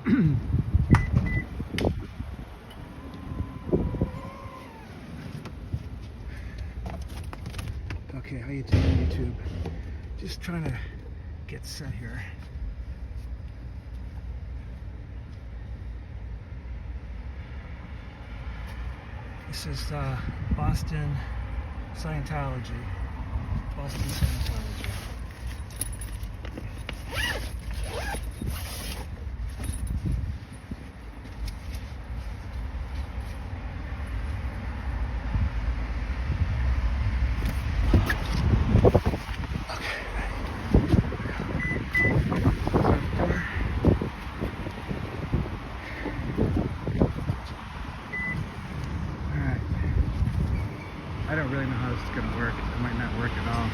Okay, how you doing, YouTube? Just trying to get set here. This is Boston Scientology. Boston Scientology. I don't really know how this is going to work. It might not work at all.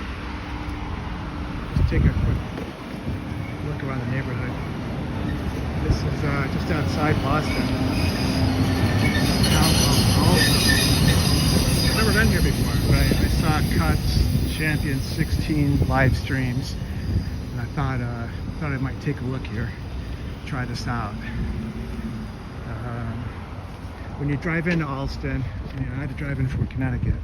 Just take a quick look around the neighborhood. This is just outside Boston. I've never been here before, but I saw Cubschampions16 live streams, and I thought I might take a look here, try this out. When you drive into Alston, I had to drive in from Connecticut.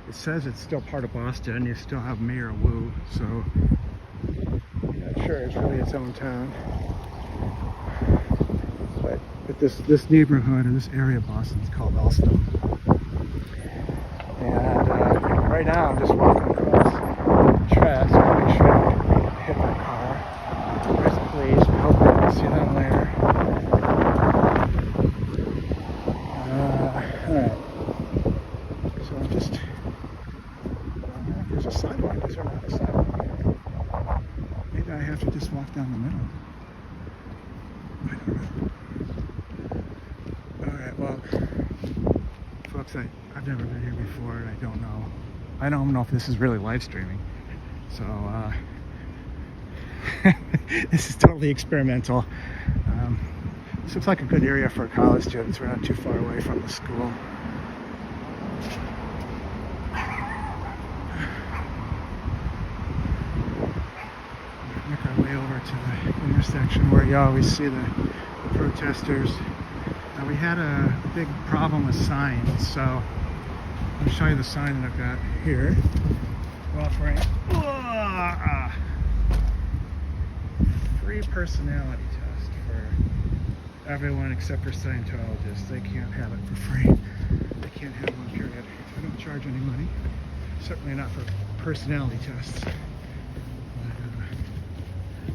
It says it's still part of Boston. You still have Mayor Wu, so I'm not sure it's really its own town. But this neighborhood or this area of Boston is called Alston. And right now I'm just walking across the track to make sure I don't hit my car. There's the police. We hope we can see them later. Alright. So I'm just... there's a sidewalk. Is there not a sidewalk? Maybe I have to just walk down the middle. I don't know. Alright, well, folks, I've never been here before, and I don't know. I don't know if this is really live streaming. So, this is totally experimental. This looks like a good area for college students. We're not too far away from the school. Make our way over to the intersection where you always see the protesters. Now, we had a big problem with signs, so I'll show you the sign that I've got here. We're offering free personality test for everyone except for Scientologists. They can't have it for free. They can't have one, period. I don't charge any money. Certainly not for personality tests.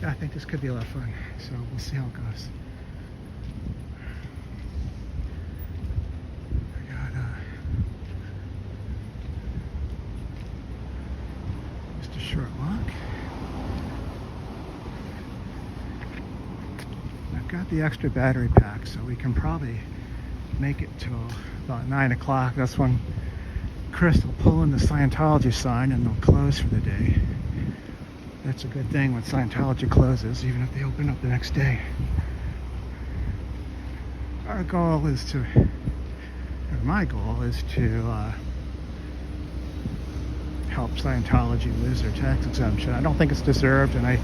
Yeah, I think this could be a lot of fun. So we'll see how it goes. I got just a short walk. I've got the extra battery pack, so we can probably make it till about 9 o'clock. That's when Chris will pull in the Scientology sign and they'll close for the day. That's a good thing when Scientology closes, even if they open up the next day. Our goal is to, or my goal is to help Scientology lose their tax exemption. I don't think it's deserved, and I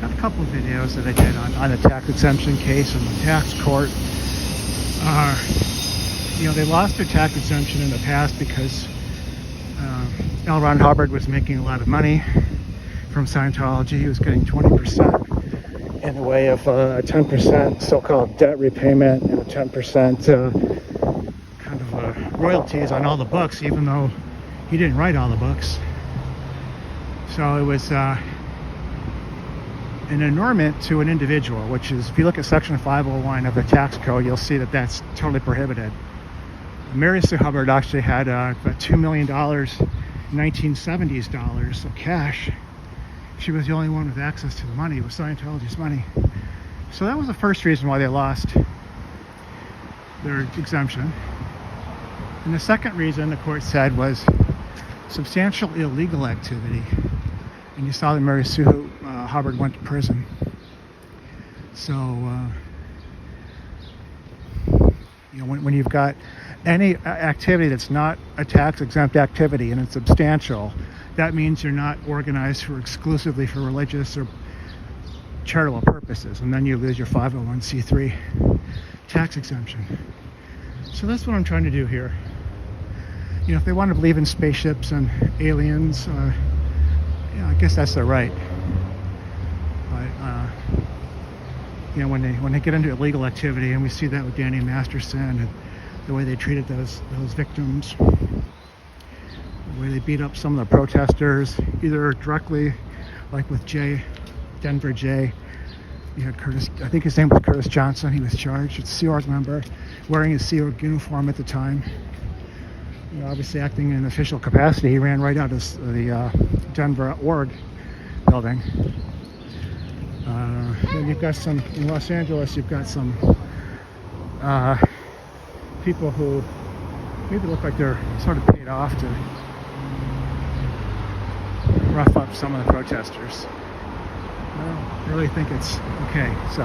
got a couple of videos that I did on the tax exemption case in the tax court. They lost their tax exemption in the past because L. Ron Hubbard was making a lot of money from Scientology. He was getting 20% in the way of a 10% so-called debt repayment and a 10% kind of royalties on all the books, even though he didn't write all the books. So it was an annulment to an individual, which is, if you look at section 501 of the tax code, you'll see that that's totally prohibited. Mary Sue Hubbard actually had about $2 million, 1970s dollars of cash. She was the only one with access to the money. It was Scientology's money. So that was the first reason why they lost their exemption. And the second reason the court said was substantial illegal activity. And you saw that Mary Sue Hubbard went to prison. So, when you've got any activity that's not a tax-exempt activity and it's substantial, that means you're not organized exclusively for religious or charitable purposes, and then you lose your 501c3 tax exemption. So that's what I'm trying to do here. You know, if they want to believe in spaceships and aliens, yeah, I guess that's their right. But you know, when they get into illegal activity, and we see that with Danny Masterson and the way they treated those victims, the way they beat up some of the protesters, either directly, like with Denver J. You had Curtis, I think his name was Curtis Johnson. He was charged, a Sea Org member, wearing his Sea Org uniform at the time. You know, obviously acting in an official capacity, he ran right out of the Denver Org building. Then you've got some, in Los Angeles, you've got some people who maybe look like they're sort of paid off to rough up some of the protesters. I don't really think it's okay. So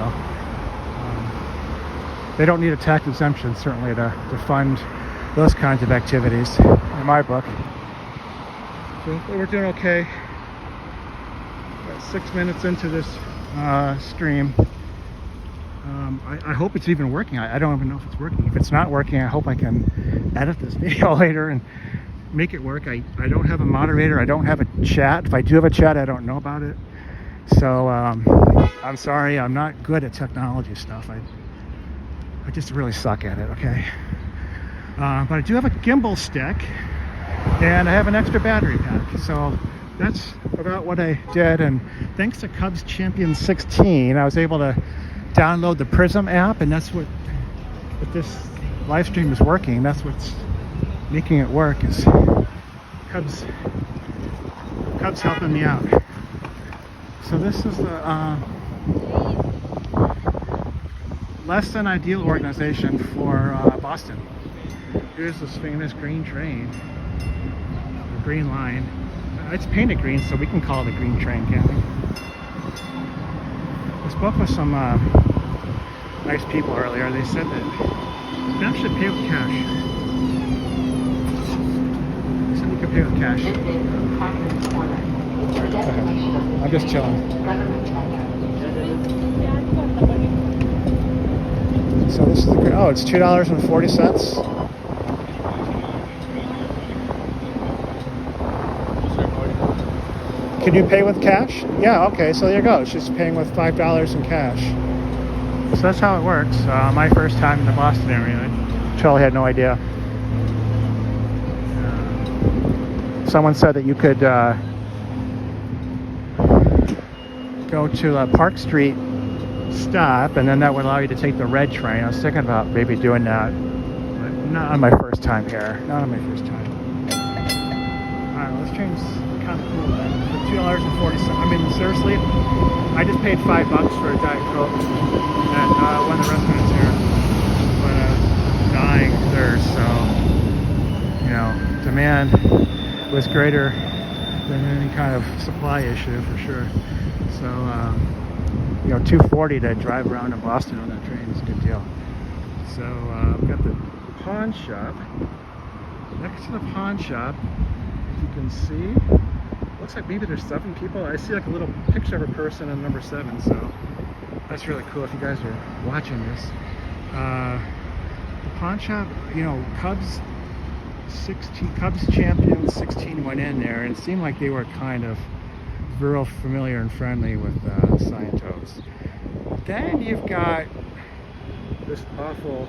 they don't need a tax exemption, certainly, to fund those kinds of activities, in my book. So we're doing okay. About 6 minutes into this stream. I hope it's even working. I don't even know if it's working. If it's not working, I hope I can edit this video later and make it work. I don't have a moderator. I don't have a chat. If I do have a chat, I don't know about it. So I'm sorry. I'm not good at technology stuff. I just really suck at it, okay? But I do have a gimbal stick, and I have an extra battery pack. So that's about what I did. And thanks to Cubschampions16, I was able to download the Prism app, and that's what this live stream is working. That's what's making it work, is Cubs helping me out. So this is the less than ideal organization for Boston. Here's this famous green train, the green line. It's painted green, so we can call it a green train, can't we? I spoke with some nice people earlier. They said that you actually pay with cash. They said you can pay with cash. I'm just chilling. So this is the, oh, it's $2.40. Can you pay with cash? Yeah, okay, so there you go. It's just paying with $5 in cash. So that's how it works. My first time in the Boston area. I totally had no idea. Someone said that you could go to a Park Street stop, and then that would allow you to take the red train. I was thinking about maybe doing that, but not on my first time here. Not on my first time. Alright, well, this train's kind of cool, man. For $2.40. I mean, seriously, I just paid $5 for a Diet Coke at one of the restaurants here, but dying of thirst. So, you know, demand was greater than any kind of supply issue, for sure. So, you know, $2.40 to drive around in Boston on that train is a good deal. So, we've got the pawn shop. Next to the pawn shop, if you can see, looks like maybe there's 7 people. I see like a little picture of a person on number 7, so that's really cool if you guys are watching this. The pawn shop, you know, Cubschampions16 went in there, and it seemed like they were kind of real familiar and friendly with Scientology. Then you've got this awful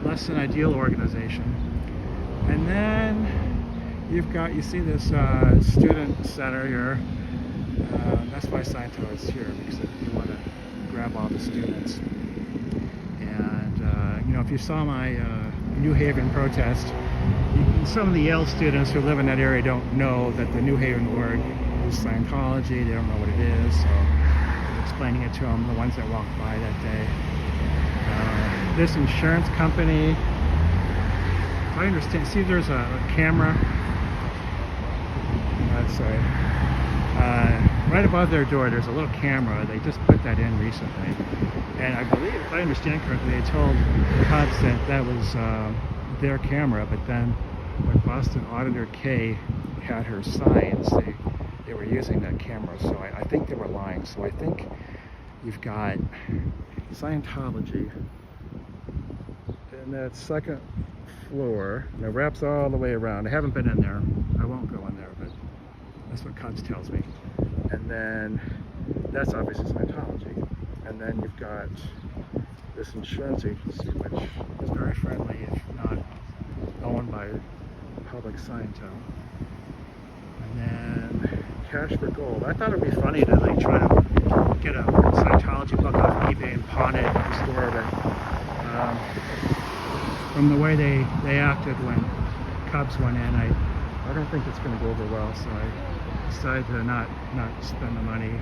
less than ideal organization, and then you've got, you see this student center here. That's why Scientology is here, because you want to grab all the students. And you know, if you saw my New Haven protest, some of the Yale students who live in that area don't know that the New Haven org is Scientology. They don't know what it is, so I'm explaining it to them, the ones that walked by that day. This insurance company, if I understand, see there's a camera, let's say, right above their door there's a little camera. They just put that in recently, and I believe, if I understand correctly, they told the cops that that was their camera, but then when Boston Auditor Kay had her signs, they were using that camera, so I think they were lying. So I think you've got Scientology, and that second floor, and it wraps all the way around. I haven't been in there. I won't go in there, but that's what Cubs tells me. And then that's obviously Scientology. And then you've got this insurance agency, which is very friendly, if not owned by public Scientology. And then Cash for Gold. I thought it'd be funny to like try to get a Scientology book off eBay and pawn it at the store, but from the way they acted when Cubs went in, I don't think it's going to go over well. So I decided to not spend the money.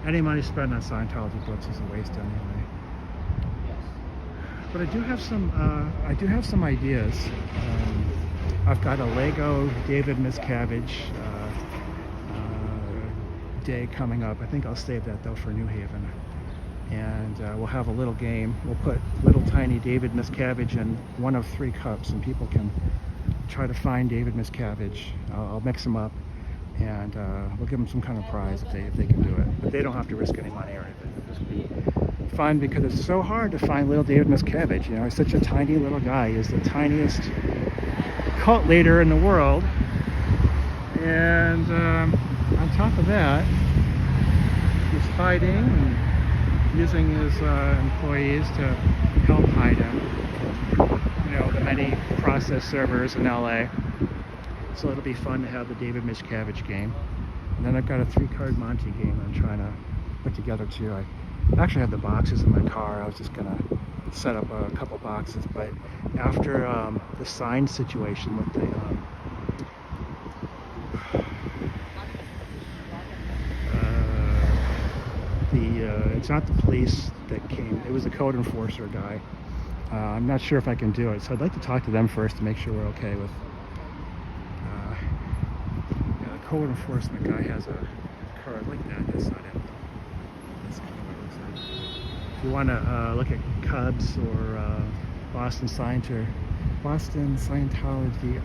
Any money spent on Scientology books is a waste anyway. But I do have some ideas. I've got a Lego David Miscavige day coming up. I think I'll save that though for New Haven. And we'll have a little game. We'll put little tiny David Miscavige in one of 3 cups, and people can try to find David Miscavige. I'll mix them up, and we'll give them some kind of prize if they can do it. But they don't have to risk any money or anything. It'll just be fun because it's so hard to find little David Miscavige. You know, he's such a tiny little guy. He's the tiniest cult leader in the world, and on top of that, he's hiding and using his employees to help hide him. You know, the many process servers in LA. So it'll be fun to have the David Miscavige game. And then I've got a 3-card Monte game I'm trying to put together too. I actually have the boxes in my car. I was just gonna set up a couple boxes, but after the sign situation with the it's not the police that came, it was the code enforcer guy. I'm not sure if I can do it, so I'd like to talk to them first to make sure we're okay with the code enforcement guy has a card like that. That's not it. That's kind of what it looks like. If you want to look at Cubs or Boston Scientology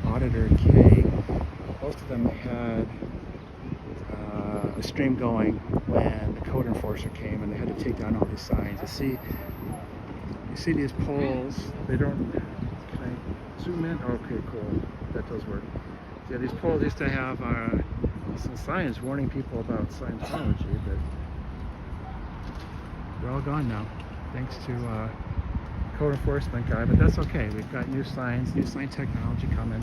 Auditor K, both of them had a stream going when the code enforcer came and they had to take down all these signs. You see these poles, they don't, can I zoom in? Okay, cool, that does work. Yeah, these poles used to have some signs warning people about Scientology, but they're all gone now, thanks to code enforcement guy, but that's okay. We've got new signs, new sign technology coming.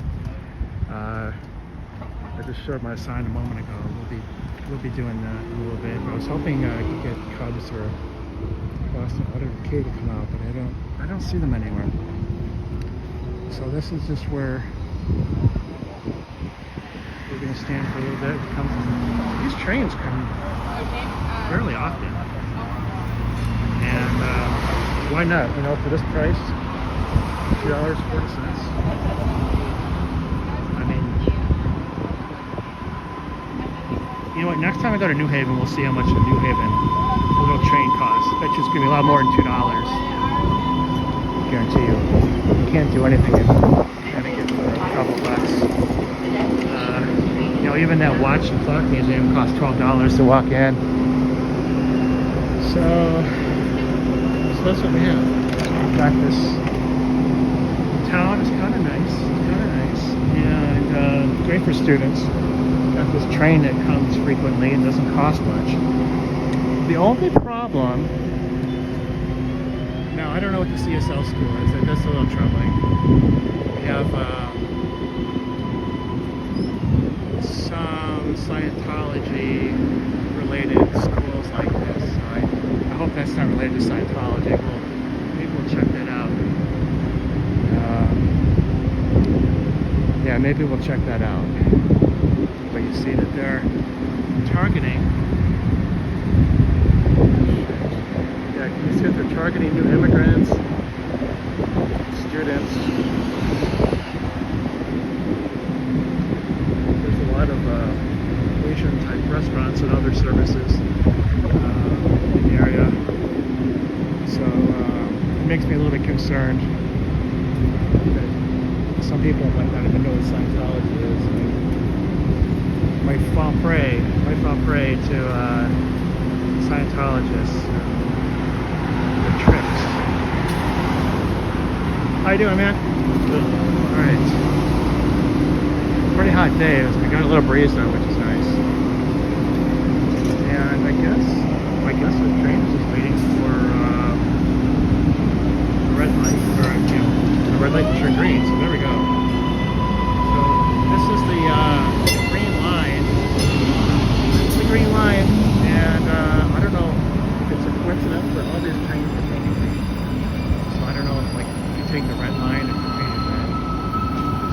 I just showed my sign a moment ago. We'll be doing that in a little bit. I was hoping I could get Cubs or Boston Auditor K to come out, but I don't see them anywhere. So this is just where we're going to stand for a little bit. These trains come fairly often, and why not? You know, for this price, $2.40. You know what, next time I go to New Haven, we'll see how much a New Haven little train costs. I bet you it's going to be a lot more than $2. I guarantee you. You can't do anything if you haven't get a couple bucks. You know, even that watch and clock museum costs $12 to walk in. So that's what we have. In fact, this town is kind of nice. And great for students. Got this train that comes frequently and doesn't cost much. The only problem, now I don't know what the CSL school is, that's a little troubling. We have some Scientology related schools like this. So I hope that's not related to Scientology. Maybe we'll check that out. Yeah, maybe we'll check that out. But you see that they're targeting, yeah, can you see that they're targeting new immigrants, students. There's a lot of Asian type restaurants and other services in the area. So it makes me a little bit concerned that some people might not even know what Scientology is. Might fall prey to Scientologists. you doing, man? Good. All right. Pretty hot day. We got a little breeze though, which is nice. And I guess the train is just waiting for the red light, or the red light to turn green. So there we go. So this is the green line. It's the green line, and I don't know if it's a coincidence, but all these trains are going green. So I don't know if like you take the red line and the green is red.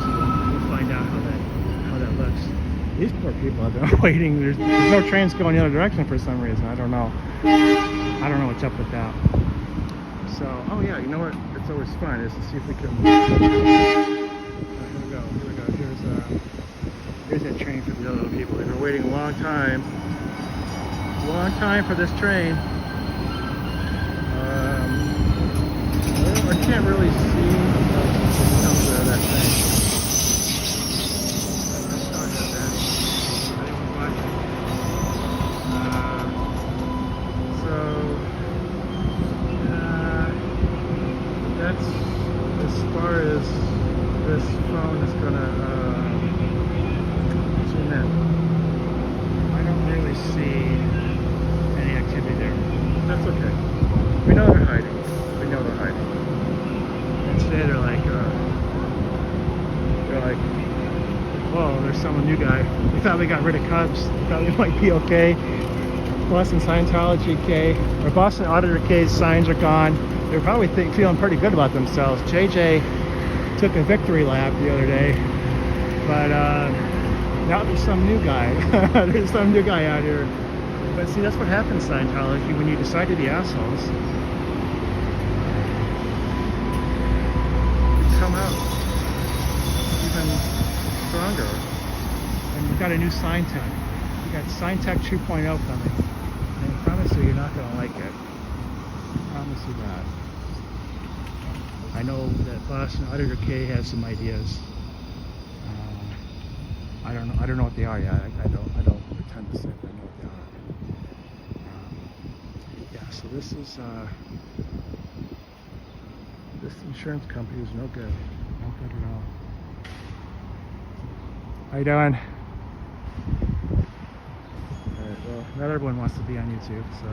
So we'll find out how that looks. These poor people have been waiting. There's no trains going the other direction for some reason. I don't know. I don't know what's up with that. So, oh yeah, you know what? It's always fun is to see if we can. Here we go. Here's that train for the other little people. They've been waiting a long time for this train. Well, I can't really see that train. That's as far as this phone is gonna zoom in. I don't really see any activity there. That's okay. We know they're hiding. And today they're like, whoa, there's some new guy. We thought we got rid of Cubs. We thought we might be okay. Boston Scientology K, or Boston Auditor K's signs are gone. They're probably feeling pretty good about themselves. JJ took a victory lap the other day, but now there's some new guy. There's some new guy out here. But see, that's what happens, Scientology, when you decide to be assholes. You come out even stronger. And you've got a new sign tech. You got sign tech 2.0 coming. And I promise you, you're not going to like it. I promise you that. I know that Boston Auditor K has some ideas. I don't know what they are yet. I don't pretend to say that I know what they are. Yeah. So this is this insurance company is no good. No good at all. How you doing? Alright, well, not everyone wants to be on YouTube, so.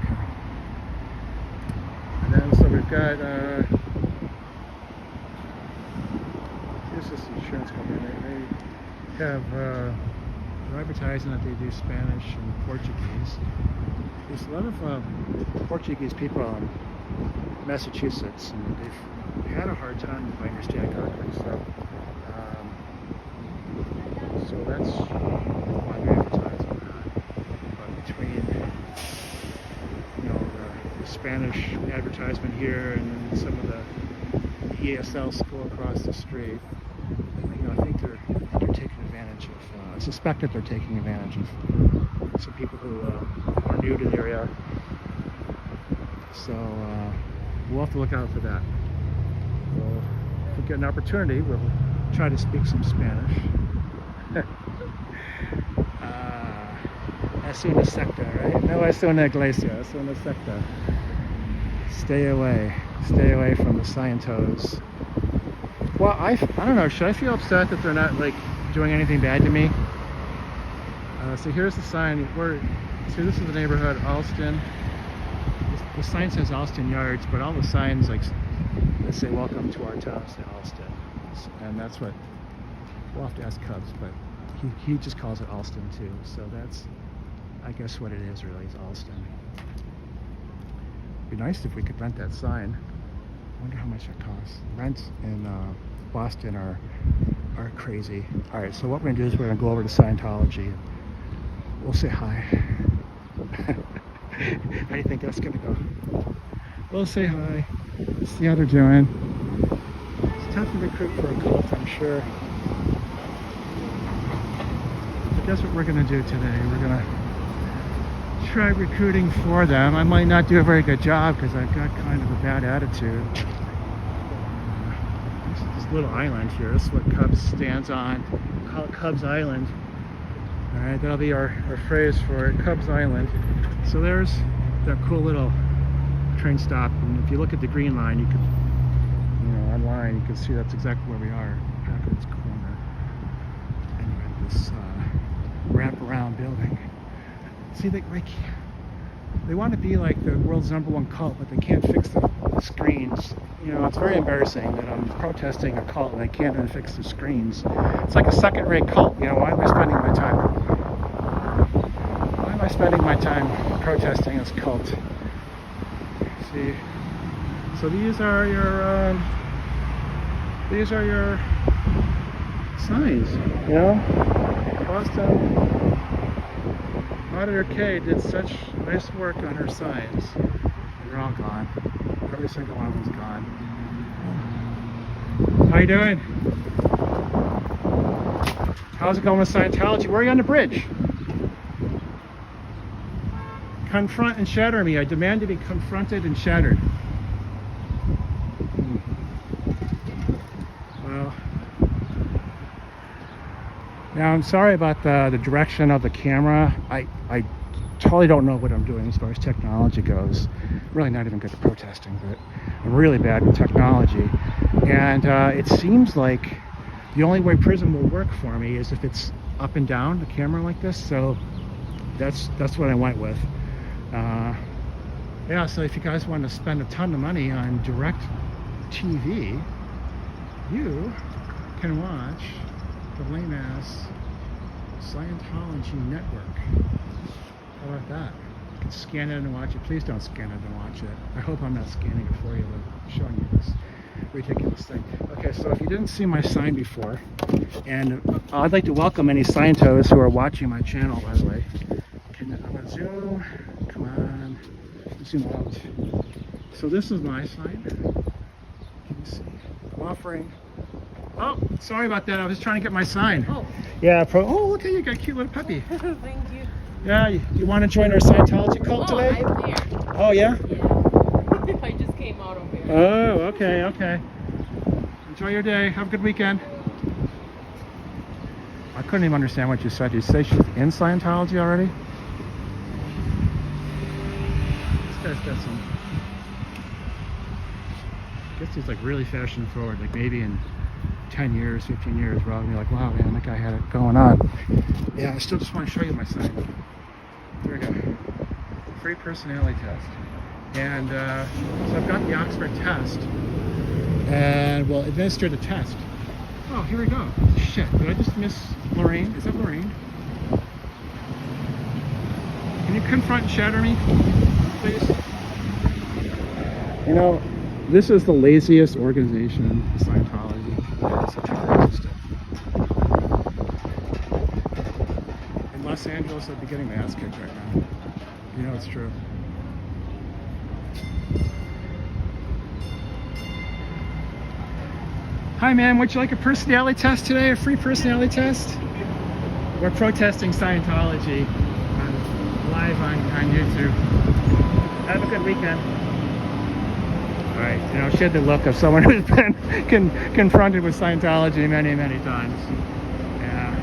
Okay. And then, so we've got, here's this insurance company. They have, they're advertising that they do Spanish and Portuguese. There's a lot of Portuguese people in Massachusetts, and they've had a hard time, if I understand correctly, so that's why they're advertising that. But between, the Spanish advertisement here and then some of the ESL school across the street, I think they're taking advantage of, I suspect that they're taking advantage of some people who are new to the area. So we'll have to look out for that. Well, if we get an opportunity, we'll try to speak some Spanish. Es una secta, right? No es una iglesia, es una secta. Stay away from the Scientos. Well, I don't know, should I feel upset that they're not like doing anything bad to me? So here's the sign. See, this is the neighborhood, Alston. The sign says Alston Yards, but all the signs like they say welcome to our town, say Alston. And that's what we'll have to ask Cubs, but he just calls it Alston too. So that's, I guess, what it is really, is Alston. It'd be nice if we could rent that sign. I wonder how much it costs. Rents in Boston are crazy. All right, so what we're gonna do is we're gonna go over to Scientology. We'll say hi. How do you think that's gonna go? We'll say hi. See how they're doing. It's tough to recruit for a cult, I'm sure. But that's what we're gonna do today. We're gonna try recruiting for them. I might not do a very good job because I've got kind of a bad attitude. This little island here, this is what Cubs stands on. We'll call it Cubs Island. Alright, that'll be our phrase for it, Cubs Island. So there's that cool little train stop, and if you look at the green line, you can online, you can see that's exactly where we are, Packard's Corner. Anyway, this wraparound building. See, they want to be like the world's #1 cult, but they can't fix the screens. It's very embarrassing that I'm protesting a cult and I can't even fix the screens. It's like a second-rate cult. Why am I spending my time? Why am I spending my time protesting this cult? See, so these are your signs. Boston Auditor K did such nice work on her signs. They're all gone. Every single one of them's gone. How you doing? How's it going with Scientology? Where are you on the bridge? Confront and shatter me. I demand to be confronted and shattered. Well, now I'm sorry about the direction of the camera. I totally don't know what I'm doing as far as technology goes. I'm really not even good at protesting, but I'm really bad with technology. And it seems like the only way Prism will work for me is if it's up and down, the camera like this. So that's what I went with. Yeah, so if you guys want to spend a ton of money on direct TV, you can watch the lame-ass Scientology network. How about that? You can scan it and watch it. Please don't scan it and watch it. I hope I'm not scanning it for you, but showing you this ridiculous thing. Okay, so if you didn't see my sign before, and I'd like to welcome any Scientos who are watching my channel, by the way. I'm going to zoom. Come on. Zoom out. So this is my sign. Can you see? I'm offering. Oh, sorry about that. I was trying to get my sign. Oh. Yeah. Oh, look at you. Got a cute little puppy. Thank you. Yeah. You want to join our Scientology cult today? I'm there. Oh, yeah? Yeah. I just came out of here. Oh, okay, okay. Enjoy your day. Have a good weekend. I couldn't even understand what you said. Did you say she's in Scientology already? This guy's got some... I guess he's like really fashion forward. Like maybe in 10 years, 15 years, we're all gonna be like, wow, man, that guy had it going on. Yeah, I still just want to show you my sign. There we go. Free personality test. And so I've got the Oxford test. And we'll administer the test. Oh, here we go. Shit, did I just miss Lorraine? Is that Lorraine? Can you confront and shatter me, please? This is the laziest organization in Scientology. It's such a crazy stuff. In Los Angeles, I'd be getting my ass kicked right now. It's true. Hi, man. Would you like a personality test today? A free personality test? We're protesting Scientology live on YouTube. Have a good weekend. All right. She had the look of someone who's been confronted with Scientology many, many times. Yeah.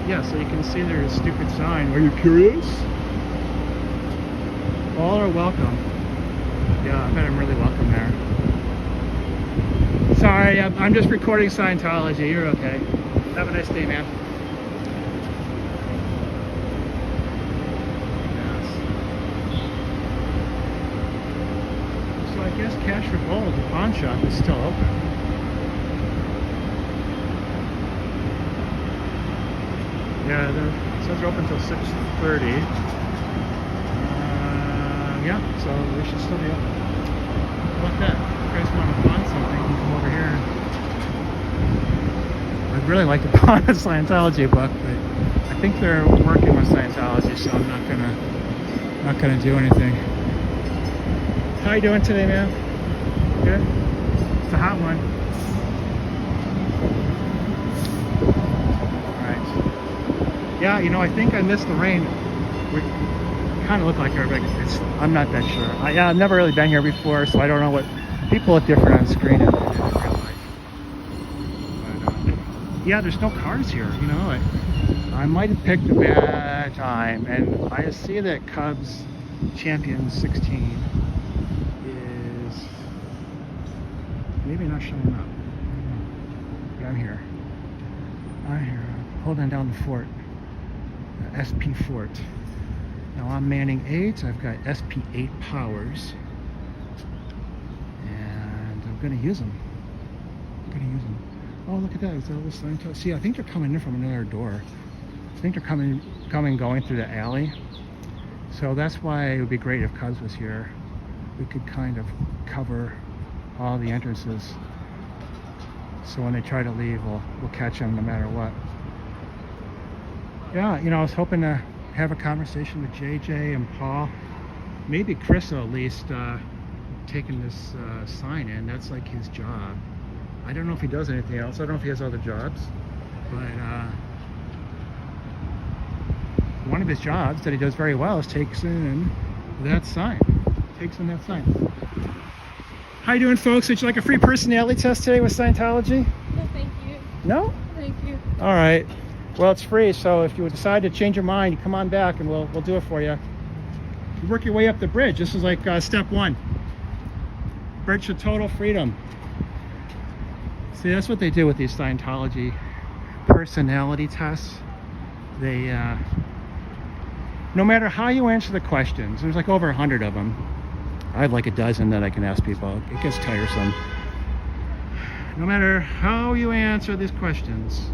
Yeah, so you can see there's a stupid sign. Are you curious? All are welcome. Yeah, I bet I'm really welcome there. Sorry, I'm just recording Scientology. You're okay. Have a nice day, man. Yes. So I guess Cash for Gold, the pawn shop, is still open. Yeah, it says they're open until 6:30. Yeah, so we should still be open. How about that? If you guys want to pawn something, you can come over here. I'd really like to pawn a Scientology book, but I think they're working with Scientology, so I'm not gonna do anything. How you doing today, man? Good? It's a hot one. Alright. Yeah, I think I missed the rain. We kind of look like her, but I'm not that sure. I've never really been here before, so I don't know what people look different on screen and in real life. But, yeah, there's no cars here. I might have picked a bad time, and I see that Cubschampions16 is maybe not showing up. But I'm here. I'm here. Holding down the fort. SP fort. Now I'm manning 8. I've got SP8 powers. And I'm going to use them. Oh, look at that. It's all the Scientology. See, I think they're coming in from another door. I think they're going through the alley. So that's why it would be great if Cubs was here. We could kind of cover all the entrances. So when they try to leave, we'll catch them no matter what. Yeah, I was hoping to have a conversation with JJ and Paul. Maybe Chris will at least taking this sign in. That's like his job. I don't know if he does anything else. I don't know if he has other jobs. But one of his jobs that he does very well is takes in that sign. How you doing, folks? Would you like a free personality test today with Scientology? No, thank you. No? Thank you. All right. Well, it's free, so if you decide to change your mind, you come on back and we'll do it for you. You work your way up the bridge. This is like step 1. Bridge to total freedom. See, that's what they do with these Scientology personality tests. They, no matter how you answer the questions, there's like over 100 of them. I have like a dozen that I can ask people. It gets tiresome. No matter how you answer these questions,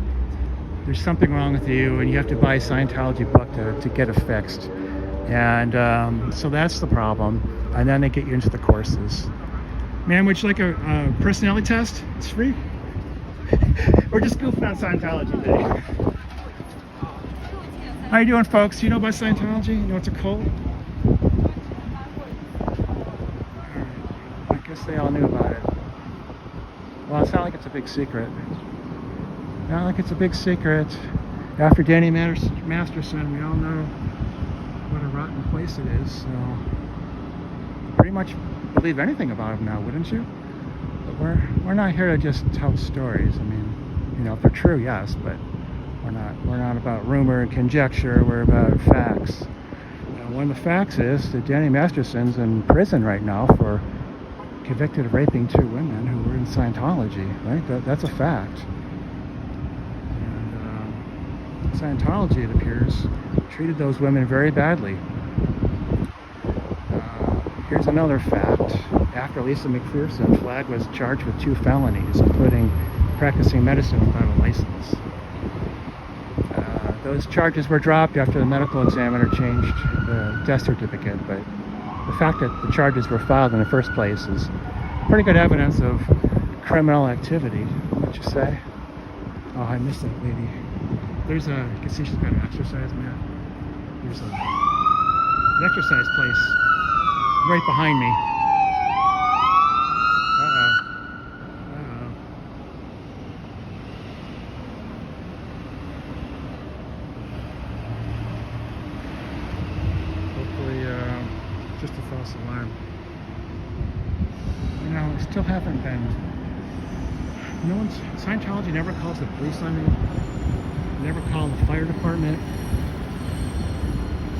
there's something wrong with you, and you have to buy a Scientology book to get it fixed. And so that's the problem. And then they get you into the courses. Man, would you like a personality test? It's free. We're just goofing on Scientology today. How you doing, folks? You know about Scientology? You know it's a cult? I guess they all knew about it. Well, it's not like it's a big secret. Not like it's a big secret. After Danny Masterson, we all know what a rotten place it is. So pretty much believe anything about him now, wouldn't you? But we're not here to just tell stories. I mean, if they're true, yes, but we're not about rumor and conjecture. We're about facts. One of the facts is that Danny Masterson's in prison right now for convicted of raping 2 women who were in Scientology. Right? That's a fact. And Scientology, it appears, treated those women very badly. Here's another fact. After Lisa McPherson, Flagg was charged with 2 felonies, including practicing medicine without a license. Those charges were dropped after the medical examiner changed the death certificate, but the fact that the charges were filed in the first place is pretty good evidence of criminal activity, wouldn't you say? Oh, I missed that lady. You can see she's got an exercise mat. There's an exercise place right behind me. Just a false alarm. I still haven't been. Scientology never calls the police on me. Never called the fire department.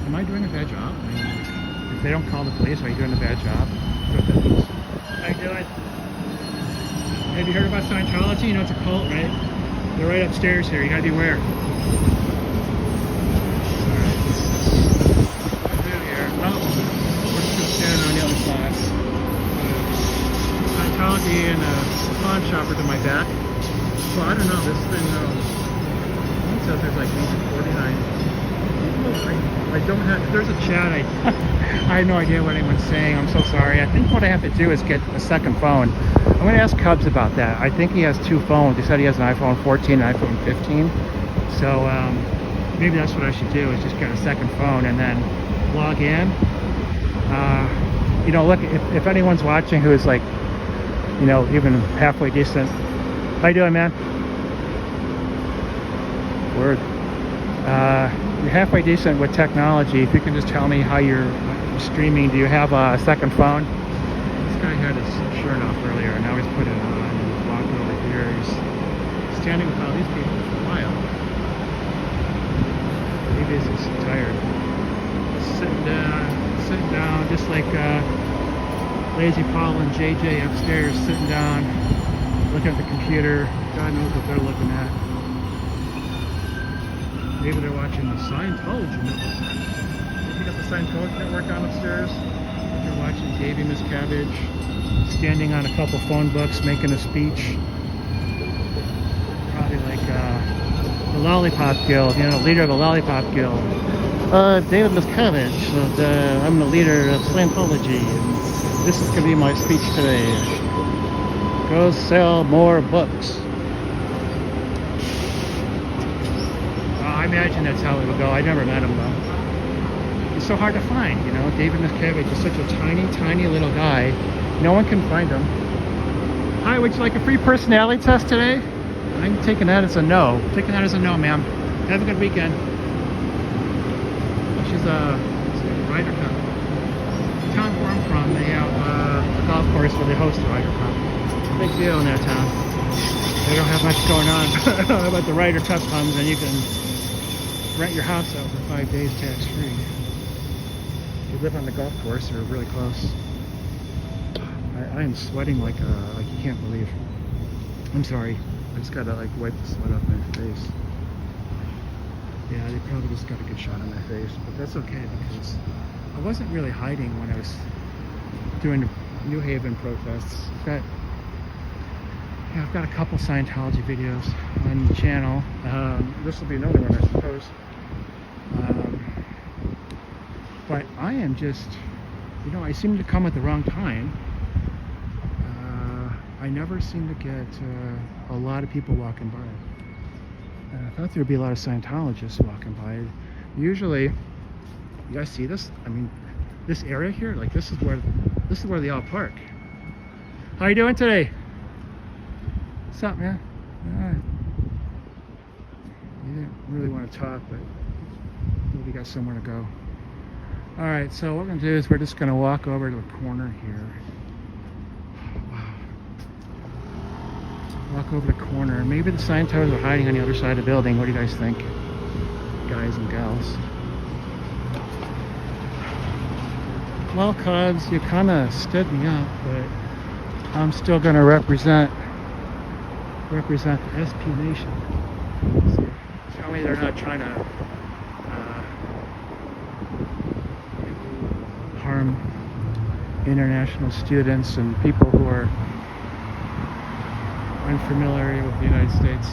Am I doing a bad job? I mean, if they don't call the police, are you doing a bad job? How you doing? Have you heard about Scientology? It's a cult, right? They're right upstairs here. You gotta beware. Scientology and a pawn shopper to my back. Well, I don't know, this thing, it says there's like 49. I don't have, there's a chat, I have no idea what anyone's saying, I'm so sorry. I think what I have to do is get a second phone. I'm going to ask Cubs about that. I think he has 2 phones. He said he has an iPhone 14 and iPhone 15. So maybe that's what I should do, is just get a second phone and then log in. Look, if anyone's watching who is like, even halfway decent. How you doing, man? Word. You're halfway decent with technology. If you can just tell me how you're streaming. Do you have a second phone? This guy had his shirt off earlier, and now he's put it on and walking over here. He's standing with all these people for a while. Maybe he's just tired. Just sitting down, just like Lazy Paul and JJ upstairs sitting down. looking at the computer. God knows what they're looking at. Maybe they're watching the Scientology network. You got the Scientology network on upstairs. You're watching Davey Miscavige standing on a couple phone books making a speech. Probably like the Lollipop Guild, you know, leader of the Lollipop Guild. David Miscavige, I'm the leader of Scientology, and this is going to be my speech today. Go sell more books. I imagine that's how it'll go. I never met him though. He's so hard to find, you know. David Miscavige is such a tiny, tiny little guy. No one can find him. Hi, would you like a free personality test today? I'm taking that as a no. Taking that as a no, ma'am. Have a good weekend. She's a Ryder Cup. The town where I'm from, they have a golf course where they host the Ryder Cup. Big deal in that town. They don't have much going on. But the Ryder Cup comes and you can rent your house out for 5 days tax-free. If you live on the golf course or really close. I am sweating like you can't believe. I'm sorry. I just gotta like wipe the sweat off my face. Yeah, they probably just got a good shot on my face, but that's okay because I wasn't really hiding when I was doing the New Haven protests. I've got a couple Scientology videos on the channel. This will be another one, I suppose. But I am just, you know, I seem to come at the wrong time. I never seem to get a lot of people walking by. I thought there would be a lot of Scientologists walking by. Usually, you guys see this? I mean, this area here, like this is where they all park. How you doing today? What's up, man? All right. You didn't really want to talk, but we got somewhere to go. All right, so what we're gonna do is we're just gonna walk over to the corner here. Walk over the corner. Maybe the Scientologists are hiding on the other side of the building. What do you guys think, guys and gals? Well, Cubs, you kind of stood me up, but I'm still going to represent the SP Nation. So tell me they're not trying to harm international students and people who are unfamiliar with the United States.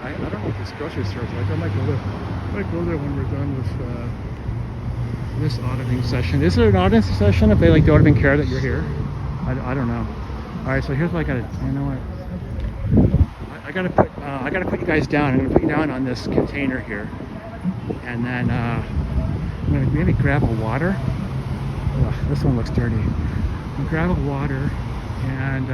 I don't know what this grocery store is like. I might go there when we're done with this auditing session. Is it an auditing session if they like don't even care that you're here? I don't know. All right, so here's what I gotta. You know what? I gotta put you guys down. I'm gonna put you down on this container here, and then I'm gonna maybe grab a water. Ugh, this one looks dirty. I'm gonna grab a water. And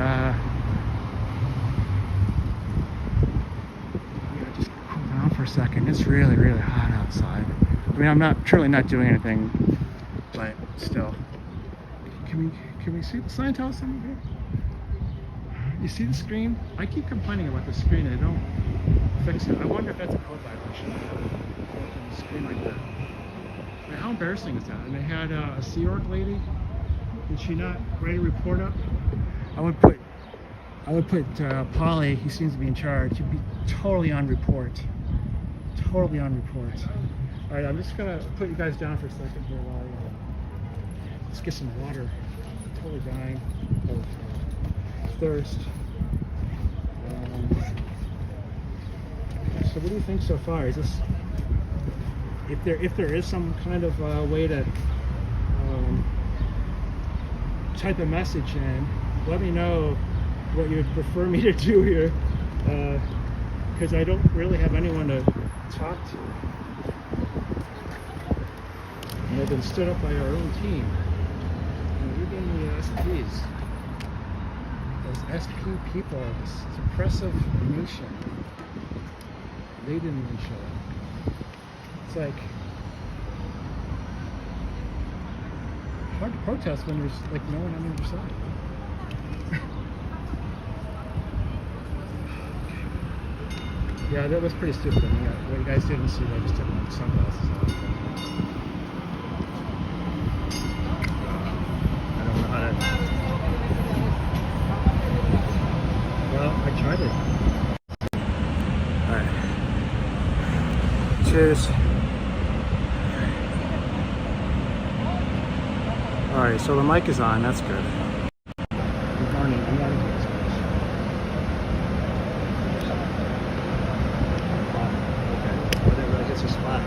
just cool down for a second. It's really, really hot outside. I mean, I'm truly not doing anything, but still. Can we see the Scientology over here? You see the screen? I keep complaining about the screen. They don't fix it. I wonder if that's a code violation. The screen like that. I mean, how embarrassing is that? And they had a Sea Org lady. Did she not write a report up? I would put Polly, he seems to be in charge, he'd be totally on report. Totally on report. Alright, I'm just gonna put you guys down for a second here while let's get some water. I'm totally dying of thirst. So what do you think so far? Is this, if there is some kind of way to type a message in, let me know what you would prefer me to do here, because I don't really have anyone to talk to. And they've been stood up by our own team. And even the SPs, those SP people, this suppressive nation, they didn't even show up. It's like hard to protest when there's like no one on the other side. Yeah, that was pretty stupid. I mean, what you guys didn't see, I just took my sunglasses off. I don't know how to tattoos. Alright, so the mic is on, that's good. Good morning. I gotta get this. Okay, whatever, I guess a spot.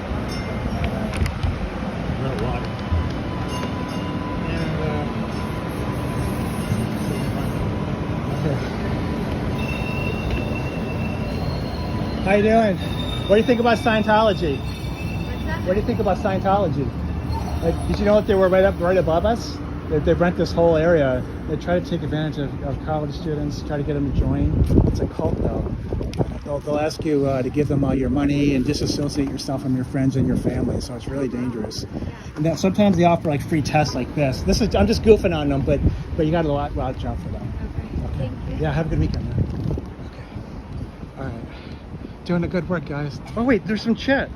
A little water. And, okay. How you doing? What do you think about Scientology? What do you think about Scientology? Like, did you know that they were right above us? They rent this whole area. They try to take advantage of college students, try to get them to join. It's a cult, though. They'll ask you to give them all your money and disassociate yourself from your friends and your family. So it's really dangerous. And then sometimes they offer like free tests like this. I'm just goofing on them, but you got to watch out for them. Okay. Thank you. Yeah, have a good weekend. Man. Okay. All right. Doing a good work, guys. Oh wait, there's some chat.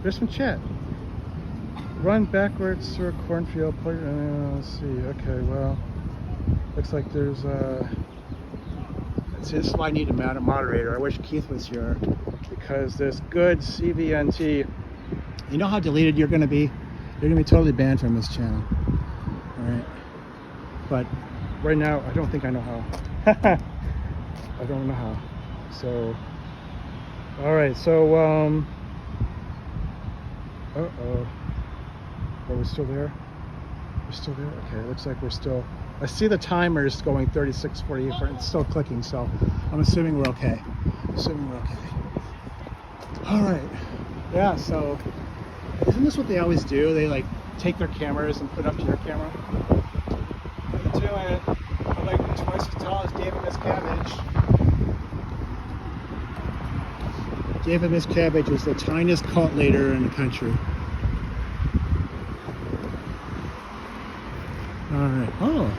Run backwards through a cornfield. Let's see. Okay, well, looks like there's this is why I need a moderator. I wish Keith was here because this good CVNT. You know how deleted you're going to be? You're going to be totally banned from this channel. All right. But right now, I don't think I know how. I don't know how. So, all right. So, uh-oh. Are we still there? We're still there? Okay, it looks like we're still... I see the timers going 36, 48, it's still clicking, so I'm assuming we're okay. All right. Yeah, so isn't this what they always do? They like take their cameras and put up to your camera? How you doing? I'm like twice as tall as David Miscavige. David Miscavige was the tiniest cult leader in the country. Alright. Oh,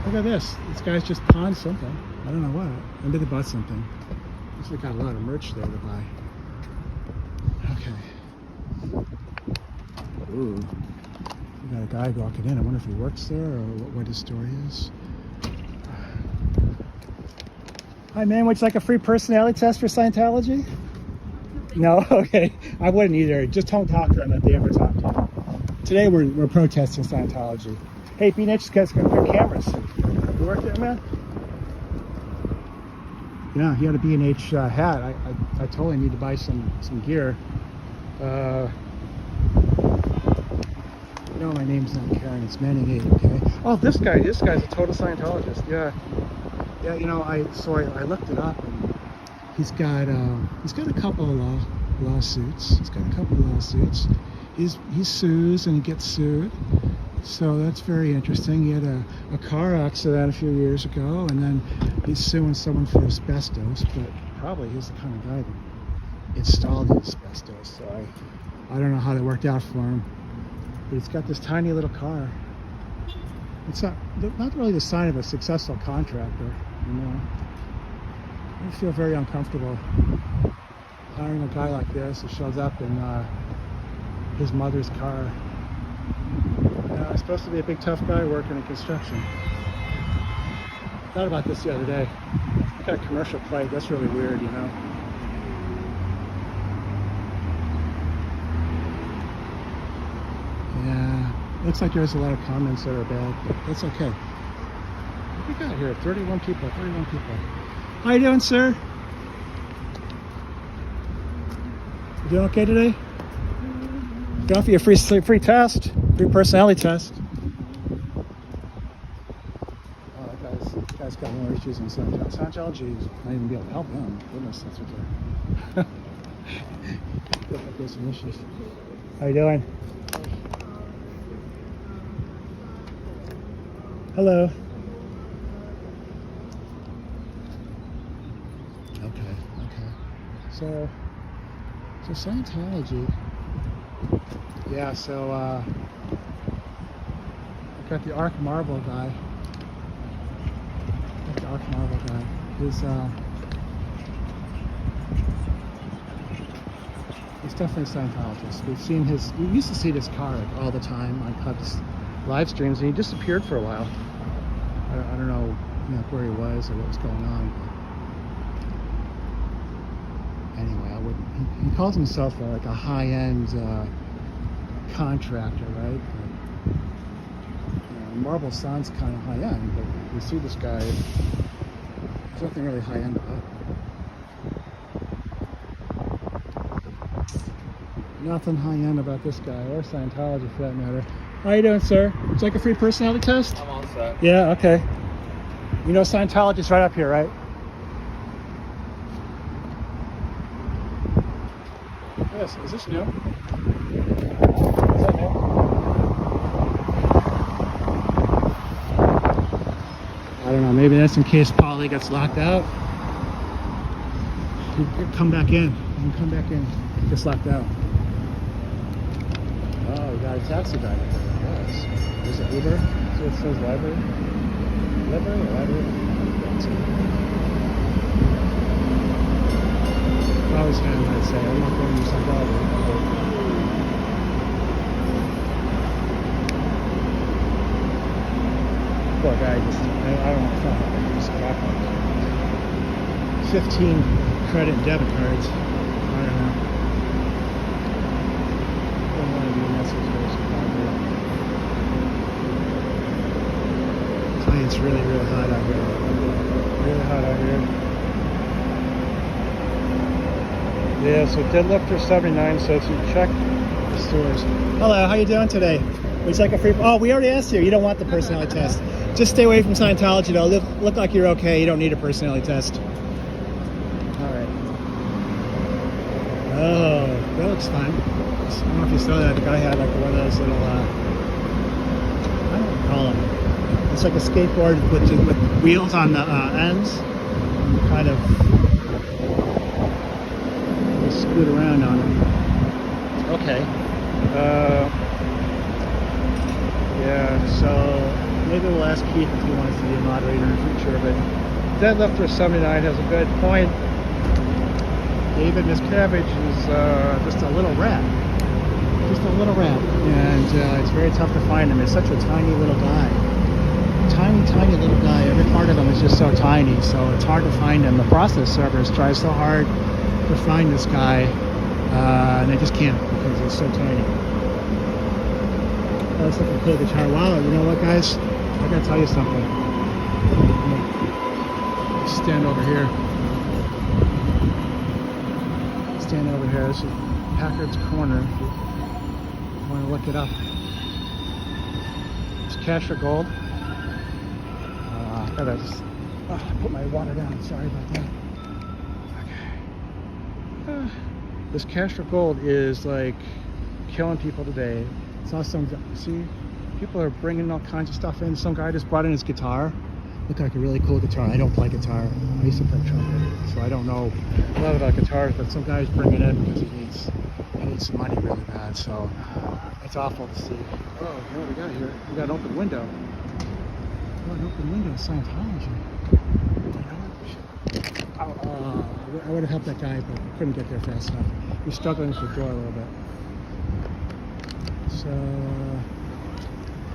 look at this. This guy's just pawned something. I don't know what. Maybe they bought something. Looks like they got a lot of merch there to buy. Okay. Ooh. We got a guy walking in. I wonder if he works there or what his story is. Hi, man. Would you like a free personality test for Scientology? No? Okay. I wouldn't either. Just don't talk to them if they ever talk to you. Today we're protesting Scientology. Hey, B-Niche, guys, got your cameras. You work there, man? Yeah, he had a B&H hat. I totally need to buy some gear. You know my name's not Karen, it's Manning 8, okay? Oh, this guy's a total Scientologist. Yeah, you know, I looked it up and he's got a couple of lawsuits. He sues and he gets sued. So that's very interesting. He had a car accident a few years ago, and then he's suing someone for asbestos, but probably he's the kind of guy that installed the asbestos. So I don't know how that worked out for him. But he's got this tiny little car. It's not really the sign of a successful contractor, you know. I feel very uncomfortable hiring a guy like this who shows up in his mother's car. He's supposed to be a big tough guy working in construction. I thought about this the other day. I got a commercial plate. That's really weird, you know. Yeah, looks like there's a lot of comments that are bad, but that's okay. What we got here? 31 people. How you doing, sir? You doing okay today? Can offer you a free test, free personality test. Oh, that guy's got more issues than Scientology. Scientology is not even be able to help him. Goodness, that's what they're. There's some issues. How you doing? Hello. Okay. So Scientology. Yeah, so I've got the Arc Marble guy. He's definitely a Scientologist. We used to see this car like, all the time on Cubs live streams, and he disappeared for a while. I don't know, where he was or what was going on. But anyway, he calls himself like a high-end contractor, right? But, marble sounds kind of high-end, but you see this guy, there's nothing really high-end about it. Nothing high-end about this guy, or Scientology for that matter. How you doing, sir? Would you like a free personality test? I'm all set. Yeah, okay. You know Scientology's right up here, right? Yes, is this new? Is that new? I don't know, maybe that's in case Polly gets locked out. You can come back in. You can come back in. Gets locked out. Oh, we got a taxi driver. Yes. Is it Uber? See what it says, library? Library or library? I always have, I'd say. I'm not going to use Scientology. Poor guy, just, I don't want to find out. Just crap on 15 credit and debit cards. I don't know. Don't want to be in that situation. I'll tell you, it's really, really hot out here. Really hot out here. Yeah, so deadlifter 79 says you check the stores. Hello, how you doing today? Would you like a free? Oh, we already asked you. You don't want the personality test. Just stay away from Scientology, though. Look like you're okay. You don't need a personality test. All right. Oh, that looks fun. I don't know if you saw that. The guy had like one of those little, I don't call them. It's like a skateboard with wheels on the ends. And kind of scoot around on it. Okay. Yeah, so maybe we'll ask Keith if he wants to be a moderator in the future, but Deadlifter 79 has a good point. David Miscavige is just a little rat. Just a little rat. And it's very tough to find him. He's such a tiny little guy. Tiny little guy. Every part of him is just so tiny, so it's hard to find him. The process servers try so hard to find this guy, and they just can't because he's so tiny. Let's look at play guitar. Wow, you know what, guys? I gotta tell you something. Stand over here. Stand over here. This is Packard's Corner. If you want to look it up. It's cash or gold. I gotta just put my water down. Sorry about that. Okay. This cash or gold is like killing people today. Saw some, see, people are bringing all kinds of stuff in. Some guy just brought in his guitar. Looked like a really cool guitar. I don't play guitar. I used to play trumpet, so I don't know a lot about guitars, but some guy's bringing it in because he needs some money really bad, so it's awful to see. Oh, what do we got here? We got an open window. Oh, an open window of Scientology. I would have helped that guy, but I couldn't get there fast enough. He's struggling with the door a little bit. So,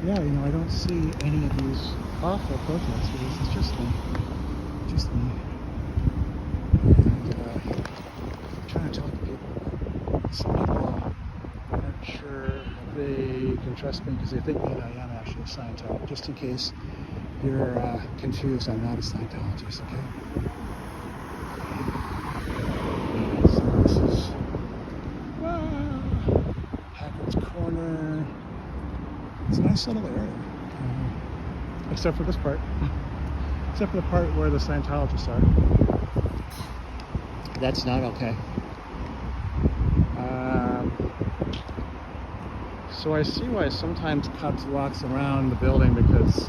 yeah, you know, I don't see any of these awful protesters. It's just me. Just me. And, I'm trying to talk to people. Some people aren't sure if they can trust me because they think that I am actually a Scientologist. Just in case you're confused, I'm not a Scientologist, okay? So this is Packard's Corner. It's a nice little area. Except for this part. Except for the part where the Scientologists are. That's not okay. So I see why sometimes cops walks around the building because,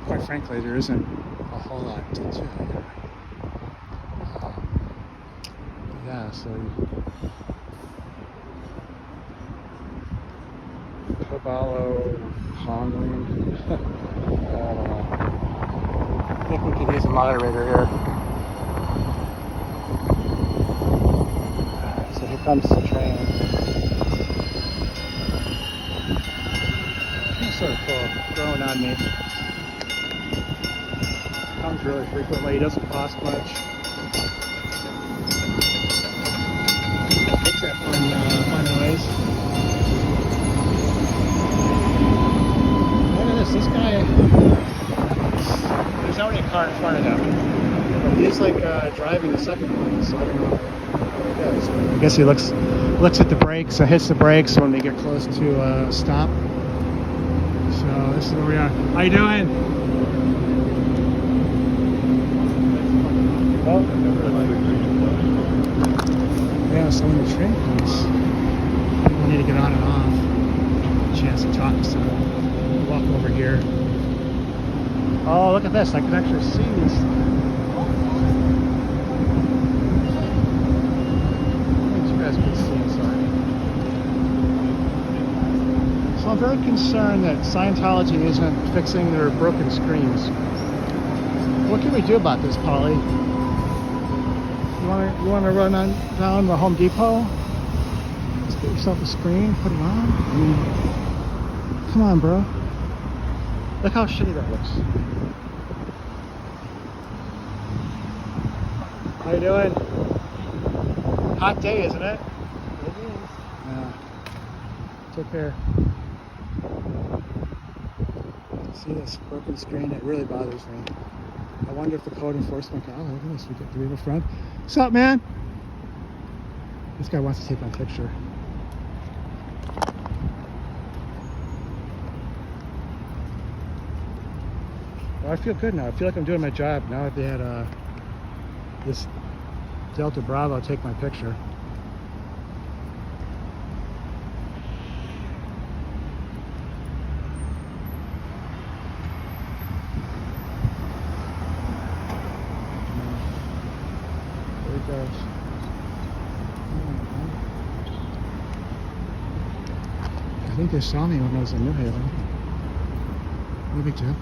quite frankly, there isn't a whole lot to do here. Yeah, so Caballo, Hongling. I don't know. I think we could use a moderator here. So here comes the train. He's sort of cool, growing on me. Comes really frequently, he doesn't cost much. makes that fun noise. Look at this. This guy, there's already a car in front of him. But he's like driving the second one, so I don't know what he does. I guess he looks at the brakes, hits the brakes when we get close to a stop. So this is where we are. How you doing? Oh. Yeah, so when the train comes, people need to get on and off. A chance to talk to someone. Walk over here. Oh, look at this. I can actually see these. You guys can see inside. So I'm very concerned that Scientology isn't fixing their broken screens. What can we do about this, Polly? You want to run on down the Home Depot? Just get yourself a screen, put it on. I mean, come on, bro. Look how shitty that looks. How you doing? Hot day, isn't it? It is. Yeah. Take care. See this broken screen? It really bothers me. I wonder if the code enforcement guy, oh, look at this, do we have a friend? What's up, man? This guy wants to take my picture. Well, I feel good now. I feel like I'm doing my job now that they had this Delta Bravo take my picture. I think they saw me when I was in New Haven. Maybe two.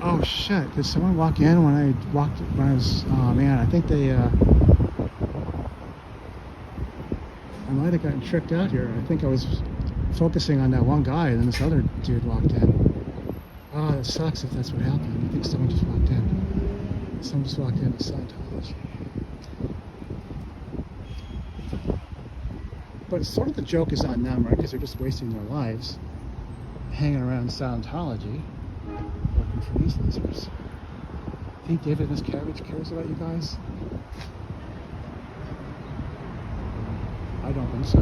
Oh shit! Did someone walk in when I was? Oh man, I think they. I might have gotten tricked out here. I think I was focusing on that one guy, and then this other dude walked in. Oh, that sucks if that's what happened. I think someone just walked in. Someone just walked in to Scientology. But sort of the joke is on them, right? Because they're just wasting their lives hanging around Scientology, working for these losers. Think David Miscavige cares about you guys? I don't think so.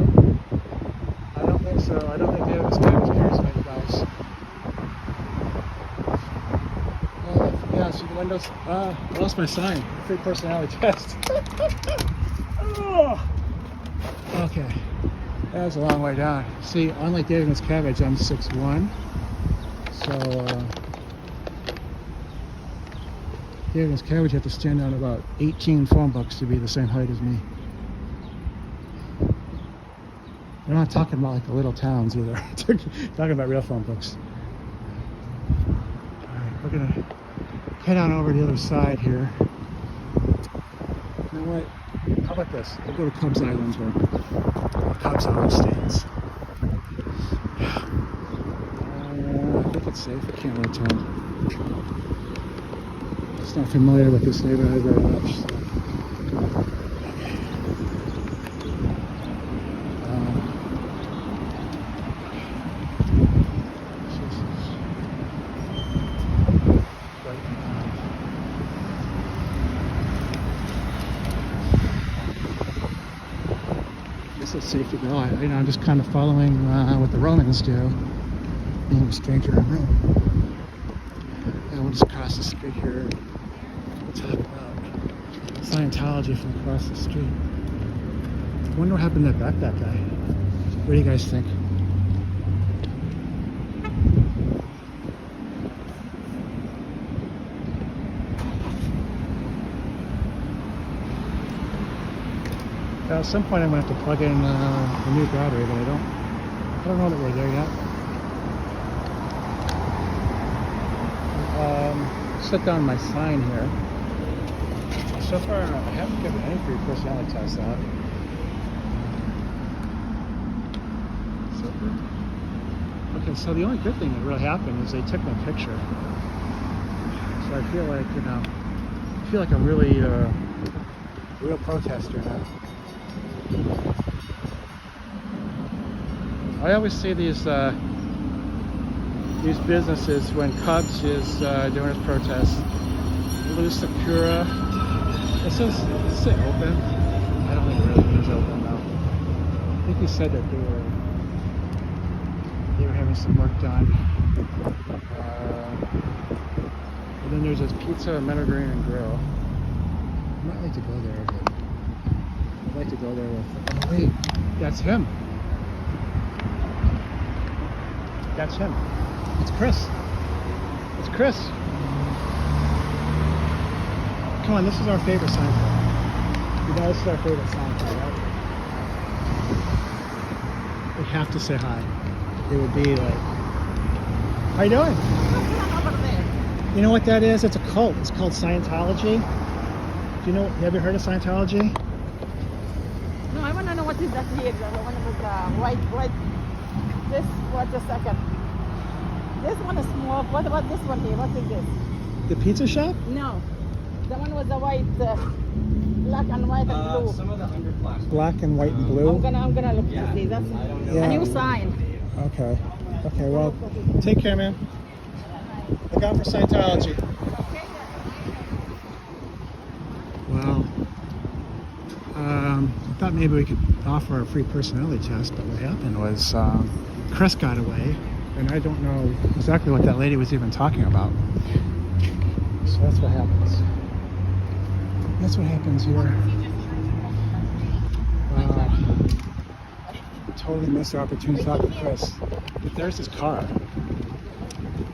I don't think so. I don't think David Miscavige cares about you guys. Yeah, see the windows. I lost my sign. Free personality test. Oh. Okay. That was a long way down. See, unlike David Miscavige, I'm 6'1". So, David Miscavige had to stand on about 18 phone books to be the same height as me. We're not talking about like the little towns either. Talking about real phone books. Alright, we're gonna head on over to the other side here. You know what? How about this? We'll go to Cubs Island where Cubs Island stands. I think it's safe. I can't really tell. Just not familiar with this neighborhood very much. So. It's safe to go. I'm just kind of following what the Romans do, being a stranger in Rome. And we'll just cross the street here and we'll talk about Scientology from across the street. I wonder what happened to that backpack guy. What do you guys think? At some point I'm going to have to plug in a new battery, but I don't know that we're there yet. Set down my sign here. So far I haven't given any free personality tests out. Okay, so the only good thing that really happened is they took my picture. So I feel like, I'm really Real protester now. I always see these businesses when Cubs is doing his protest. Blue Sakura. Does it say open? I don't think it really is open though. I think he said that they were having some work done. And then there's this pizza, Meadowgreen and Grill. I might like to go there, but I'd like to go there with. Oh wait, that's him. That's him. It's Chris. It's Chris. Come on, this is our favorite Seinfeld. You know, this is our favorite Seinfeld, right? We have to say hi. It would be like, how you doing? You know what that is? It's a cult. It's called Scientology. Do you know? Have you heard of Scientology? No, I want to know what is that here. The one with white. This, what's the second? This one is small. What about this one here? What is this? The pizza shop? No. The one with the white, black and white and blue. Some of the underclass. Black and white and blue? I'm gonna look to see. That's Yeah. a new sign. Okay. Okay, well, take care, man. Look out for Scientology. Well, I thought maybe we could offer a free personality test, but what happened was Chris got away, and I don't know exactly what that lady was even talking about. So that's what happens. That's what happens here. Totally missed the opportunity to talk to Chris. But there's his car.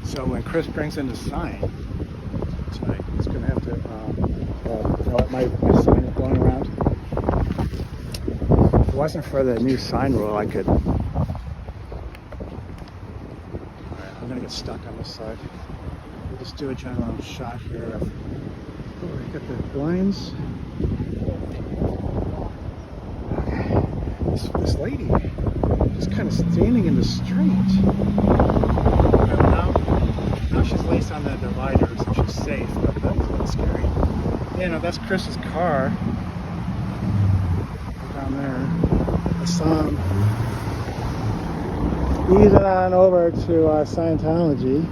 So when Chris brings in the sign tonight, he's going to have to, my sign is going around. If it wasn't for the new sign rule, I could. Alright, I'm going to get stuck on this side. We'll just do a general shot here. Oh, we got the blinds. Okay. This lady is kind of standing in the street. Now she's laced on the divider, so she's safe, but that's a little scary. Yeah, no, that's Chris's car. Down there. I saw him easing on over to Scientology.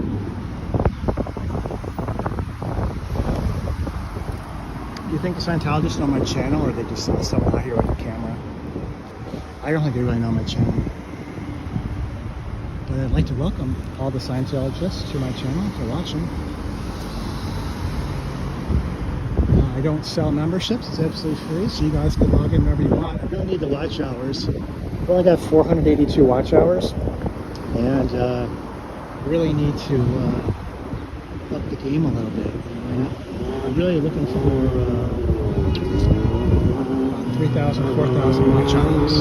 Do you think the Scientologists know my channel, or they just saw someone out here with a camera? I don't think they really know my channel. But I'd like to welcome all the Scientologists to my channel if you're watching. I don't sell memberships, it's absolutely free, so you guys can log in whenever you want. I don't need the watch hours. I've only got 482 watch hours, and really need to up the game a little bit. I'm really looking for 3,000, 4,000 watch hours.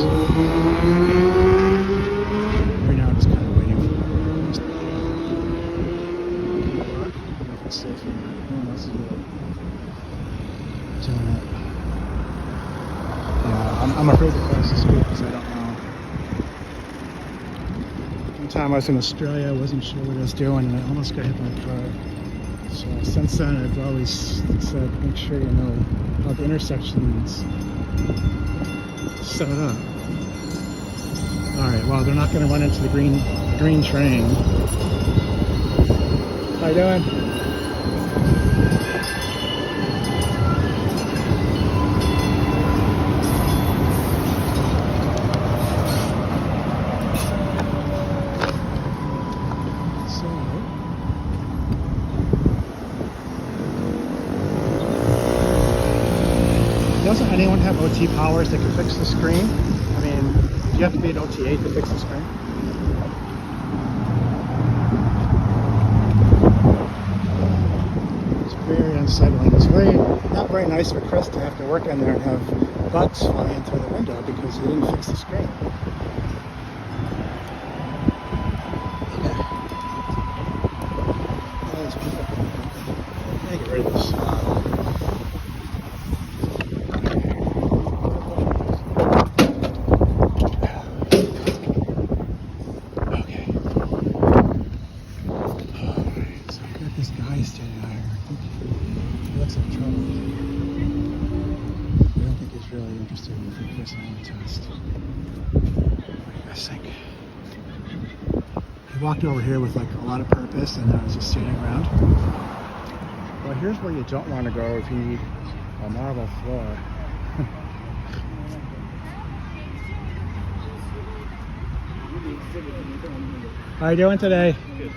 Right now, I'm just kind of waiting for it. I don't know if it's safe or not. No one else is doing it. Yeah, I'm afraid to cross the street because I don't know. One time I was in Australia, I wasn't sure what I was doing, and I almost got hit by a car. So since then, I've always said, make sure you know how the intersection's set up. All right, well, they're not going to run into the green train. How you doing? Doesn't anyone have OT powers that can fix the screen? I mean, do you have to be an OTA to fix the screen? It's very unsettling. It's not very nice for Chris to have to work in there and have bugs flying through the window because he didn't fix the screen. All these people. I'm gonna get rid of this. interested in the personality test. What do you guys think? He walked over here with like a lot of purpose, and I was just sitting around. Well, here's where you don't want to go if you need a marble floor. How are you doing today? Good.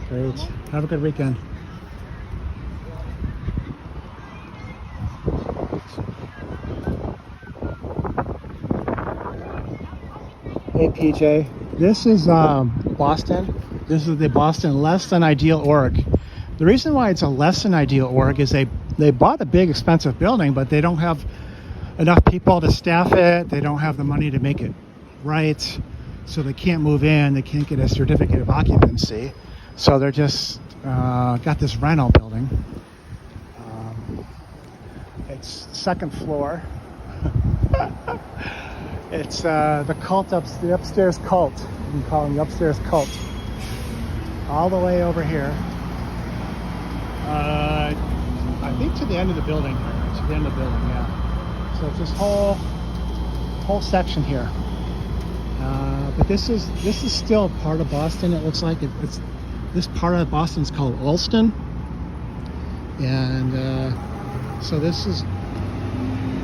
Great. Have a good weekend. Hey PJ, this is Boston. This is the Boston Less Than Ideal Org. The reason why it's a less than ideal org is they bought a big expensive building, but they don't have enough people to staff it. They don't have the money to make it right, so they can't move in. They can't get a certificate of occupancy, so they're just got this rental building. It's second floor. It's the cult the upstairs cult. You can call them the upstairs cult. All the way over here. I think to the end of the building here. To the end of the building, yeah. So it's this whole section here. But this is still part of Boston. It looks like it's this part of Boston is called Allston, and so this is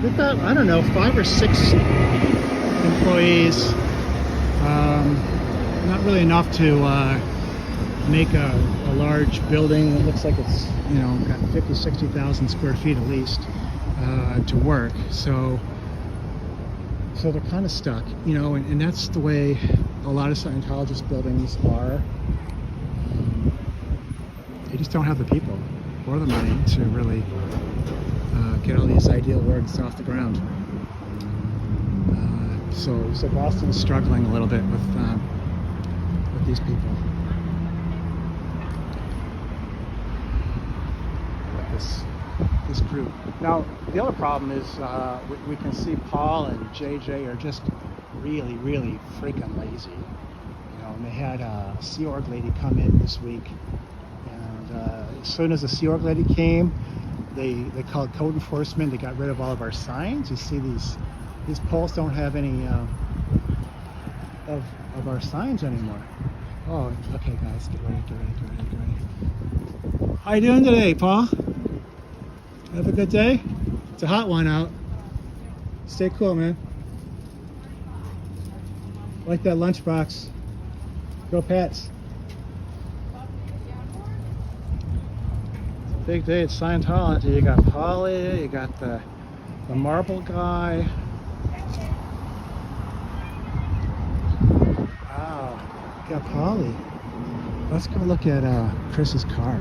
we've got, I don't know, 5 or 6 employees. Not really enough to make a large building. It looks like it's, you know, got 50,000-60,000 square feet at least to work. So they're kind of stuck, you know, and that's the way a lot of Scientologist buildings are. They just don't have the people or the money to really get all these ideal works off the ground. So Boston's struggling a little bit with these people. This group. Now the other problem is we can see Paul and JJ are just really freaking lazy. You know, and they had a Sea Org lady come in this week, and as soon as the Sea Org lady came, they called code enforcement. They got rid of all of our signs. You see these poles don't have any of our signs anymore. Oh, okay guys, get ready. How you doing today, Paul? Have a good day? It's a hot one out. Stay cool, man. Like that lunchbox. Go Pats. It's a big day at Scientology. You got Polly, you got the marble guy. Wow, you got Polly. Let's go look at Chris's car.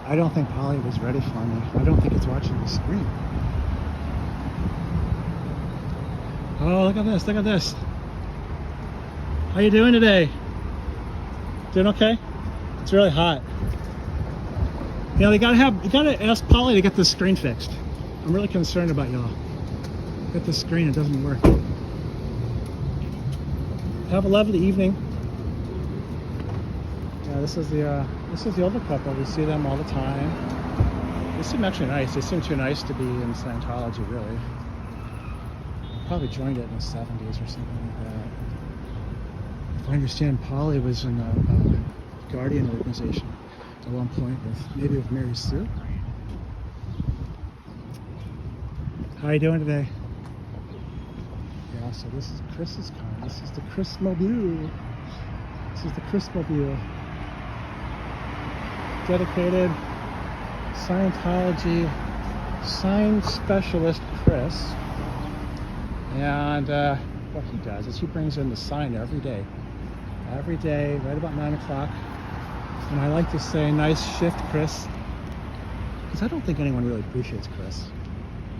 I don't think Polly was ready for me. I don't think it's watching the screen. Oh, look at this, look at this. How you doing today? Doing okay? It's really hot. You know, you gotta ask Polly to get this screen fixed. I'm really concerned about y'all. Get this screen, it doesn't work. Have a lovely evening. Yeah, this is the older couple. We see them all the time. They seem actually nice. They seem too nice to be in Scientology, really. Probably joined it in the 70s or something like that. If I understand, Polly was in a Guardian organization at one point, maybe with Mary Sue. How are you doing today? Yeah, so this is Chris's car. This is the Chrismobile. This is the Chrismobile. Dedicated Scientology sign specialist Chris. And what he does is he brings in the sign every day, right about 9 o'clock. And I like to say, nice shift, Chris, because I don't think anyone really appreciates Chris.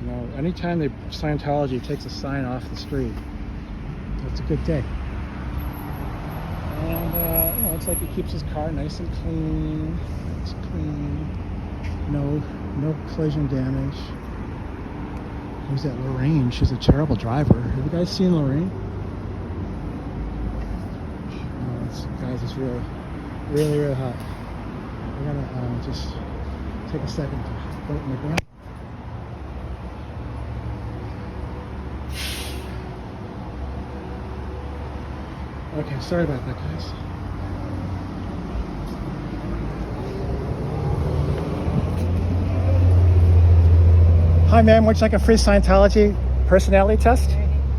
You know, anytime Scientology takes a sign off the street, it's a good day. And you know, it's like he keeps his car nice and clean. It's clean. No collision damage. Who's that? Lorraine. She's a terrible driver. Have you guys seen Lorraine? Oh, guys, it's Really, really hot. I'm gonna just take a second to put it in the ground. Okay, sorry about that, guys. Hi, ma'am. Would you like a free Scientology personality test?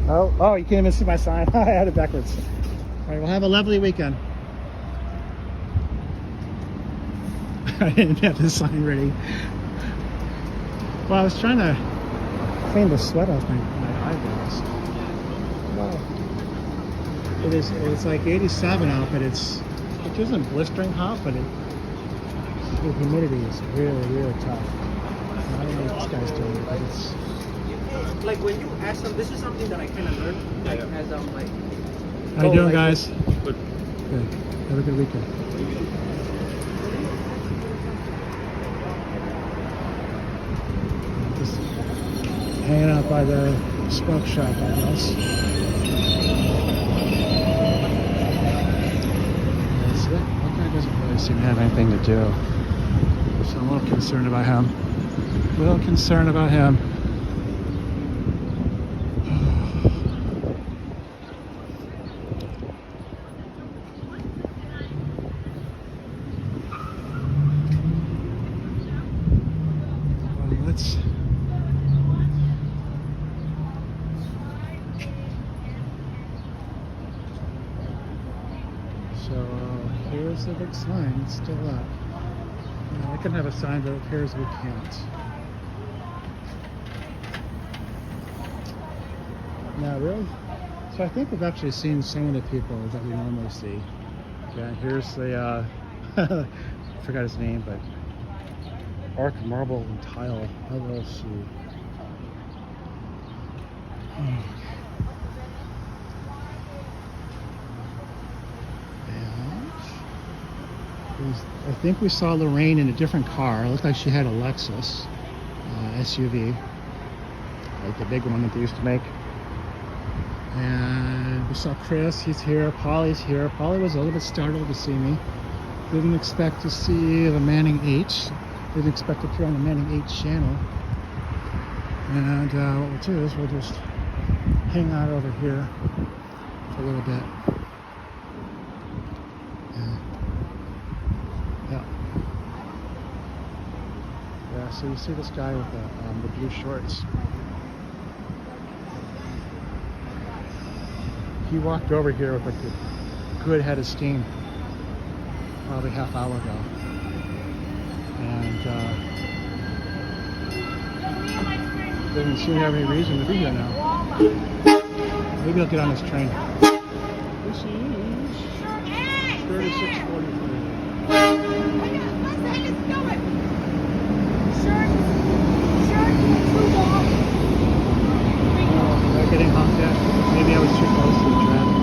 Oh, you can't even see my sign. I had it backwards. All right, well, have a lovely weekend. I didn't have the sign ready. Well, I was trying to clean the sweat off my eyebrows. Wow. It's like 87 out, but it isn't blistering hot, but the humidity is really, really tough. I don't know what this guy's doing, but it's... Like when you ask them, this is something that I kind of learned, like as I'm like... How you doing, like, guys? Good. Good. Have a good weekend. Just hanging out by the smoke shop, I guess. That's it. That guy doesn't really seem to have anything to do. So I'm a little concerned about him. Let's... So here's the big sign. It's still up. I can have a sign, but it appears we can't. No, really? So I think we've actually seen some of the people that we normally see. Okay, here's the I forgot his name, but Arc Marble and Tile LLC. I think we saw Lorraine in a different car. It looked like she had a Lexus SUV, like the big one that they used to make. And we saw Chris, he's here. Polly's here. Polly was a little bit startled to see me. Didn't expect to see the Manning H. Didn't expect to appear on the Manning H channel. And what we'll do is we'll just hang out over here for a little bit. Yeah, so you see this guy with the blue shorts. He walked over here with like a good head of steam probably half hour ago. And doesn't seem to have any reason to be here now. Maybe I'll get on this train. This is 3643. Getting honked at. Maybe I was too close to the traffic.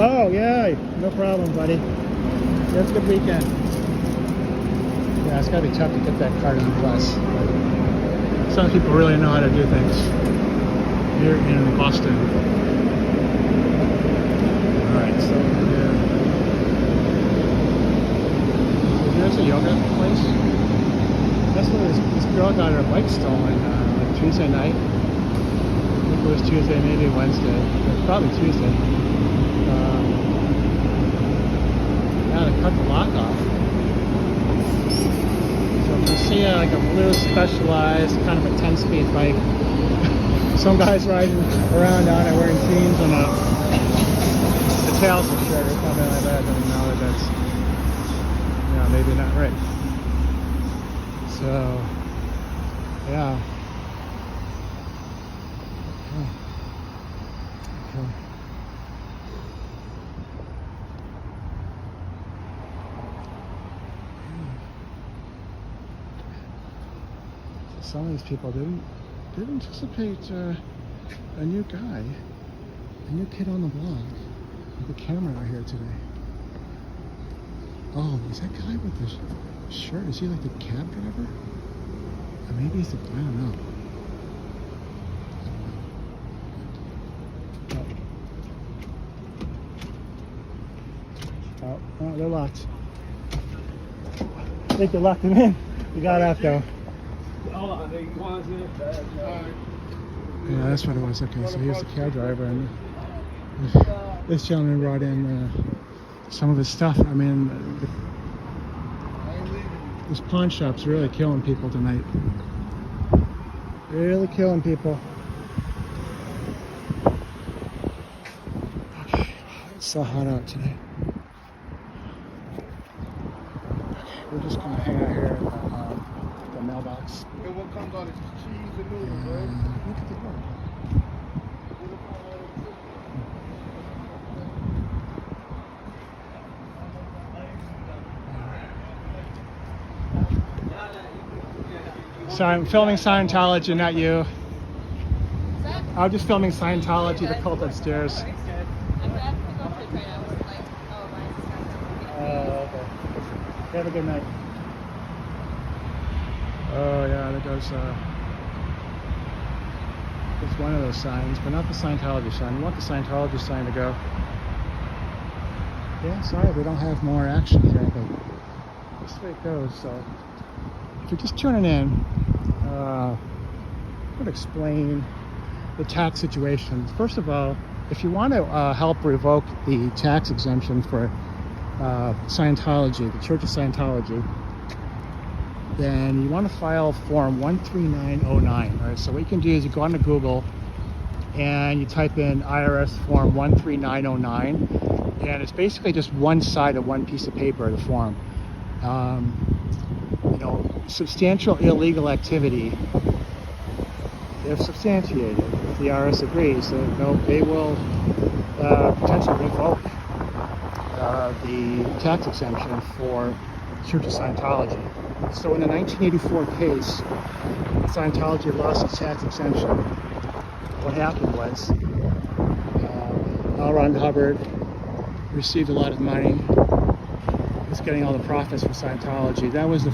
Oh, yeah. No problem, buddy. Have a good weekend. Yeah, it's got to be tough to get that card on the bus. Some people really know how to do things here in Boston. Alright, so here's a yoga place. That's where this girl got her bike stolen like Tuesday night. I think it was Tuesday, maybe Wednesday. Probably Tuesday. Yeah, they cut the lock off. So if you see like a blue Specialized, kind of a 10-speed bike, some guys riding around on it wearing jeans and a tails are short or something like that, then you know that that's, you know, maybe not right. So, yeah. Okay. Some of these people didn't anticipate a new guy, a new kid on the block with a camera out here today. Oh, is that guy with the shirt? Is he like the cab driver? Maybe it's, I don't know. Oh, they're locked. I think they locked them in. We got out though. Yeah, that's what it was. Okay, so here's the cab driver, and this gentleman brought in some of his stuff. I mean, this pawn shop's really killing people tonight. Really killing people. Okay, it's so hot out today. We're just gonna hang out here at the mailbox. And what comes on is cheese and noodles, right? Look at the door. So I'm filming Scientology, not you. I'm just filming Scientology, the cult upstairs. Okay. Have a good night. Oh yeah, there goes it's one of those signs, but not the Scientology sign. You want the Scientology sign to go. Yeah, sorry, we don't have more action here, but this way it goes. So if you're just tuning in, I'm going to explain the tax situation. First of all, if you want to help revoke the tax exemption for Scientology, the Church of Scientology, then you want to file form 13909. All right, so what you can do is you go onto Google and you type in IRS form 13909, and it's basically just one side of one piece of paper, the form. You know, substantial illegal activity, if substantiated, if the IRS agrees, they will potentially revoke the tax exemption for Church of Scientology. So in the 1984 case, Scientology lost its tax exemption. What happened was L. Ron Hubbard received a lot of money. Was getting all the profits from Scientology. That was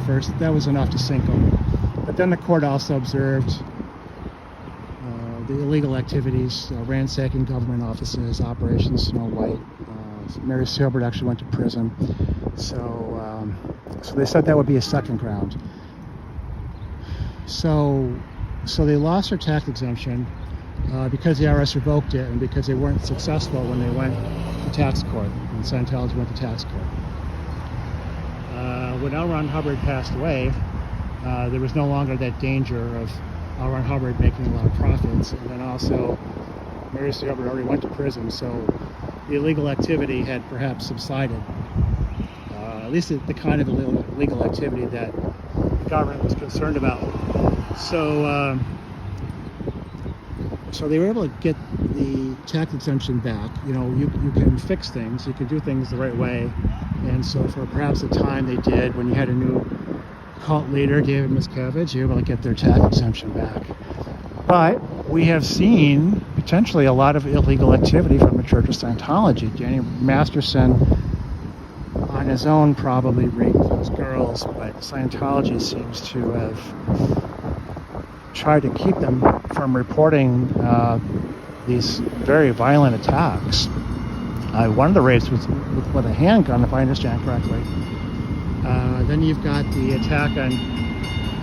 enough to sink them. But then the court also observed the illegal activities, ransacking government offices, Operation Snow White. Mary Sue Hubbard actually went to prison. So they said that would be a second ground. So they lost their tax exemption because the IRS revoked it, and because they weren't successful when they went to tax court, when Scientology went to tax court. When L. Ron Hubbard passed away, there was no longer that danger of L. Ron Hubbard making a lot of profits, and then also Mary Sue Hubbard already went to prison, so the illegal activity had perhaps subsided. At least the kind of illegal activity that the government was concerned about. So they were able to get the tax exemption back. You know, you can fix things, you can do things the right way. And so for perhaps the time they did, when you had a new cult leader, David Miscavige, you were able to get their tax exemption back. But we have seen potentially a lot of illegal activity from the Church of Scientology. Danny Masterson on his own probably raped those girls, but Scientology seems to have tried to keep them from reporting these very violent attacks. One of the rapes was with a handgun, if I understand correctly. Then you've got the attack on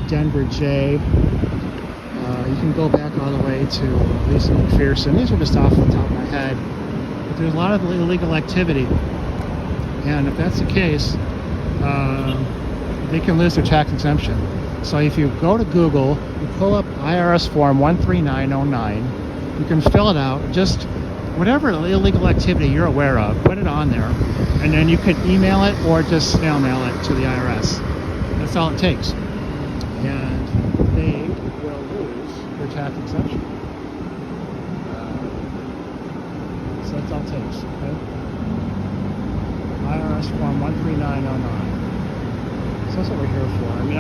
Denver J. You can go back all the way to Lisa McPherson. These are just off the top of my head. But there's a lot of illegal activity. And if that's the case, they can lose their tax exemption. So if you go to Google, you pull up IRS form 13909, you can fill it out, just whatever illegal activity you're aware of, put it on there, and then you can email it or just snail mail it to the IRS. That's all it takes. And they will lose their tax exemption. So that's all it takes, okay? IRS form 13909. So that's what we're here for. I mean,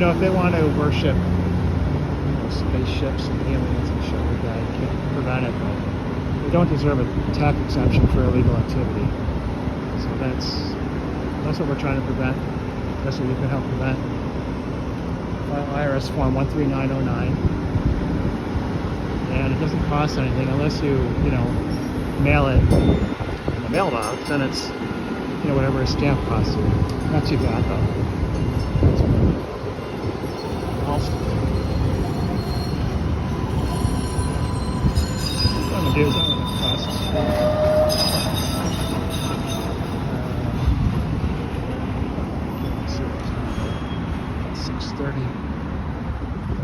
if they want to worship spaceships and aliens and shit like that, you can't prevent it, but they don't deserve a tax exemption for illegal activity. So that's what we're trying to prevent. That's what you can help prevent. IRS form 13909, and it doesn't cost anything unless you mail it in the mailbox, then it's whatever a stamp costs you. Not too bad though. Also, what I'm gonna do is I'm gonna cost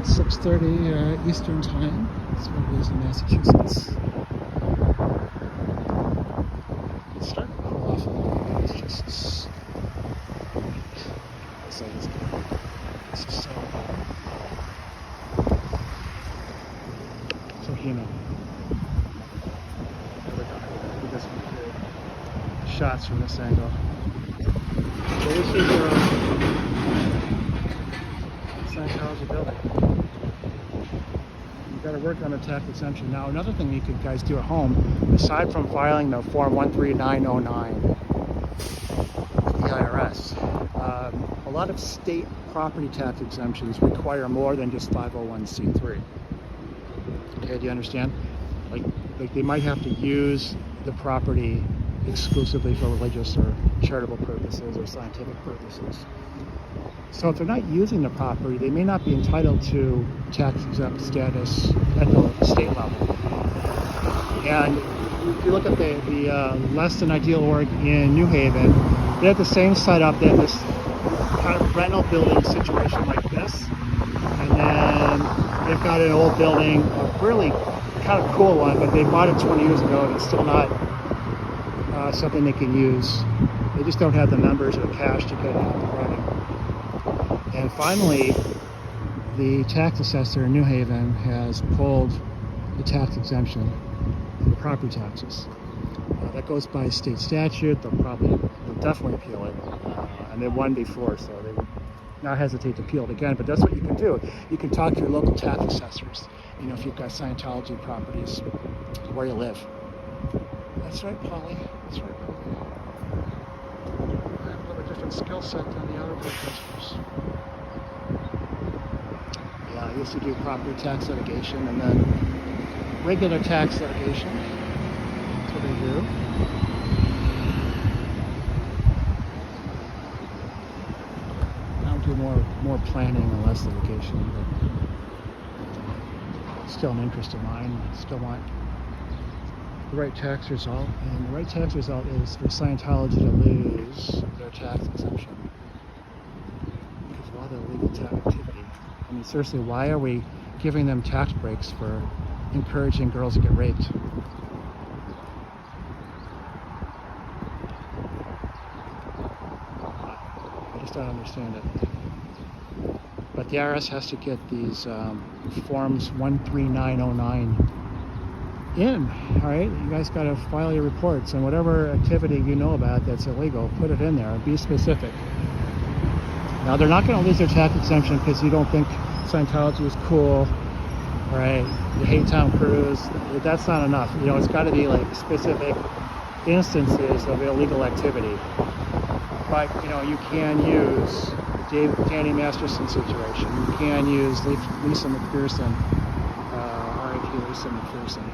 6:30 Eastern time. That's what it is in Massachusetts. It's starting to cool off a little bit. It's just it's just so humid. There we go. I think that's good shots from this angle. So this is Scientology building. You've got to work on a tax exemption. Now, another thing you could guys do at home, aside from filing the form 13909 with the IRS, a lot of state property tax exemptions require more than just 501c3. Okay, do you understand? Like they might have to use the property exclusively for religious or charitable purposes or scientific purposes. So if they're not using the property, they may not be entitled to tax-exempt status at the state level. And if you look at the less than ideal org in New Haven, they have the same setup. They have this kind of rental building situation like this, and then they've got an old building, a really kind of cool one, but they bought it 20 years ago and it's still not something they can use. They just don't have the numbers or cash to get it up and running. And finally, the tax assessor in New Haven has pulled the tax exemption for the property taxes. That goes by state statute. They'll definitely appeal it. And they won before, so they would not hesitate to appeal it again. But that's what you can do. You can talk to your local tax assessors, if you've got Scientology properties where you live. That's right, Polly. That's right, Polly. I have a little different skill set than the other protesters. Yeah, I used to do property tax litigation and then regular tax litigation. That's what they do. I'll do more planning and less litigation, but still an interest of mine. Still want the right tax result, and the right tax result is for Scientology to lose their tax exemption because of all their illegal tax activity. I mean, seriously, why are we giving them tax breaks for encouraging girls to get raped? I just don't understand it. But the IRS has to get these forms 13909 in, all right? You guys got to file your reports, and whatever activity you know about that's illegal, put it in there. Be specific. Now, they're not going to lose their tax exemption because you don't think Scientology is cool, all right? You hate Tom Cruise. That's not enough. It's got to be like specific instances of illegal activity. But, you can use Danny Masterson situation. You can use Lisa McPherson, R.I.P. Lisa McPherson.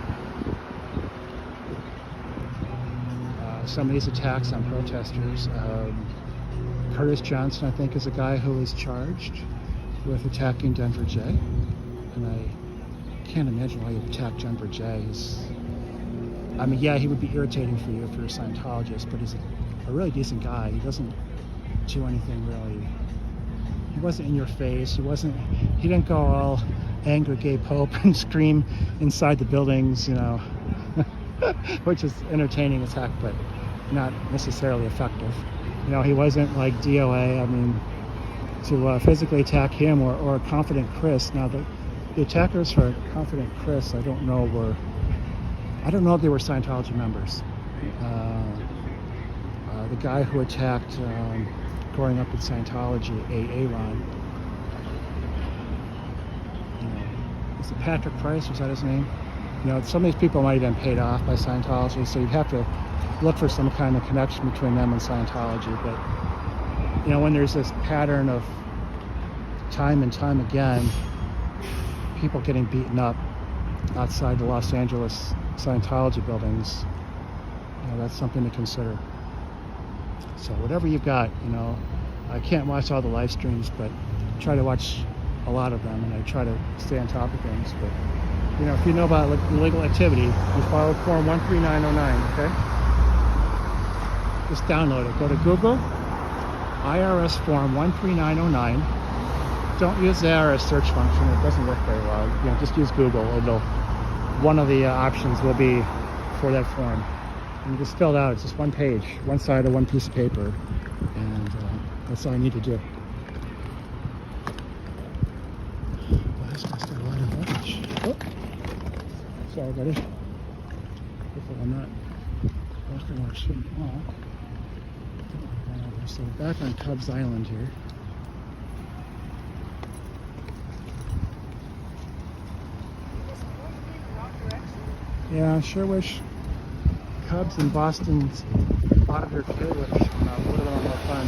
Some of these attacks on protesters. Curtis Johnson, I think, is a guy who is charged with attacking Denver J. And I can't imagine why you'd attack Denver J. He would be irritating for you if you're a Scientologist, but he's a really decent guy. He doesn't do anything really. He wasn't in your face. He didn't go all angry gay Pope and scream inside the buildings, which is entertaining as heck, but not necessarily effective. He wasn't like DOA. To physically attack him or Confident Chris. Now, the attackers for Confident Chris, I don't know if they were Scientology members. The guy who attacked growing up in Scientology, Aaron. Is it Patrick Price? Was that his name? Some of these people might have been paid off by Scientology, so you'd have to look for some kind of connection between them and Scientology. But when there's this pattern of time and time again, people getting beaten up outside the Los Angeles Scientology buildings. That's something to consider. So whatever you got, I can't watch all the live streams, but try to watch a lot of them, and I try to stay on top of things. But if you know about illegal activity, you follow Form 13909, okay? Just download it. Go to Google, IRS Form 13909. Don't use the IRS search function. It doesn't work very well. Just use Google. One of the options will be for that form. And you just fill it out. It's just one page, one side of one piece of paper, and that's all I need to do. Well, that's must have a lot of voltage. Oh. Sorry, buddy. Hopefully I'm not walking where I shouldn't walk. So we're back on Tubbs Island here. Yeah, I sure wish Cubs and Boston auditor K would have been a little more fun.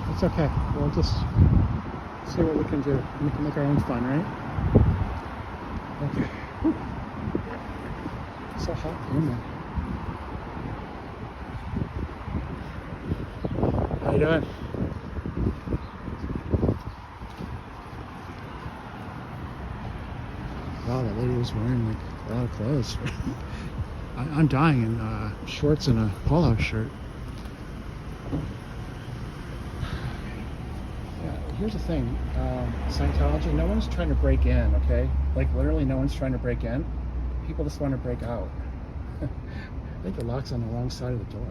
But it's okay. We'll just see what we can do. We can make our own fun, right? Okay. Whew. It's so hot in there. How you doing? Wow, that lady was wearing like a lot of clothes. I'm dying in shorts and a polo shirt. Yeah, here's the thing. Scientology, no one's trying to break in, okay? Like literally no one's trying to break in. People just want to break out. I think the lock's on the wrong side of the door.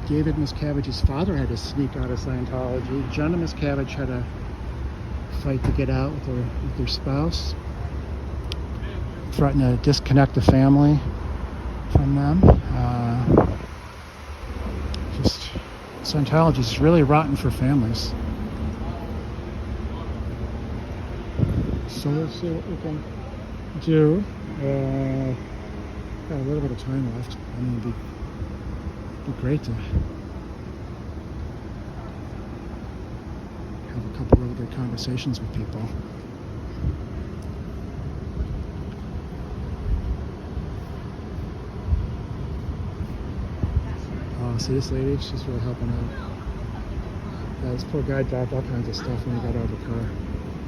David Miscavige's father had to sneak out of Scientology. Jenna Miscavige had to fight to get out with their spouse. Threatened to disconnect the family from them. Scientology is really rotten for families. So let's see what we can do. Got a little bit of time left. I mean, it'd be great to have a couple really good conversations with people. Oh, see this lady? She's really helping out. Yeah, this poor guy dropped all kinds of stuff when he got out of the car.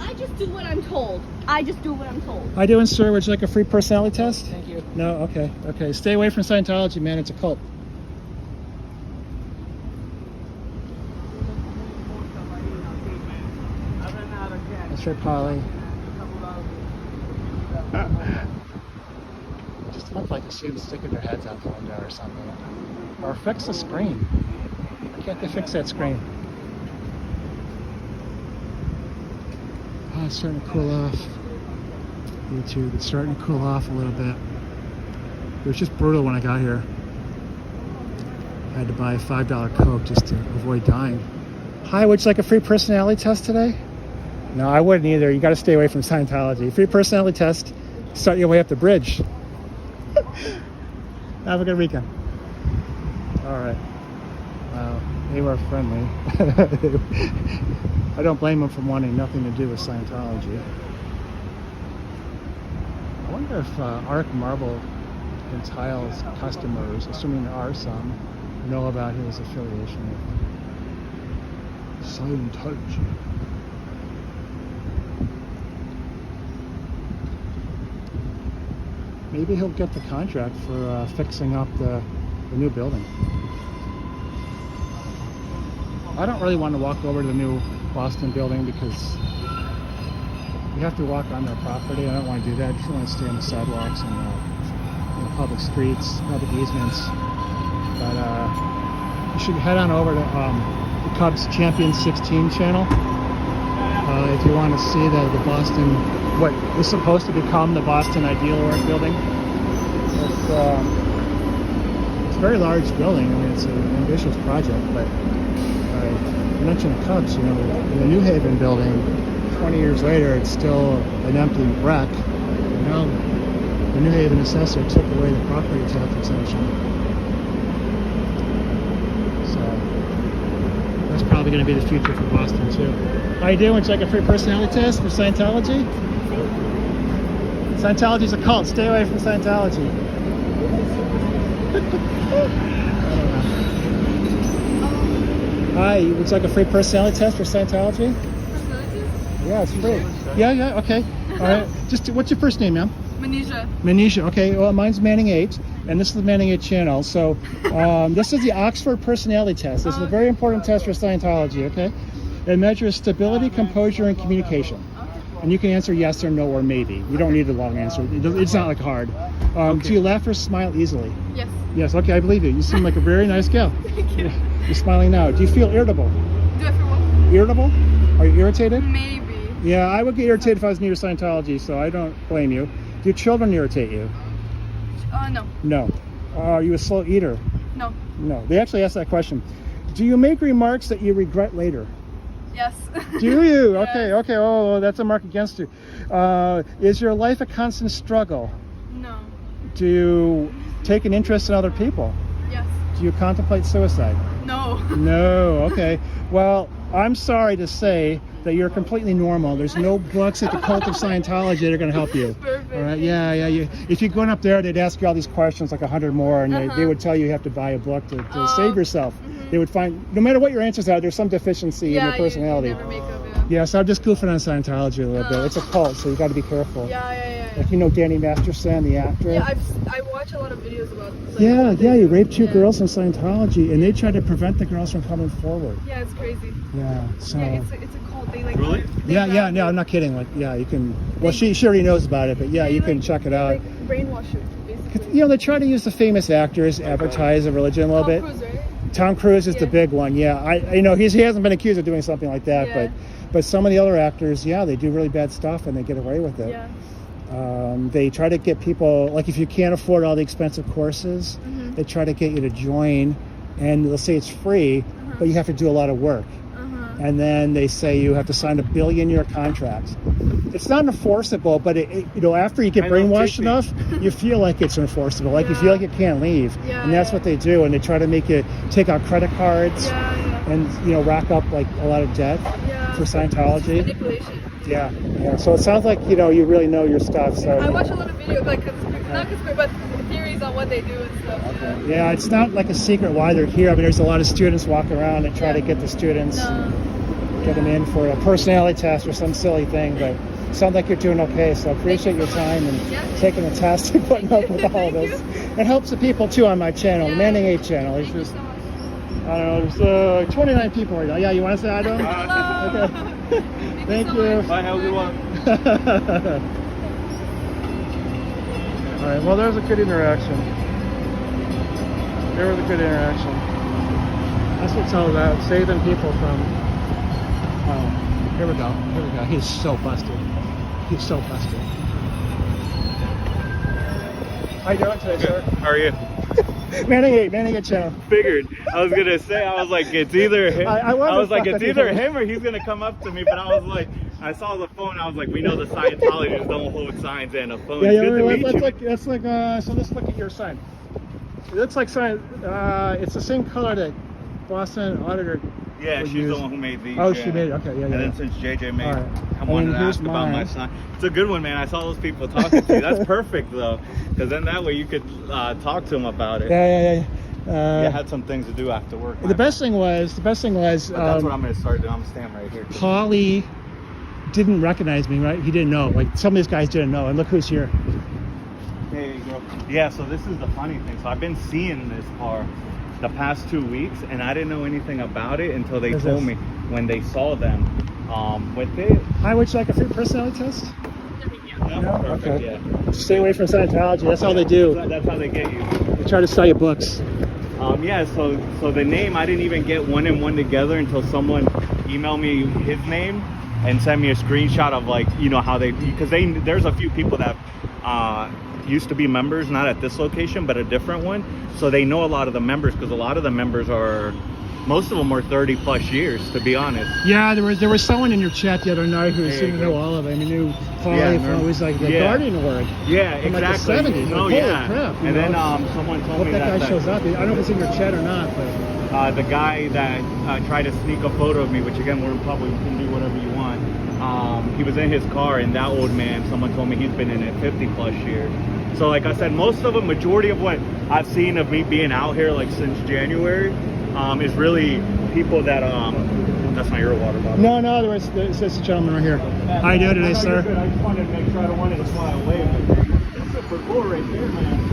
I just do what I'm told. I just do what I'm told. How you doing, sir? Would you like a free personality test? Thank you. No? Okay. Okay. Stay away from Scientology, man. It's a cult. That's right, Polly. Just I'd like to see them sticking their heads out the window or something. Or fix the screen. Why can't they fix that screen? Oh, it's starting to cool off. YouTube, it's starting to cool off a little bit. It was just brutal when I got here. I had to buy a $5 Coke just to avoid dying. Hi, would you like a free personality test today? No, I wouldn't either. You got to stay away from Scientology. Free personality test, start your way up the bridge. Have a good weekend. All right. Wow, they were friendly. I don't blame them for wanting nothing to do with Scientology. I wonder if Arc Marble and Tile's customers, assuming there are some, know about his affiliation with Scientology. Maybe he'll get the contract for fixing up the new building. I don't really want to walk over to the new Boston building because you have to walk on their property. I don't want to do that. I just want to stay on the sidewalks and public streets, public easements. But you should head on over to the Cubschampions16 channel if you want to see the Boston, what is supposed to become the Boston Ideal Org building. It's a very large building. I mean, it's an ambitious project, but I mentioned the Cubs, you know, in the New Haven building, 20 years later, it's still an empty wreck. You know, the New Haven assessor took away the property tax exemption. So that's probably going to be the future for Boston too. How you doing? Would you like a free personality test for Scientology? Scientology's a cult. Stay away from Scientology. Hi, would you like a free personality test for Scientology? Yeah, it's free. Yeah, okay. All right. Just what's your first name, ma'am? Manisha. Manisha. Okay. Well, mine's Manning 8, and this is the Manning 8 channel. So, this is the Oxford Personality Test. This is a very important test for Scientology. Okay. It measures stability, composure, and communication. And you can answer yes or no or maybe. You don't need a long answer. It's not like hard. Do you laugh or smile easily? Yes. Yes. Okay, I believe you. You seem like a very nice gal. Thank you. You're smiling now. Do you feel irritable? Do I feel what? Irritable? Are you irritated? Maybe. Yeah, I would get irritated if I was new to Scientology, so I don't blame you. Do your children irritate you? No. No. Are you a slow eater? No. No. They actually asked that question. Do you make remarks that you regret later? Yes. Do you? Yes. Okay. Oh, that's a mark against you. Is your life a constant struggle? No. Do you take an interest in other people? Yes. Do you contemplate suicide? No. No. Okay. Well, I'm sorry to say that you're completely normal. There's no books at the Cult of Scientology that are going to help you. Perfect. All right. Yeah. If you're going up there, they'd ask you all these questions, like 100 more, and they would tell you have to buy a book to save yourself. They would find, no matter what your answers are, there's some deficiency in your personality. You never make of it. Yeah, so I'm just goofing on Scientology a little bit. It's a cult, so you got to be careful. Yeah. Like, you know Danny Masterson, the actor? Yeah, I watch a lot of videos about Yeah, he raped 2 girls in Scientology, and they tried to prevent the girls from coming forward. Yeah, it's crazy. Yeah, so... Yeah, it's a cult. They like... Really? Yeah, no, I'm not kidding. Like, yeah, you can... Well, she already knows about it, but yeah, you can check it out. Like brainwash you, basically. You know, they try to use the famous actors, advertise a religion a little bit. Tom Cruise, right? Tom Cruise is the big one, yeah. I know he hasn't been accused of doing something like that, but some of the other actors, yeah, they do really bad stuff and they get away with it. Yeah. They try to get people, like if you can't afford all the expensive courses, they try to get you to join, and they'll say it's free, but you have to do a lot of work. And then they say you have to sign a $1 billion contract. It's not enforceable, but after you get brainwashed enough, you feel like it's enforceable. Like you feel like you can't leave, and that's what they do. And they try to make you take out credit cards, and rack up like a lot of debt for Scientology. Manipulation. Yeah. So it sounds like you really know your stuff. So I watch a lot of videos, like not conspiracy, but theories on what they do and stuff. Yeah, it's not like a secret why they're here. I mean, there's a lot of students walking around and try to get the students, get them in for a personality test or some silly thing. But it sounds like you're doing okay. So I appreciate your time and taking the test and putting up with all this. It helps the people too on my channel, the Manning 8 channel. There's just, I don't know, there's 29 people right now. Yeah, you want to say hi to them? Hello. Okay. Thank you. Bye, have a good one. All right, well, there's a good interaction. There was a good interaction. That's what it's all about, saving people from... Oh, here we go. He's so busted. How you doing today, sir? How are you? Manning 8 channel. Figured. I was gonna say, I was like, it's either him. I was like, wondered it's either him or he's gonna come up to me. But I was like, I saw the phone. I was like, we know the Scientologists don't hold signs and a phone. Yeah, Good to meet you. that's like. So let's look at your sign. It looks like sign. It's the same color that Boston Auditor. Yeah, she's use. the one who made these. Oh, she made it. Okay, yeah. And then since JJ made, Right. I wanted to here's ask about my mine. sign. It's a good one, man. I saw those people talking to you. That's perfect though, because then that way you could talk to them about it. Yeah. I had some things to do after work. The best thing was. But that's what I'm gonna start doing. I'm gonna stand right here. Paulie didn't recognize me, right? He didn't know. Like some of these guys didn't know. And look who's here. Hey, girl. Yeah, so this is the funny thing. So I've been seeing this car the past 2 weeks, and I didn't know anything about it until they told me when they saw them with it. Hi, would you like a free personality test? Yeah, No? perfect, Okay. yeah. Stay away from Scientology. That's all they do. That's how they get you. They try to sell you books. Yeah, so the name, I didn't even get one and one together until someone emailed me his name and sent me a screenshot of like, how because there's a few people that used to be members, not at this location, but a different one. So they know a lot of the members because a lot of the members are most of them were 30 plus years, to be honest. Yeah, there was someone in your chat the other night who There you didn't go. know all of it. I mean, knew Polly Yeah, from always like the yeah. Guardian Award. Yeah, From, like, exactly. the 70s. No, Holy yeah. crap, you And then know? someone I told hope me that guy that shows up. I don't know if it's in your chat or not, but the guy that tried to sneak a photo of me, which again, we're in public, you can do whatever you want. He was in his car, and that old man, someone told me he's been in it 50 plus years. So like I said, most of them, majority of what I've seen of me being out here like since January is really people that, that's not your water bottle. no, there's this gentleman right here. How you doing today, I know you're sir? good. I just wanted to make sure I don't want it to fly away. But it's super cool right there, man.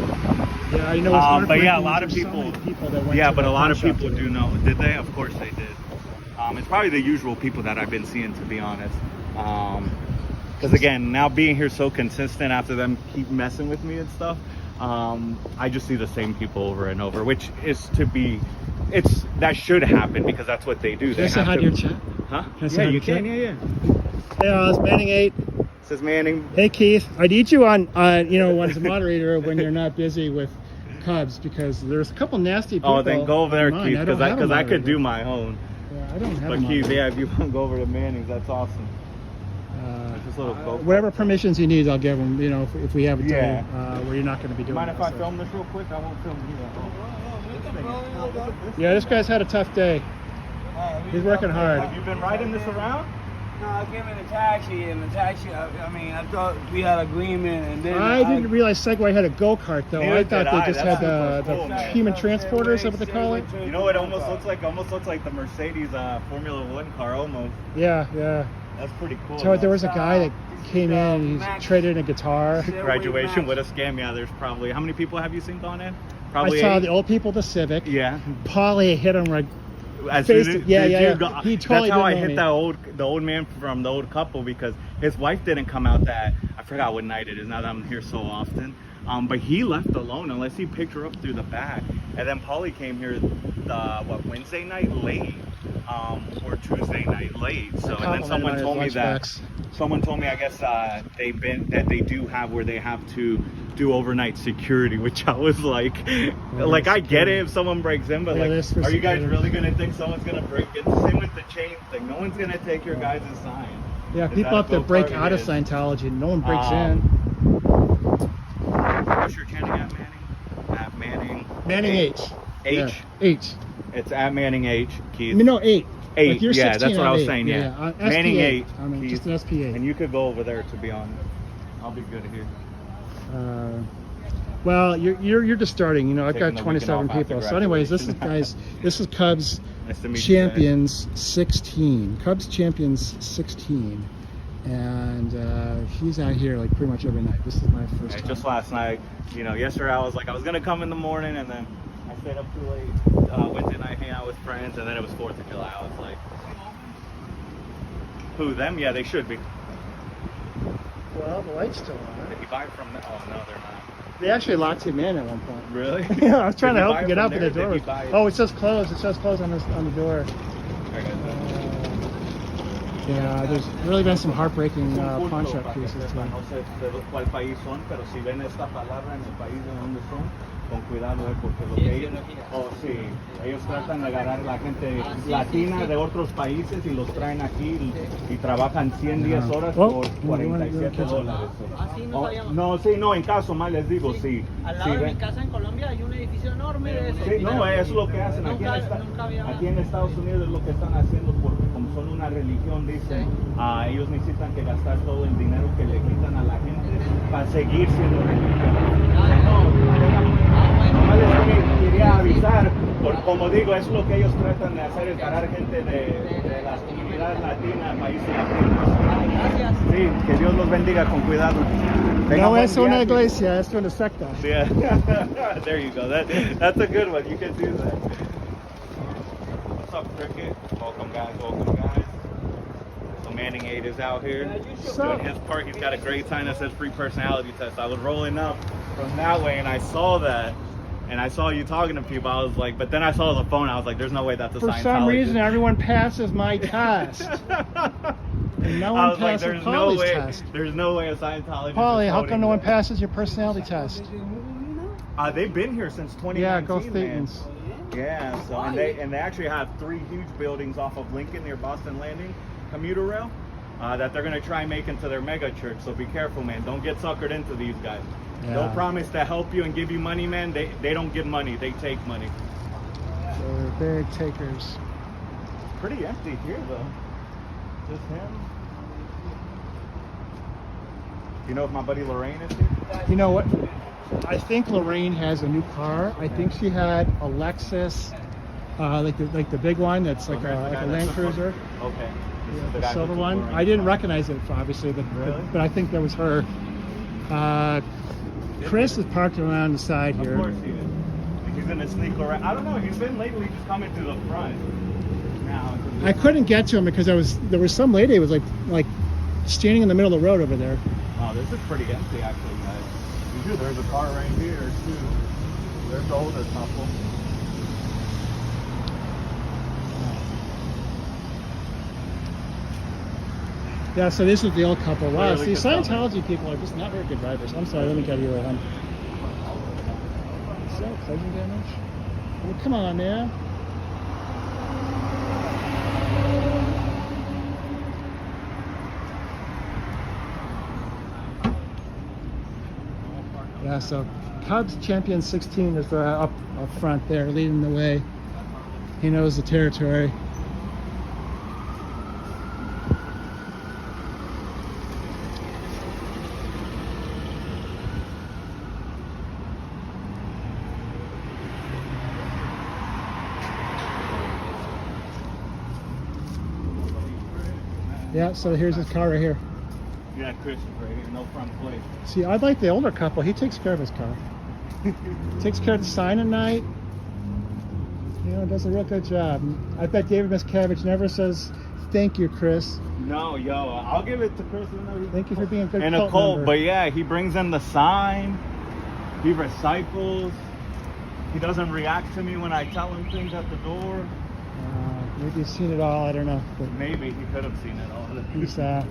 Yeah, you know what's But yeah, a heartbreaking lot of is there's people. so many people that went Yeah, to but the a lot of pawn shop people today. do know. Did they? Of course they did. It's probably the usual people that I've been seeing, to be honest. Because again, now being here so consistent after them keep messing with me and stuff, I just see the same people over and over, which is that should happen because that's what they do. Can I say hi to your chat? Huh? Can I say Yeah, hi you to your can. chat? Yeah. Hey, Oz, Manning 8. Says Manning. Hey, Keith. I need you on as a moderator when you're not busy with Cubs because there's a couple nasty people. Oh, then go over there, online. Keith, I don't because have a I could moderator. do my own. Yeah, I don't have a But Keith, moderator. yeah, if you want to go over to Manning's, that's awesome. Just a little go. Whatever permissions you need, I'll give them. You know, if we have a day Yeah. where you're not going to be doing. Mind if that, I so. film this real quick? I won't film you. Yeah, this guy's had a tough day. He's working hard. Have you been riding this around? No, I came in a taxi, and the taxi, I mean, I thought we had agreement, and then I didn't realize Segway had a go-kart though. Neither I thought did they I. just That's had super cool, the man. human transporter, is that what they call it? You know, it almost looks like the Mercedes Formula One car, almost. Yeah. That's pretty cool. So there man. was a guy that came in and he traded in a guitar. Graduation with a scam. Yeah, there's probably, how many people have you seen gone in? I Probably saw 8? the old people, the Civic. Yeah. Polly hit him like As Faced soon it. as- Yeah, did yeah, you yeah. go- He totally That's how I didn't hit know the old man from the old couple, because his wife didn't come out that, I forgot what night it is now that I'm here so often. But he left alone unless he picked her up through the back. And then Polly came here Wednesday night late, or Tuesday night late. So and then someone told me I guess they do have where they have to do overnight security, which I was like, I get it if someone breaks in, but Yeah, like, that's for are you guys security. really gonna think someone's gonna break in? Same with the chain thing. No one's gonna take your guys' sign. Yeah, Is people that have to a break go-kart? out It of is. Scientology and no one breaks What's your channel at, Manning? At Manning. in. Manning H. H. Yeah, H. It's at Manning H. Keith. I mean, no, 8. 8. Like you're Yeah, 16, that's what I I'm was 8. saying. Yeah. Manning Manning 8. I mean, Keith. just an SPA. And you could go over there, to be honest. I'll be good here. Well, you're just starting. You know, I've Taking got the weekend 27 off after people. So, anyways, this is Cubs Nice to meet you guys. Champions 16. Cubs Champions 16, and he's out here like pretty much every night. This is my first Yeah, time. just last night, yesterday I was gonna come in the morning, and then I stayed up too late. Wednesday night, hang out with friends, and then it was 4th of July. I was like, who, them? Yeah, they should be. Well, the light's still on. Did you buy it from them? Oh, no, they're not. They actually locked him in at one point. Really? Yeah, I was trying Did to you help buy him it get from up, and there, the or door did was. you buy it? Oh, it says closed. It says closed on the door. I got it. Yeah, there's really been some heartbreaking pawn shop cases. No sé de cuál país son, pero si ven esta palabra en el país de donde son, con cuidado, porque lo que ellos tratan de agarrar a la gente latina de otros países y los traen aquí y trabajan 100, 10 horas por $47. No, sí, no, en caso más les digo, sí. Al lado de mi casa en Colombia hay un edificio enorme de eso. Sí, no, es lo que hacen aquí en Estados Unidos, es lo que están haciendo, porque como son una religión, dicen, ellos necesitan que gastar todo el dinero que le quitan a la gente para seguir siendo religión. Nomás les quería avisar, como digo, es lo que ellos tratan de hacer, es ganar gente de las comunidades latinas, países latinos. Gracias. Sí, que Dios los bendiga, con cuidado. Tengan No buen es una viaje. iglesia, es una secta. Yeah, there you go. That's a good one. You can do that. What's up, Cricket? Welcome, guys. So Manning 8 is out here doing his part. He's got a great sign that says free personality test. I was rolling up from that way, and I saw that, and I saw you talking to people. I was like, but then I saw the phone. I was like, there's no way that's a For Scientologist. some reason, everyone passes my test. And no I one was like, passes there's no Polly's way. test. There's no way a Scientologist. Polly, is how voting come no one that. passes your personality test? They've been here since 2019. Yeah, go man. Thetans. Yeah, so and they actually have 3 huge buildings off of Lincoln near Boston Landing commuter rail that they're gonna try and make into their mega church. So be careful, man. Don't get suckered into these guys. Yeah. They'll promise to help you and give you money, man. They don't give money. They take money. So they're big takers. Pretty empty here though. Just him. You know if my buddy Lorraine is here? You know what? I think Lorraine has a new car. I think she had a Lexus, like the big one that's like a Land Cruiser. Okay. This is Yeah, the the guy silver who took one. Lorraine's I didn't car. recognize it, obviously, Really? but I think that was her. Chris is parked around the side Of here. course he is. He's gonna sneak around. I don't know. He's been lately just coming to the front. Now. I couldn't get to him because there was some lady who was like standing in the middle of the road over there. Oh, this is pretty empty actually, guys. You do. There's a car right here too. There's the older couple. Yeah, so this was the old couple. Wow, Really see, good Scientology people are just not very good drivers. I'm sorry, let me get you a Is that collision damage? Well, come on, man. Yeah, so Cubschampions16 is up front there, leading the way. He knows the territory. Yeah, so here's his car right here. Yeah, Chris is right here. No front plate. See, I like the older couple. He takes care of his car. Takes care of the sign at night. You know, does a real good job. I bet David Miscavige never says, thank you, Chris. No, yo, I'll give it to Chris. Thank you for being a good and cult a cult, member. but yeah, he brings in the sign. He recycles. He doesn't react to me when I tell him things at the door. Maybe he's seen it all. I don't know. But Maybe he could have seen it all. he's, Have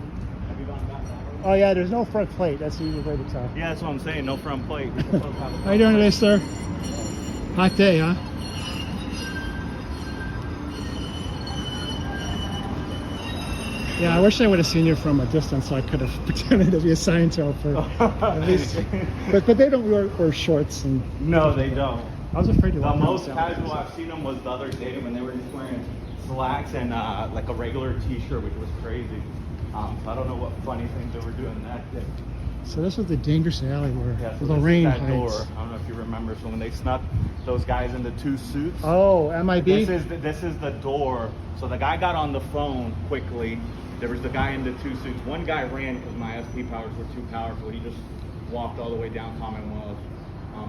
you gone back that way? oh yeah, there's no front plate. That's the easy way to tell. Yeah, that's what I'm saying. No front plate. He's supposed to have a How you doing today, sir? Hot day, huh? Yeah, I wish I would have seen you from a distance so I could have pretended to be a Scientology for at least. But they don't wear shorts and. No, they don't. I was afraid to The walk most outside. casual I've seen them was the other day when they were just wearing slacks and like a regular t-shirt, which was crazy. So I don't know what funny things they were doing that day. So this was the dangerous alley where Yeah, so Lorraine this is that hides. door. I don't know if you remember. So when they snuck those guys into 2 suits. Oh, MIB. This is the door. So the guy got on the phone quickly. There was the guy in the 2 suits. One guy ran because my SP powers were too powerful. He just walked all the way down Commonwealth.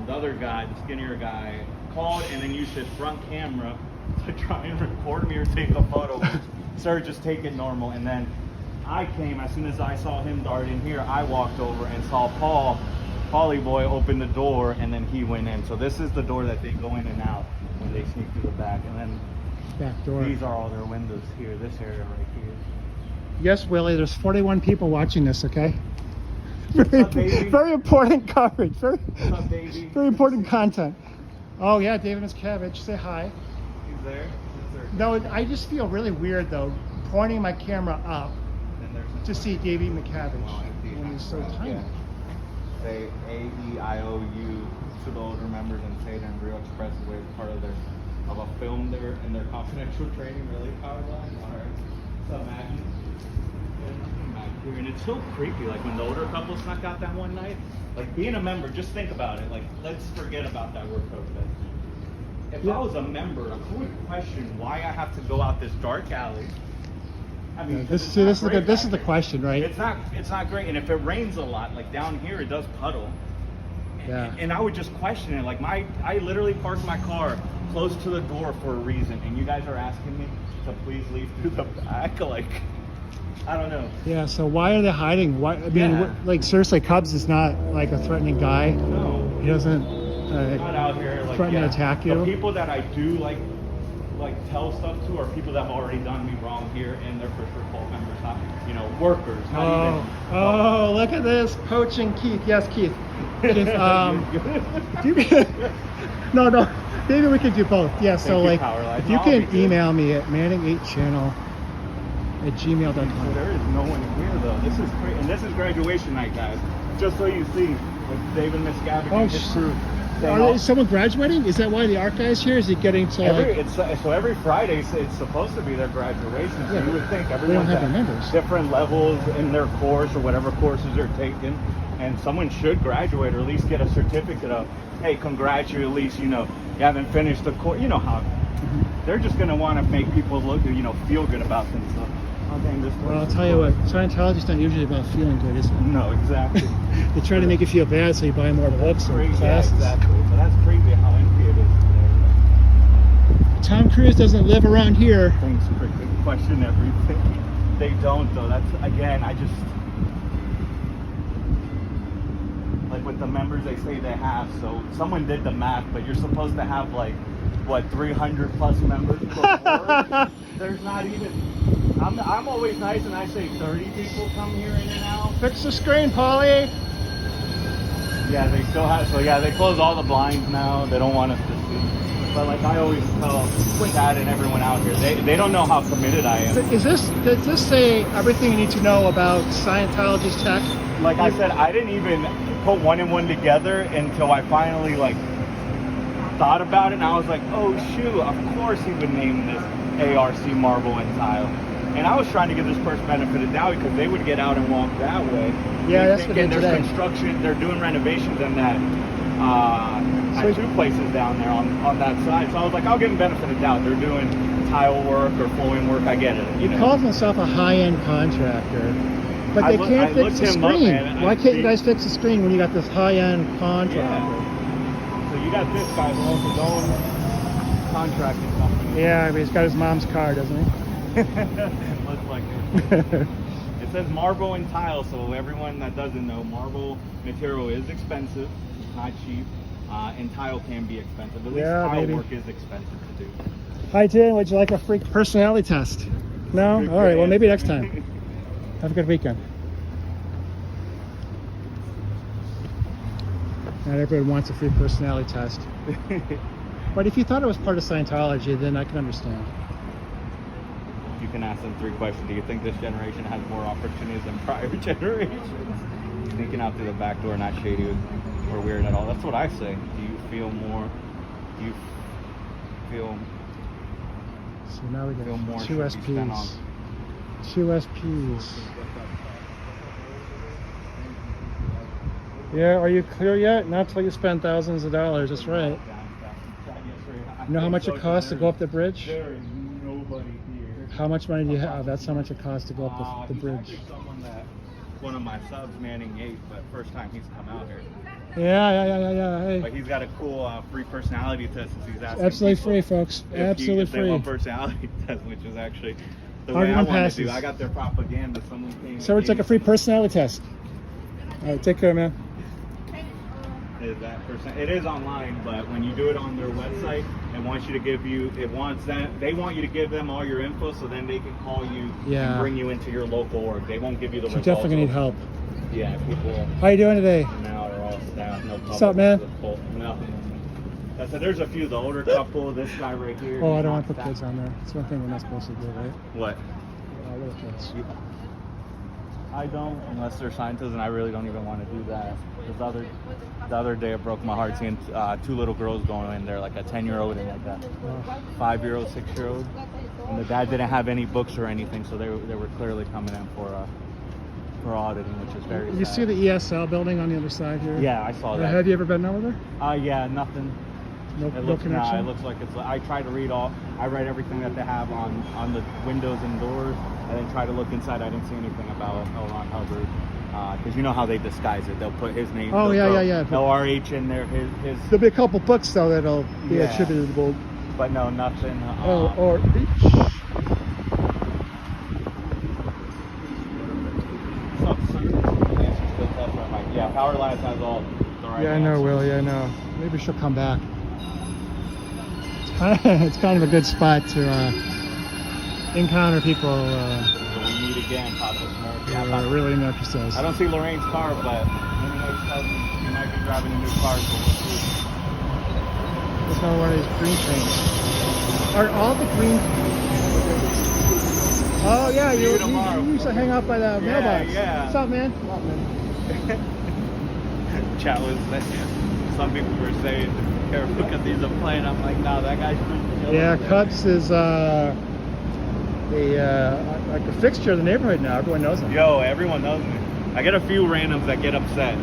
The other guy, the skinnier guy, called and then used his front camera to try and record me or take a photo. Sir, just take it normal. And then I came, as soon as I saw him dart in here, I walked over and saw Paulie Boy open the door, and then he went in. So this is the door that they go in and out when they sneak through the back. And then Back door. these are all their windows here, this area right here. Yes, Willie, there's 41 people watching this, okay? What's up, baby? Very important coverage. What's up, baby? Very important content. Oh, yeah, David Miscavige. Say hi. He's there. Yes, sir. No, I just feel really weird, though, pointing my camera up Then there's to see David Miscavige Well, empty when he's so express, tiny. yeah. Say A-E-I-O-U to the older members and say it in Real Expressive way as part of a film there in their confidential training really power line. Alright. What's up, Maggie? And it's so creepy, like when the older couple snuck out that one night, like being a member, just think about it, like let's forget about that work protest. If I was a member, who would question why I have to go out this dark alley? I mean, This is the question, right? It's not great, and if it rains a lot, like down here, it does puddle. Yeah. And I would just question it, like I literally parked my car close to the door for a reason, and you guys are asking me to please leave through the back, like. I don't know. Yeah, so why are they hiding? Why? I mean, Yeah. like seriously, Cubs is not like a threatening guy. No. He doesn't Not out here like threaten to attack you. The people that I do like tell stuff to are people that have already done me wrong here, and they're for sure cult members, not workers. Not even. Oh, look at this poaching Keith. Yes, Keith. No, maybe we could do both. Yeah, so you, like, Powerline. if you No, can I'll be good. email me at manning8channel@gmail.com. There is no one here though. This is crazy, and this is graduation night, guys. Just so you see, with David Miscavige and his crew. Is someone graduating? Is that why the art guy's here? Is he getting to So every Friday it's supposed to be their graduation. So Yeah, you would think they don't everyone's have at their numbers. different levels in their course or whatever courses they're taking, and someone should graduate or at least get a certificate of, hey, congrats, you at least you haven't finished the course. You know how they're just gonna want to make people look, feel good about themselves. Oh, dang, this Well, I'll place tell is you what, closed. Scientology's not usually about feeling good, is it? No, exactly. They're trying to make you feel bad so you buy more books or Crazy, yeah, classes. exactly. But that's crazy how empty it is today. Tom Cruise doesn't live around here. Thanks for question everything. They don't though. That's again, I just like with the members they say they have. So someone did the math, but you're supposed to have like what 300 plus members before. There's not even. I'm always nice and I say 30 people come here in and out. Fix the screen, Paulie. Yeah, they still have. So yeah, they close all the blinds now. They don't want us to see. But like I always tell Dad and everyone out here, they don't know how committed I am. Does this say everything you need to know about Scientology's tech? Like I said, I didn't even put one and one together until I finally like thought about it, and I was like, oh shoot, of course he would name this ARC marble and tile. And I was trying to give this person benefit of doubt because they would get out and walk that way. Yeah, that's what they there's did today. construction, they're doing renovations in that at two places down there on that side. So I was like, I'll give them benefit of doubt. They're doing tile work or flooring work. I get it. He calls himself a high-end contractor, but they can't fix the him up, screen. man. Why can't you guys fix the screen when you got this high-end contractor? Yeah. So you got this guy who owns his own contracting company. Yeah, but he's got his mom's car, doesn't he? Looks like it. It says marble and tile, so everyone that doesn't know, marble material is expensive, not cheap, and tile can be expensive. At least tile work is expensive to do. Hi, Jen. Would you like a free personality test? No? All right. Well, maybe next time. Have a good weekend. Not everyone wants a free personality test. But if you thought it was part of Scientology, then I can understand. You can ask them 3 questions. Do you think this generation has more opportunities than prior generations? Sneaking out through the back door, not shady or weird at all. That's what I say. Do you feel more? Do you feel? So now we got Feel more 2 should be spent SPs. 2 SPs. Yeah, are you clear yet? Not till you spend thousands of dollars. That's right. You know how much it costs to go up the bridge? There is nobody here. How much money do you have? That's how much it costs to go up the He's bridge. actually someone that one of my subs, Manning 8, but first time he's come out here. Yeah. Hey. But he's got a cool free personality test since he's asking Absolutely people free, folks. Absolutely if they free. want personality test, which is actually the Hard way I one want to passes. do. I got their propaganda. Someone came. So it's like a free personality test. All right, take care, man. Is that percent? It is online, but when you do it on their website, it wants you to give you. It wants that they want you to give them all your info, so then they can call you Yeah. and bring you into your local org. They won't give you the You results. definitely need help. Yeah, people How you doing today? now are all staff. No What's up, man? No. I said there's a few. The older couple, this guy right here. Oh, I he's don't not want to put staff. kids on there. It's one thing we're not supposed to do, right? What? Little kids. I don't, unless they're scientists, and I really don't even want to do that. The other day, it broke my heart seeing 2 little girls going in there, like a 10-year-old and like a 5-year-old, 6-year-old. And the dad didn't have any books or anything, so they were clearly coming in for auditing, which is very You sad. see the ESL building on the other side here? Yeah, I saw that. Have you ever been over there? Yeah, nothing. No, It no looks, connection? it looks like it's. I try to read I read everything that they have on the windows and doors, and then try to look inside. I didn't see anything about L. Ron Hubbard, because you know how they disguise it. They'll put his name. Oh, they'll yeah. throw LRH in there. His. There'll be a couple books, though, that'll be Yeah. attributable. But no, nothing. Yeah, Power Lines has all the right. Yeah, I know, answers. Will. Yeah, I know. Maybe she'll come back. It's kind of a good spot to encounter people So we meet again, Papa Smurf. Yeah, who are really know what she says. I don't see Lorraine's car, but maybe next time we might actually driving a new car, so we'll see. There's another one of these green trains. Are all the green? Oh yeah, See you tomorrow. you used to hang out by the mailbox. yeah. What's up, man? Chat was some people were saying, careful because he's a plane. I'm like, nah, that guy's pretty Yeah, Cubs is like a fixture of the neighborhood now. Everyone knows him. Yo, everyone knows me. I get a few randoms that get upset.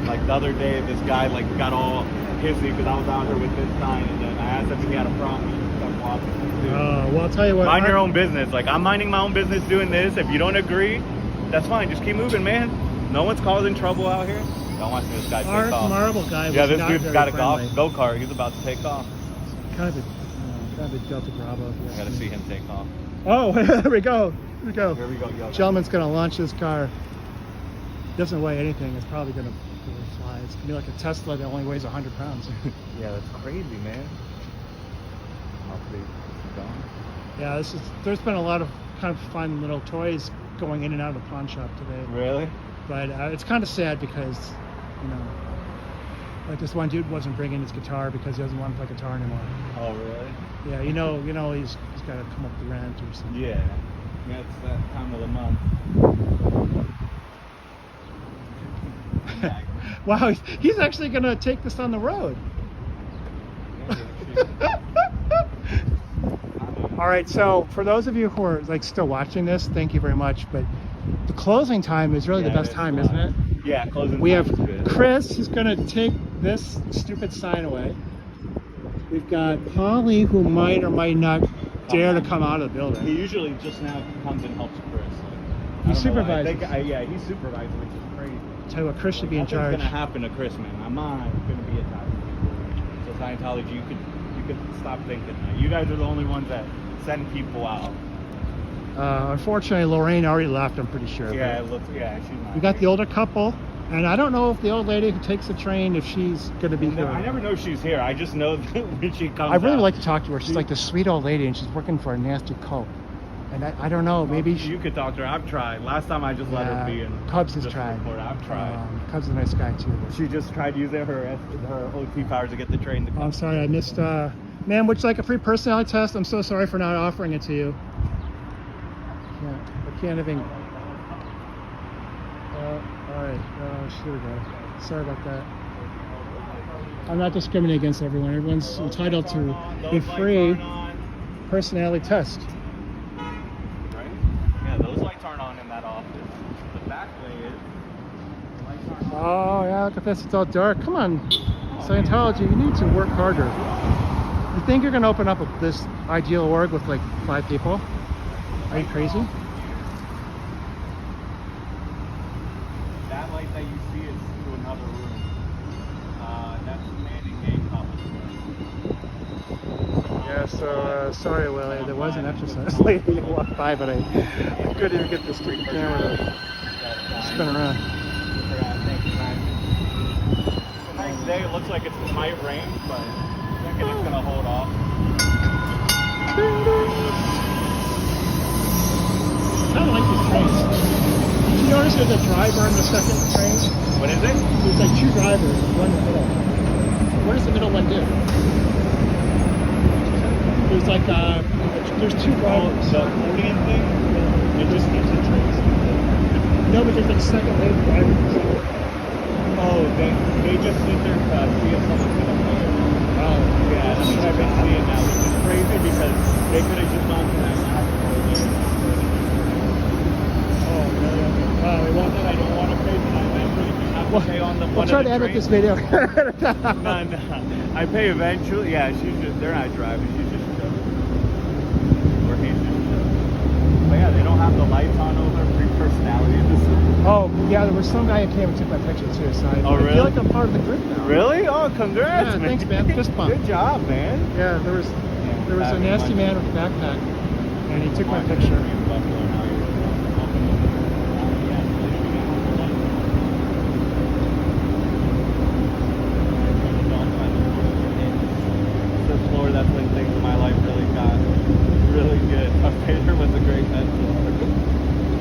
Like the other day, this guy like got all pissy because I was out here with this sign, and then I asked him if he had a problem. He just started walking. Well, I'll tell you what. Mind your own business. Like I'm minding my own business doing this. If you don't agree, that's fine. Just keep moving, man. No one's causing trouble out here. Don't watch this guy take Our off. marble guy. Yeah, was this not dude's very got a friendly. go-kart. He's about to take off. Kind of a Delta Bravo. I gotta see him take off. Oh, there we go. Here we go. Here we go, yo. Gentleman's gonna launch his car. Doesn't weigh anything. It's probably gonna fly. It's gonna be like a Tesla that only weighs 100 pounds. Yeah, that's crazy, man. Hopefully it's gone. Yeah, there's been a lot of kind of fun little toys going in and out of the pawn shop today. Really? But it's kind of sad because, like this one dude wasn't bringing his guitar because he doesn't want to play guitar anymore. Oh, really? Yeah, he's got to come up with the rent or something. Yeah. That's that time of the month. Wow, he's actually gonna take this on the road. All right, so for those of you who are like still watching this, thank you very much. But the closing time is really the best time, isn't it? Yeah, closing We time have is good. Chris who's gonna take this stupid sign away. We've got Polly who might or might not dare to come out of the He building. usually just now comes and helps Chris. He I don't know why. supervises. Yeah, he's supervising, which is crazy. Tell you what, Chris should be in Nothing's charge. gonna happen to Chris, man. I'm not gonna be attacked. So Scientology, you could stop thinking that. You guys are the only ones that send people out. Unfortunately, Lorraine already left, I'm pretty sure. Yeah, but it looks. Yeah, she's not. we got the here. older couple, and I don't know if the old lady who takes the train, if she's going to be here. I never know she's here. I just know that when she comes. I really out, would like to talk to her. She's like this sweet old lady, and she's working for a nasty cult. And I don't know, maybe you could talk to her. I've tried. Last time I just let her be. And Cubs has just tried. record. I've tried. Cubs is a nice guy too. But She just tried using her OT powers to get the train to come. I'm sorry, I missed. Ma'am, would you like a free personality test? I'm so sorry for not offering it to you. I can't even. All right. Here we go. Sorry about that. I'm not discriminating against everyone. Everyone's entitled to a free personality test. Right? Yeah, those lights aren't on in that office. The back way is. The lights aren't on. Oh yeah, look at this. It's all dark. Come on, Scientology. You need to work harder. You think you're gonna open up this ideal org with like 5 people? Are you crazy? That light that you see is to another room. That's the Manning Game Complex. Yeah. So sorry, Willie. There was an exercise lady who walked by, but I couldn't even get this camera to spin around. Nice day. It looks like it might rain, but I think it's gonna hold off. Kind of like these trains. Did you notice there's a driver in the second train? What is it? There's like 2 drivers, one in the middle. What does the middle one do? There's like there's 2 drivers. The accordion thing? It just keeps it trains. No, but there's like second wave drivers. Oh, they just sit there to see if someone's gonna play. Oh, Yeah, that's what I've been seeing now, which is crazy because they could have just gone to that last earlier. oh man. We Not won't. that I don't want to pay the night but if you have to pay on the We'll one try of to the edit this trains- video. No. I pay eventually. Yeah, they're not driving. She's just chilling. Or he's just chilling. But yeah, they don't have the lights on over. Free personality in this. Oh yeah, there was some guy who came and took my picture too. So I Oh, really? feel like I'm part of the group now. Really? Oh, congrats, Yeah, man. thanks, man. Fist bump. Good job, man. Yeah, there was a nasty man with a backpack, and he took my picture. The floor, that's when things in my life really got really good. My Peter was a great mentor.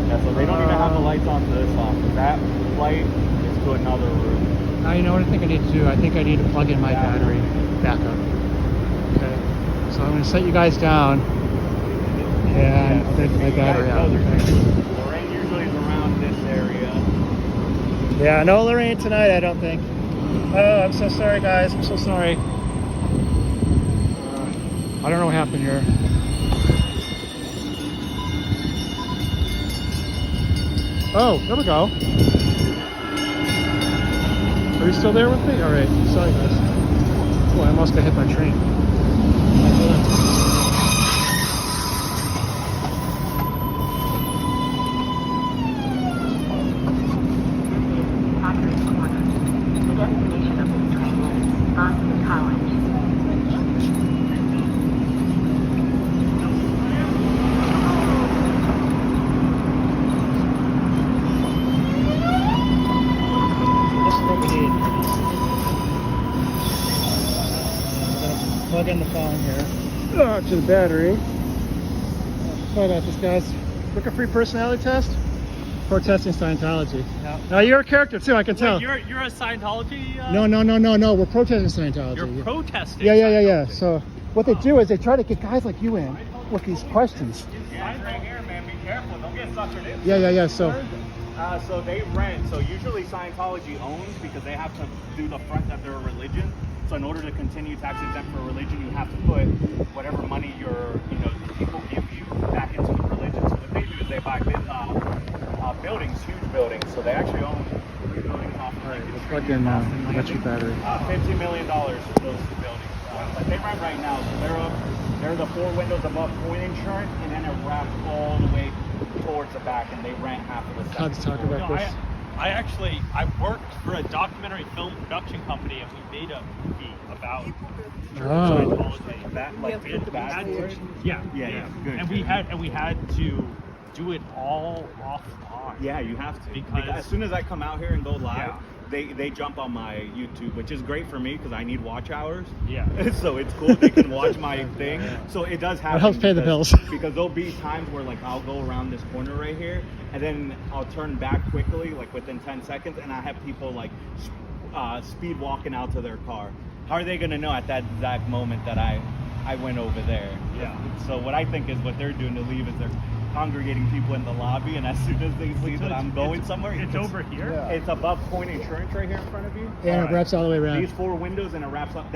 Yeah, so they don't even have the lights on to this office. That light is to another room. Now you know anything do, I think I need to plug in my battery backup. Okay, so I'm going to set you guys down, and I'll take my battery out. Okay? Lorraine usually is around this area. Yeah, no Lorraine tonight, I don't think. Oh, I'm so sorry, guys. I'm so sorry. I don't know what happened here. Oh, there we go. Are you still there with me? All right. Sorry, guys. Oh, I almost got hit by a train. Plug in the phone here to the battery. Sorry about this, guys. Looking for free personality test? Protesting Scientology. Yeah. Now you're a character too, I can tell. You're a Scientology? No. We're protesting Scientology. You're protesting. Yeah. So what they do is they try to get guys like you in with these questions. Yeah, right here, man. Be careful. Don't get suckered in. Yeah. So So they rent. So usually Scientology owns because they have to do the front that they're a religion. So in order to continue tax exempt for a religion, you have to put whatever money people give you back into the religion. So what they do is they buy buildings, huge buildings. So they actually own 3 buildings off of let's plug in electric battery. $50 million for those 2 buildings. But they rent right now. So they're the 4 windows above point insurance, and then it wraps all the way towards the back, and they rent half of the second Let's talk floor. about this. I worked for a documentary film production company, and we made a movie about Scientology. That, like, bad stories? Yeah. Good. And we had to do it all offline. Yeah, you have to. Because as soon as I come out here and go live, Yeah. they jump on my YouTube, which is great for me because I need watch hours. Yeah. So it's cool they can watch my thing. So it does happen. It helps pay the bills. Because there'll be times where like I'll go around this corner right here, and then I'll turn back quickly, like within 10 seconds, and I have people like speed walking out to their car. How are they gonna know at that exact moment that I went over there? Yeah. So what I think is what they're doing to leave is they're congregating people in the lobby, and as soon as they see that I'm going somewhere, It's over here. Yeah. it's above point insurance right here in front of you. And it wraps all the way around. These 4 windows, and it wraps up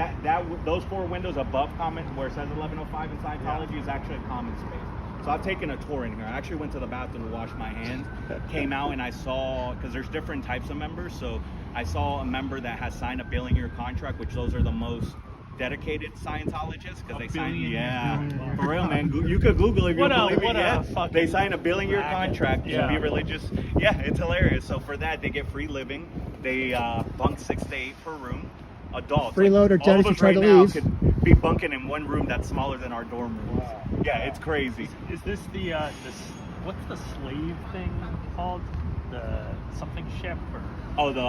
those 4 windows above comment where it says 1105 in Scientology is actually a common space. So I've taken a tour in here. I actually went to the bathroom to wash my hands, came out, and I saw, because there's different types of members, so I saw a member that has signed a billing year contract, which those are the most dedicated Scientologists because they sign, for real, man. You could Google it if you don't believe me. They sign a billing year contract to be religious. Yeah, it's hilarious. So for that, they get free living. They bunk 6 to 8 per room. Adults. Freeload or dead if you try to leave. Could be bunking in one room that's smaller than our dorm rooms. Wow. Yeah, it's crazy. Is this the what's the slave thing called? The something ship or? Oh, the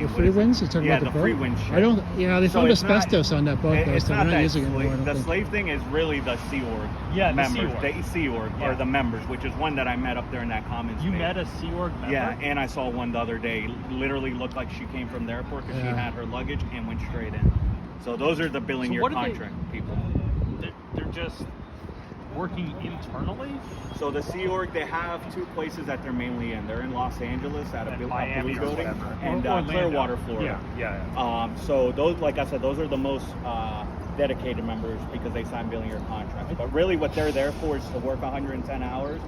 free winds? You're talking Yeah, about the boat? free wind ship. I don't. Yeah, they So found it's not- asbestos on that boat, though, It's so not they're not that using it anymore. I slave. don't The think. slave thing is really the Sea Org Yeah, the members. Sea Org. The Sea Org Yeah. are the members, which is one that I met up there in that commons. You space. met a Sea Org member? Yeah, and I saw one the other day. Literally looked like she came from the airport because Yeah. she had her luggage and went straight in. So those are the billing So year what do they- contract people. They're just working internally? So the Sea Org, they have 2 places that they're mainly in. They're in Los Angeles at a And blue Miami or building, whatever. and Or Orlando. Clearwater, Florida. Yeah. So those, like I said, those are the most dedicated members because they sign billing year contracts. But really, what they're there for is to work 110 hours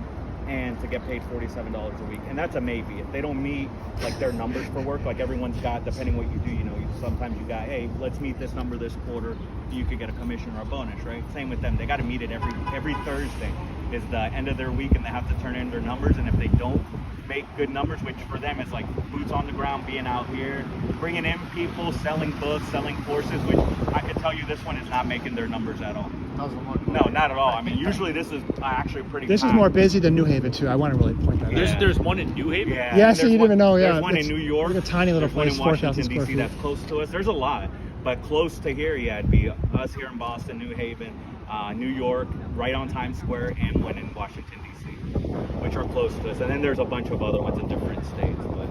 and to get paid $47 a week, and that's a maybe. If they don't meet like their numbers for work, like everyone's got, depending what you do, sometimes you got, hey, let's meet this number this quarter, you could get a commission or a bonus, right? Same with them. They got to meet it every Thursday is the end of their week, and they have to turn in their numbers. And if they don't make good numbers, which for them is like boots on the ground, being out here, bringing in people, selling books, selling courses, which I can tell you this one is not making their numbers at all. No, not at all. I mean, usually this is actually pretty This is packed. more busy than New Haven, too. I want to really point that out. There's one in New Haven? Yeah, Yeah, and so there's you didn't one- even know, yeah, There's one in it's New York. like a tiny little There's one place, in 4,000 Washington, square D.C. feet. that's close to us. There's a lot. But close to here, yeah, it'd be us here in Boston, New Haven, New York, right on Times Square, and one in Washington, D.C., which are close to us. And then there's a bunch of other ones in different states. But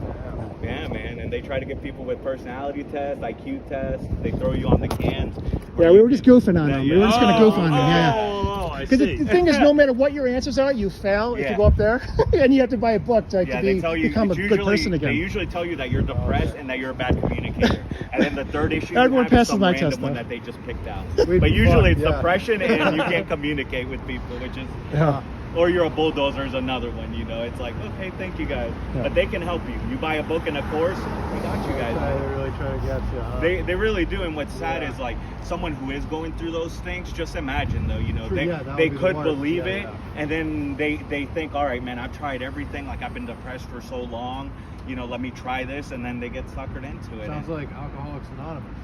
yeah, man, man. They try to get people with personality tests, IQ tests. They throw you on the cans. Yeah, we were just goofing on them. We were just going to goof on them, yeah. Oh, I Because see. the thing is, no matter what your answers are, you fail if Yeah. you go up there. And you have to buy a book to, Yeah, they tell you, become a it's good person They again. usually tell you that you're depressed and that you're a bad communicator. And then the third issue Everyone you have is passes some my random test, one though. that they just picked out. We- But usually it's yeah. depression and you can't communicate with people, which is, Yeah. or you're a bulldozer is another one, you know. It's like, okay, thank you guys. Yeah. But they can help you. You buy a book and a course, we got you guys. They're really trying to get you, huh? They really do, and what's sad is like someone who is going through those things. Just imagine though, you know, True, they yeah, that would they be the could worst. believe Yeah, it, yeah. and then they think, all right, man, I've tried everything. Like I've been depressed for so long, you know, let me try this, and then they get suckered into it. Sounds like Alcoholics Anonymous.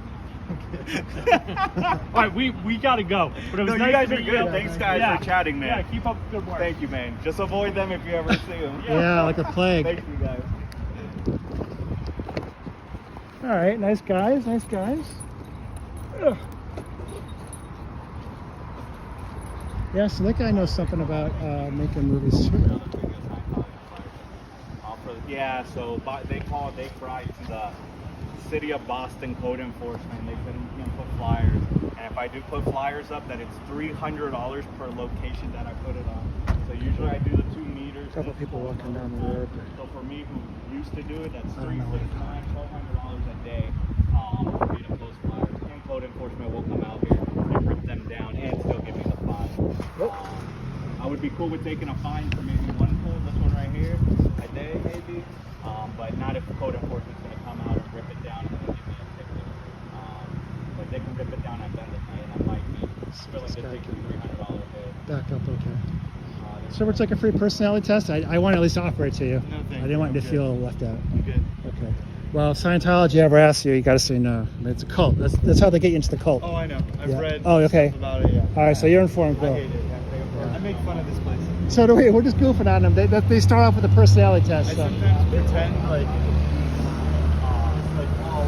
All right, we gotta go. But it was No, nice you guys to are meet good. you. Thanks, guys, Yeah. for chatting, man. Yeah, keep up the good work. Thank you, man. Just avoid them if you ever see them. Yeah, like a plague. Thank you, guys. All right, nice guys, nice guys. Ugh. Yeah, so that guy knows something about making movies too. Yeah, so they cried to the city of Boston code enforcement. They couldn't, you know, put flyers. And if I do put flyers up, then it's $300 per location that I put it on. So usually I do the 2 meters. A couple people walking down the road. So for me, who used to do it, that's I don't know what it $1,200 a day for me to post flyers. And code enforcement will come out here and rip them down and still give me the fine. I would be cool with taking a fine for maybe one pole, this one right here, a day maybe, but not if code enforcement's going to come out and rip it down and then give me a ticket. But they can rip it down at the end of the day, and I might be willing to take a $300 hit. Back up, okay. So it's like a free personality test. I want to at least offer it to you. No, thank I didn't want you to you. feel left out. I'm good. Okay. Well, if Scientology ever asks you, you got to say no. It's a cult. That's how they get you into the cult. Oh, I know. I've Yeah. read Oh, okay. stuff about it, yeah. All right, so you're informed, I Bill. hate it. Yeah. I make fun of this place. So do we. We're just goofing on them. They start off with a personality test. I So. sometimes pretend like, Oh.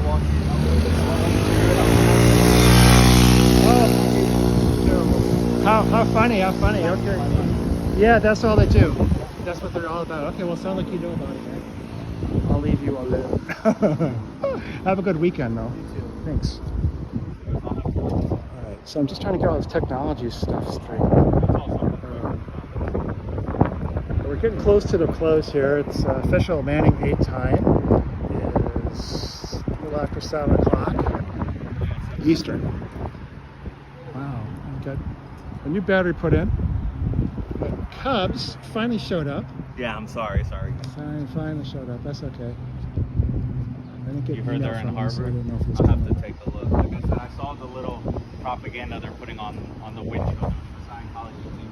How funny, okay. Yeah, that's all they do. That's what they're all about. Okay, well, sound like you know about it, man. I'll leave you alone. Have a good weekend, though. Thanks. All right, so I'm just trying to get all this technology stuff straight. We're getting close to the close here. It's official Manning 8 time. It is a little after 7 o'clock Eastern. Wow, I got a new battery put in. But Cubs finally showed up. Yeah, I'm sorry. Finally showed up. That's okay. I didn't get You heard email they're in from them, so I Harvard? didn't know if it was I'll have coming. to take a look. Like I said, I saw the little propaganda they're putting on the windshield of the Scientology TV.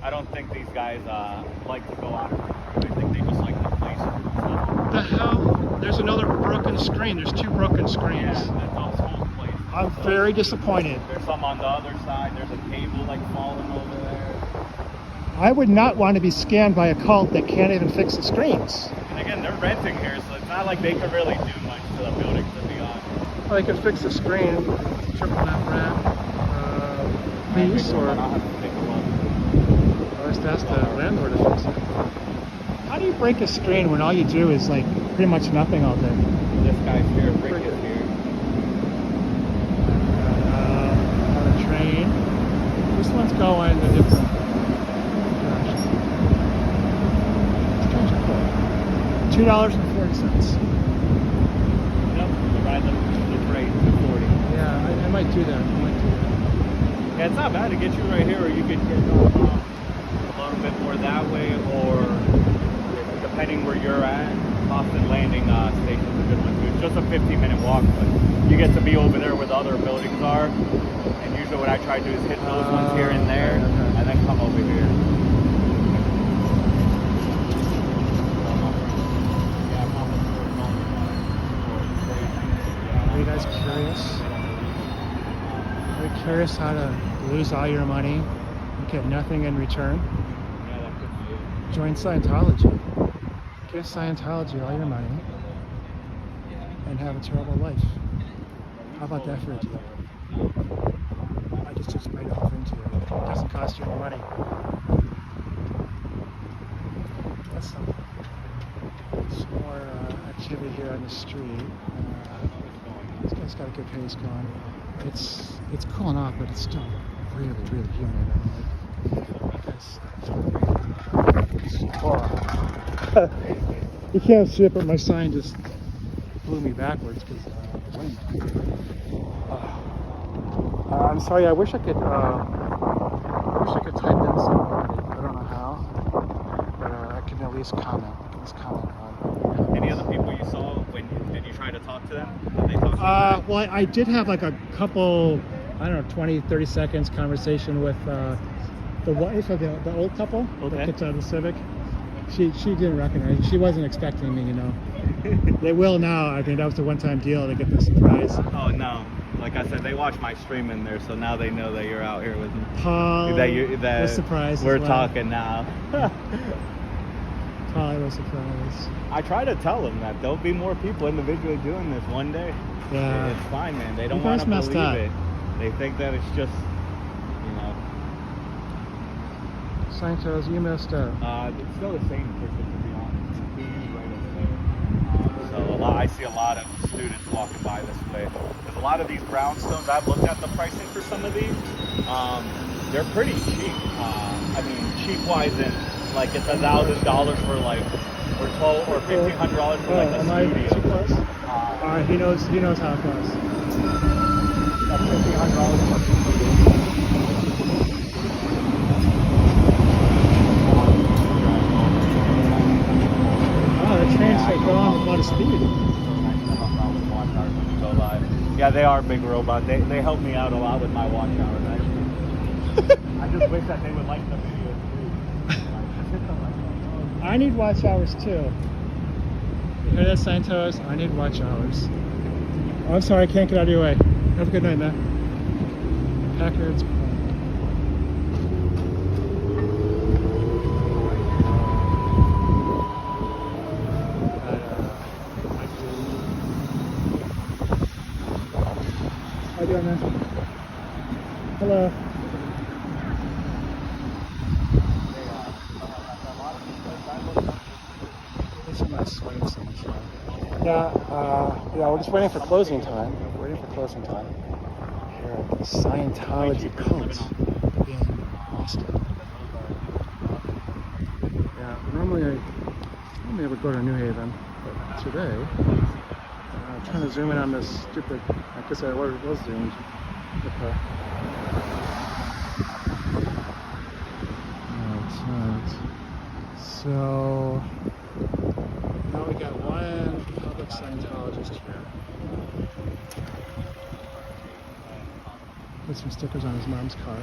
I don't think these guys like to go out. I think they just like to play some stuff. The hell? There's another broken screen. There's 2 broken screens. Yeah, that's all whole place. I'm very disappointed. There's some on the other side. There's a cable like falling over there. I would not want to be scanned by a cult that can't even fix the screens. And again, they're renting here, so it's not like they could really do much to the building, to be honest. Well, they can fix the screen, triple that wrap, piece, or I'll have to take a look. just ask the landlord to fix it. How do you break a screen when all you do is like pretty much nothing all day? This guy's here, Rick is here. On a train. This one's going a different direction. Trains are cool. $2.40. Yep, you ride the train to 40. Yeah, I might do that. Yeah, it's not bad to get you right here, or you could get a little bit more that way, or depending where you're at, Boston Landing Station's a good one too. It's just a 15-minute walk, but you get to be over there where the other buildings are. And usually what I try to do is hit those ones here and there, and then come over here. Are you guys curious? Are you curious how to lose all your money and get nothing in return? Join Scientology. Give Scientology all your money and have a terrible life. How about that for a deal? I just explained the whole thing to you. It doesn't cost you any money. That's something. Some more activity here on the street. This guy's got a good pace going. It's cooling off, but it's still really, really humid. You can't see it, but my sign just blew me backwards because of the wind. I'm sorry. I wish I could. Type in something. I don't know how, but I can at least comment. On. Any other people you saw did you try to talk to them? Did they talk to you? Well, I did have like a couple, I don't know, 20, 30 seconds conversation with the old couple that gets out of the Civic. She didn't recognize. She wasn't expecting me, you know. They will now. I think that was the one-time deal to get the surprise. Oh no. Like I said, they watch my stream in there, so now they know that you're out here with me. Paul was surprised. We're talking now. Paul was surprised. I try to tell them that there'll be more people individually doing this one day. Yeah. It's fine, man. They don't want to believe it. They think that it's just, you know. Scientology, you messed up. It's still the same person, to be honest. He's right over there. So I see a lot of students walking by this way. There's a lot of these brownstones. I've looked at the pricing for some of these. They're pretty cheap. I mean, cheap-wise, in like it's $1,000 for like, or $1,200 or $1,500 for like a studio. Too close? He knows how it goes. That's $1,500 for a studio. The trains are going with a lot of speed. Yeah, they are big robots. They help me out a lot with my watch hours, actually. I just wish that they would like the videos too. I need watch hours too. You hear that, Santos? I need watch hours. Oh, I'm sorry, I can't get out of your way. Have a good night, man. Packard's. How you doing, man? Hello. Yeah, we're just waiting for closing time. Here at the Scientology cult in Austin. Yeah, normally I would go to New Haven, but today I'm trying to zoom in on this stupid. I guess I was zoomed. Okay. Alright. So now we got one public Scientologist here. Put some stickers on his mom's car.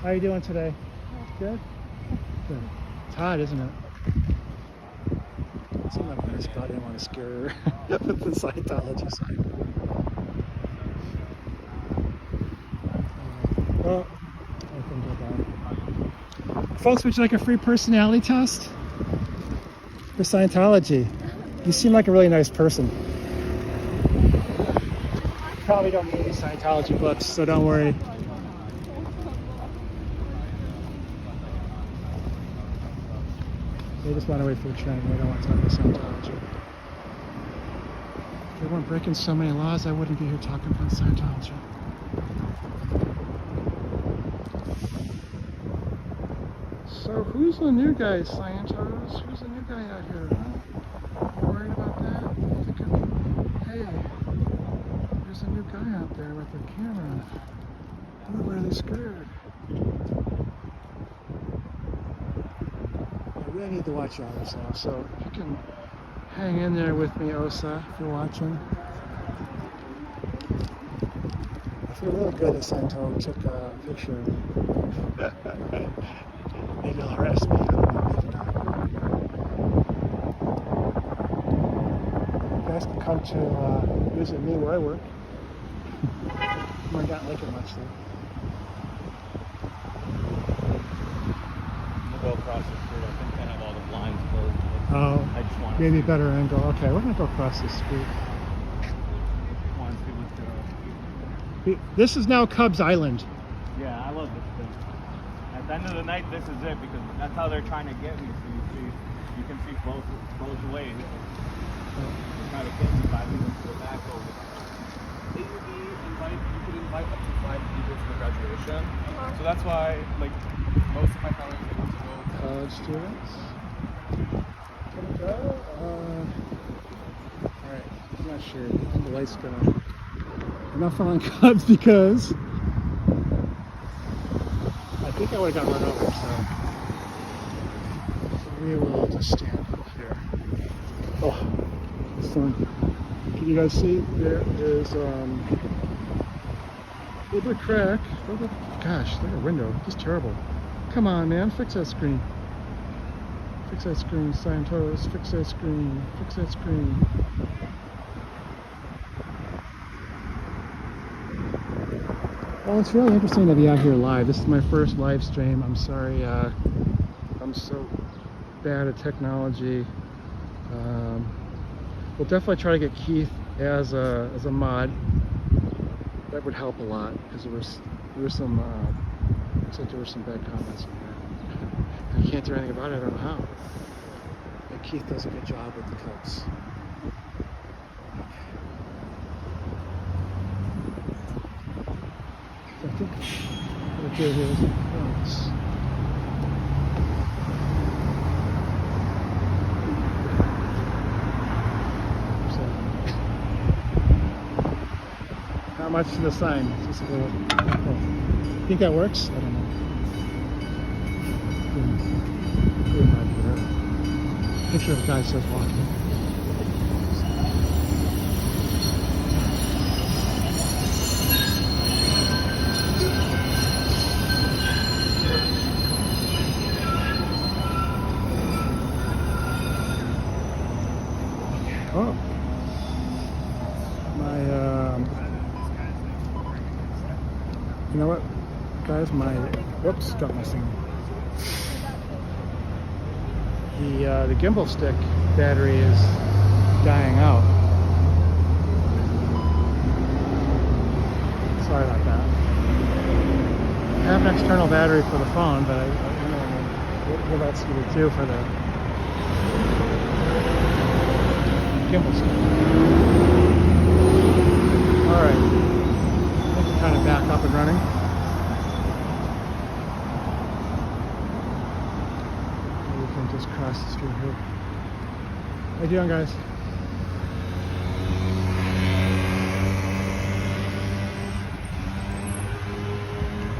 How are you doing today? Good? Good. It's hot, isn't it? It seemed like a nice spot. I didn't want to scare her with the Scientology sign. Well, I can go down. Folks, would you like a free personality test? For Scientology. You seem like a really nice person. Probably don't need any Scientology books, so don't worry. They just want to wait for the train. They don't want to talk about Scientology. If they weren't breaking so many laws, I wouldn't be here talking about Scientology. So who's the new guy, Scientology? Who's the new guy out here? Huh? You worried about that? Hey, there's a new guy out there with a camera. I'm really scared. I really need to watch hours now, so if you can hang in there with me, Osa, if you're watching. I feel real good that Scientology took a picture of me. Maybe they'll arrest me. I don't know, maybe not. You guys can come to visit me where I work. Might not like it much though. We'll go across the street. I think they have all the blinds closed. Oh, I just want maybe a better angle. Okay, we're gonna go across the street. This is now Cubs Island. Yeah, I love this thing. At the end of the night, this is it because that's how they're trying to get me. So you see, You can see both ways. Try to get you 5 minutes to the back over. You could invite up to 5 people to the graduation. So that's why, like, most of my family is able to go. College students. Can we go? Alright, I'm not sure. I think the light's gonna. I'm not following Cubs because I think I would have got run over, so we will just stand here. Oh, this one. Can you guys see? There is a little bit of crack. Gosh, look at the window. Just terrible. Come on, man, fix that screen. Fix that screen, Scientology. Fix that screen. Fix that screen. Well, it's really interesting to be out here live. This is my first live stream. I'm sorry, I'm so bad at technology. We'll definitely try to get Keith as a mod. That would help a lot because there were some looks like there were some bad comments in there. I can't do anything about it. I don't know how. But Keith does a good job with the Cubs. I think what I did here is close. Not much to the sign, just a little. Oh. Think that works? I don't know. Picture of a guy says walking. Oh, my, you know what, guys, whoops, got my thing. The gimbal stick battery is dying out. Sorry about that. I have an external battery for the phone, but I don't know what that's going to do for the gimbal stick. Alright, I think we're kind of back up and running. We can just cross the street here. How you doing, guys?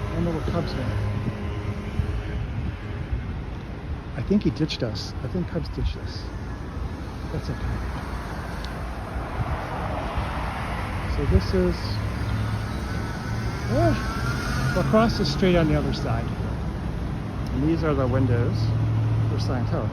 I don't know what Cubs are. I think he ditched us. I think Cubs ditched us. That's okay. So this is, we'll cross the street on the other side. And these are the windows for Scientology.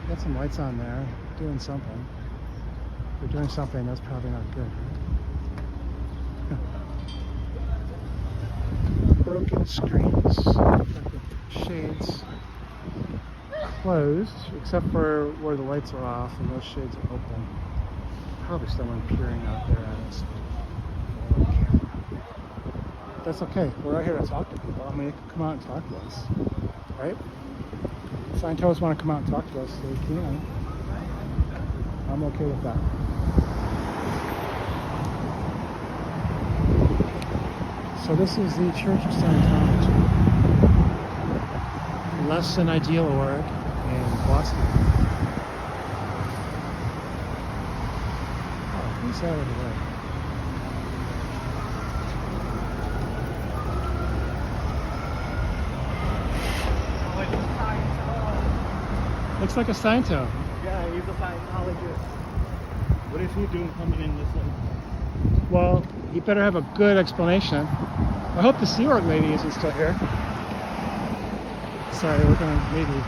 Got some lights on there, doing something. If they're doing something, that's probably not good, right? Broken screens, shades closed, except for where the lights are off and those shades are open. Probably someone peering out there at us. That's okay. We're out here to talk to people. I mean, they can come out and talk to us, right? Scientologists want to come out and talk to us, they can. I'm okay with that. So this is the Church of Scientology. Less than ideal org in Boston. Oh, who's out of the way? Looks like a Scientologist. Yeah, he's a Scientologist. What is he doing coming in this way? Well, you better have a good explanation. I hope the Sea Org lady isn't still here. Sorry, we're going to maybe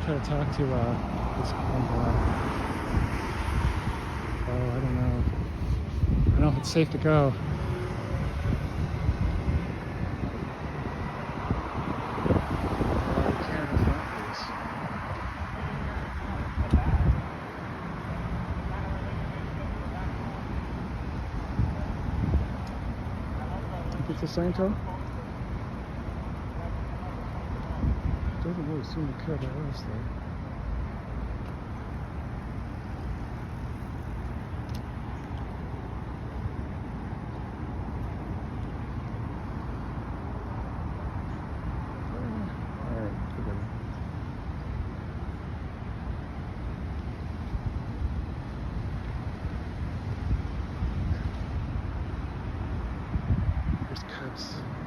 try to talk to this one guy. Oh, I don't know. I don't know if it's safe to go. to Scientology? Doesn't really seem to care about us though.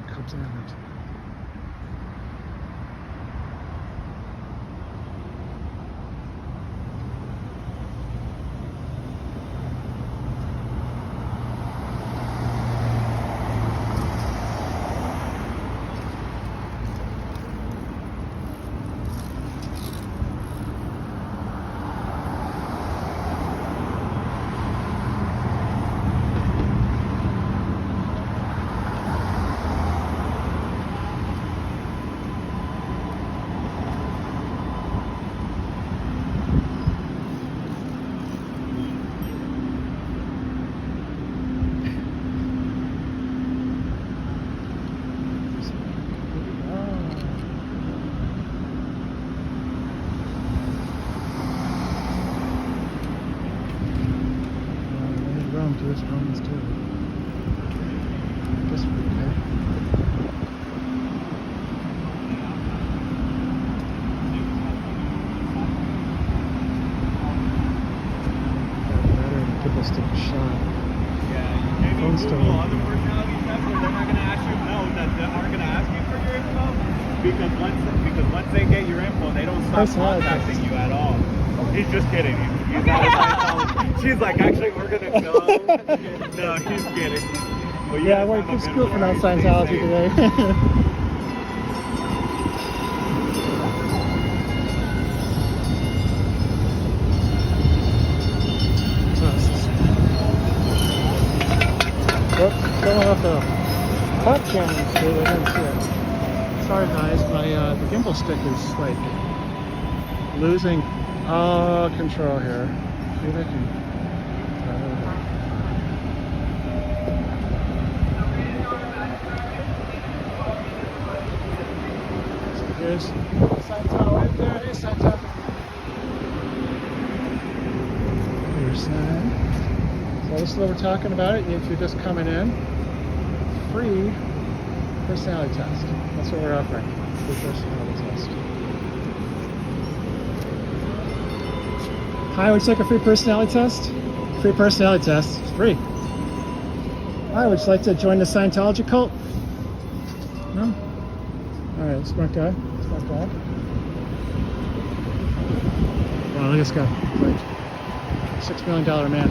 Cubs Island. Jewish Romans too. I guess we're okay. Better to give us a shot. Yeah, maybe Phone's still Google on. other personality tests where they're not going to ask you that aren't going to ask you for your info because once they get your info, they don't stop contacting you at all. He's just kidding. He's not a Scientologist. She's like, actually, we're gonna go. No, he's kidding. Well, yeah, we're just goofing on Scientology today. Whoops, going off the hot camera too. I didn't see it. Sorry guys, my the gimbal stick is like losing control here. Maybe I can. So here's Scientology right there. It is Scientology. Here's so this is what we're talking about. If you're just coming in, free personality test. That's what we're offering. Free personality test. Hi, would you like a free personality test? Free personality test. It's free. Hi, would you like to join the Scientology cult? No? Alright, smart guy. Smart guy. Wow, look at this guy. Like $6 million man.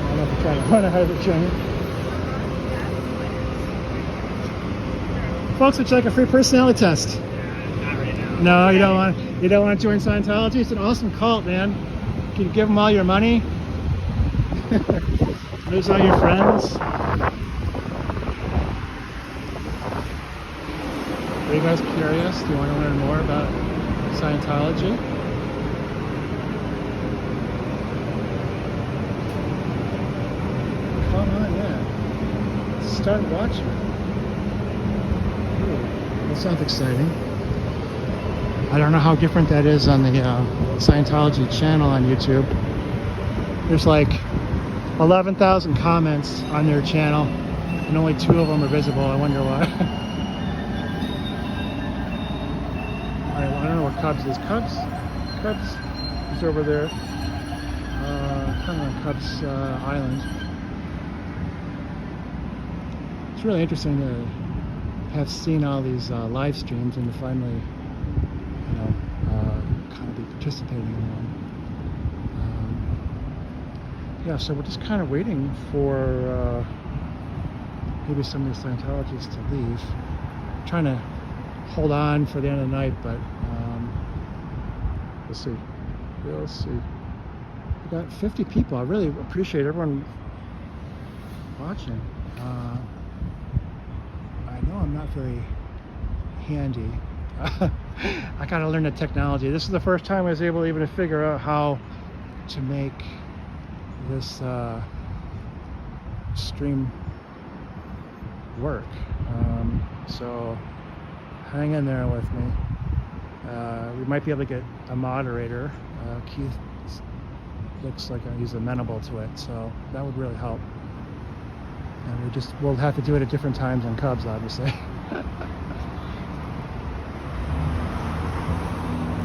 I don't know if I'm trying to run ahead of the journey. Folks, would you like a free personality test? No, you don't want. You don't want to join Scientology? It's an awesome cult, man. You can give them all your money. Lose all your friends. Are you guys curious? Do you want to learn more about Scientology? Come on, yeah. Start watching. Ooh, that sounds exciting. I don't know how different that is on the Scientology channel on YouTube. There's like 11,000 comments on their channel and only 2 of them are visible. I wonder why. I don't know where Cubs is. Cubs is over there. Kind of on Cubs Island. It's really interesting to have seen all these live streams and to finally kind of be participating in one. Yeah, so we're just kind of waiting for maybe some of these Scientologists to leave. Trying to hold on for the end of the night, but we'll see. We'll see. We got 50 people. I really appreciate everyone watching. I know I'm not very handy. I gotta learn the technology. This is the first time I was able even to figure out how to make this stream work. So hang in there with me. We might be able to get a moderator. Keith looks like he's amenable to it, so that would really help. And we'll have to do it at different times on Cubs, obviously.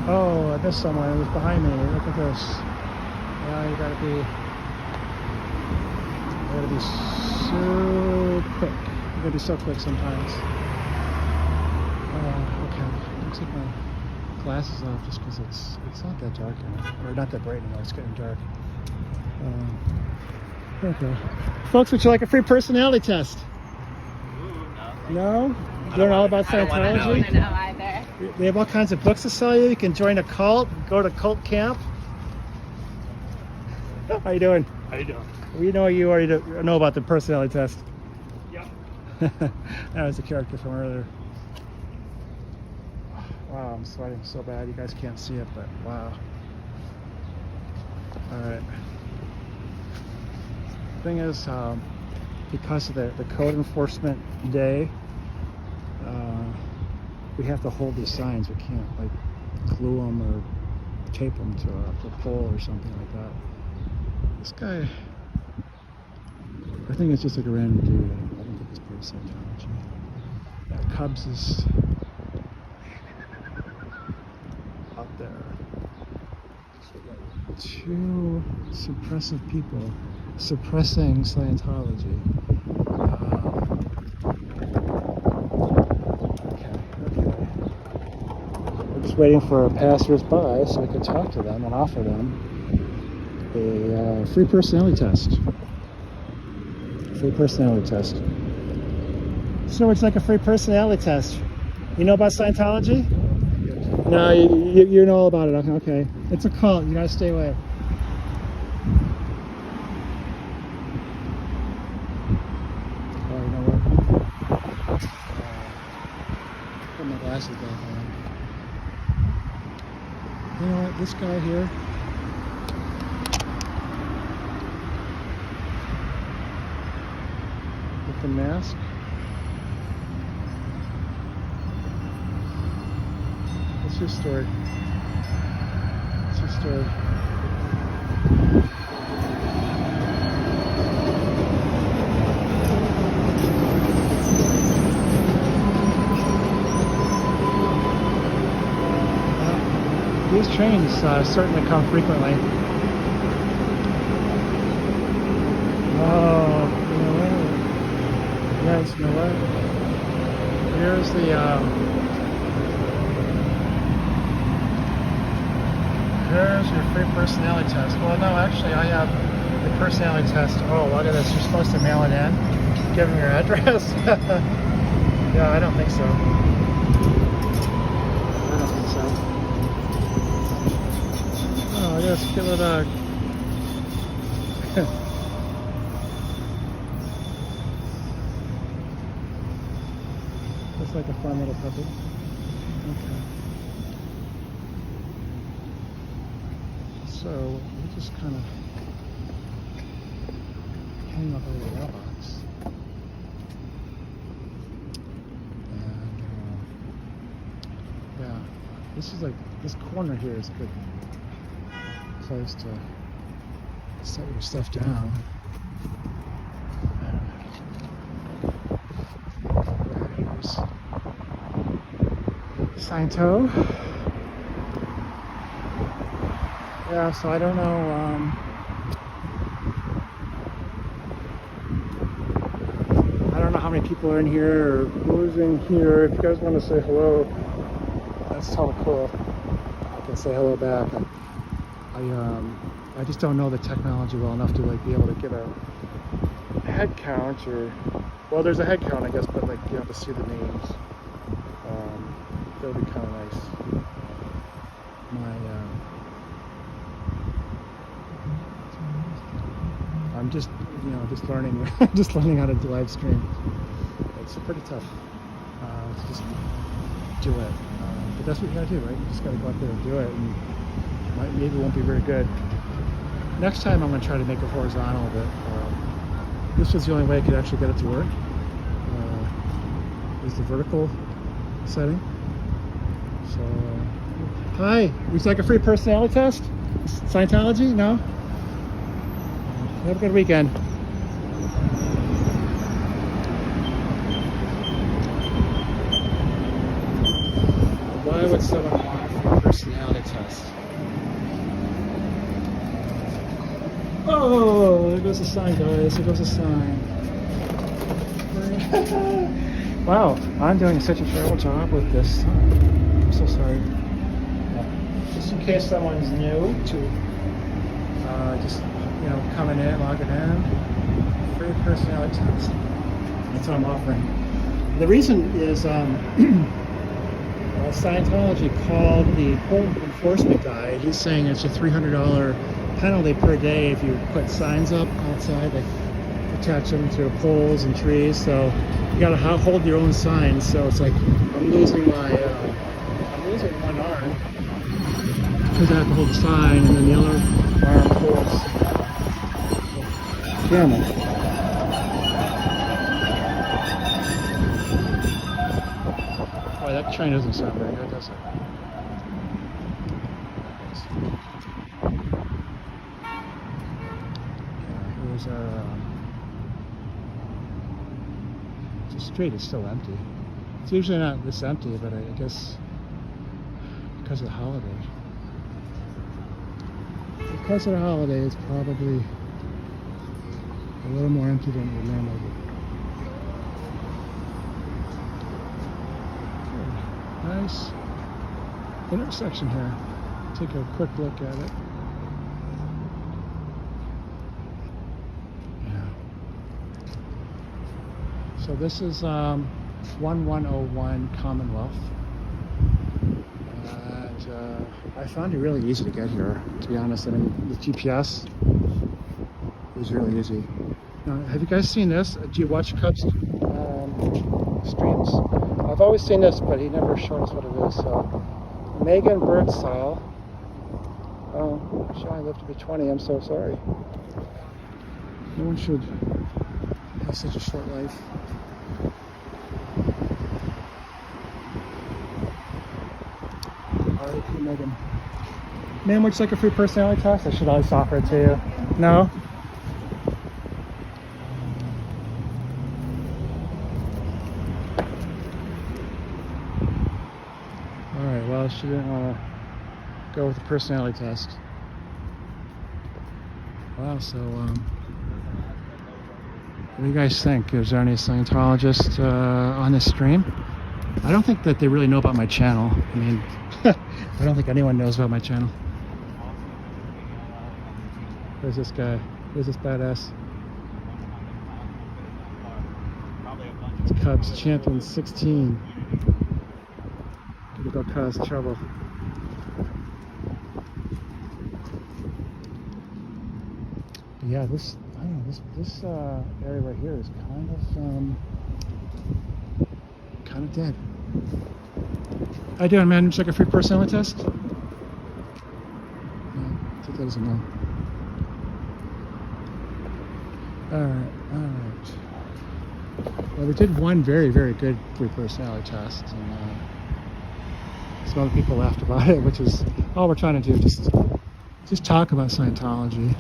Oh, I missed someone. It was behind me. Look at this. Yeah, you gotta be so quick. You gotta be so quick sometimes. Okay. Looks like my glasses off just because it's not that dark anymore. Or not that bright anymore. It's getting dark. Okay. Folks, would you like a free personality test? No? You learn all about Scientology? I don't want to know either. They have all kinds of books to sell you. You can join a cult, go to cult camp. How you doing? How you doing? We know you already know about the personality test. Yep. That was a character from earlier. Wow, I'm sweating so bad. You guys can't see it, but wow. All right. Thing is, because of the code enforcement day, we have to hold these signs. We can't like glue them or tape them to a pole or something like that. This guy, I think it's just like a random dude. I don't think it's part of Scientology. Yeah, Cubs is up there. So we got two suppressive people suppressing Scientology. Just waiting for passers-by so I can talk to them and offer them a free personality test. Free personality test. So it's like a free personality test. You know about Scientology? No, you know all about it. Okay. It's a cult. You gotta stay away. Oh, you know what? Put my glasses back on. You know what, this guy here, with the mask, what's your story? What's your story? These trains certainly come frequently. Oh, you know what? Yes, you know what? Here's your free personality test. Well, no, actually, I have the personality test. Oh, look at this. You're supposed to mail it in. Give them your address. Yeah, I don't think so. I don't think so. Oh, yes, cute little dog. Looks like a fun little puppy. Okay. So, we just kind of hang up a little mailbox. And, yeah, this is like, this corner here is a good place to set your stuff down. Here's Sciento. Yeah, so I don't know. I don't know how many people are in here or who's in here. If you guys want to say hello, that's totally cool. I can say hello back. I just don't know the technology well enough to like be able to get a head count or, well, there's a head count I guess, but like you have to see the names. That would be kind of nice. I'm just, just learning, just learning how to do live stream. It's pretty tough to just do it, but that's what you gotta do, right? You just gotta go out there and do it, and maybe it won't be very good. Next time I'm gonna try to make it horizontal a bit. This was the only way I could actually get it to work. Is the vertical setting. So, hi, would you like a free personality test? Scientology? No? Have a good weekend. Why would someone want a free personality test? Oh, there goes the sign, guys. There goes the sign. Wow, I'm doing such a terrible job with this sign. I'm so sorry. Just in case someone's new to just, you know, coming in, logging in. Free personality test. That's what I'm offering. The reason is Scientology called the pole enforcement guy. He's saying it's a $300 penalty per day if you put signs up outside, like attach them to poles and trees. So you gotta hold your own signs. So it's like I'm losing one arm because I have to hold the sign, and then the other arm holds the camera. Boy, that train doesn't sound very good, does it? Here's our the street is still empty. It's usually not this empty, but I guess because of the holiday. Because of the holiday, it's probably a little more empty than it would normally be. Nice intersection here. Take a quick look at it. Yeah. So this is 1101 Commonwealth. And I found it really easy to get here, to be honest. I mean, with GPS, it was really easy. Now, have you guys seen this? Do you watch Cubs streams? I've always seen this, but he never showed us what it is. So, Megan Birdsall. Oh, she only lived to be 20. I'm so sorry. No one should have such a short life. R.I.P. Megan. Ma'am, would you like a free personality test? I should always offer it to you. No? Alright, well, she didn't want to go with the personality test. Wow, so, what do you guys think? Is there any Scientologists on this stream? I don't think that they really know about my channel. I mean, I don't think anyone knows about my channel. Where's this guy? Where's this badass? It's Cubschampions16. Gonna go cause trouble. But yeah, this, I don't know, this area right here is kind of dead. How you doing, man? Check a free personality test? No, I think that doesn't know. Alright. Well, we did one very, very good free personality test, and some other people laughed about it, which is all we're trying to do, just talk about Scientology.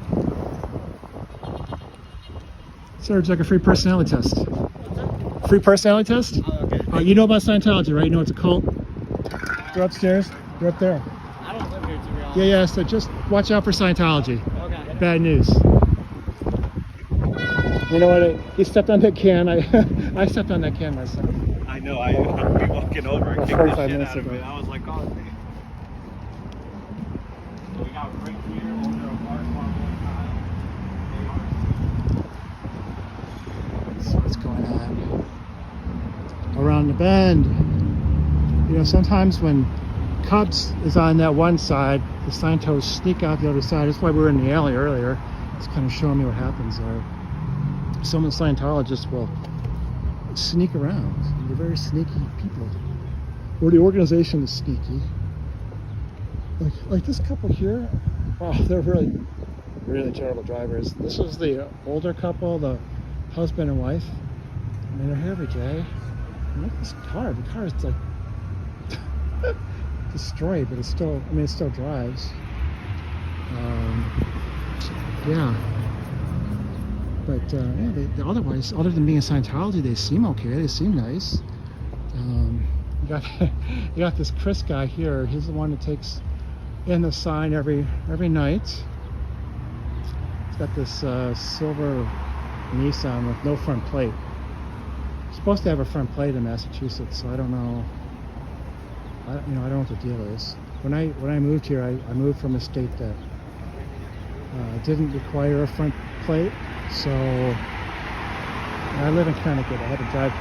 Sir, would you like a free personality test? Free personality test? Oh, okay. You know about Scientology, right? You know it's a cult? They're upstairs. They're up there. I don't live here, to be honest. Yeah, so just watch out for Scientology. Okay. Bad news. You know what? He stepped on that can. I stepped on that can myself. I know. I'll be walking over and kick the shit out of it. I was like, oh, man. So we got right here under a water So what's going on? Around the bend. You know, sometimes when Cubs is on that one side, the Scientologists sneak out the other side. That's why we were in the alley earlier. It's kind of showing me what happens there. Some of the Scientologists will sneak around. They're very sneaky people. Or the organization is sneaky. Like this couple here, wow, they're really terrible drivers. This was the older couple, the husband and wife. I mean, they're here every day. And look at this car. The car is like destroyed, but it's still, I mean, it still drives. Yeah. But yeah, they, otherwise, other than being in Scientology, they seem okay. They seem nice. You got this Chris guy here. He's the one that takes in the sign every night. He's got this silver Nissan with no front plate. It's supposed to have a front plate in Massachusetts, so I don't know. I don't know what the deal is. When I moved here, I moved from a state that didn't require a front plate, so I live in Connecticut. I had to drive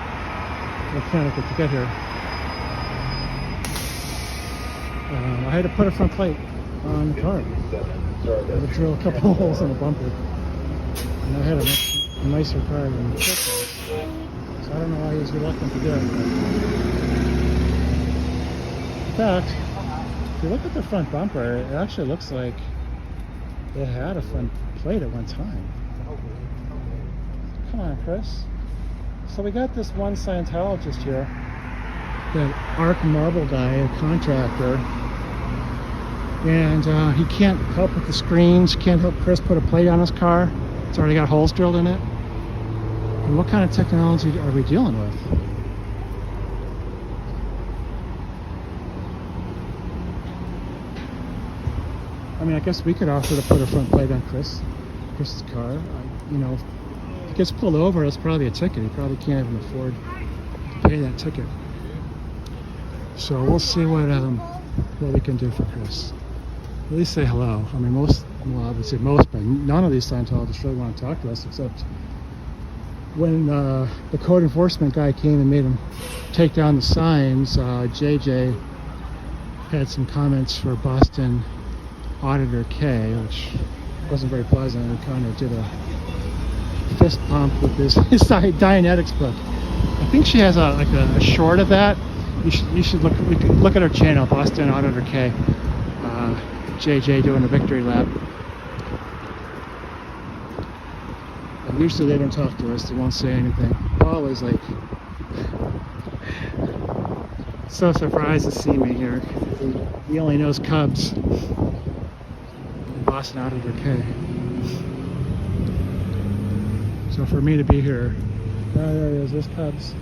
to Connecticut to get here. I had to put a front plate on the car. I had to drill a couple holes in the bumper, and I had a nicer car than this was. So I don't know why he was reluctant to do it. In fact, if you look at the front bumper, it actually looks like it had a front plate at one time. Come on, Chris. So we got this one Scientologist here, that Arc Marble guy, a contractor, and he can't help with the screens, can't help Chris put a plate on his car. It's already got holes drilled in it. And what kind of technology are we dealing with? I mean, I guess we could offer to put a front plate on Chris's car. You know, if he gets pulled over, it's probably a ticket. He probably can't even afford to pay that ticket. So we'll see what we can do for Chris. At least say hello. I mean, well, I would say most, but none of these Scientologists really want to talk to us, except when the code enforcement guy came and made him take down the signs. JJ had some comments for Boston Auditor K, which wasn't very pleasant. He kind of did a fist pump with his Dianetics book. I think she has a short of that. You should look at her channel, Boston Auditor K. JJ doing a victory lap. And usually they don't talk to us. They won't say anything. Always like so surprised to see me here. He only knows Cubs. Boston Auditor K. So for me to be here, there he is. There's Cubs.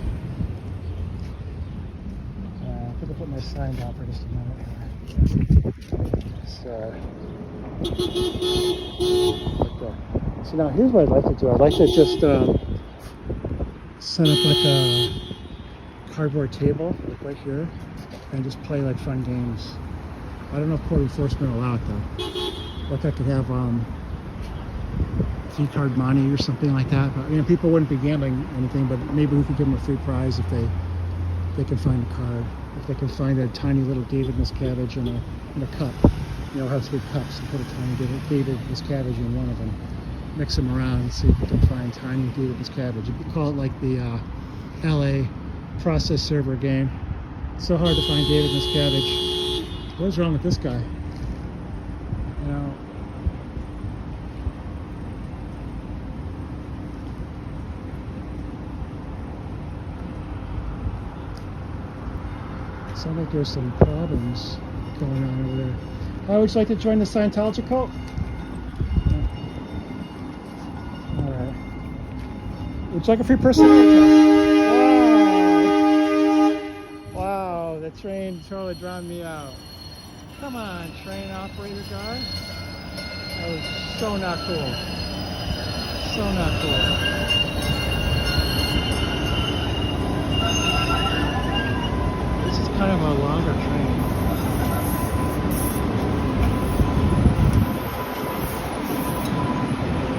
I'm gonna put my sign down for just a minute. So now here's what I'd like to do. I'd like to just set up like a cardboard table like right here and just play like fun games. I don't know if court enforcement will allow it though. Like I could have 3-card money or something like that. But you know, people wouldn't be gambling anything, but maybe we could give them a free prize if they can find a card. If they can find a tiny little David Miscavige in a cup. You know, have 3 cups and put a tiny David Miscavige in one of them. Mix them around and see if we can find tiny David Miscavige. You could call it like the LA process server game. It's so hard to find David Miscavige. What is wrong with this guy? You know, sounds like there's some problems going on over there. How would you like to join the Scientology cult? All right. Would you like a free personality test? Wow, the train totally drowned me out. Come on, train operator guy. That was so not cool. So not cool. This is kind of a longer train.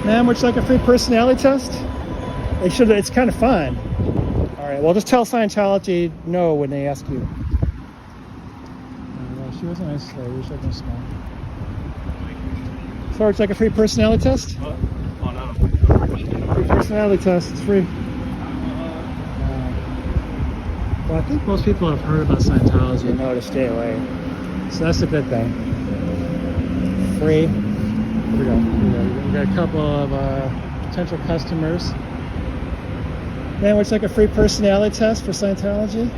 Ma'am, would you like a free personality test? It's kind of fun. All right, well, just tell Scientology no when they ask you. Well, she was a nice lady. She's like a smile. So, would you like a free personality test? Oh no. Free personality test. It's free. Well, I think most people have heard about Scientology and know to stay away. So that's a good thing. Free. Here we go. We got a couple of potential customers. Man, it's like a free personality test for Scientology?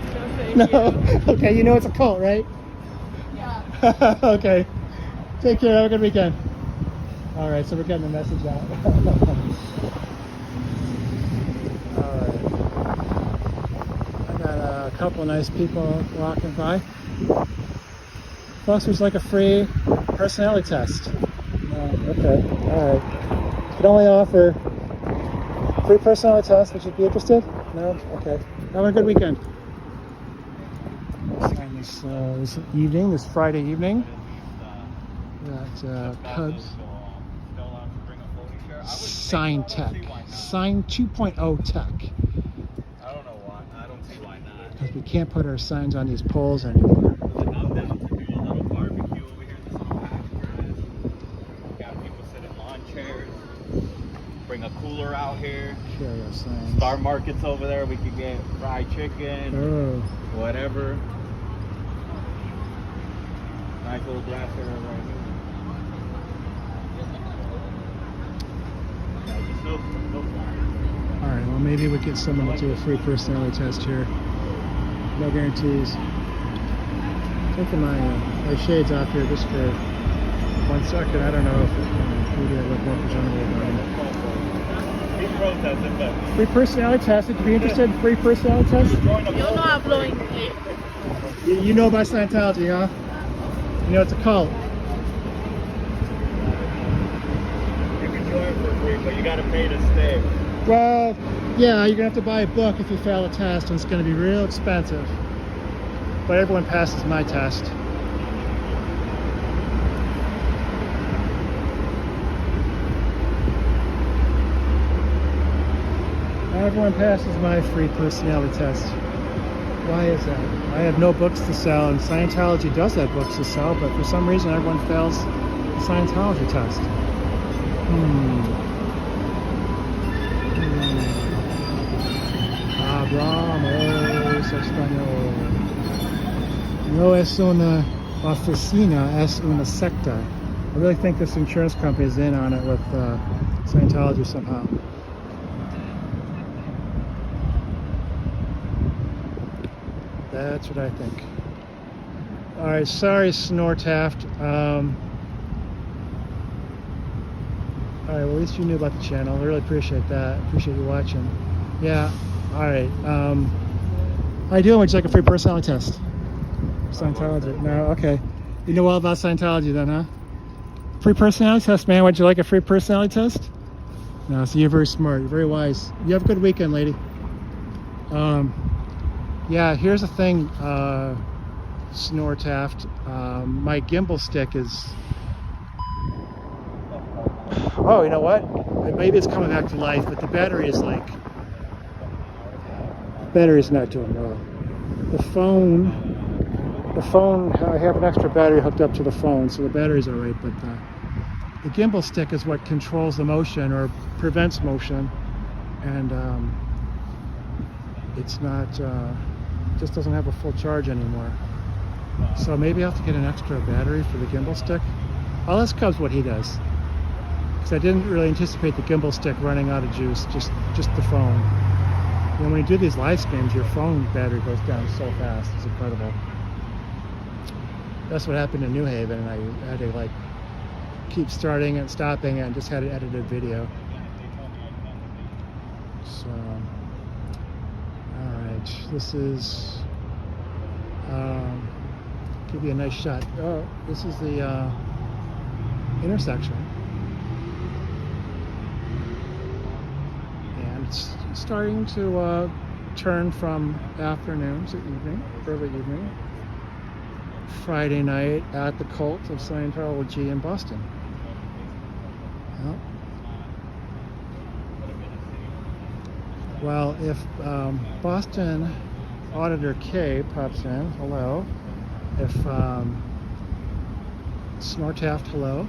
No. Okay, you know it's a cult, right? Yeah. Okay. Take care. Have a good weekend. All right, so we're getting the message out. All right. I got a couple nice people walking by. Plus, there's like a free personality test. Okay. All right. You can only offer free personality test. Would you be interested? No? Okay. Have a good weekend. This evening, this Friday evening, at Cubs. Sign Tech. Sign 2.0 Tech. I don't know why. I don't see why not. Because we can't put our signs on these poles anymore. I'm down to do a little barbecue over here in this little patch grass. Got people sit in lawn chairs. Bring a cooler out here. Carry our signs. Star Market's over there. We could get fried chicken. Oh. Whatever. Nice little glass area right here. All right, well, maybe we get someone to do a free personality test here. No guarantees. Taking my shades off here just for 1 second. I don't know if maybe I look more presentable about He's protesting, but it. Free personality test. Would you be interested in free personality test? You know I'm blowing late. You know about Scientology, huh? You know it's a cult. you can join for free, but you gotta pay to stay. Well, yeah, you're gonna have to buy a book if you fail a test, and it's gonna be real expensive. But everyone passes my test. Everyone passes my free personality test. Why is that? I have no books to sell, and Scientology does have books to sell, but for some reason everyone fails the Scientology test. Hablamos español. No es una oficina, es una secta. I really think this insurance company is in on it with Scientology somehow. That's what I think. All right, sorry, Snortaft. All right, well, at least you knew about the channel. I really appreciate that. Appreciate you watching. Yeah. All right. How you doing? Would you like a free personality test? Scientology. No. Okay. You know all about Scientology then, huh? Free personality test, man. Would you like a free personality test? No. So you're very smart. You're very wise. You have a good weekend, lady. Yeah, here's the thing, Snortaft. My gimbal stick is... Oh, you know what? Maybe it's coming back to life, but the battery is like... Battery's not doing well. The phone, I have an extra battery hooked up to the phone, so the battery's all right, but the gimbal stick is what controls the motion or prevents motion, and it's not... just doesn't have a full charge anymore. So maybe I'll have to get an extra battery for the gimbal stick. I'll ask Cubs what he does, because I didn't really anticipate the gimbal stick running out of juice, just the phone. And when you do these live streams, your phone battery goes down so fast. It's incredible. That's what happened in New Haven, and I had to like keep starting and stopping and just had an edited video. So this is give you a nice shot. Oh, this is the intersection, and it's starting to turn from afternoon to evening, early evening. Friday night at the cult of Scientology in Boston. Yep. Well, if Boston Auditor K pops in, hello. If Snortaft, hello.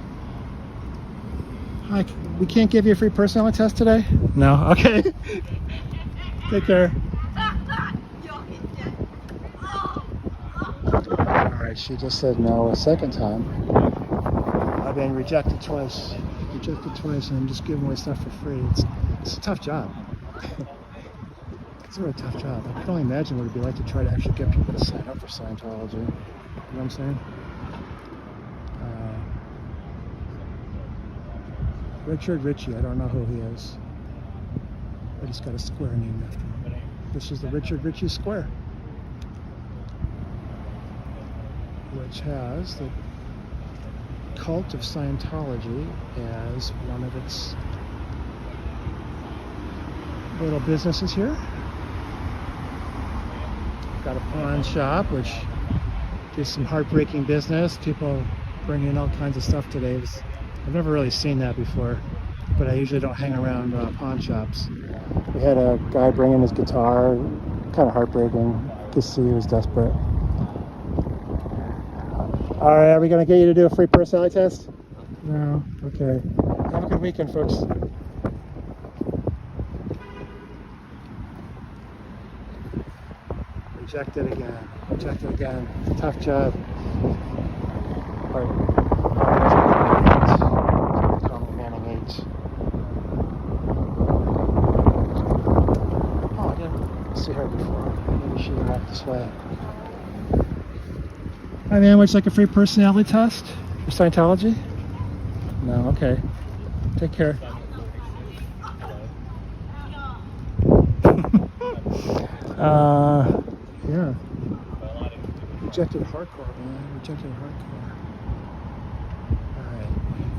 Hi, we can't give you a free personality test today? No? Okay. Take care. Alright, she just said no a second time. I've been rejected twice. And I'm just giving away stuff for free. It's a tough job. It's a really tough job. I can only imagine what it'd be like to try to actually get people to sign up for Scientology. You know what I'm saying? Richard Ritchie, I don't know who he is. But he's got a square named after him. This is the Richard Ritchie Square, which has the cult of Scientology as one of its little businesses here. Got a pawn shop, which is some heartbreaking business. People bring in all kinds of stuff today. I've never really seen that before, but I usually don't hang around pawn shops. We had a guy bring in his guitar, kind of heartbreaking. You could see he was desperate. All right, are we going to get you to do a free personality test? No? Okay. Have a good weekend, folks. Rejected again. Rejected again. Tough job. All right. Oh, I didn't see her before. Maybe she walked this way. Hi man, would you like a free personality test for Scientology? No, okay. Take care. Yeah. Rejected hardcore, man. Rejected hardcore. Alright.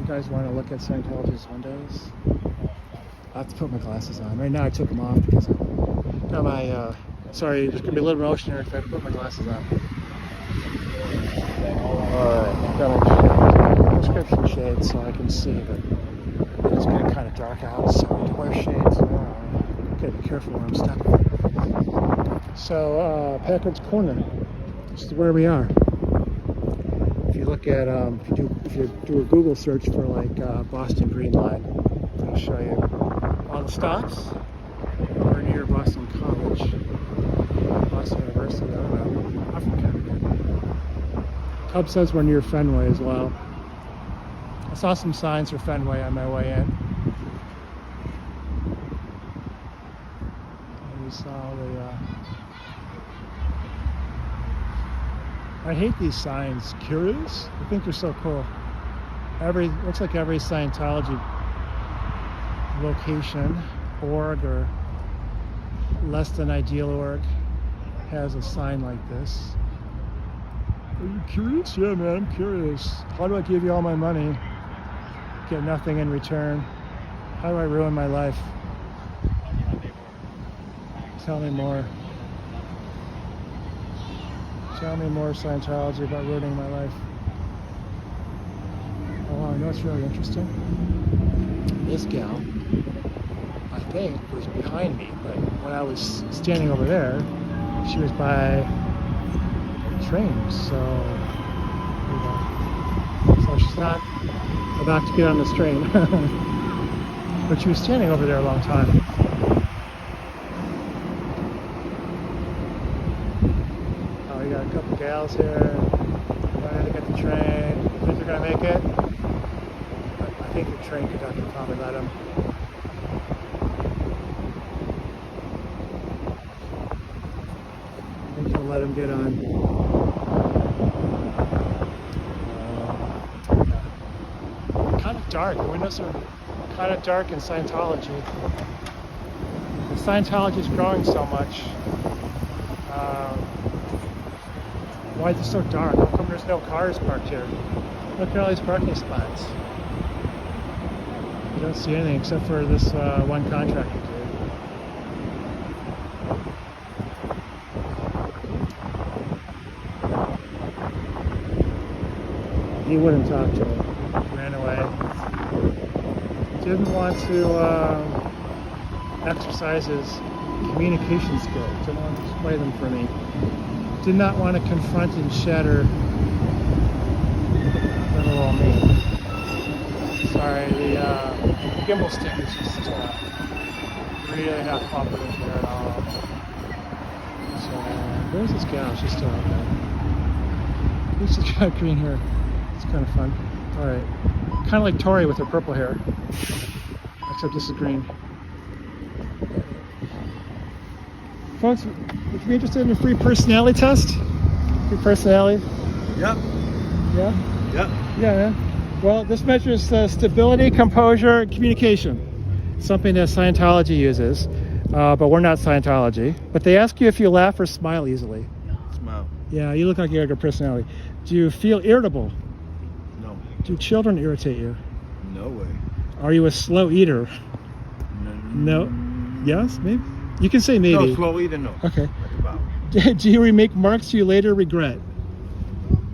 You guys want to look at Scientology's windows? I have to put my glasses on. Right now I took them off because I got my, sorry, there's going to be a little motion here if I put my glasses on. Alright, got my prescription shades so I can see, but it's getting kind of dark out, so I need to wear shades. Gotta be careful where I'm stepping. So, Packard's Corner. This is where we are. If you look at, if you do a Google search for like Boston Green Line, it'll show you all the stops. We're near Boston College, Boston University. I don't know. I'm from Connecticut. Cub says we're near Fenway as well. I saw some signs for Fenway on my way in. We saw the. I hate these signs. Curious? I think they're so cool. Looks like every Scientology location, org, or less than ideal org has a sign like this. Are you curious? Yeah, man, I'm curious. How do I give you all my money? Get nothing in return. How do I ruin my life? Tell me more. Tell me more, Scientology, about ruining my life. Oh, I know what's really interesting. This gal, I think, was behind me, but when I was standing over there, she was by trains, so she's not about to get on this train. But she was standing over there a long time. We got a couple gals here trying to get the train. You think they're going to make it? I think the train conductor probably let them. I think they'll let them get on. Kind of dark. The windows are kind of dark in Scientology. The Scientology is growing so much. Why is it so dark? How come there's no cars parked here? Look at all these parking spots. You don't see anything except for this one contractor dude. He wouldn't talk to me. He ran away. Didn't want to exercise his communication skills. Didn't want to display them for me. Did not want to confront and shatter little old me. Sorry, the gimbal stick is just really not cooperative here at all. So, where's this gal? She's still out there. She's got green hair. It's kind of fun. Alright. Kind of like Tori with her purple hair. Except this is green. Folks, would you be interested in a free personality test? Free personality? Yep. Yeah? Yep. Yeah. Well, this measures stability, composure, and communication. Something that Scientology uses, but we're not Scientology. But they ask you if you laugh or smile easily. Smile. Yeah, you look like you have a good personality. Do you feel irritable? No. Do children irritate you? No way. Are you a slow eater? No. Yes, maybe? You can say maybe. No, slow either, no. Okay. Wow. Do you make marks you later regret?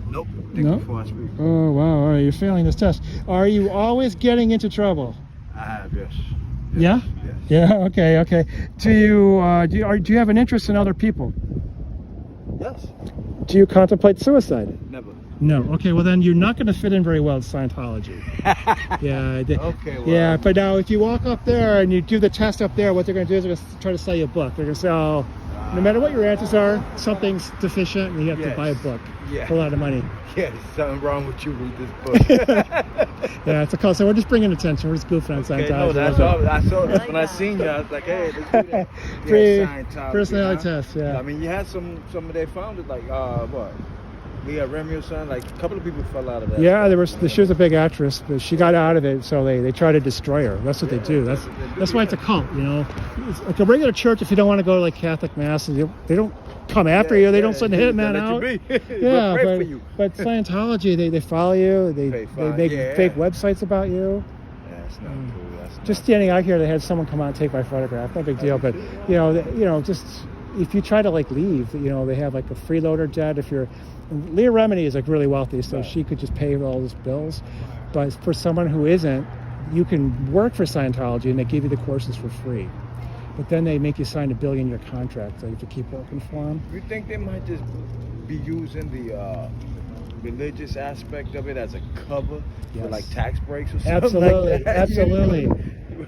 Nope. Think No? before I speak. Oh, wow. All right, you're failing this test. Are you always getting into trouble? I have, yes. Yeah? Yes. Yeah, okay. Do you have an interest in other people? Yes. Do you contemplate suicide? Never. No. Okay, well then you're not going to fit in very well in Scientology. Yeah. Okay, well. Yeah, but now if you walk up there and you do the test up there, what they're going to do is they're going to try to sell you a book. They're going to say, oh, no matter what your answers are, something's deficient and you have to buy a book for a lot of money. Yeah, there's something wrong with you. Read this book. Yeah, it's a call. So we're just bringing attention. We're just goofing on Scientology. No, that's all. I saw when I seen you. I was like, hey, let's do that. Free Scientology, personality test. Yeah. I mean, you had some of their founders like what? Leah Remy or something. Like a couple of people fell out of that. Yeah, she was a big actress, but she got out of it, so they try to destroy her. That's what they do. That's why it's a cult, you know. It's like a regular church. If you don't want to go to like Catholic mass, they don't come after you. They don't send a hitman out. Yeah, but Scientology, they follow you. They make fake websites about you. Yeah, that's not cool. That's not Just standing out here, they had someone come out and take my photograph. No big deal, but just if you try to like leave, they have like a freeloader jet. If you're Leah Remini is like really wealthy, so she could just pay all those bills. But for someone who isn't, you can work for Scientology and they give you the courses for free. But then they make you sign a billion-year contract, so you have to keep working for them. You think they might just be using the religious aspect of it as a cover for like tax breaks or something? Absolutely, like that? absolutely.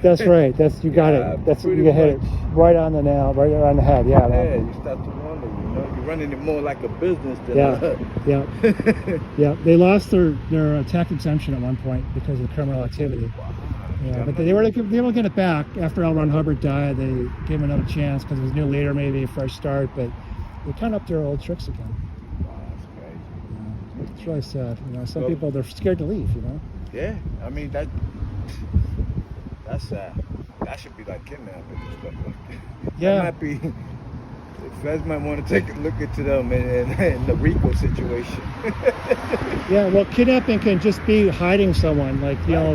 That's right. You got it. That's you hit it right on the nail, right on the head. Yeah. Yeah, you start to wonder. You're running it more like a business than Yeah. They lost their tax exemption at one point because of criminal activity. Yeah, but they were able to get it back after L. Ron Hubbard died. They gave him another chance because it was a new leader, maybe a fresh start. But they kind of up their old tricks again. Wow, that's crazy. Yeah, it's really sad. Some people they're scared to leave. Yeah, I mean that's sad. That should be like kidnapping and stuff like that. Yeah. That might be. The feds might want to take a look into them in the RICO situation. Yeah, well, kidnapping can just be hiding someone,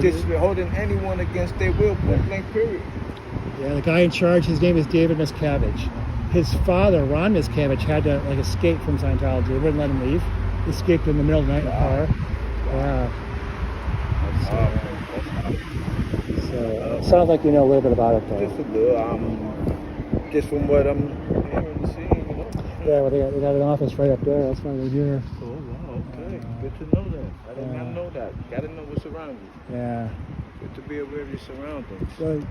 just holding anyone against their will, point blank, period. Yeah, the guy in charge, his name is David Miscavige. His father, Ron Miscavige, had to escape from Scientology. They wouldn't let him leave. He escaped in the middle of the night in a car. Yeah. So it sounds like you know a little bit about it, though. Just a little. Just from what I'm hearing and seeing. Yeah, well, they got an office right up there. That's why they're here. Oh, wow, okay. Good to know that. I did not know that. You got to know what's around you. Yeah. Good to be aware of your surroundings. Well,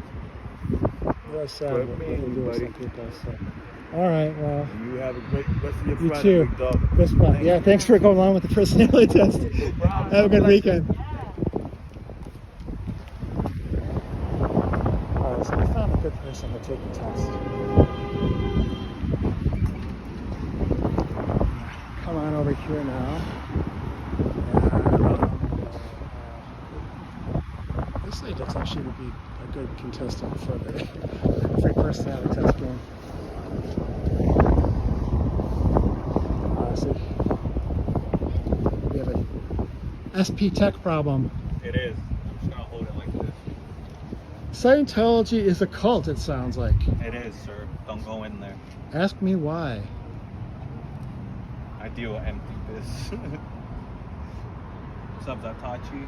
that's sad what they do with some people. So. All right, well. You have a great rest of your You Friday too. week, dog. This fun. Yeah, thanks for going along with the personality test. Have a good weekend. All right, so we found a good person to take the test. Come on over here now. This lady looks like she would be a good contestant for the free personality test game. See, we have a SP Tech problem. It is. I'm just gonna hold it like this. Scientology is a cult, it sounds like. It is, sir. Don't go in there. Ask me why. I deal with empty this. What's up, Zatachi?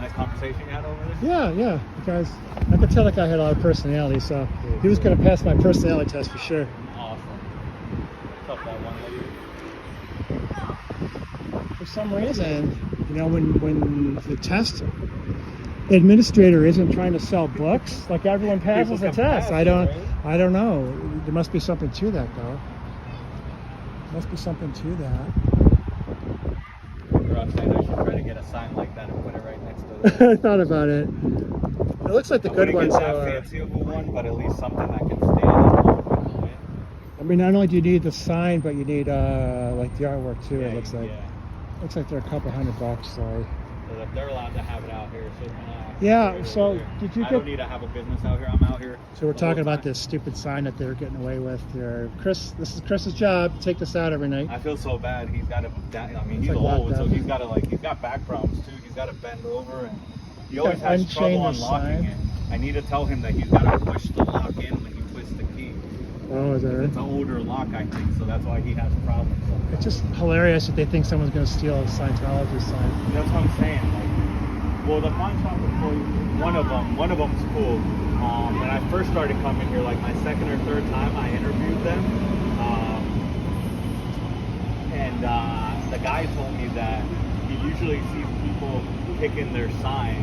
Nice conversation you had over there? Yeah. Because I could tell that guy had a lot of personality, so he was going to pass my personality test for sure. Awesome. What's up, that one lady? For some reason, when the test administrator isn't trying to sell books, like everyone passes the test. I don't know. There must be something to that, though. Must be something to that. Saying I should try to get a sign like that and put it right next to it. I thought about it. It looks like the good ones are. I wouldn't get that fancy of a one, but at least something that can stand. I mean, not only do you need the sign, but you need like the artwork too. It looks like. Yeah. Looks like they're a couple $100. So. So that they're allowed to have it out here. So Yeah. So did you I get? don't need to have a business out here. I'm out here. So we're the talking whole about time. this stupid sign that they're getting away with. Chris, this is Chris's job. Take this out every night. I feel so bad. He's got to. I mean, It's he's like old, locked so up. he's got to he's got back problems too. He's got to bend over, and he You always gotta has unchain trouble the unlocking sign. it. I need to tell him that he's got to push the lock in when he twists the key. Oh, is that right? It's an older lock, I think, so that's why he has problems. It's just hilarious that they think someone's going to steal a Scientology sign. That's what I'm saying. Like, well, the pawn shop employees, one of them's cool. When I first started coming here, like my second or third time, I interviewed them, and the guy told me that he usually sees people kicking their sign,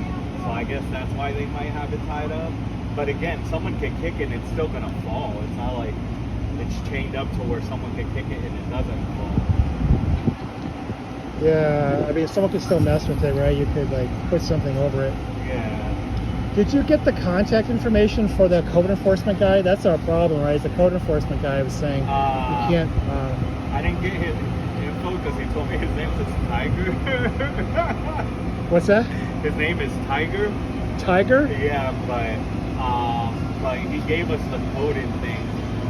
so I guess that's why they might have it tied up. But again, someone can kick it and it's still gonna fall. It's not like it's chained up to where someone can kick it and it doesn't fall. Yeah, I mean, someone could still mess with it, right? You could like put something over it. Yeah. Did you get the contact information for the code enforcement guy? That's our problem, right? The code enforcement guy was saying you can't. I didn't get his info because he told me his name was Tiger. What's that? His name is Tiger. Tiger? Yeah, but like he gave us the coding thing,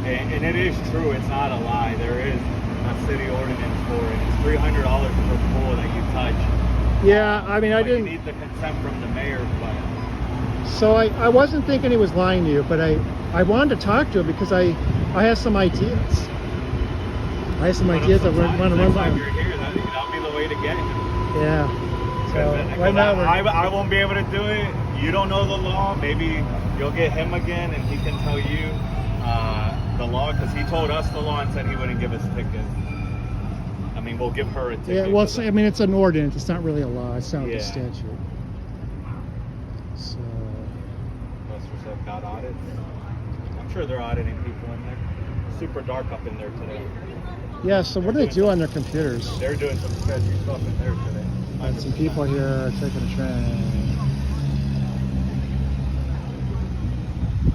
and it is true. It's not a lie. There is a city ordinance for it. It's $300 per pool that you touch. Yeah, I mean, I But didn't. You need the consent from the mayor, but So I wasn't thinking he was lying to you, but I wanted to talk to him because I have some ideas. I have some ideas that we're going to run next by time him. you're here, that'll be the way to get him. Yeah. So Because right now I won't be able to do it. You don't know the law. Maybe you'll get him again, and he can tell you the law, because he told us the law and said he wouldn't give us tickets. I mean, we'll give her a ticket. yeah, well, I mean, it's an ordinance. It's not really a law. It's not Yeah. the statute. So Buster said got audits. I'm sure they're auditing people in there. Super dark up in there today. yeah. So what do they do on their computers? They're doing some sketchy stuff in there today. And some people here are taking a train.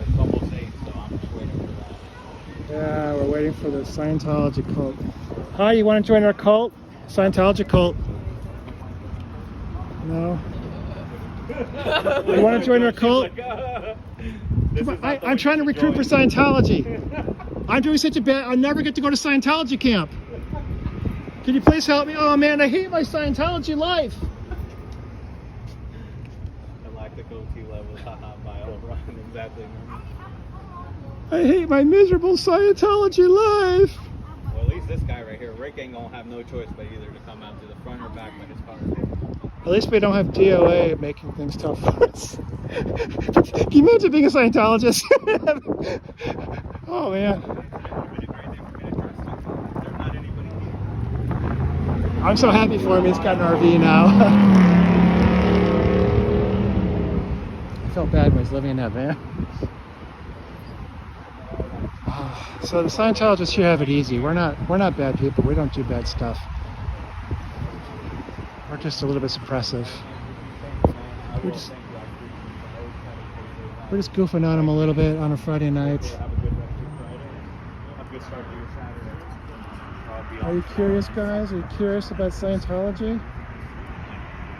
It's almost 8, so I'm just waiting for that. Yeah, we're waiting for the Scientology cult. Hi, you want to join our cult? Scientology cult. No. You want to join our cult? Come on, I'm trying to recruit for Scientology. I'm doing such a bad. I'll never get to go to Scientology camp. Can you please help me? Oh man, I hate my Scientology life. Galactic OT level, haha, mile run, exactly. I hate my miserable Scientology life. Well, at least this guy right here, Rick, ain't gonna have no choice but either to come out to the front or back when his car. At least we don't have DOA making things tough for us. Can you imagine being a Scientologist? Oh man. I'm so happy for him. He's got an RV now. I felt bad when he was living in that van. So the Scientologists here have it easy. We're not bad people. We don't do bad stuff. We're just a little bit suppressive. We're just goofing on them a little bit on a Friday night. Are you curious, guys? Are you curious about Scientology?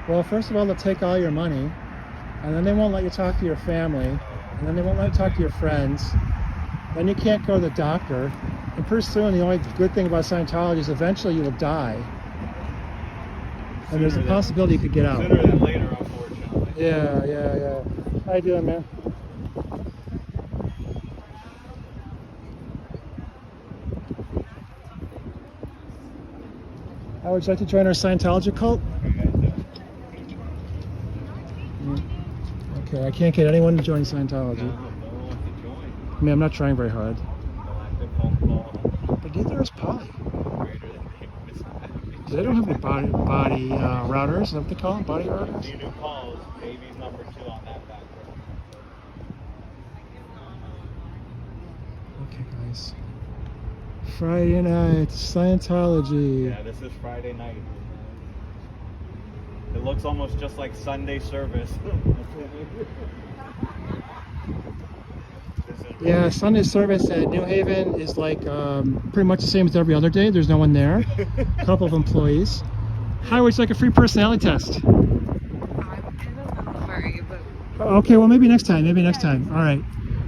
Well, first of all, they'll take all your money, and then they won't let you talk to your family, and then they won't let you talk to your friends. Then you can't go to the doctor, and pretty soon the only good thing about Scientology is eventually you will die. And there's a possibility you could get out. Sooner than later, unfortunately. Yeah. How you doing, man? How would you like to join our Scientology cult? Okay, I can't get anyone to join Scientology. I mean, I'm not trying very hard. But neither is Polly. They don't have any body routers. Is that what they call them? Body routers? New calls, baby's number 2 on that back row. Okay, guys. Friday night, Scientology. Yeah, this is Friday night. It looks almost just like Sunday service. Yeah, Sunday service at New Haven is like pretty much the same as every other day. There's no one there. A couple of employees. How would you like a free personality test? Okay, well maybe next time. Maybe next time. All right.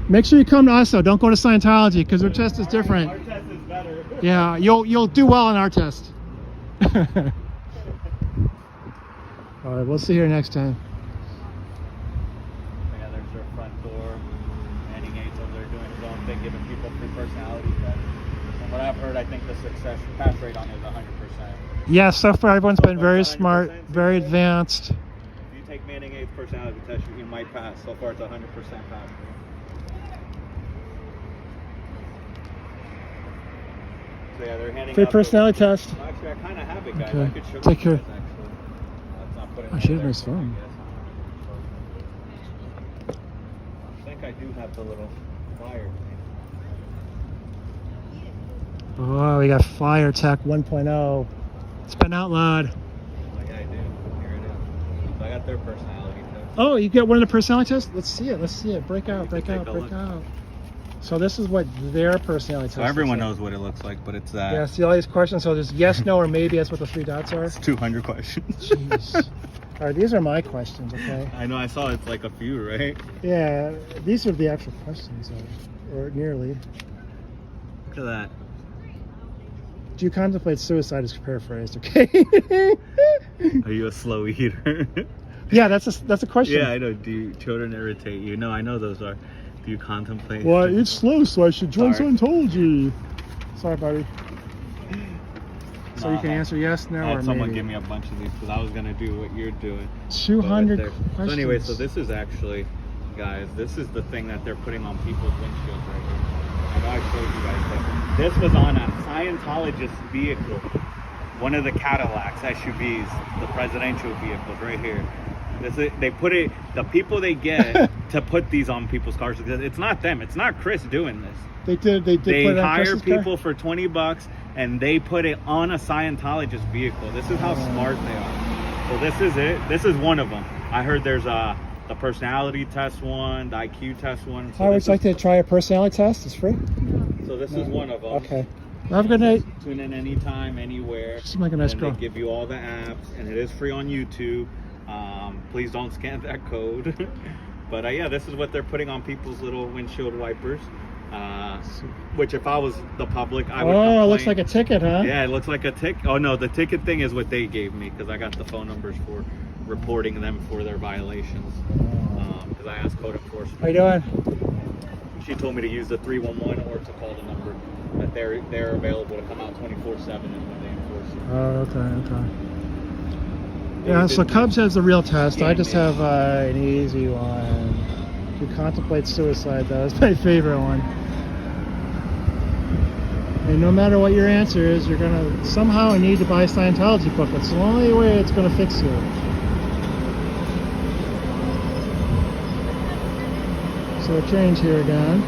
Make sure you come to us though. Don't go to Scientology because their test is different. Our test is better. Yeah, you'll do well on our test. All right, we'll see you here next time. Yeah, there's their front door. Manning Gates over there doing his own thing, giving people free personality tests. From what I've heard, I think the success pass rate on it is 100%. Yeah, so far everyone's been very smart, very advanced. If you take Manning Gates personality test, you might pass. So far, it's 100% pass rate. So yeah, they're handing Free out personality test. Well, actually, I kind of have it, guys. Okay. I could show Take you care. guys, actually. Let's not put it I in should have there, his phone. I think I do have the little flyer thing. Oh, we got Fire Tech 1.0. It's been out loud. Oh, yeah, I do. Here it is. So I got their personality test. Oh, you get one of the personality tests? Let's see it. Let's see it. Break out, break take out, a break look. out. So this is what their personality test So everyone is like. knows what it looks like, but it's that. Yeah, see all these questions. So there's yes, no, or maybe. That's what the 3 dots are. It's 200 questions. Jeez. All right, these are my questions, okay? I know, I saw it's like a few, right? Yeah, these are the actual questions, or nearly. Look at that. Do you contemplate suicide is paraphrased, okay? Are you a slow eater? Yeah, that's a question. Yeah, I know. Do children irritate you? No, I know those are. Do you contemplate? Well, it's slow, so I should join Sorry. Scientology. Sorry, buddy. So you Nah, can answer yes, no, I or had someone maybe. give me a bunch of these because I was gonna do what you're doing. 200 But questions. So anyway, so this is actually, guys, this is the thing that they're putting on people's windshields right here. I know I showed you guys that. This was on a Scientologist vehicle, one of the Cadillacs SUVs, the presidential vehicles right here. They put it, the people they get to put these on people's cars, because it's not them, it's not Chris doing this. They did put They it on hire Chris's car? people for $20 and they put it on a Scientologist vehicle. This is how smart they are. So this is it. This is one of them. I heard there's the personality test one, the IQ test one. So I would this like to try a personality test. It's free. So this is one of them. Okay. Have a good night. Tune in anytime, anywhere. Seems like a nice and girl. They give you all the apps, and it is free on YouTube. Please don't scan that code. But yeah, this is what they're putting on people's little windshield wipers. Which if I was the public, I would complain. Oh, it looks like a ticket, huh? Yeah, it looks like a ticket. Oh no, the ticket thing is what they gave me because I got the phone numbers for reporting them for their violations. Because I asked code enforcement. How you doing? She told me to use the 311 or to call the number that they're available to come out 24/7 and when they enforce it. Oh, okay. Yeah, so Cubs has the real test. I just have an easy one. To contemplate suicide, though, is my favorite one. And no matter what your answer is, you're gonna somehow need to buy a Scientology book. It's the only way it's gonna fix you. So change here again.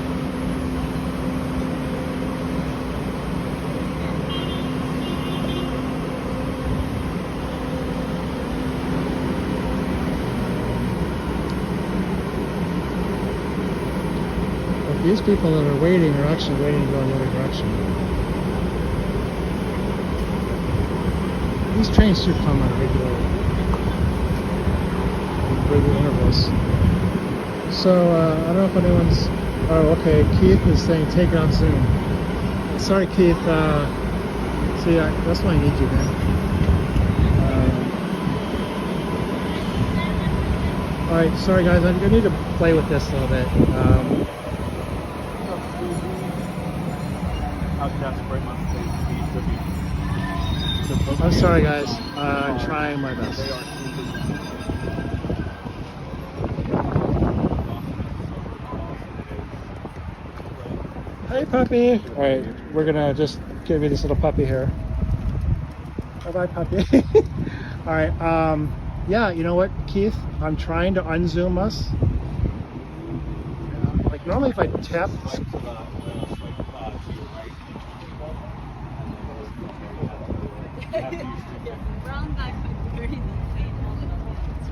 But these people that are waiting are actually waiting to go in the other direction. These trains should come at regular intervals. So, I don't know if anyone's... Oh, okay, Keith is saying take it on Zoom. Sorry, Keith. See, that's why I need you, man. Alright, sorry guys, I need to play with this a little bit. I'm sorry guys, I'm trying my best. Hey puppy! Alright, we're gonna just give you this little puppy here. Bye-bye puppy. Alright, yeah, you know what, Keith? I'm trying to unzoom us. Like normally if I tap...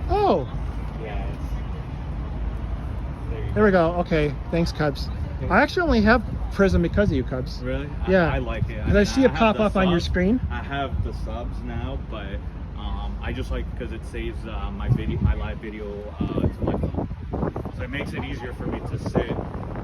Oh! There we go. Okay, thanks Cubs. I actually only have Prism because of you, Cubs. Really? Yeah. I like it. Because I see it have pop the up on your subs. screen. I have the subs now, but I just like because it saves my live video to my phone. So it makes it easier for me to sit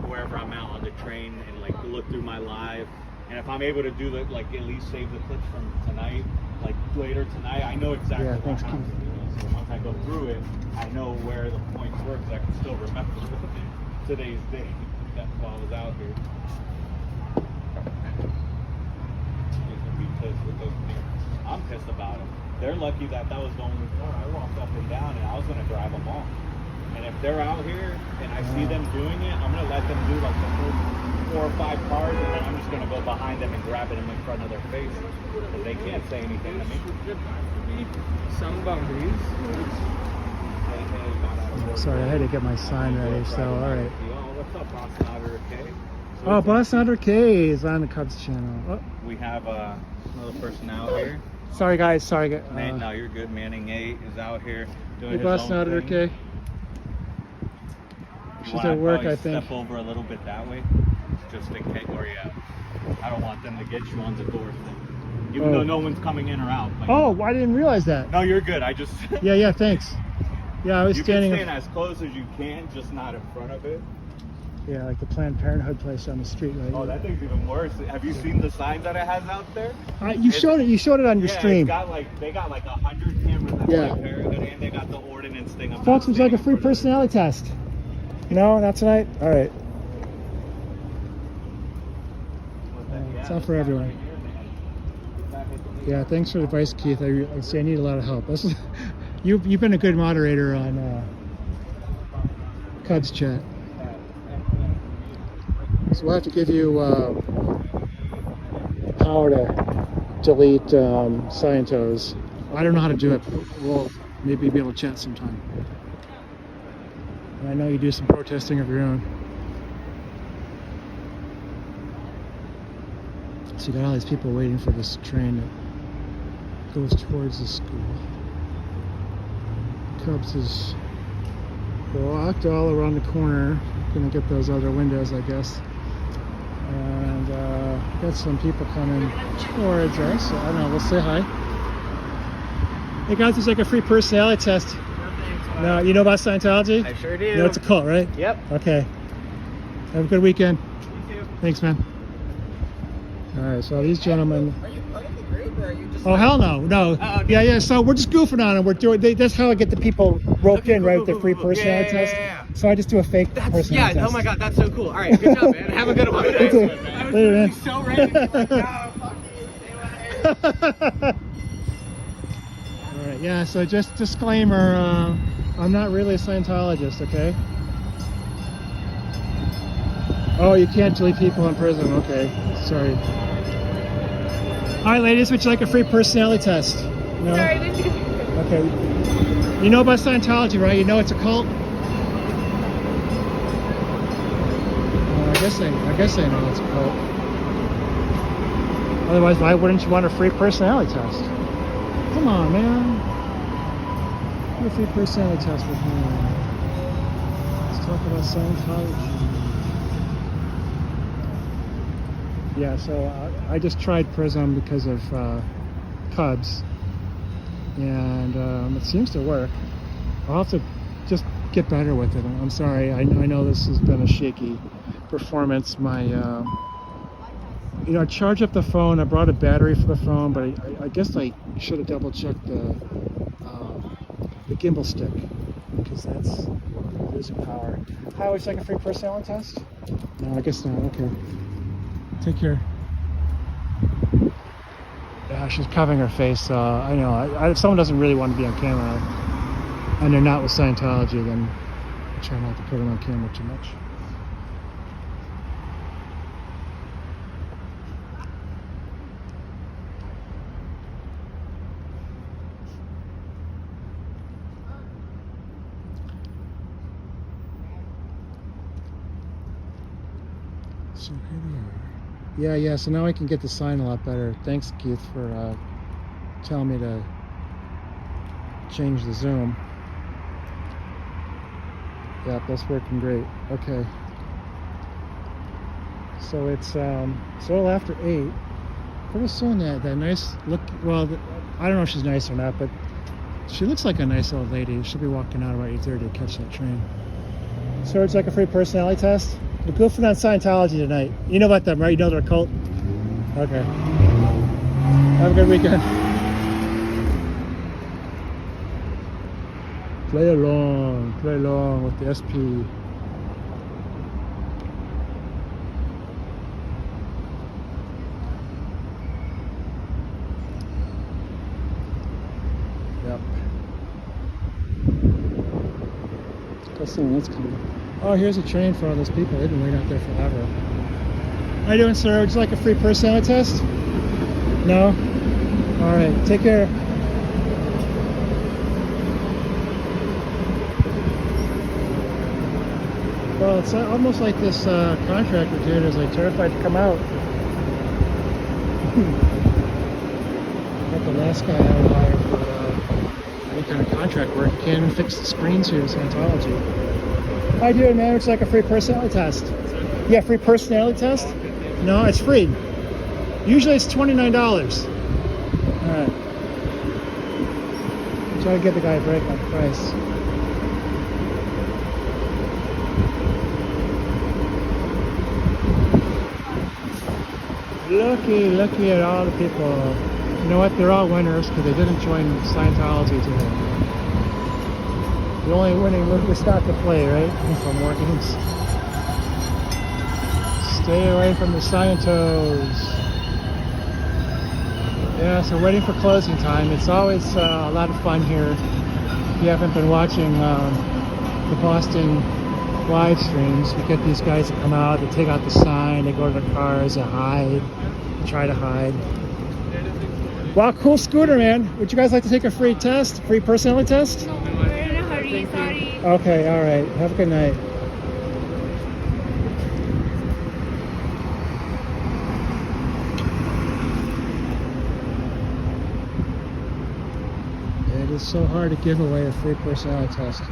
wherever I'm out on the train and like look through my live. And if I'm able to do the like at least save the clips from tonight, like later tonight, I know exactly Yeah, what thanks, happened. Keith. So once I go through it, I know where the points were because I can still remember today's day. That's while I was out here. I'm pissed about it. They're lucky that that was the only car. I walked up and down and I was gonna drive them all. And if they're out here and I see them doing it, I'm gonna let them do like the first 4 or 5 cars, and then I'm just gonna go behind them and grab them in front of their face. Because they can't say anything to me. Some boundaries. Sorry, I had to get my sign ready. So, all right. What's up, Boston Otter K? Oh, Boston Otter K is on the Cubs channel. Oh, We have another person out here. sorry, guys. Sorry. No, you're good. Manning 8 is out here doing Hey, his Boston own Otter thing. K. You She's wanna at work, probably I think. Step over a little bit that way, just in case. Or yeah, I don't want them to get you on the doorstep, even though no one's coming in or out. Like, Oh, I didn't realize that. no, you're good. I just Yeah, thanks. Yeah, I was you standing. can stand as close as you can, just not in front of it. Yeah, like the Planned Parenthood place on the street, right? Oh, that thing's even worse. Have you seen the signs that it has out there? You showed it. You showed it on your Yeah, stream. it's got like they got like 100 cameras at Yeah. Planned Parenthood, and they got the ordinance thing. I'm Folks, not it's like a standing free in front of it. personality test. No, not tonight. All right. It's not for everyone. Yeah, thanks for the advice, Keith. I see I need a lot of help. This is, you've been a good moderator on Cubs chat. So we'll have to give you power to delete Scientos. I don't know how to do it. We'll maybe be able to chat sometime. And I know you do some protesting of your own. So you got all these people waiting for this train that goes towards the school. Cubs is blocked all around the corner. Gonna get those other windows, I guess. And got some people coming towards us. So I don't know, we'll say hi. Hey guys, it's like a free personality test. No, you know about Scientology? I sure do. You know it's a cult, right? Yep. Okay. Have a good weekend. You too. Thanks, man. All right, so these gentlemen. Are you part of the group or are you just? Oh hell no, no. Oh, okay. Yeah. So we're just goofing on it. We're doing. That's how I get the people roped in, right? With the free personality test. Yeah. So I just do a fake personality test. Oh my god, that's so cool. All right, good job, man. Have a good one. You too. I was Later, man. so ready. Like, no, fuck you. All right. Yeah. So just disclaimer. I'm not really a Scientologist. Okay. Oh, you can't delete people in prison. Okay. Sorry. All right, ladies, would you like a free personality test? No? Sorry, didn't you? Okay. You know about Scientology, right? You know it's a cult? I guess I know it's a cult. Otherwise, why wouldn't you want a free personality test? Come on, man. Do a free personality test with me. Let's talk about Scientology. Yeah, so I just tried Prism because of Cubs, and it seems to work. I'll have to just get better with it. I'm sorry. I know this has been a shaky performance. My, I charged up the phone. I brought a battery for the phone, but I guess I should have double checked the gimbal stick because that's losing power. Hi, would you like a free personality test? No, I guess not. Okay. Take care. Yeah, she's covering her face, so I know. If someone doesn't really want to be on camera, and they're not with Scientology, then I try not to put them on camera too much. So here we are. Yeah, so now I can get the sign a lot better. Thanks, Keith, for telling me to change the zoom. Yep, that's working great. Okay. So it's a little after 8. Pretty soon that nice look, well, I don't know if she's nice or not, but she looks like a nice old lady. She'll be walking out about 8:30 to catch that train. So it's like a free personality test. We're goofing on Scientology tonight. You know about them, right? You know they're a cult? Okay. Have a good weekend. Play along with the SP. Yep. Let's see when it's coming. Oh, here's a train for all those people. They've been waiting out there forever. How you doing, sir? Would you like a free personality test? No? All right. Take care. Well, it's almost like this contractor dude is like terrified to come out. Like the last guy I would hire for any kind of contract work. You can't even fix the screens here in Scientology. How you doing, man? It's like a free personality test. Yeah, free personality test? No, it's free. Usually it's $29. Alright. Try to get the guy a break on price. Looky at all the people. You know what? They're all winners because they didn't join Scientology today. The only winning was not to play, right? For more games. Stay away from the Scientos. Yeah, so waiting for closing time. It's always a lot of fun here. If you haven't been watching the Boston live streams, we get these guys to come out, they take out the sign, they go to their cars, they hide, they try to hide. Wow, cool scooter, man. Would you guys like to take a free test, free personality test? No, we're in a hurry, sorry. Okay, all right. Have a good night. It is so hard to give away a free personality test.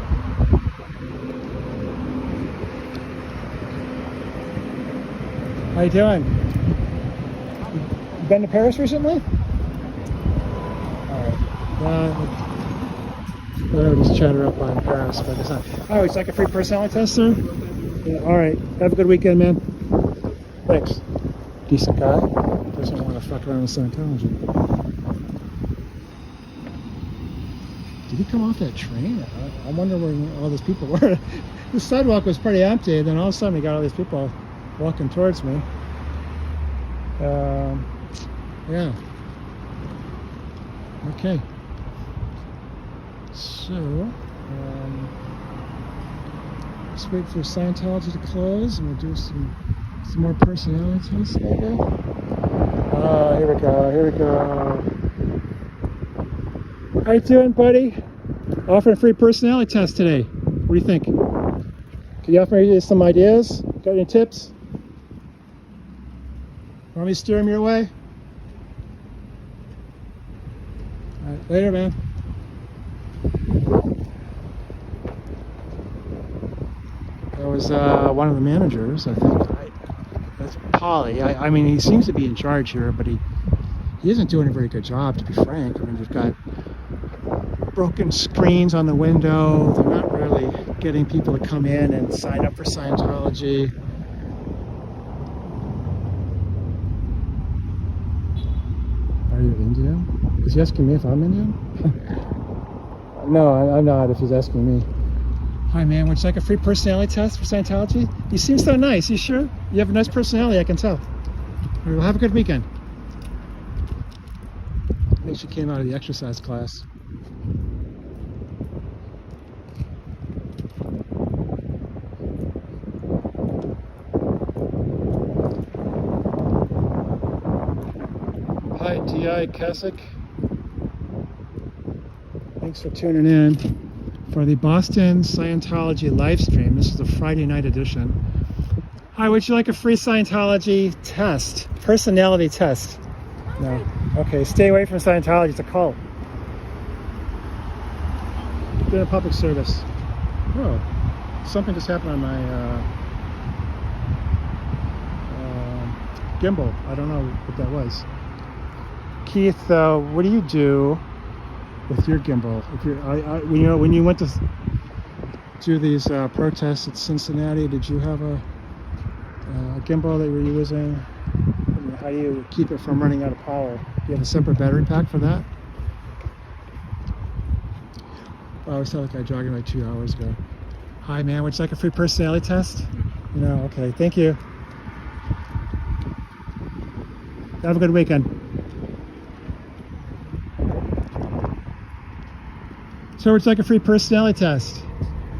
How you doing? You been to Paris recently? Alright. Whatever, just chatter up on Paris, but it's not. Oh, it's like a free personality test, sir? Yeah, alright. Have a good weekend, man. Thanks. Decent guy. Doesn't want to fuck around with Scientology. Did he come off that train? I wonder where all these people were. The sidewalk was pretty empty, and then all of a sudden we got all these people walking towards me. Yeah. Okay. So, let's wait for Scientology to close, and we'll do some more personality tests, maybe. Here we go. How you doing, buddy? Offering a free personality test today. What do you think? Can you offer me some ideas? Got any tips? Want me to steer him your way? All right, later, man. That was one of the managers, I think. That's Polly. I mean, he seems to be in charge here, but he isn't doing a very good job, to be frank. I mean, they've got broken screens on the window. They're not really getting people to come in and sign up for Scientology. Are you Indian? Is he asking me if I'm Indian? No, I'm not, if he's asking me. Hi, man. Would you like a free personality test for Scientology? You seem so nice. You sure? You have a nice personality, I can tell. All right, well, have a good weekend. I think she came out of the exercise class. Hi, T.I. Kasich. Thanks for tuning in for the Boston Scientology live stream. This is the Friday night edition. Hi, would you like a free Scientology test? Personality test? No. Okay, stay away from Scientology. It's a cult. Doing a public service. Oh, something just happened on my gimbal. I don't know what that was. Keith, what do you do with your gimbal? If you're, when you went to do these protests at Cincinnati, did you have a gimbal that you were using? How do you keep it from running out of power? Do you have a separate battery pack for that? Oh, I saw that guy jogging like 2 hours ago. Hi, man. Would you like a free personality test? No. Okay. Thank you. Have a good weekend. So would you like a free personality test?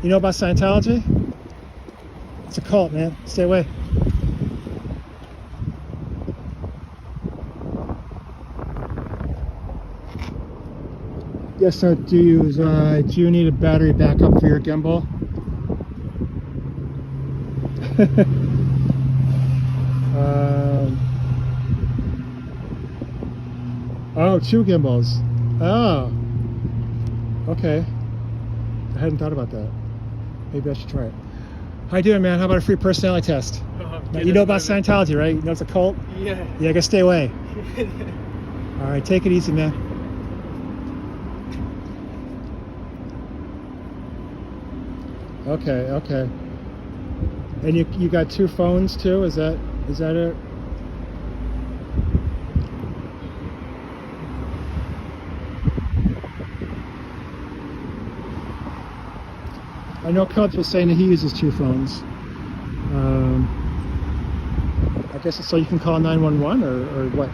You know about Scientology? It's a cult, man. Stay away. Yes, sir. Do you need a battery backup for your gimbal? Oh, 2 gimbals. Oh. Okay. I hadn't thought about that. Maybe I should try it. How you doing, man? How about a free personality test? Now, you know about Scientology, right? You know it's a cult? Yeah. Yeah, I gotta stay away. All right, take it easy, man. Okay, okay. And you got 2 phones too? Is that it? I know Cubs was saying that he uses 2 phones. I guess it's so you can call 911 or what?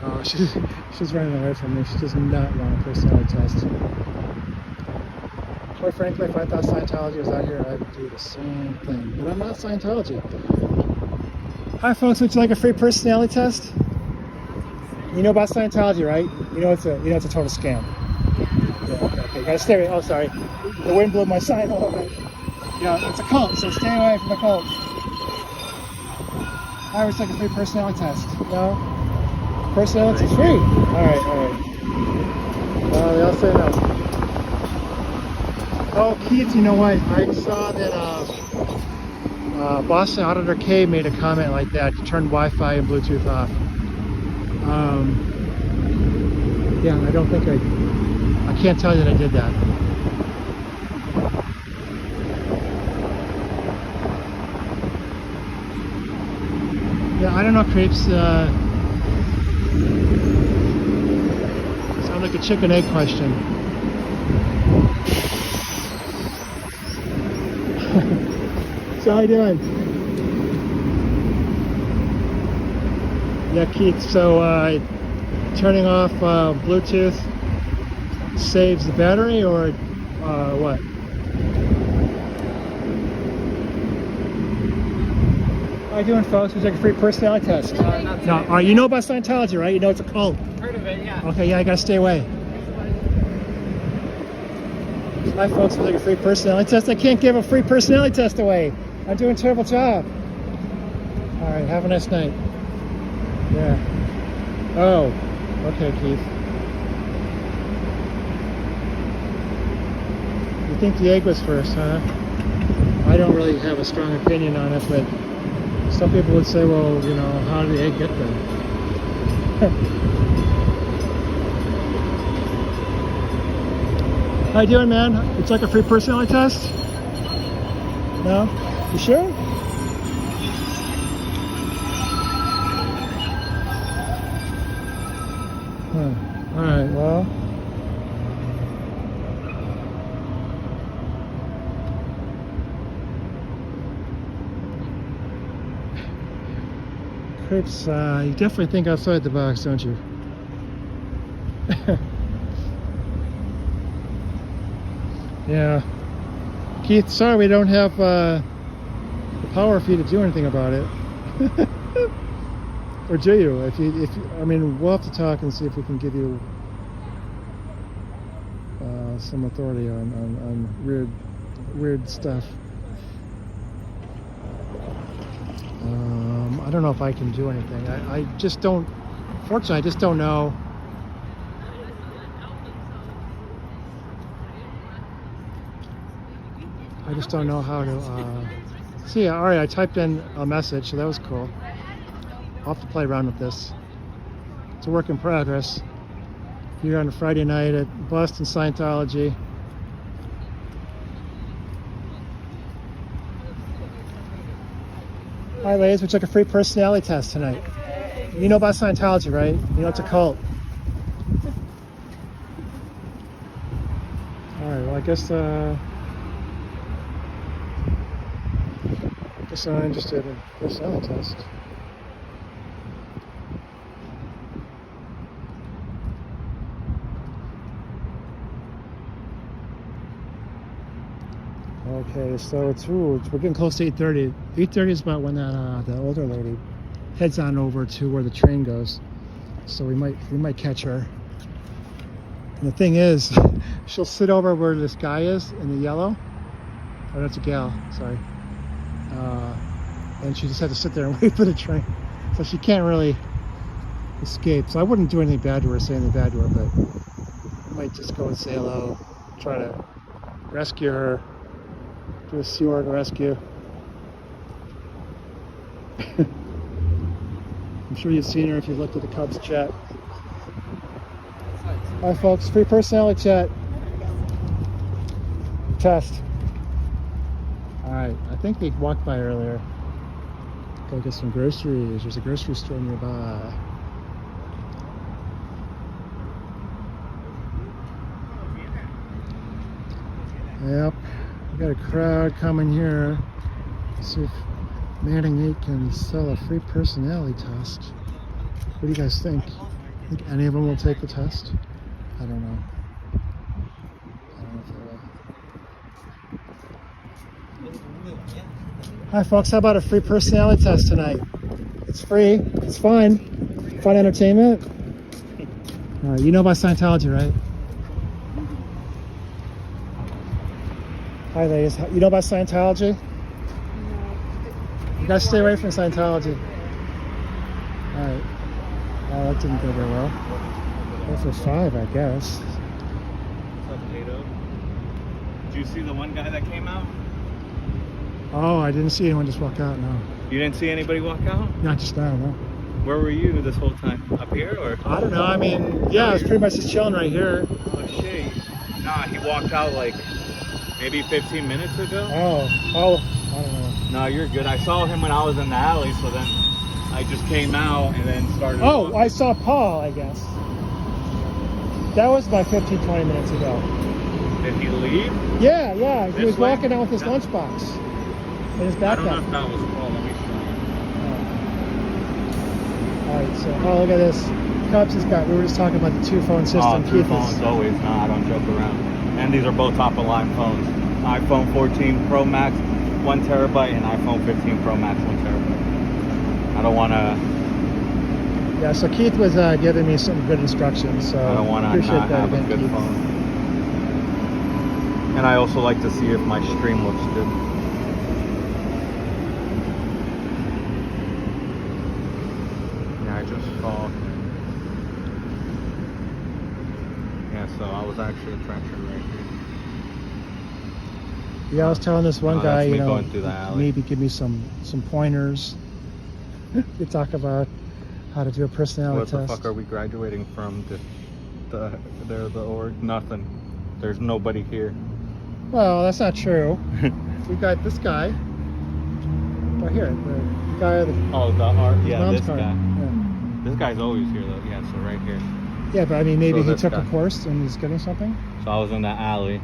Oh, she's running away from me. She does not want a personality test. Quite frankly, if I thought Scientology was out here, I would do the same thing. But I'm not Scientology. Hi, folks. Would you like a free personality test? You know about Scientology, right? You know it's a total scam. Yeah, okay. You gotta stay away. Oh, sorry. The wind blew my sign a little bit. Yeah, it's a cult, so stay away from the cult. I would like a free personality test. No? Personality is free. All right. They all say no. Oh, Keith, you know what? I saw that Boston Auditor K made a comment like that to turn Wi-Fi and Bluetooth off. Yeah, I don't think I can't tell you that I did that. Yeah, I don't know, Crepes. Sound like a chicken egg question. So how you doing? Yeah, Keith. So turning off Bluetooth saves the battery, or what? How you doing, folks? Would you like a free personality test? No. All right. You know about Scientology, right? You know it's a cult. Heard of it, yeah. Okay. Yeah, I gotta stay away. Hi, folks. Would you like a free personality test? I can't give a free personality test away. I'm doing a terrible job. All right. Have a nice night. Yeah. Oh. Okay, Keith. You think the egg was first, huh? I don't really have a strong opinion on it, but some people would say, well, you know, how did the egg get there? How you doing, man? It's like a free personality test? No? You sure? Huh. All right, well. Crepes, you definitely think outside the box, don't you? Yeah. Keith, sorry we don't have the power for you to do anything about it. Or do you? If you, I mean, we'll have to talk and see if we can give you some authority on weird stuff. I don't know if I can do anything. I just don't, fortunately, I just don't know. I just don't know how to, see, all right, I typed in a message, so that was cool. I'll have to play around with this. It's a work in progress. Here on a Friday night at Boston Scientology. All right, ladies, we took a free personality test tonight. You know about Scientology, right? You know it's a cult. All right, well, I guess I'm interested in personality test. Okay, so we're getting close to 8:30. 8:30 is about when that older lady heads on over to where the train goes. So we might catch her. And the thing is, she'll sit over where this guy is in the yellow. Oh, that's a gal. Sorry. And she just had to sit there and wait for the train, so she can't really escape. So I wouldn't do anything bad to her, say anything bad to her, but I might just go and say hello, try to rescue her. Do a Sea Org rescue. I'm sure you've seen her if you've looked at the Cubs chat. Hi folks, free personality chat. Test. Alright, I think they walked by earlier. Go get some groceries. There's a grocery store nearby. Yep. We got a crowd coming here. Let's see if Manning 8 can sell a free personality test. What do you guys think? Think any of them will take the test? I don't know. I don't know if they will. Hi folks, how about a free personality test tonight? It's free, it's fun. Fun entertainment. Alright, you know about Scientology, right? Hi ladies, you know about Scientology? You guys stay away from Scientology. Alright. Oh, that didn't go very well. Go for 5, I guess. What's up, Tato? Did you see the one guy that came out? Oh, I didn't see anyone just walk out, no. You didn't see anybody walk out? Not just now, no. Where were you this whole time? Up here or? I don't know, I mean, yeah, I was pretty much just chilling right here. Oh shit. Nah, he walked out like maybe 15 minutes ago. Oh, I don't know. No, you're good. I saw him when I was in the alley, so then I just came out and then started. Oh, I saw Paul, I guess. That was about 15, 20 minutes ago. Did he leave? Yeah, he This was way? walking out with his lunchbox in his I don't know backpack. if that was Paul. Let me see. Alright, so, oh, look at this. Cubs has got, we were just talking about the 2-phone system. Oh, 2 Keith phones is, always. No, I don't joke around. And these are both top of line phones. iPhone 14 Pro Max, 1 terabyte, and iPhone 15 Pro Max, 1 terabyte. I don't want to. yeah, so Keith was giving me some good instructions, so I don't want to appreciate not that have again, a good Keith. phone. And I also like to see if my stream looks good. Yeah, I just saw. Yeah, so I was actually trying to right here. Yeah, I was telling this one Oh, guy, that's me you know, going through the alley. maybe give me some pointers. We talk about how to do a personality What the test. fuck are we graduating from? The org? Nothing. There's nobody here. Well, that's not true. We've got this guy. Right here, the guy. Oh, the art. His Yeah, mom's this card. guy. Yeah. This guy's always here though. Yeah, so right here. Yeah, but I mean, maybe So he this took guy. a course and he's getting something. So I was in the alley,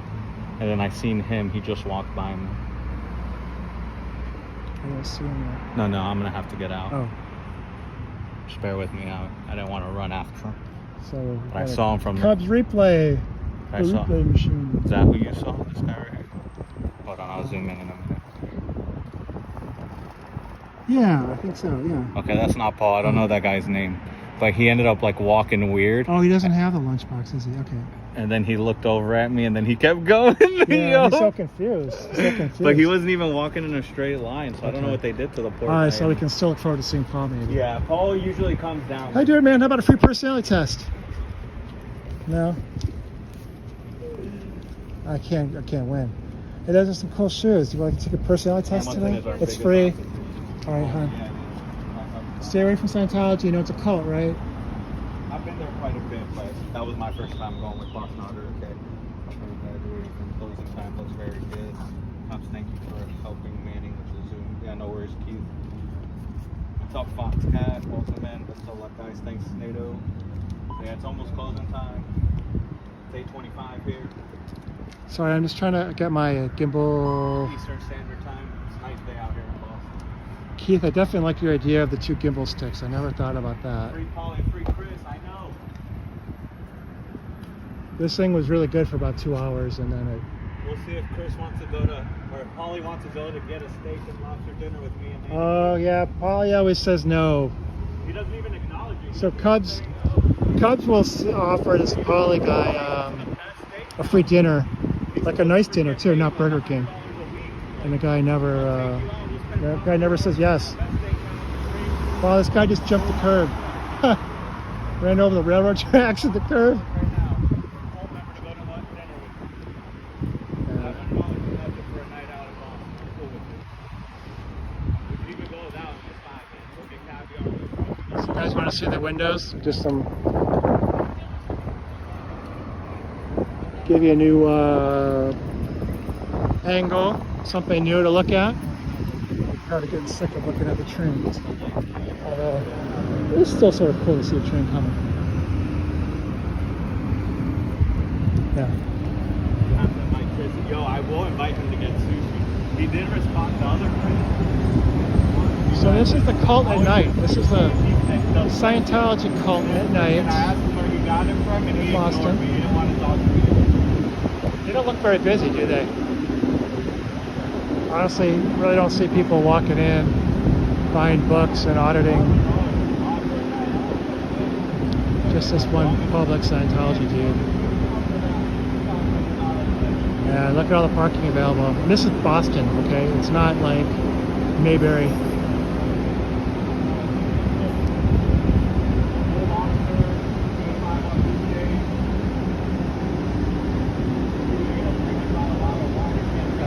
and then I seen him. He just walked by me. I don't see him yet. No, I'm gonna have to get out. Oh, Just bear with me. I didn't want to run after him. so But I saw him from. Cubs replay. I The saw. replay machine. Is that who you saw? This guy right here. Hold on, I'll zoom in a minute. Yeah, I think so. Yeah. Okay, that's not Paul. I don't know that guy's name, but he ended up like walking weird. Oh, he doesn't have the lunchbox, does he? Okay. And then he looked over at me, and then he kept going. Yeah, Yo. he's so confused. He's so confused. But he wasn't even walking in a straight line, so I don't know Okay. what they did to the poor All right, guy. so we can still look forward to seeing Paul maybe. Yeah, Paul usually comes down. How you doing, man? How about a free personality test? No. I can't win. Hey, those are some cool shoes. Do you want to take a personality test Hamilton today? is our It's biggest free. office. All right, hon. Yeah. Stay away from Scientology. You know it's a cult, right? I've been there quite a bit, but that was my first time going with Boss Notter. Okay. I've heard that everything closing time looks very good. Pops, thank you for helping Manning with the Zoom. Yeah, no worries, Keith. What's up, Foxcat? Welcome in. Best of luck, guys. Thanks, NATO. Yeah, it's almost closing time. It's 8:25 here. Sorry, I'm just trying to get my gimbal. Eastern Standard Time. It's a nice day out here in Boston. Keith, I definitely like your idea of the 2 gimbal sticks. I never thought about that. Free Paul and free Chris, I know. This thing was really good for about 2 hours, and then it. We'll see if Chris wants to go to, or Paulie wants to go to get a steak and lobster dinner with me and Andy. Oh yeah, Paulie always says no. He doesn't even acknowledge you. So Cubs will offer this Paulie guy a free dinner, like a nice dinner too, not Burger King. And the guy never says yes. Wow, this guy just jumped the curb. Ran over the railroad tracks at the curb. So you guys want to see the windows? Just some. Give you a new angle, something new to look at. I'm kind of getting sick of looking at the trains. Although it's still sort of cool to see a train coming. Yeah. Yo, I will invite him to get sushi. He did respond to other friends. So this is the cult at night. This is the Scientology cult at night. I asked him where he got it from, and he Boston. ignored me. He didn't want to talk to me. They don't look very busy, do they? Honestly, really don't see people walking in, buying books and auditing. Just this one public Scientology dude. Yeah, look at all the parking available. And this is Boston, okay? It's not like Mayberry.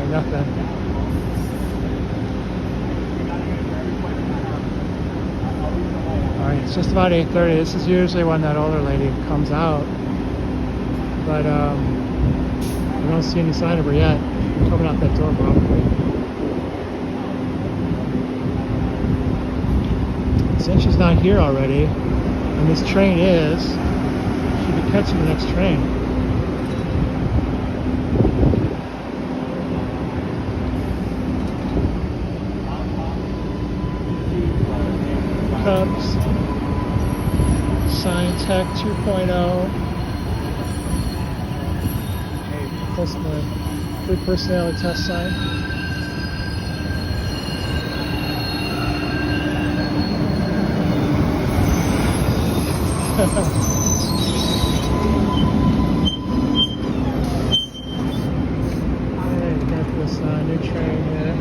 Nothing. Alright, it's just about 8:30. This is usually when that older lady comes out. But I don't see any sign of her yet. Coming out that door probably. Since she's not here already, and this train is, she'll be catching the next train. Cubs, Scientech 2.0. Plus the free personality test sign. Hey, you got this new train here.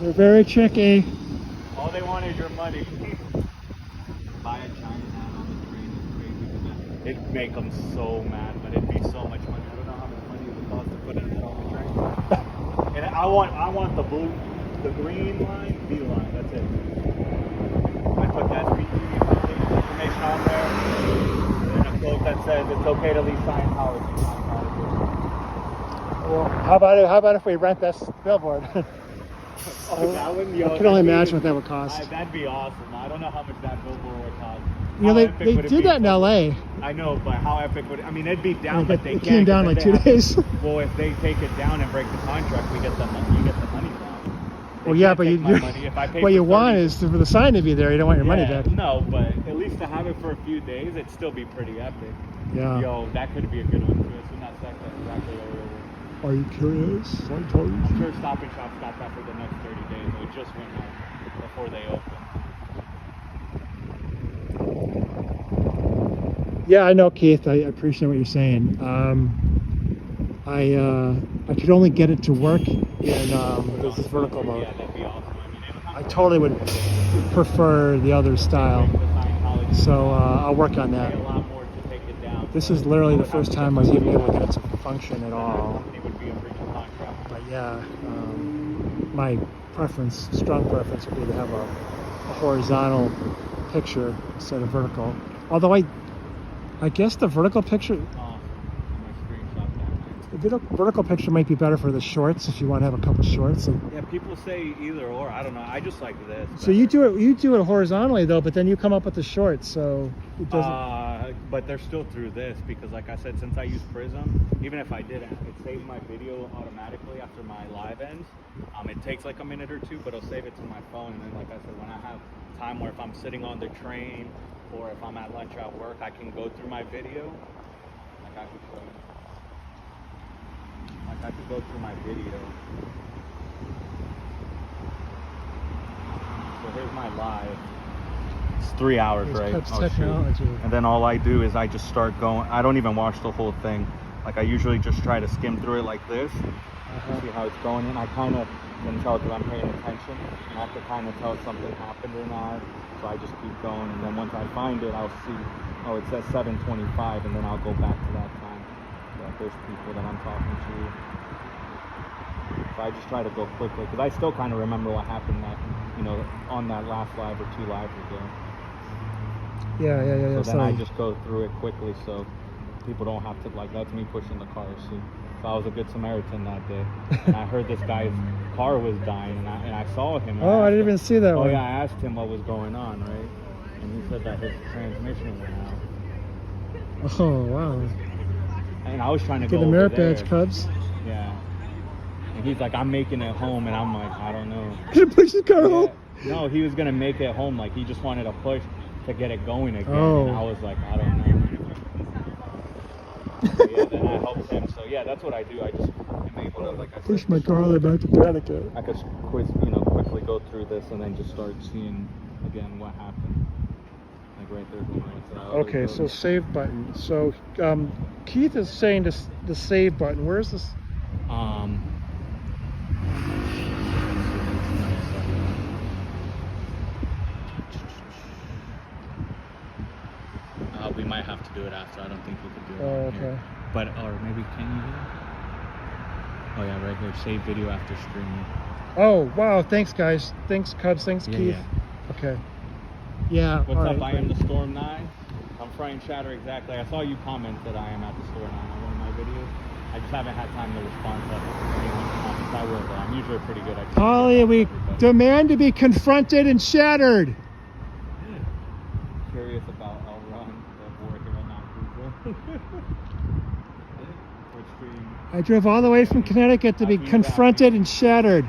They're very tricky. All they want is your money. Buy a China hat on the train is crazy. It'd make them so mad, but it'd be so much money. I don't know how much money it would cost to put it on the train. And I want the blue, the green line, B line. That's it. I put that information on there, and a quote that says it's okay to leave Scientology. Well, how about if we rent this billboard? Oh, that would be I can only imagine what that would cost. That'd be awesome. I don't know how much that billboard would cost. You know, they did that in LA. I know, but how epic would it? I mean, it'd be down, but they it can't. came down like 2 days. Well, if they take it down and break the contract, we get the money. You get the money back. Well, yeah, but what you want is for the sign to be there. You don't want your money back. No, but at least to have it for a few days, it'd still be pretty epic. Yeah. Yo, that could be a good one too. It's in that sector, exactly over. Are you curious? Scientology? I'm sure Stop and Shop's got that for the next 30 days. It just went out before they open. Yeah, I know, Keith. I appreciate what you're saying. I could only get it to work in this vertical mode. Yeah, that'd be awesome. I totally would prefer the other style. So I'll work on that. A lot more to take it down. This is literally the first time I was even able to get it to function at all. It would be a breach of contract. But yeah, my preference, strong preference, would be to have a horizontal picture instead of vertical. Although I guess the vertical picture, the vertical picture might be better for the shorts if you want to have a couple shorts. Yeah, people say either or. I don't know. I just like this. So you do it horizontally though, but then you come up with the shorts, so it doesn't. But they're still through this because, like I said, since I use Prism, even if I didn't, it saves my video automatically after my live ends. It takes like a minute or two, but it'll save it to my phone. And then, like I said, when I have time where if I'm sitting on the train or if I'm at lunch at work, I can go through my video. Like I could show you. Like I could go through my video. So here's my live. It's 3 hours, right? Technology. And then all I do is I just start going. I don't even watch the whole thing. Like I usually just try to skim through it like this. See how it's going in. I kind of can tell because I'm paying attention. I have to kind of tell if something happened or not. So I just keep going. And then once I find it, I'll see, oh, it says 7:25, and then I'll go back to that time. Like there's people that I'm talking to. So I just try to go quickly because I still kind of remember what happened that, on that last live or 2 lives ago. Yeah. So then I just go through it quickly so people don't have to, like, that's me pushing the car. So I was a good Samaritan that day. And I heard this guy's car was dying and I saw him. Oh, I didn't even see that one. Oh yeah, I asked him what was going on, right? And he said that his transmission went out. Oh, wow. And I was trying to Get go the over merit there. badge, Cubs. Yeah. And he's like, I'm making it home. And I'm like, I don't know. Gonna push his car home? No, he was going to make it home. Like, he just wanted to push to get it going again. Oh. And I was like, I don't know. So, yeah, then I helped him. So, yeah, that's what I do. I just am able to, like I Push said, my car all the way back to Connecticut. I could quickly go through this and then just start seeing, again, what happened. Like, right there. Okay, so save button. So Keith is saying the save button. Where's this? We might have to do it after. I don't think we could do it. Oh, on here. okay. But, or maybe can you do it? Oh yeah, right here. Save video after streaming. Oh, wow. Thanks, guys. Thanks, Cubs. Thanks, Keith. Yeah. Okay. Yeah. What's all up? right, I am the Storm 9. I'm frying chatter exactly. I saw you comment that I am at the Storm 9 on one of my videos. I just haven't had time to respond to anyone's comments. I will, though. I'm usually pretty good at Holly, we demand to be confronted and shattered. Curious about I'll run the working on not Google. I drove all the way from Connecticut to be confronted and shattered.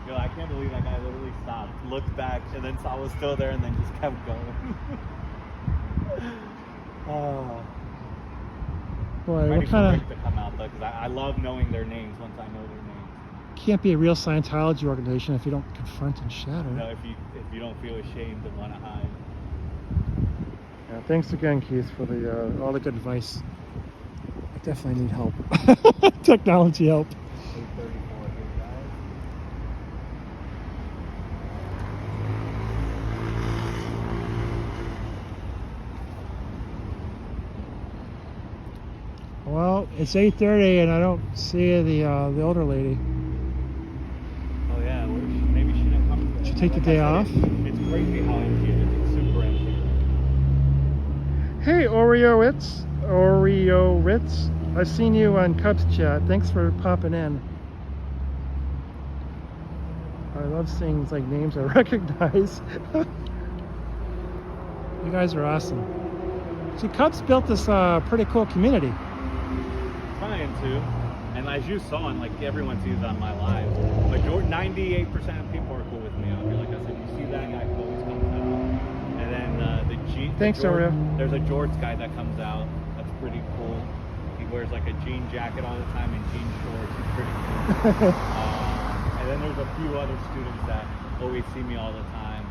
Yo, I can't believe that guy literally stopped, looked back, and then saw I was still there, and then just kept going. Boy, Ready what kind for Rick to come out though, because I love knowing their names once I know their names. Can't be a real Scientology organization if you don't confront and shatter. No, if you don't feel ashamed and want to hide. Yeah, thanks again, Keith, for the all the good advice. I definitely need help. Technology help. 8:34 here, guys. Well, it's 8:30 and I don't see the older lady. Oh yeah, maybe she didn't come. Did you take the day off? It's crazy how empty it is. It's super empty. Hey, Oreo Ritz. I've seen you on Cubs chat. Thanks for popping in. I love seeing like names I recognize. You guys are awesome. See, Cubs built this pretty cool community. Trying to, and as you saw, and like everyone sees on my live, 98% of people are cool with me out here. Like I said, you see that guy Thanks, Jordan- Aureo. There's a Jorts guy that comes out. That's pretty cool. He wears like a jean jacket all the time and jean shorts. It's pretty cool. And then there's a few other students that always see me all the time.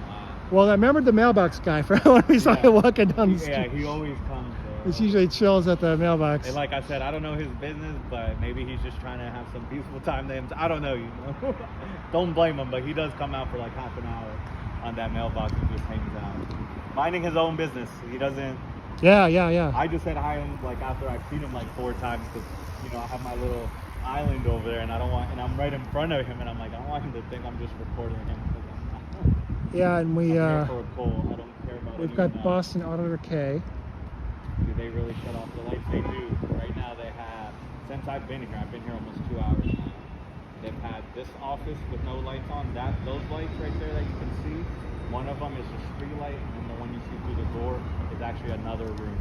Well, I remember the mailbox guy from when we saw him walking down the street. Yeah, he always comes there. He usually chills at the mailbox. And like I said, I don't know his business, but maybe he's just trying to have some peaceful time to him. I don't know, you know. Don't blame him, but he does come out for like half an hour on that mailbox and just hangs out. Minding his own business. He doesn't... Yeah. I just said hi to him like after I've seen him like 4 times because, you know, I have my little island over there and I don't want... And I'm right in front of him and I'm like, I don't want him to think I'm just recording him. Yeah, and we, I'm here for a call. I don't care about we've anyone got else. Boston Auditor K. Do they really shut off the lights? They do. Right now they have, since I've been here almost 2 hours now. They've had this office with no lights on. Those lights right there that you can see, one of them is a street light, and the one you see through the door is actually another room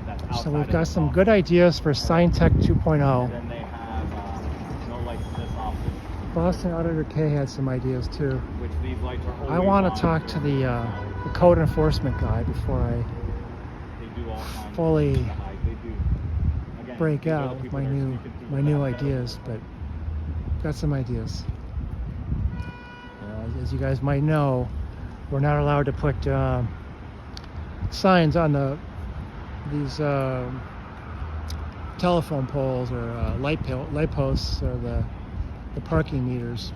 that's outside. So we've of got this some office. good ideas for Scientech 2.0. And then they have no lights in this office, Boston Auditor K had some ideas too. which these lights are always I want on. to talk to the code enforcement guy before I They do all kinds fully of stuff. They do. Again, break these are the out with people my that are new sneaking through the back door. ideas, but got some ideas. As you guys might know, we're not allowed to put signs on these telephone poles or light posts or the parking meters,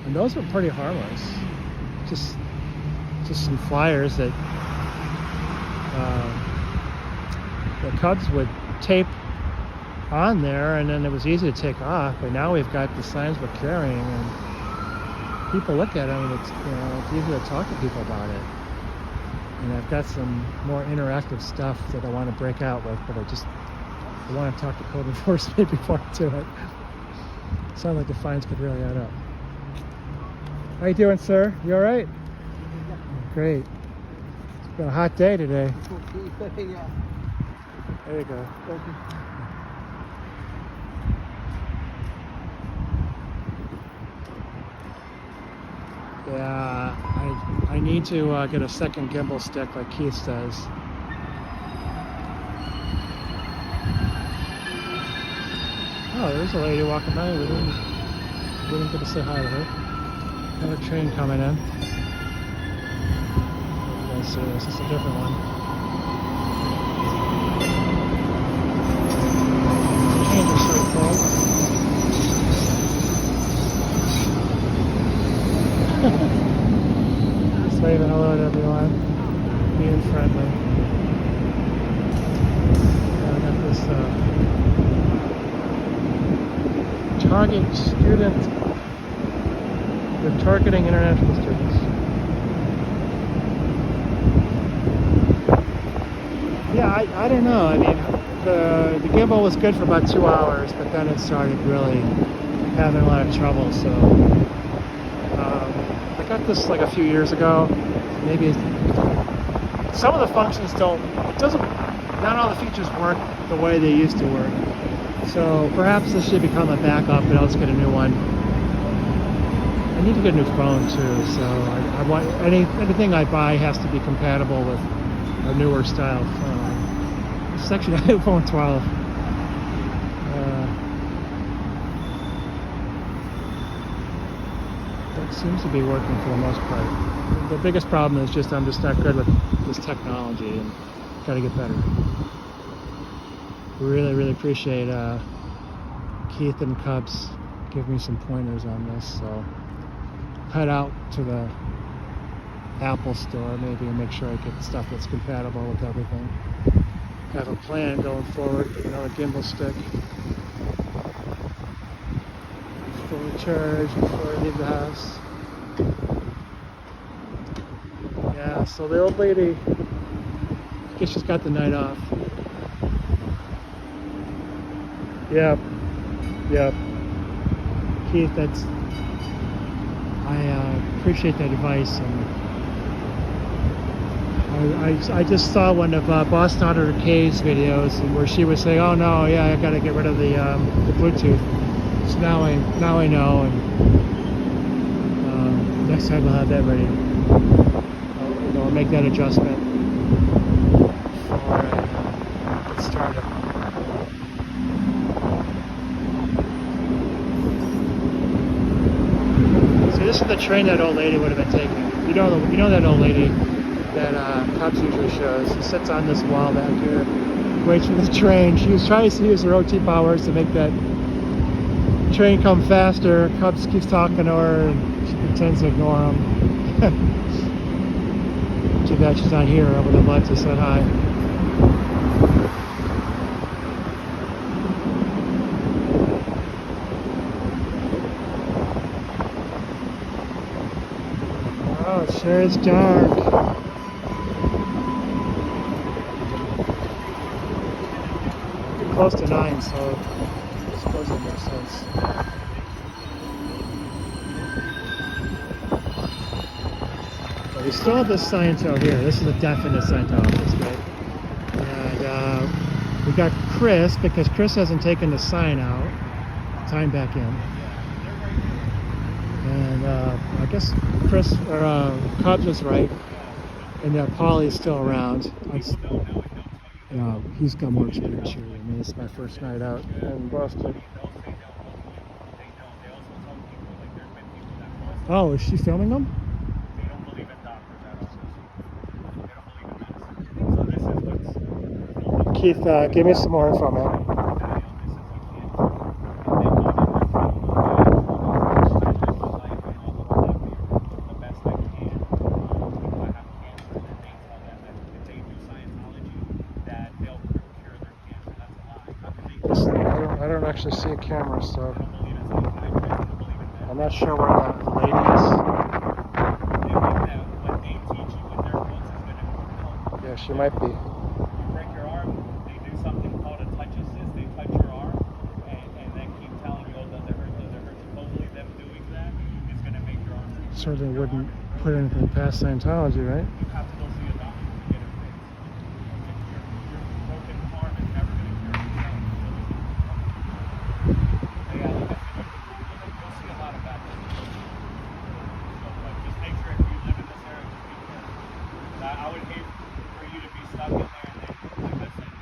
and those are pretty harmless. Just some flyers that the Cubs would tape on there, and then it was easy to take off. But now we've got the signs we're carrying, and people look at them, and it's easy to talk to people about it. And I've got some more interactive stuff that I want to break out with, but I want to talk to code enforcement before I do it. Sounds like the fines could really add up. How you doing, sir? You all right? Great. It's been a hot day today. There you go. Yeah, I need to get a second gimbal stick like Keith says. Oh, there's a lady walking by. We didn't get to say hi to her. Another train coming in. You guys see this? This is a different one. Trains are so cool. Just waving hello to everyone. Being friendly. I got this target student. They're targeting international students. Yeah, I don't know. I mean, the gimbal was good for about 2 hours, but then it started really having a lot of trouble. So I got this like a few years ago. Maybe some of the functions not all the features work the way they used to work. So perhaps this should become a backup, and I'll just get a new one. I need to get a new phone too, so I want anything I buy has to be compatible with a newer style phone. This is actually an iPhone 12. That seems to be working for the most part. The biggest problem is I'm just not good with this technology and got to get better. Really, really appreciate Keith and Cubs give me some pointers on this. So head out to the Apple store maybe and make sure I get stuff that's compatible with everything. Have a plan going forward. Another gimbal stick. Fully charged before I leave the house. Yeah, so the old lady, I guess she's got the night off. Yep. Keith, I appreciate that advice, and I just saw one of Boston Auditor K's videos where she was saying, "Oh no, yeah, I got to get rid of the Bluetooth." So now I know, and next time I'll have that ready. I'll we'll make that adjustment before I get started. So this is the train that old lady would have been taking. You know that old lady that Cubs usually shows. She sits on this wall back here, waits for the train. She was trying to use her OT powers to make that train come faster. Cubs keeps talking to her and she pretends to ignore him. Too bad she's not here. I would have liked to say hi. Oh, it sure is dark. Close to 9, so I suppose it makes sense. But we still have this Scientology here. This is a definite Scientologist, right? And we got Chris, because Chris hasn't taken the sign out. Time back in. And I guess Chris or Cubs was right, and that Paulie's still around. He's got more experience here. I mean, it's my first night out in Boston. Oh, is she filming them? Keith, give me some more info, man. I don't actually see a camera, so I'm not sure where the lady is. Yeah, she might be. You break your arm, they do something called a touch assist. They touch your arm and then keep telling you, oh, does it hurt? Supposedly them doing that is going to make your arm hurt. Certainly wouldn't put anything past Scientology, right? You have to go see a doctor to get it fixed. Your broken arm is never going to cure itself. Yeah, you'll see a lot of bad things. But just make sure if you live in this area, just be careful. I would hate for you to be stuck in there and then, like I said,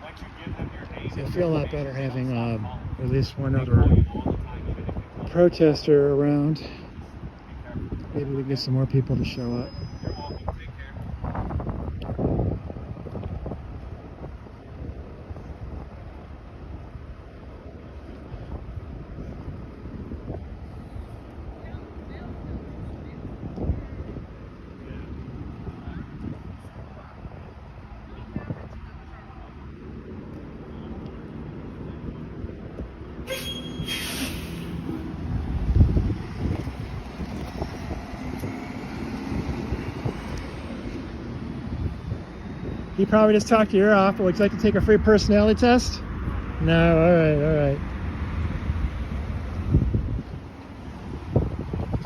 once you give them your name. So I feel a lot better having at least one other protester around. Maybe we get some more people to show up. You're welcome. Take care. He probably just talked your ear off, but would you like to take a free personality test? No, all right.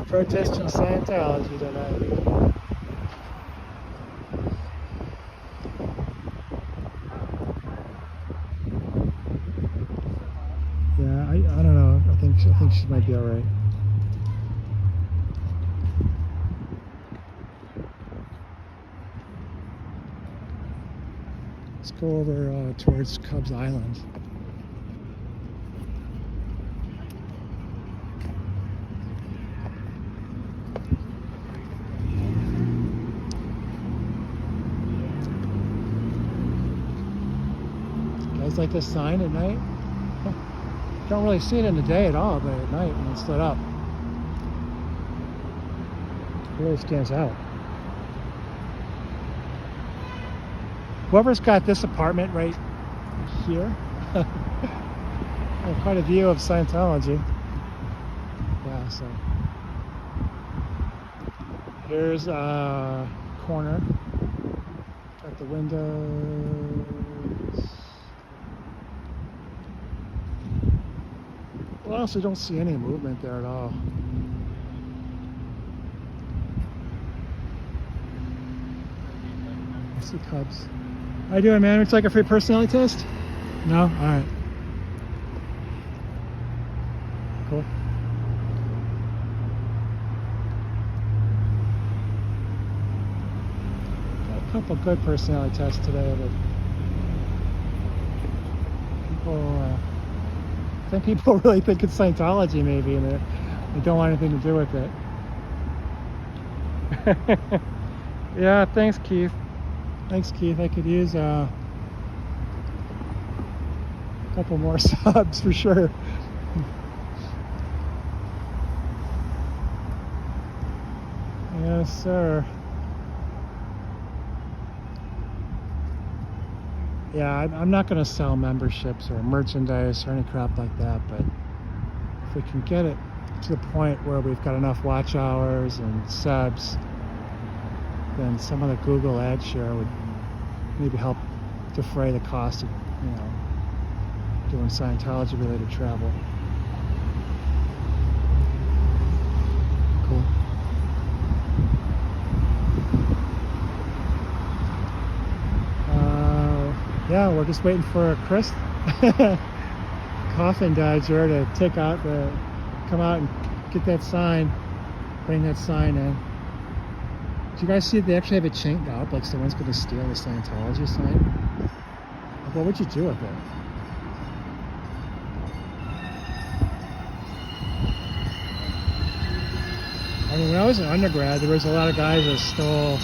Protesting Scientology tonight. Yeah, I don't know. I think she might be all right. Let's go over towards Cubs Island. You guys like this sign at night? Don't really see it in the day at all, but at night when it's lit up, it really stands out. Whoever's got this apartment right here, quite a view of Scientology. Yeah, so here's a corner. Got the windows. Well, I also don't see any movement there at all. I see Cubs. How you doing, man? Would you like a free personality test? No? All right. Cool. couple good personality tests today, but people, I think people really think it's Scientology maybe, and they don't want anything to do with it. Yeah, thanks Keith. Thanks Keith. I could use a couple more subs for sure. Yes, sir. Yeah, I'm not going to sell memberships or merchandise or any crap like that, but if we can get it to the point where we've got enough watch hours and subs, then some of the Google ad share would maybe help defray the cost of, doing Scientology related travel. Cool. Yeah, we're just waiting for Chris, Coffin Dodger, to come out and get that sign, bring that sign in. Do you guys see they actually have it chained up, like someone's going to steal the Scientology sign? What would you do with it? I mean, when I was an undergrad, there was a lot of guys that stole,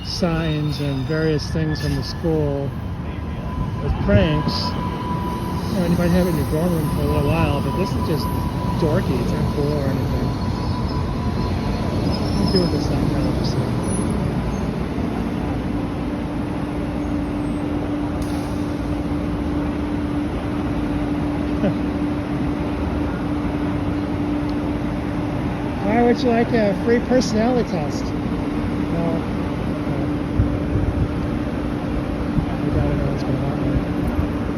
signs and various things from the school as pranks. You might have it in your dorm room for a little while, but this is just dorky. It's not cool or anything. What do you do with this thing? Why would you like a free personality test? No.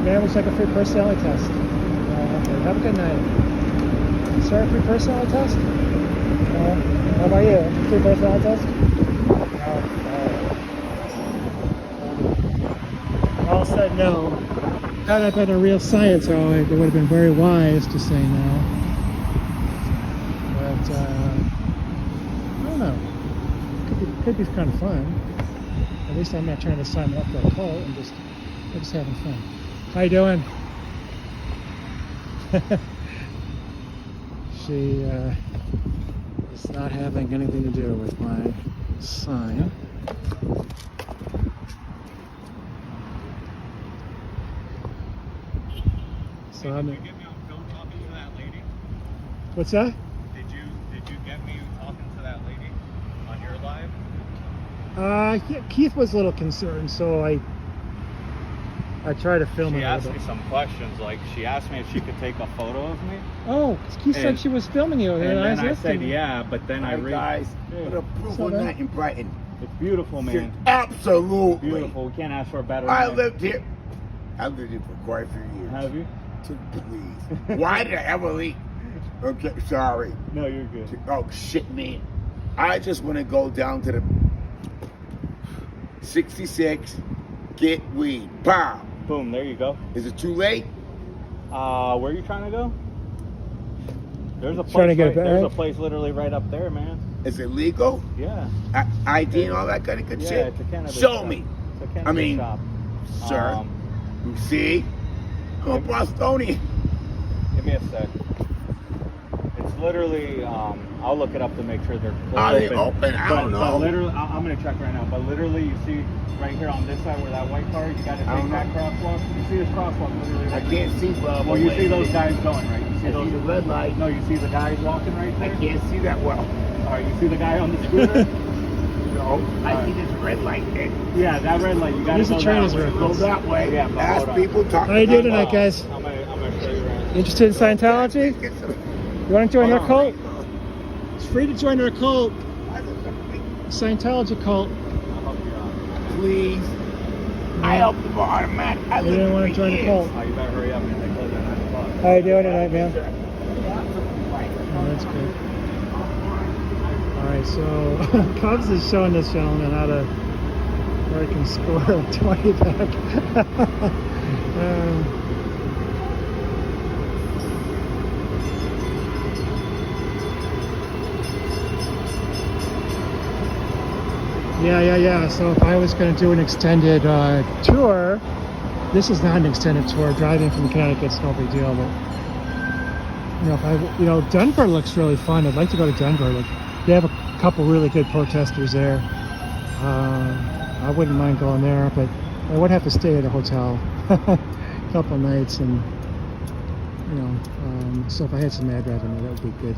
Man, it's like a free personality test. Okay, have a good night. Sir, free personality test? How about you? Free personality test? All said no. Had I been a real science, it would have been very wise to say no. But, I don't know. Could be kind of fun. At least I'm not trying to sign up for a cult. I'm just having fun. How you doing? She is not having anything to do with my sign. So Did you get me on film talking to that lady? What's that? Did you get me talking to that lady on your live? Yeah, Keith was a little concerned, so I tried to film it. She asked me some questions, like she asked me if she could take a photo of me. Oh, Keith said she was filming you, and then I said asking. yeah, but then I read. Guys, put a proof on that in Brighton. It's beautiful, man. Absolutely. Beautiful. We can't ask for a better. I lived here for quite a few years. Have you? Please. Why did I ever leave? Okay, sorry. No, you're good. Oh shit, man. I just want to go down to the 66, get weed. Pow. Boom, there you go. Is it too late? Where are you trying to go? There's a place. Trying to get there's a place literally right up there, man. Is it legal? Yeah. ID and all that kind of good shit? Yeah, it's a cannabis Show shop. me. It's a cannabis shop. Sir, you see? I'm a Bostonian. Give me a sec. It's literally, I'll look it up to make sure they're Are they open? I don't know. But literally, I'm going to check right now. But literally, you see right here on this side where that white car, you got to take that crosswalk. You see this crosswalk literally right I can't see, bro. Well, you see those guys going, right? You see I those, see the red light. No, you see the guys walking right there? I can't see that well. All right, you see the guy on the scooter? No, I see this red light there. Yeah, that red light. You got to Use the go trainers that way. real Go quick. that way. Yeah, but Ask hold on. people, talk How you doing about tonight, guys? I'm gonna show you right. Interested in Scientology? Get some- You want to join Hold our cult? on. It's free to join our cult. Scientology cult. Please. I help them automatic. I You didn't want to join the cult. Oh, you better hurry up, man. They close at 9 o'clock. How you doing tonight, man? Oh, that's good. Alright, so Cubs is showing this gentleman where he can score a 20 back. Yeah. So if I was going to do an extended tour, this is not an extended tour. Driving from Connecticut's no big deal, but Denver looks really fun. I'd like to go to Denver. Like, they have a couple really good protesters there. I wouldn't mind going there, but I would have to stay at a hotel a couple nights, and so if I had some ad revenue, that would be good.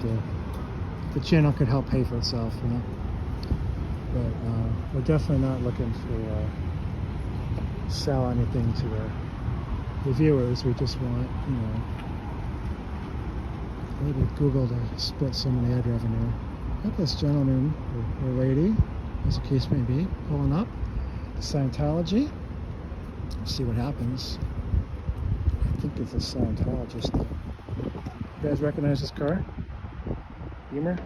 The channel could help pay for itself, But we're definitely not looking to sell anything to the viewers. We just want, maybe Google to split some of the ad revenue. Got this gentleman or lady, as the case may be, pulling up to Scientology. Let's see what happens. I think it's a Scientologist. You guys recognize this car? Beamer?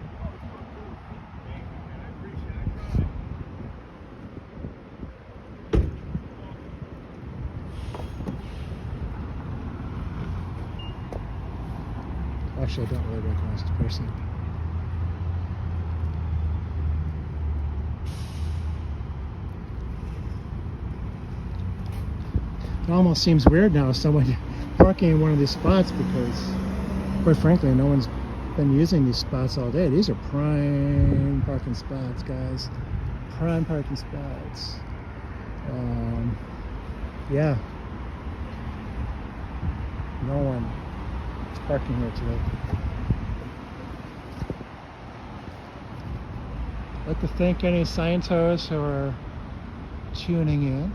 Actually, I don't really recognize this person. It almost seems weird now, someone parking in one of these spots, because, quite frankly, no one's been using these spots all day. These are prime parking spots, guys. Prime parking spots. Yeah. No one is parking here today. I'd like to thank any Scientos who are tuning in.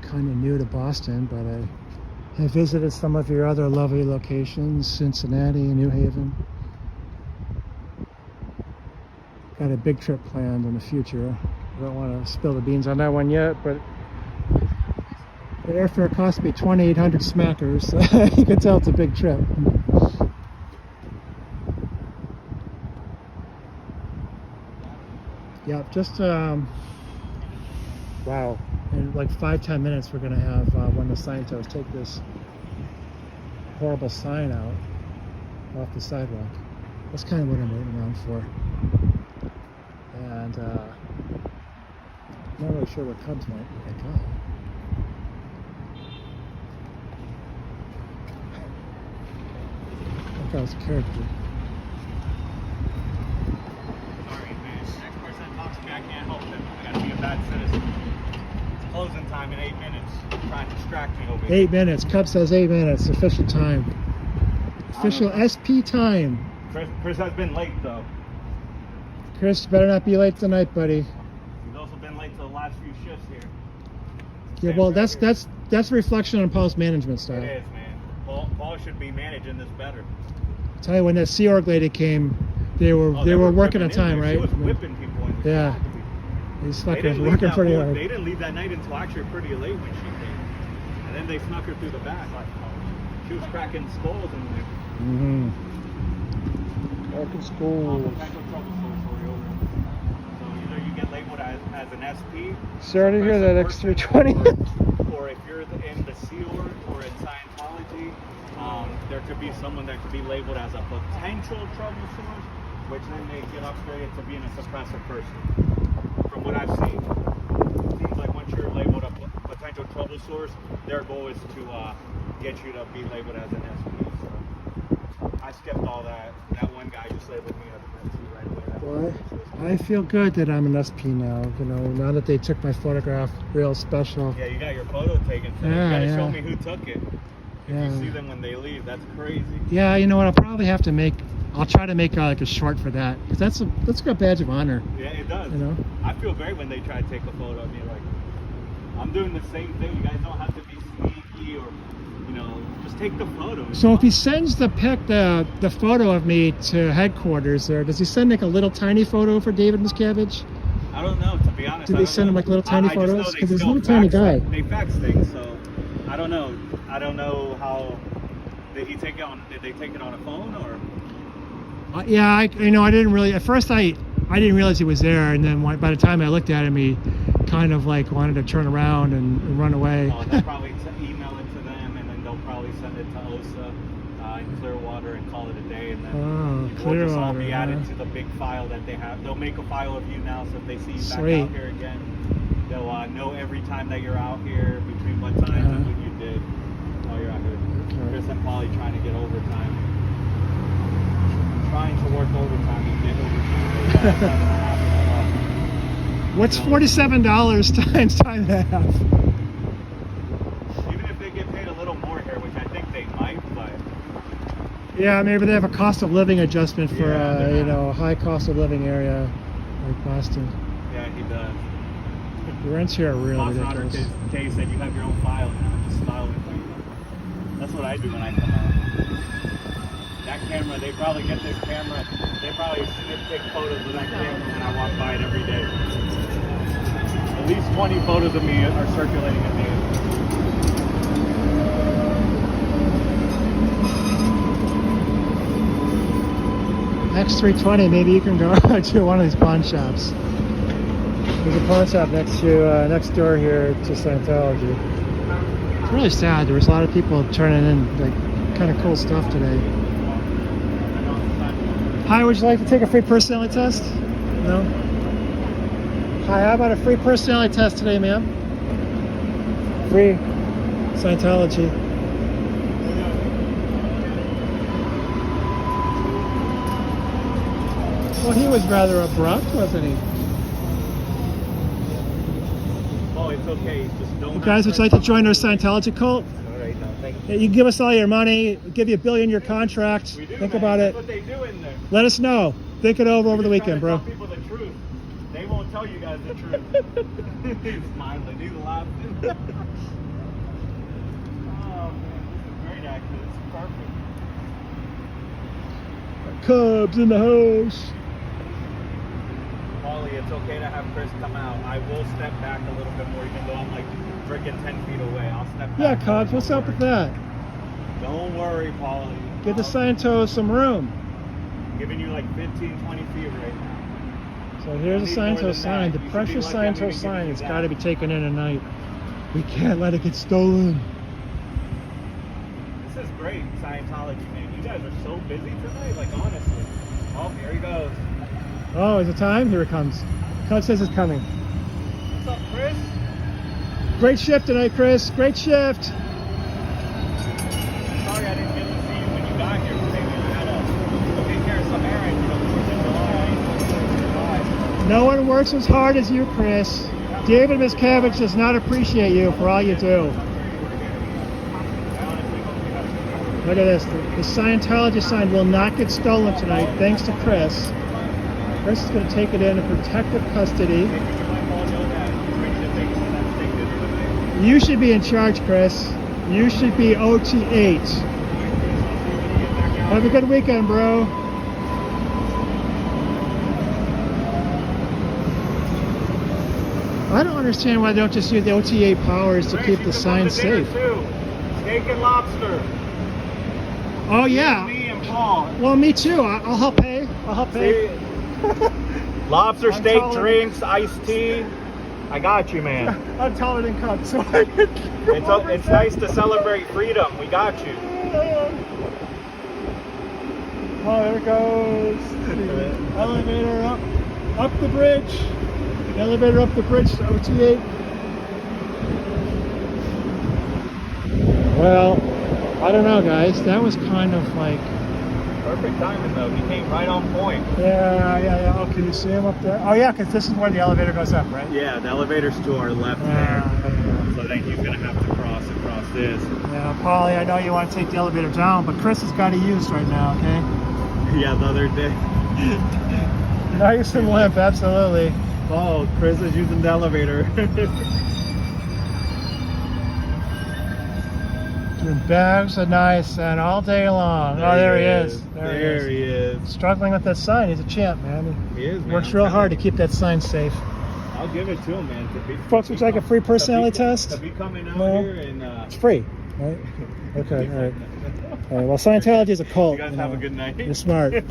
Kind of new to Boston, but I have visited some of your other lovely locations, Cincinnati and New Haven. Got a big trip planned in the future. I don't want to spill the beans on that one yet, but the airfare cost me 2,800 smackers, so you can tell it's a big trip. Yep, just wow. In like 5-10 minutes, we're gonna have when the Scientos take this horrible sign out off the sidewalk. That's kind of what I'm waiting around for. And I'm not really sure what Cubs might go. That guy's a character. Sorry, man. Next person talks to me, I can't help them. I gotta be a bad citizen. Closing time in 8 minutes. Trying to distract me over here. 8 minutes. Cub says 8 minutes. Official time. Official SP time. Chris has been late though. Chris, you better not be late tonight, buddy. He's also been late to the last few shifts here. Yeah, well, that's a reflection on Paul's management style. It is, man. Paul should be managing this better. I'll tell you, when that Sea Org lady came, they were working on time, right? She was whipping people in the yeah. These fuckers were working pretty hard. They didn't leave that night until actually pretty late when she came. And then they snuck her through the back. She was cracking skulls in there. Mm-hmm. Cracking skulls. Potential trouble source for you. So either you get labeled as an SP. Sorry to hear that, X320. Or if you're in the Sea Org or in Scientology, there could be someone that could be labeled as a potential trouble source, which then they get upgraded to being a suppressor person. From what I've seen, it seems like once you're labeled a potential trouble source, their goal is to get you to be labeled as an SP. So I skipped all that. That one guy just labeled me as an SP right away. Well, I feel good that I'm an SP now. Now that they took my photograph, real special. Yeah, you got your photo taken today. You gotta show me who took it. If you see them when they leave, that's crazy. Yeah, you know what? I'll probably have to I'll try to make like a short for that, because that's got a badge of honor. Yeah, it does. I feel great when they try to take a photo of me. Like, I'm doing the same thing. You guys don't have to be sneaky or, just take the photo. So if he sends the photo of me to headquarters there, does he send like a little tiny photo for David Miscavige? I don't know, to be honest. Do they send him like little tiny photos? Because he's a little tiny guy. They fax things, so I don't know. I don't know how. Did they take it on a phone or? Yeah, I didn't really. At first, I didn't realize he was there, and then by the time I looked at him, he kind of like wanted to turn around and run away. Oh, they'll probably email it to them, and then they'll probably send it to OSA. in Clearwater and call it a day, and then Oh, we'll just all Clearwater, be added huh? to the big file that they have. They'll make a file of you now, so if they see you back Sweet. out here again, they'll know every time that you're out here, between what times and what you did while you're out here. Okay. Chris and Polly trying to get overtime. Trying to work overtime and get overtime. But yeah, it's not gonna happen at all. What's $47 times time and a half? Even if they get paid a little more here, which I think they might, but Yeah, maybe they have a cost of living adjustment for Yeah, they're you not. know, a high cost of living area like Boston. yeah, he does. The rents here are real Boss Otter ridiculous. case said you have your own file now. Just file with me. That's what I do when I come out. That camera, they probably get this camera. They probably take photos of that camera when I walk by it every day. At least 20 photos of me are circulating a day. X320, maybe you can go to one of these pawn shops. There's a pawn shop next door here to Scientology. It's really sad. There was a lot of people turning in like kind of cool stuff today. Hi, would you like to take a free personality test? No? Hi, how about a free personality test today, ma'am? Free Scientology. Well, he was rather abrupt, wasn't he? Oh, it's okay. Just don't. You guys, would you like to join our Scientology cult? All right, no, thank you. Yeah, you can give us all your money, give you $1 billion your contract. We do, Think man. about That's it. what they do in there. Let us know. Think it over the Just weekend, trying bro. to tell people the truth. They won't tell you guys the truth. He's smiling. He's laughing. Oh man, this is great. Actually, this is perfect. Cubs in the house. Paulie, it's okay to have Chris come out. I will step back a little bit more, even though I'm like freaking 10 feet away. I'll step back. Yeah, Cubs, what's up with that? Don't worry, Paulie. Give the Scientos some room. I'm giving you like 15, 20 feet right now. So here's a I need more Sciento than sign, that. the You should precious be lucky I'm Sciento even sign. giving you It's that. got to be taken in tonight. We can't let it get stolen. This is great, Scientology, man. You guys are so busy tonight, like honestly. Oh, here he goes. Oh, is it time? Here it comes. Cubs says it's coming. What's up, Chris? Great shift tonight, Chris. Great shift. Sorry I didn't get to see you when you got here today. We had to take care of some errands, you know, 4th of July. No one works as hard as you, Chris. David Miscavige does not appreciate you for all you do. Look at this. The Scientology sign will not get stolen tonight, thanks to Chris. Chris is going to take it into protective custody. You should be in charge, Chris. You should be OT8. Have a good weekend, bro. I don't understand why they don't just use the OTA powers to keep the sign safe. Steak and lobster. Oh yeah. Me and Paul. Well, me too. I'll help pay. I'll help pay. Lobster, I'm steak, taller. drinks, iced tea. I got you, man. I'm taller than Cubs, so I can. It's nice to celebrate freedom. We got you. Oh, there it goes. The elevator up the bridge. Elevator up the bridge to OT8. Well, I don't know, guys. That was kind of like. Perfect timing, though. He came right on point. Yeah. Oh, can you see him up there? Oh, yeah, because this is where the elevator goes up, right? Yeah, the elevator's to our left Yeah. So then he's going to have to cross across this. Yeah, Paulie, I know you want to take the elevator down, but Chris has got to use right now, okay? Yeah, the other day. Nice and limp, absolutely. Oh, Chris is using the elevator. Doing bags of nice and all day long. Oh, there he is. There he is. Struggling with that sign. He's a champ, man. He is, man. Works real hard to keep that sign safe. I'll give it to him, man. Folks, would you like a free personality test? To be coming out No. here and... It's free, right? Okay, all right. All right, well, Scientology is a cult. You guys have a good night. You're smart.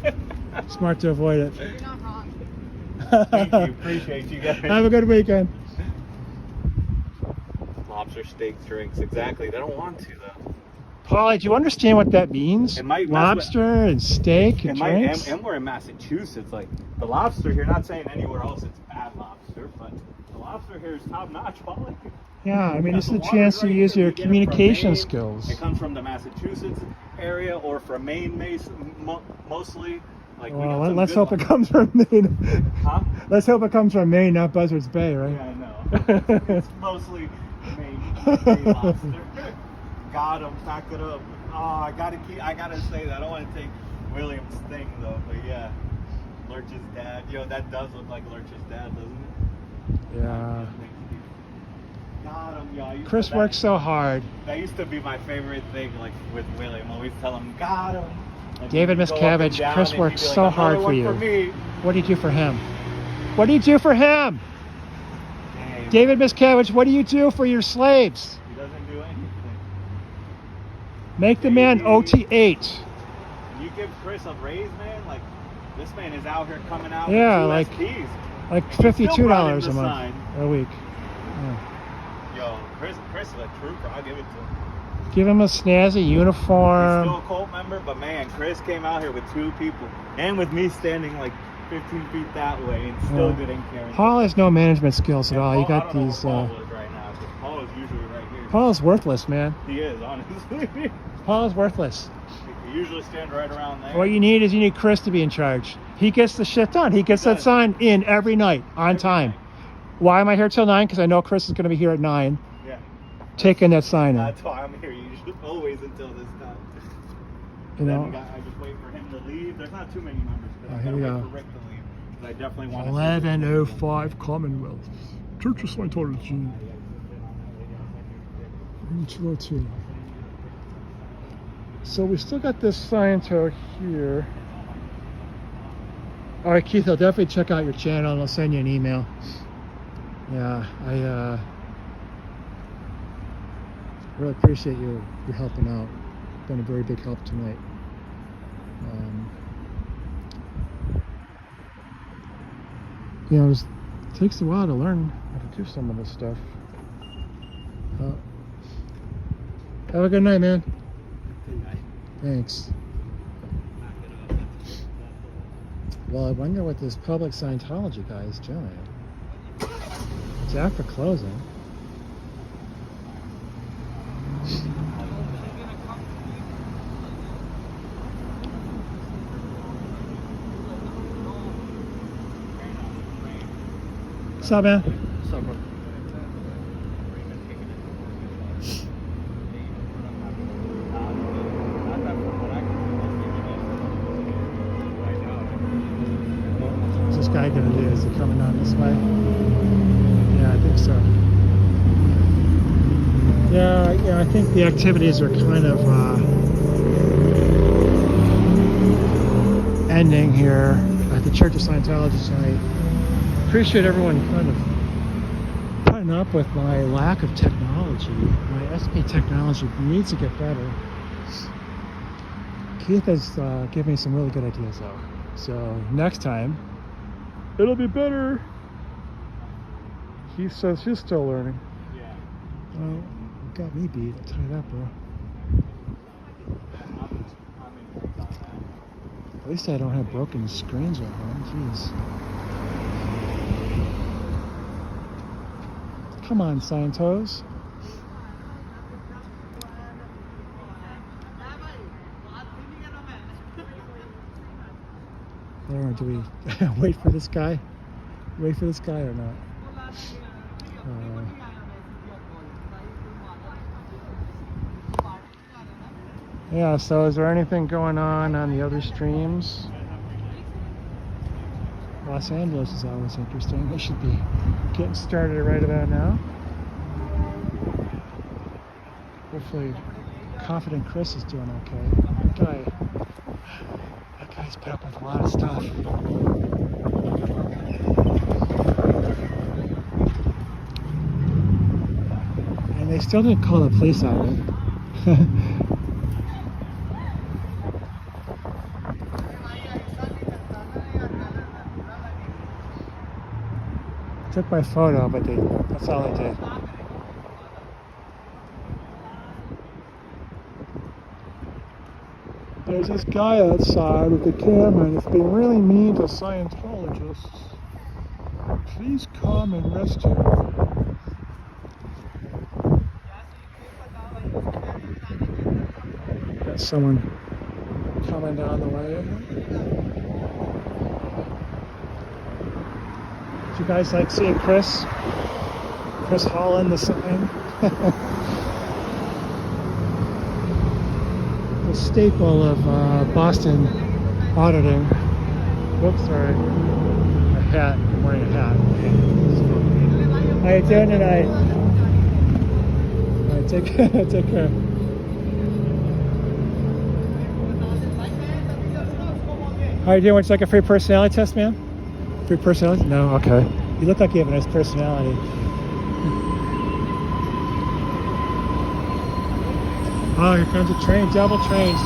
Smart to avoid it. You're not wrong. Thank you. Appreciate you guys. Have a good weekend. Lobster, steak, drinks. Exactly. They don't want to, though. Paulie, do you understand what that means? It might- Lobster and steak and drinks? And we're in Massachusetts. Like, the lobster here, not saying anywhere else it's bad lobster, but the lobster here is top notch quality. Yeah, I mean, this is The a chance to water's right use here. your We get it from communication Maine. skills. It comes from the Massachusetts area or from Maine, mostly. Like, we Well, got some let's good hope it lobster. comes from Maine. Huh? Let's hope it comes from Maine, not Buzzards Bay, right? Yeah, I know. It's mostly Maine lobster. Got him, pack it up. Oh, I gotta say that. I don't want to take William's thing though, but yeah. Lurch's dad. Yo, that does look like Lurch's dad, doesn't it? Yeah. Got him, yo. Chris works so hard. That used to be my favorite thing, like with William. Always tell him, got him. Like, David he'd go up and Miscavige, down Chris and he'd works be like, so hard "Another for one you." me. What do you do for him? What do you do for him? Dang, David Miscavige, what do you do for your slaves? he doesn't do anything. Make the man OT8. You give Chris a raise, man. Like, this man is out here coming out Yeah, with like- USPs. Like Still brought $52 him a the month. sign. A week. Yo, Chris is a trooper. I'll give it to him. Give him a snazzy He's uniform. still a cult member, but man, Chris came out here with 2 people. And with me standing like 15 feet that way and still Yeah. didn't care. Paul has no management skills at all. You I got don't know these. where Paul was right now, 'cause Paul is usually right here. Paul's worthless, man. He is, honestly. Paul's worthless. He usually stands right around there. What you need is you need Chris to be in charge. He gets the shit done. He gets that does. sign in every night on time. Why am I here till 9? Because I know Chris is going to be here at 9 Yeah. taking that sign in. That's why I'm here usually, always until this time. You Then know, I just wait for him to leave. There's not too many members, but Oh, I here gotta we wait go. for Rick to leave. 'Cause I definitely want to 1105 Commonwealth. Church of Scientology. 202. So we still got this Sciento here. All right, Keith, I'll definitely check out your channel and I'll send you an email. Yeah, I really appreciate you helping out. Been a very big help tonight. You know, it takes a while to learn how to do some of this stuff. Have a good night, man. Thanks. Well, I wonder what this public Scientology guy is doing. It's after closing. What's up, man? What's this guy gonna do? Is he coming on this way? Yeah, I think so. Yeah, I think the activities are kind of ending here at the Church of Scientology tonight. Appreciate everyone kind of putting up with my lack of technology. My SP technology needs to get better. Keith has given me some really good ideas though. So next time, it'll be better. Keith says he's still learning. Yeah. Well, you got me beat. Tied up, bro. At least I don't have broken screens at home. Jeez. Come on, Scientos. Or do we wait for this guy? Wait for this guy or not? Yeah, so is there anything going on the other streams? Los Angeles is always interesting. We should be getting started right about now. Hopefully, Confident Chris is doing okay. That guy's put up with a lot of stuff. And they still didn't call the police on me. Took my photo, but that's all they did. There's this guy outside with the camera and it's being really mean to Scientologists. Please come and rescue. Got someone coming down the way. Do you guys like seeing Chris hauling the sign? The staple of Boston auditing. Whoops, sorry. A hat. I'm wearing a hat. How you doing tonight? All right, take care. How you doing? Would you like a free personality test, ma'am? Free personality? No? Okay. You look like you have a nice personality. Oh, here comes a train. Double trains.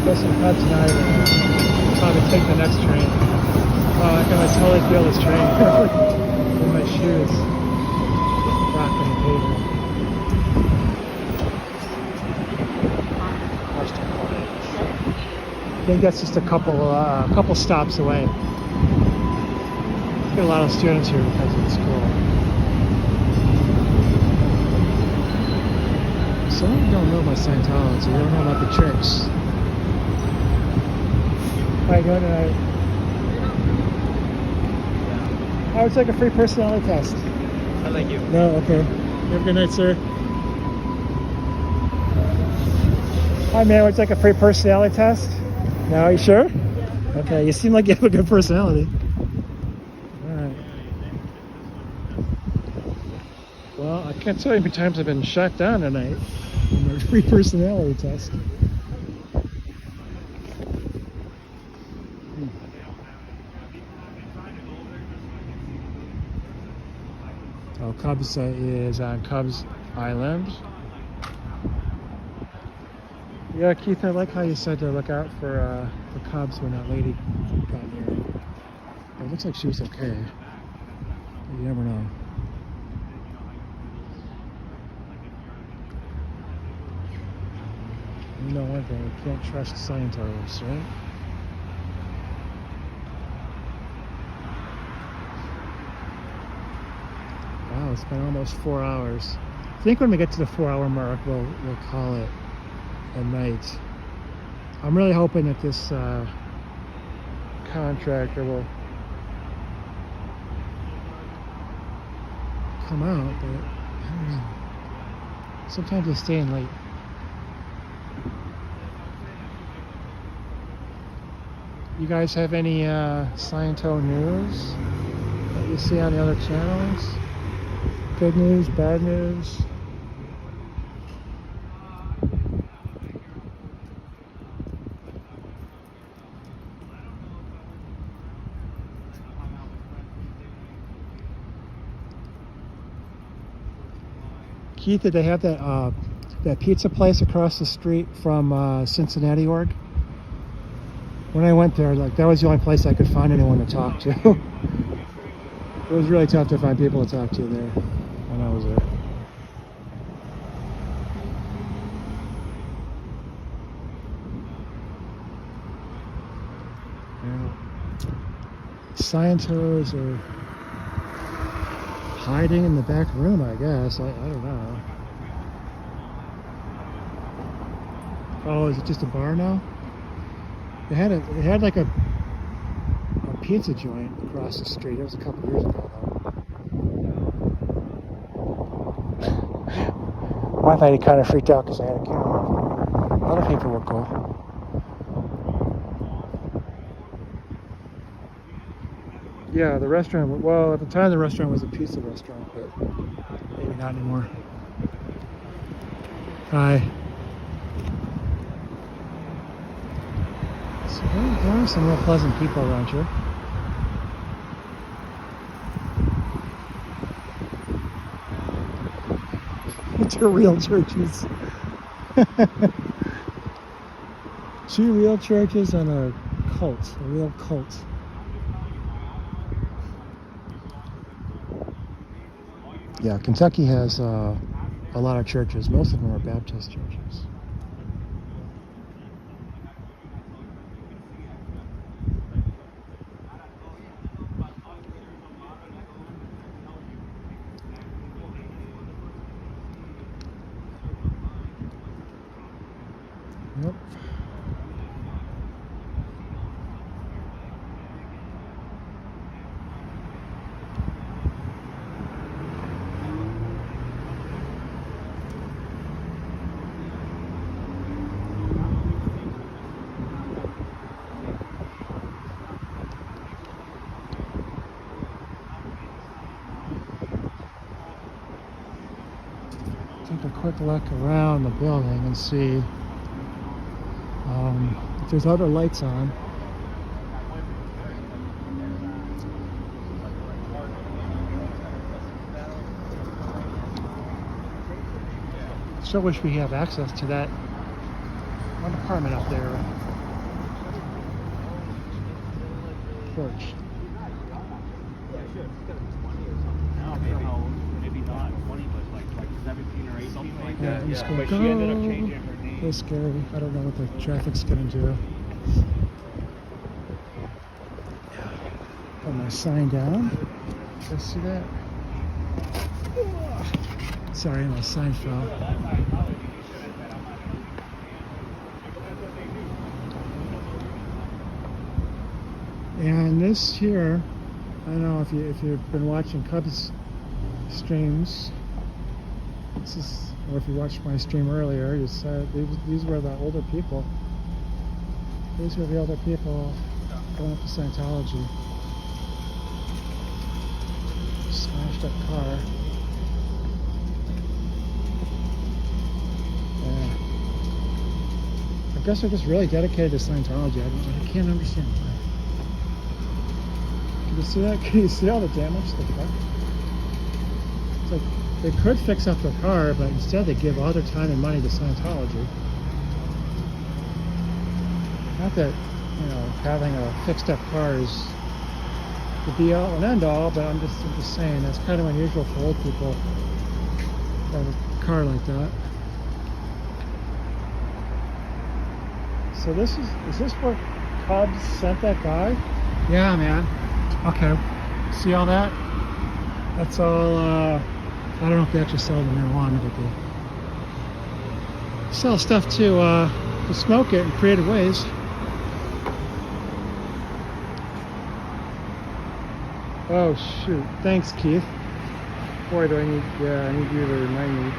Guess I'm cut tonight. Probably take the next train. Oh, I can totally feel this train in my shoes. Rocking the pavement. I think that's just a couple stops away. Get a lot of students here because of the school. Some of them don't know about Scientology. They don't know about the tricks. How you doing tonight? I would take a free personality test. I like you. No, okay. You have a good night, sir. Hi, man. Would you like a free personality test? No, are you sure? Okay, you seem like you have a good personality. Alright. Well, I can't tell you how many times I've been shot down tonight in my free personality test. Oh, Cubs is on Cubs Island. Yeah, Keith, I like how you said to look out for the Cubs when that lady got here. It looks like she was okay. You never know. You know one thing, you can't trust Scientologists, right? Wow, it's been almost 4 hours. I think when we get to the 4-hour mark, we'll call it a night. I'm really hoping that this contractor will come out, but I don't know. Sometimes they stay in late. You guys have any Scientology news that you see on the other channels? Good news, bad news? Keith, did they have that pizza place across the street from Cincinnati org? When I went there, like that was the only place I could find anyone to talk to. It was really tough to find people to talk to there when I was there. Yeah. Scientists are hiding in the back room, I guess. I don't know. Oh, is it just a bar now? They had like a pizza joint across the street. It was a couple years ago, though. One night he kind of freaked out because I had a camera. Other people were cool. Yeah, the restaurant, well, at the time the restaurant was a pizza restaurant, but maybe not anymore. Hi. So there are some real pleasant people around here. Two real churches. 2 real churches and a cult, a real cult. Yeah, Kentucky has a a lot of churches. Most of them are Baptist churches. Yep. Take a quick look around the building and see if there's other lights on. Still wish we have access to that one apartment up there. Porch. Maybe not 20, but like 17 or 18, like Yeah, that. he's Yeah. gonna But go. she ended up changing her name. It's scary. I don't know what the traffic's gonna do. Put my sign down. You see that? Sorry, my sign fell. And this here, I don't know if you've been watching Cubs streams. This is, or if you watched my stream earlier, you saw these were the older people. These were the older people going up to Scientology. Smashed up car. Yeah. I guess they're just really dedicated to Scientology. I can't understand why. Can you see that? Can you see all the damage to the car? It's like they could fix up the car, but instead they give all their time and money to Scientology. Not that, having a fixed up car is the be all and end all, but I'm just saying that's kind of unusual for old people to have a car like that. So is this where Cubs sent that guy? Yeah, man. Okay. See all that? That's all, I don't know if they actually sell the marijuana, but they sell stuff to smoke it in creative ways. Oh shoot. Thanks, Keith. Boy, do I need you to remind me.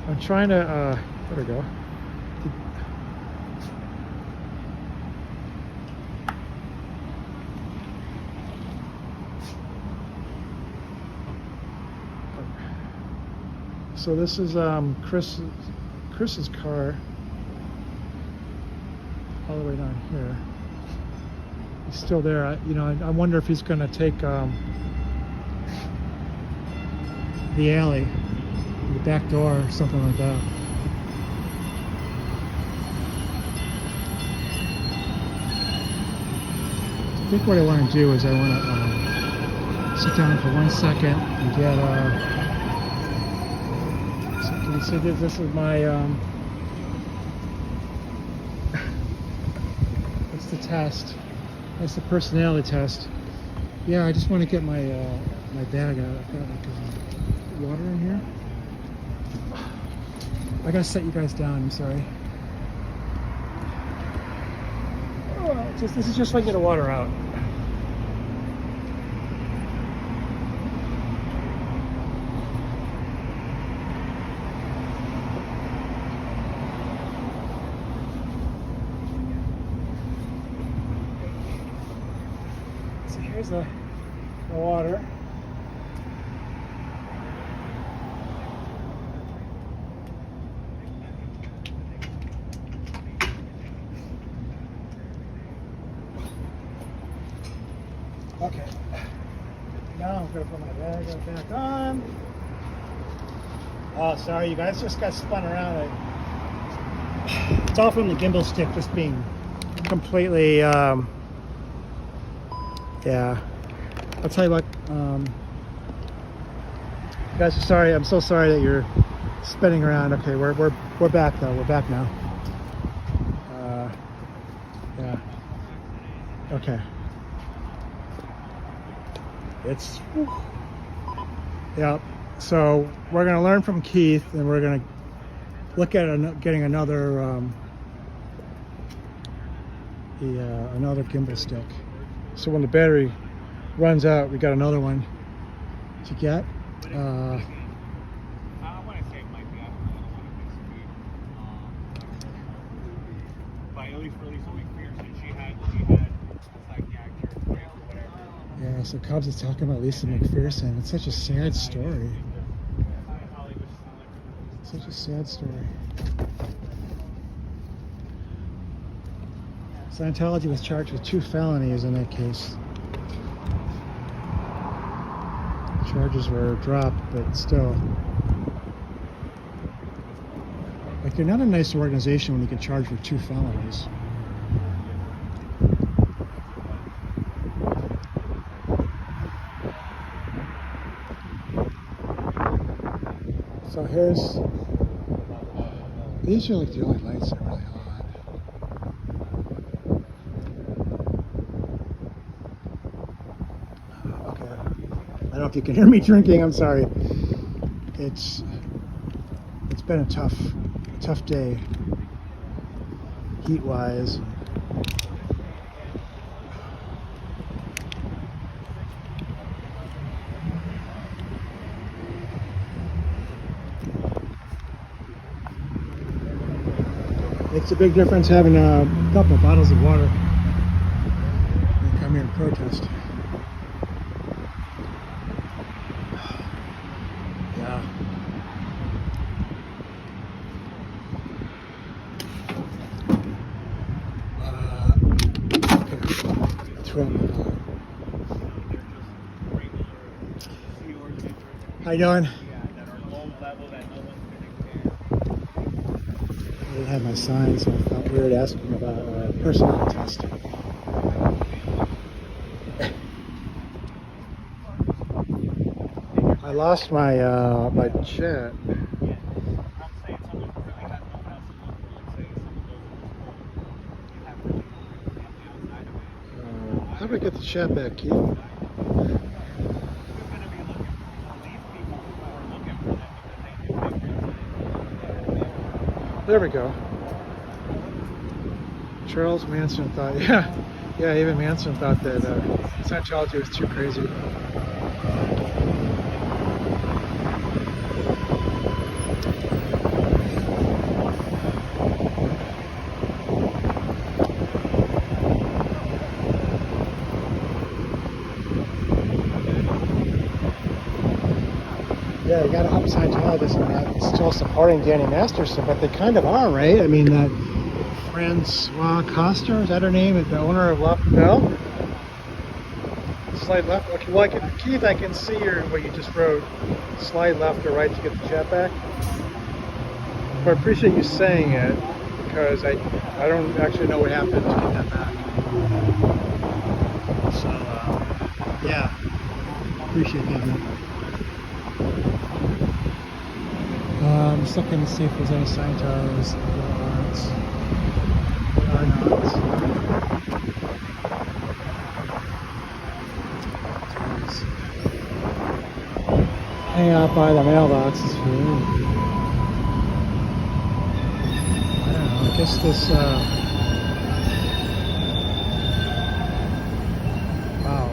I'm trying to, there we go. So this is Chris's car, all the way down here. He's still there. I wonder if he's going to take the alley, the back door, or something like that. I think what I want to do is I want to sit down for 1 second and get so can you see this is my that's the test. That's the personality test. Yeah, I just want to get my my bag out. I've got like water in here. I gotta set you guys down. I'm sorry. This is just so I get the water out. So here's the water. Okay, now I'm gonna put my bag back on. Oh, sorry, you guys just got spun around. It's all from the gimbal stick just being completely, Yeah. I'll tell you what, guys, sorry. I'm so sorry that you're spinning around. Okay, we're back though. We're back now. Yeah. Okay. It's. Yeah. So we're gonna learn from Keith, and we're gonna look at getting another another gimbal stick. So when the battery runs out, we got another one to get. I want to say it might be. I don't want to miss but at least for Lisa McPherson, she had psychiatric trail or whatever. Yeah. So Cubs is talking about Lisa McPherson. It's such a sad story. Such a sad story. Scientology was charged with 2 felonies in that case. Charges were dropped, but still. Like, you're not a nice organization when you get charged with 2 felonies. So here's, these are like the only lights that are really on. Okay. I don't know if you can hear me drinking, I'm sorry. It's been a tough day, heat-wise. Makes a big difference having a couple of bottles of water when you come here and protest. Yeah. Okay. That's right. How you doing? I didn't have my sign, so I felt weird asking about a personality test. I lost my my chat. How do I get the chat back, Keith? There we go. Charles Manson thought, yeah, even Manson thought that Scientology was too crazy. Yeah, you gotta hope Scientologists are not still supporting Danny Masterson, but they kind of are, right? I mean, Francois Coster, is that her name? The owner of Left Bell? Slide left. Okay, well, Keith, I can see what you just wrote. Slide left or right to get the chat back. But I appreciate you saying it, because I don't actually know what happened to get that back. So, yeah, appreciate that, man. I'm just looking to see if there's any Scientologists. There are not. Hang out by the mailboxes for you. I don't know, I guess this, wow.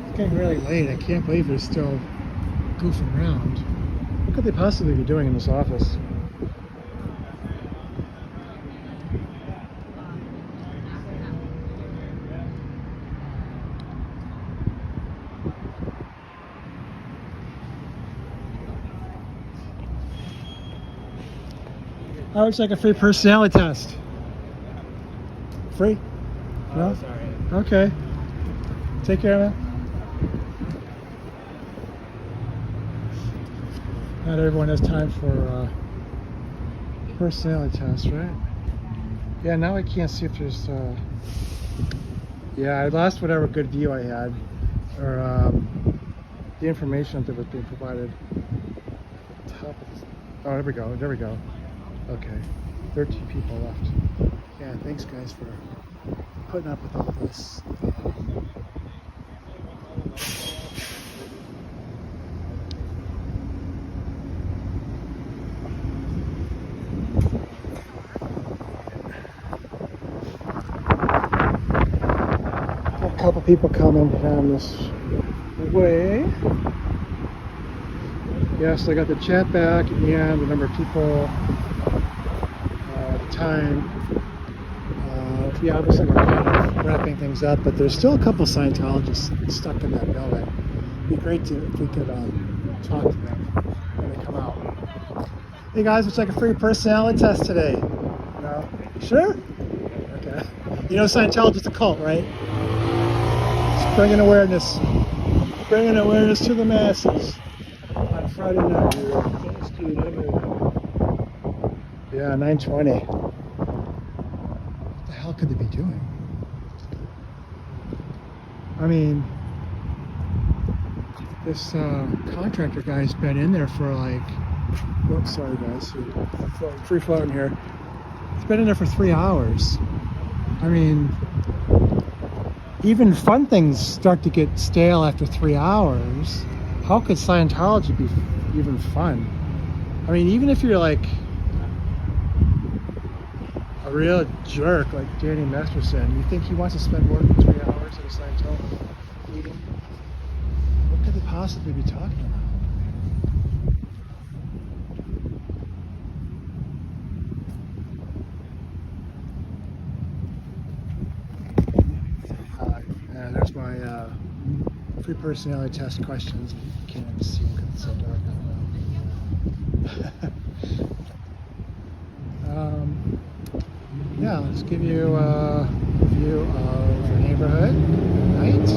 It's getting really late. I can't believe they're still goofing around. What could they possibly be doing in this office? That looks like a free personality test. Free? No? Sorry. Okay. Take care, man. Not everyone has time for personality tests, right? Yeah, now I can't see if there's. Yeah, I lost whatever good view I had, or the information that was being provided. Top of this. Oh, there we go. There we go. Okay, 13 people left. Yeah, thanks guys for putting up with all this. A couple people coming down this way. Yes, I got the chat back and the number of people, time. Yeah, obviously we're kind of wrapping things up, but there's still a couple Scientologists stuck in that building. It'd be great if we could talk to them when they come out. Hey guys, it's like a free personality test today. No? Sure? Okay. You know Scientology's a cult, right? It's bringing awareness to the masses on Friday night. Yeah, 9:20. What the hell could they be doing? I mean, this contractor guy's been in there for like, whoops, sorry guys, free floating here. It's been in there for 3 hours. I mean, even fun things start to get stale after 3 hours. How could Scientology be even fun? I mean, even if you're like a real jerk like Danny Masterson, you think he wants to spend more than 3 hours at a Scientology meeting? What could they possibly be talking about? And there's my free personality test questions. You can't even see them because it's so dark. Yeah, let's give you a view of the neighborhood at night.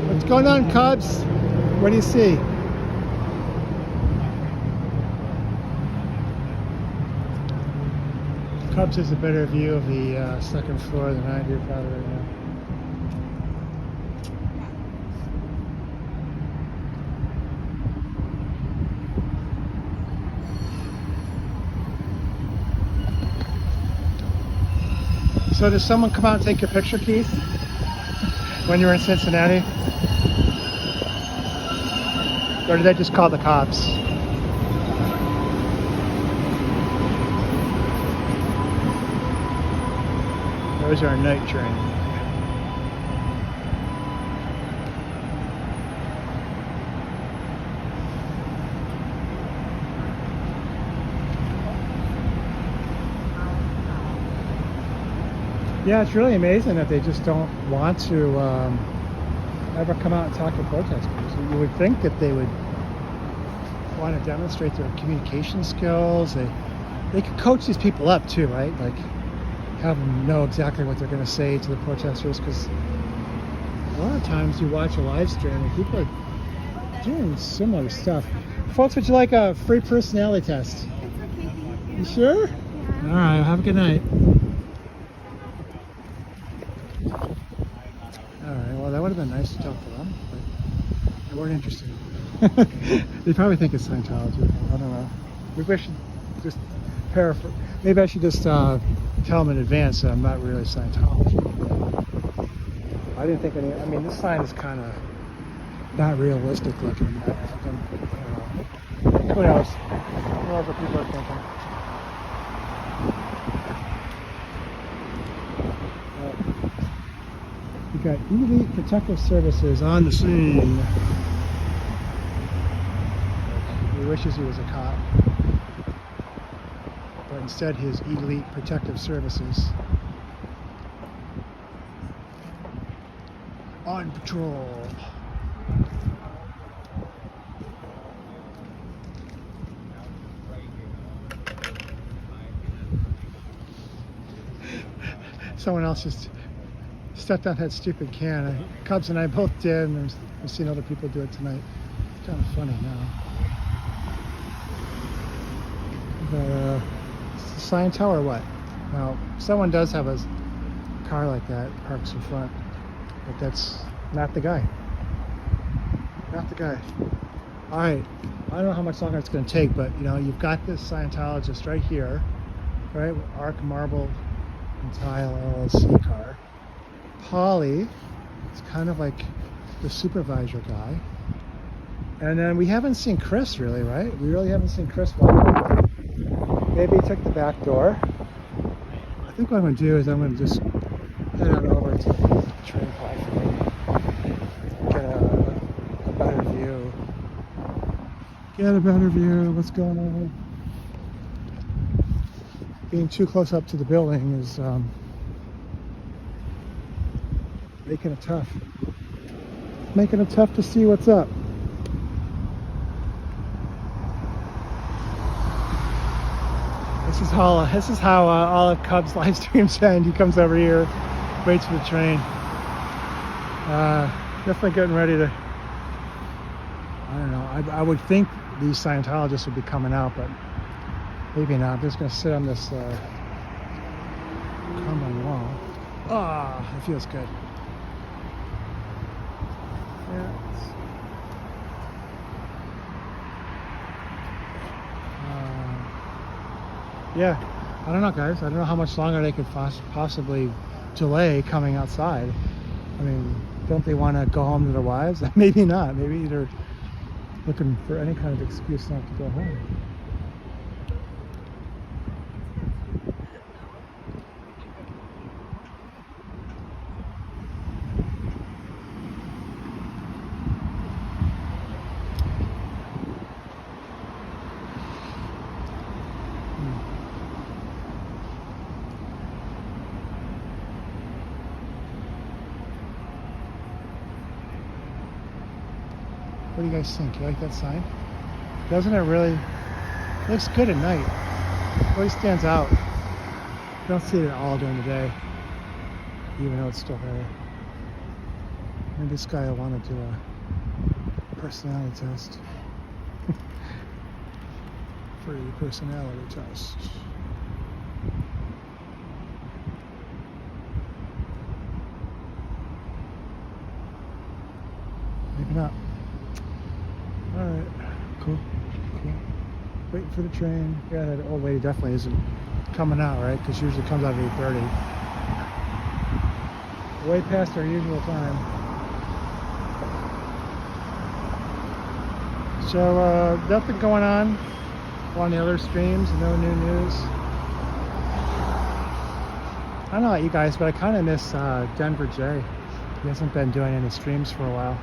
What's going on, Cubs? What do you see? Cubs has a better view of the second floor than I do probably right now. So did someone come out and take your picture, Keith? When you were in Cincinnati? Or did they just call the cops? Those are our night train. Yeah, it's really amazing that they just don't want to ever come out and talk to protesters. You would think that they would want to demonstrate their communication skills. They could coach these people up too, right? Like have them know exactly what they're going to say to the protesters, because a lot of times you watch a live stream and people are doing similar stuff. Folks, would you like a free personality test? You sure? All right, have a good night. Alright, well that would have been nice to talk to them, but they weren't interested. They probably think it's Scientology. I don't know. Maybe I should just paraphrase. Maybe I should just tell them in advance that I'm not really Scientology. I didn't think any. I mean, this sign is kind of not realistic looking. Who knows? Who knows what people are thinking? We got Elite Protective Services on the scene. He wishes he was a cop, but instead his Elite Protective Services on patrol. Someone else just set down that stupid can. Cubs and I both did, and we've seen other people do it tonight. It's kind of funny now. But, sign tell or what? Now, someone does have a car like that, parks in front, but that's not the guy. Not the guy. All right, I don't know how much longer it's going to take, but you know, you've got this Scientologist right here, right? Arc Marble and Tile LLC car. Polly is kind of like the supervisor guy. And then we haven't seen Chris really, right? We really haven't seen Chris walk around. Maybe he took the back door. I think what I'm going to do is I'm going to just head on over to the train platform. Get a better view. Get a better view of what's going on. Being too close up to the building is making it tough. Making it tough to see what's up. This is how all of Cubs live streams end. He comes over here, waits for the train. Definitely getting ready to. I don't know. I would think these Scientologists would be coming out, but maybe not. I'm just gonna sit on this crumbling wall. Ah, it feels good. Yeah. Yeah, I don't know, guys. I don't know how much longer they could possibly delay coming outside. I mean, don't they want to go home to their wives? Maybe not. Maybe they're looking for any kind of excuse not to go home. What do you guys think? You like that sign? Doesn't it really? It looks good at night. It really stands out. You don't see it all during the day, even though it's still there. Maybe this guy will want to do a personality test. Free personality test. Maybe not. Alright, cool. Waiting for the train. Yeah, that old lady definitely isn't coming out, right? Because she usually comes out at 8:30. Way past our usual time. So, nothing going on the other streams, no new news. I don't know about you guys, but I kind of miss Denver J. He hasn't been doing any streams for a while.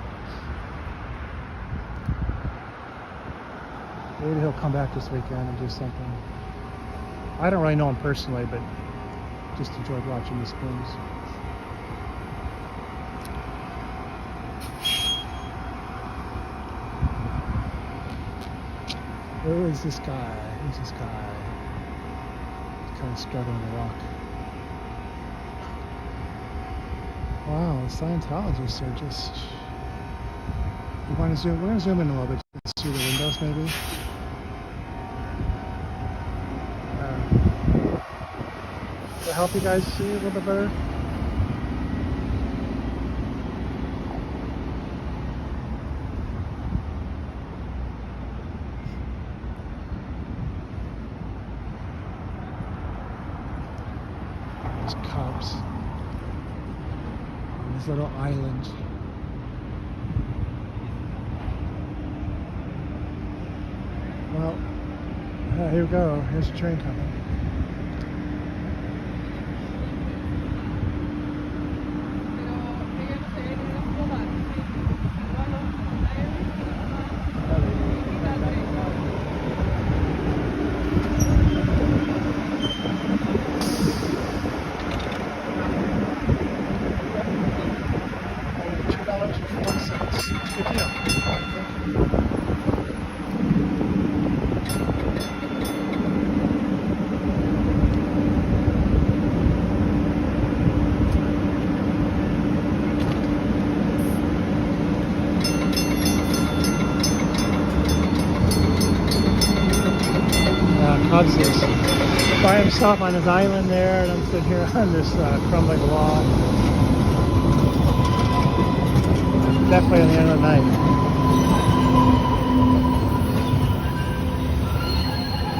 Maybe he'll come back this weekend and do something. I don't really know him personally, but just enjoyed watching the streams. Who is this guy? Who's this guy? He's kind of struggling to walk. Wow, the Scientologists are just... You want to zoom? We're going to zoom in a little bit. Let's see the windows, maybe. Does it help you guys see a little bit better? There's Cubs on this little island. Well, here we go. Here's the train coming. $2.40. Good deal. Thank you. 2 Cubs is by himself on his island there, and I'm sitting here on this crumbling wall. Definitely on the end of the night.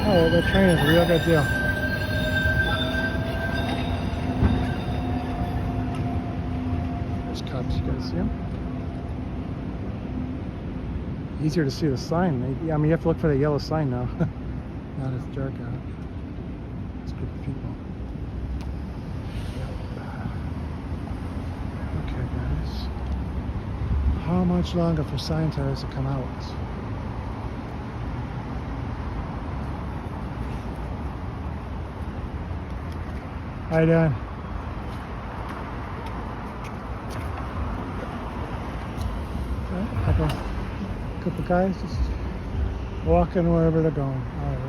Oh, the train is a real good deal. There's Cubs, you guys see them? Easier to see the sign, maybe. I mean, you have to look for the yellow sign now. Now it's dark out. It's a group of people. Okay, guys. How much longer for Scientology to come out? How you doing? Couple guys just walking wherever they're going. All right.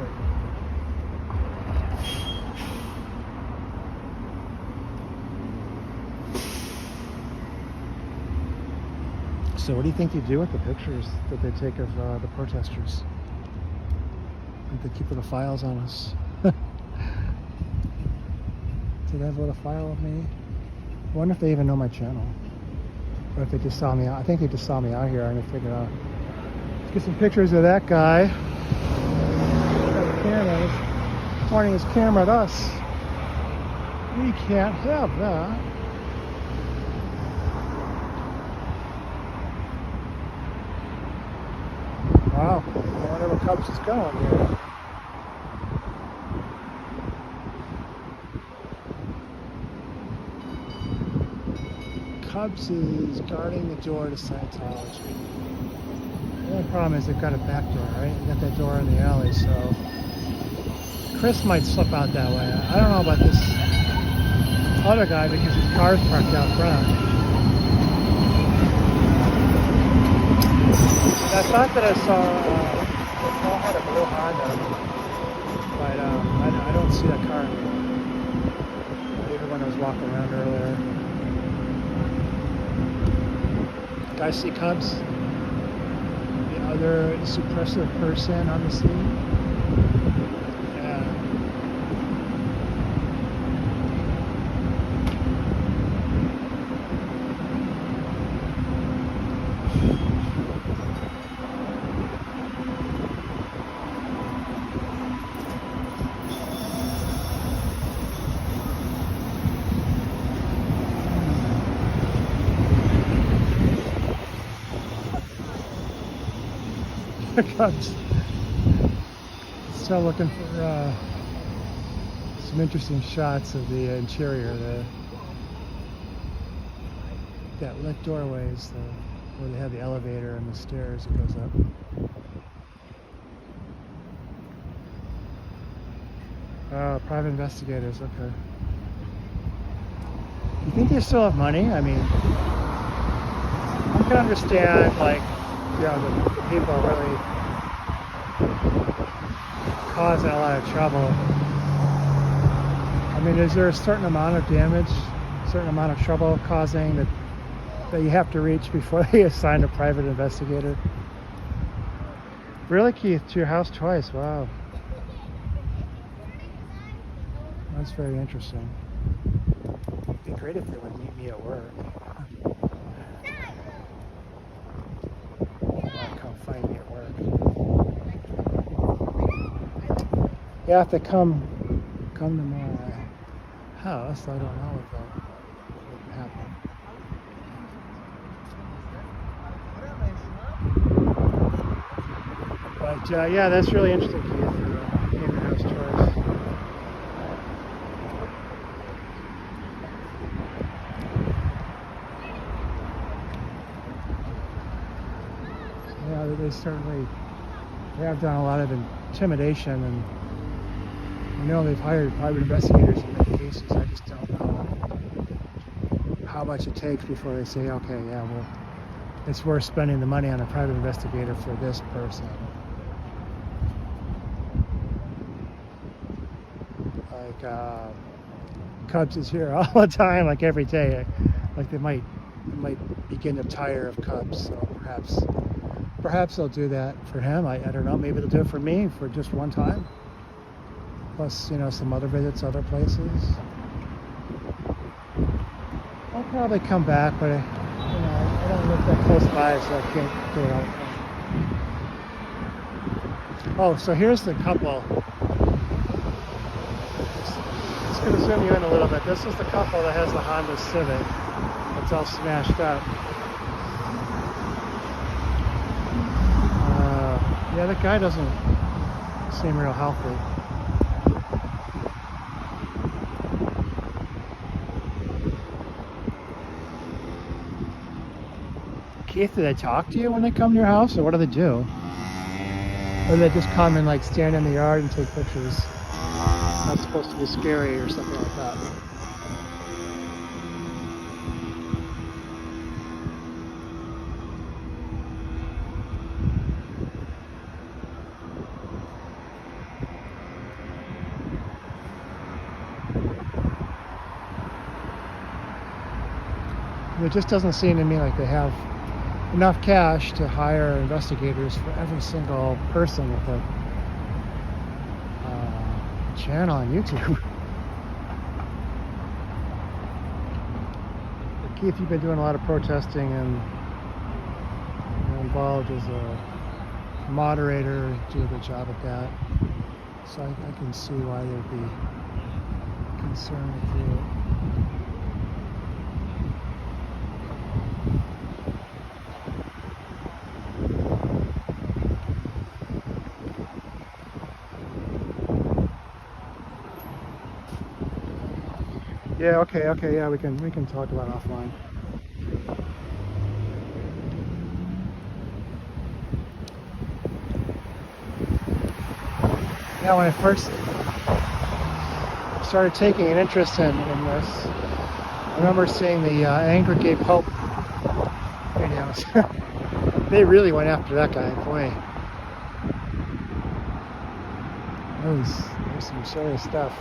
So what do you think they do with the pictures that they take of the protesters? I think they keep little files on us. Do they have a little file of me? I wonder if they even know my channel. Or if they just saw me out. I think they just saw me out here and they figured out. Let's get some pictures of that guy. Cameras. Pointing his camera at us. We can't have that. Wow. I wonder where Cubs is going here. Cubs is guarding the door to Scientology. The only problem is they've got a back door, right? They got that door in the alley, so Chris might slip out that way. I don't know about this other guy because his car's parked out front. I thought that I saw had a blue Honda, but I don't see that car anymore. Even when I was walking around earlier. Guys see Cubs? The other suppressive person on the scene? Yeah. Cubs. Still looking for some interesting shots of the interior. That lit doorways, where they have the elevator and the stairs that goes up. Private investigators. Okay. You think they still have money? I mean, I can understand, like, the people are really causing a lot of trouble. I mean, is there a certain amount of damage, a certain amount of trouble causing that you have to reach before they assign a private investigator? Really, Keith? To your house twice? Wow. That's very interesting. It'd be great if they would meet me at work. Find me at work. Yeah, if they come to my house, I don't know what would happen. But yeah, that's really interesting, Keith. Your house tours. Yeah, they certainly have done a lot of intimidation, and I know they've hired private investigators in many cases. I just don't know how much it takes before they say, okay, yeah, well, it's worth spending the money on a private investigator for this person. Like, Cubs is here all the time, like every day. Like they might begin to tire of Cubs, so perhaps they'll do that for him. I don't know. Maybe they'll do it for me for just one time. plus, you know, some other visits other places. I'll probably come back, but I don't live that close by, so I can't do it all the time. Oh, so here's the couple. Just going to zoom you in a little bit. This is the couple that has the Honda Civic. It's all smashed up. Yeah, that guy doesn't seem real healthy. Keith, do they talk to you when they come to your house, or what do they do? Or do they just come and like stand in the yard and take pictures? It's not supposed to be scary or something like that. It just doesn't seem to me like they have enough cash to hire investigators for every single person with a channel on YouTube. But Keith, you've been doing a lot of protesting and you're involved as a moderator, do a good job at that. So I can see why they'd be concerned with you. Yeah, okay, yeah, we can talk about it offline. Yeah, when I first started taking an interest in this, I remember seeing the Angry Gay Pope videos. They really went after that guy, boy. There's some serious stuff.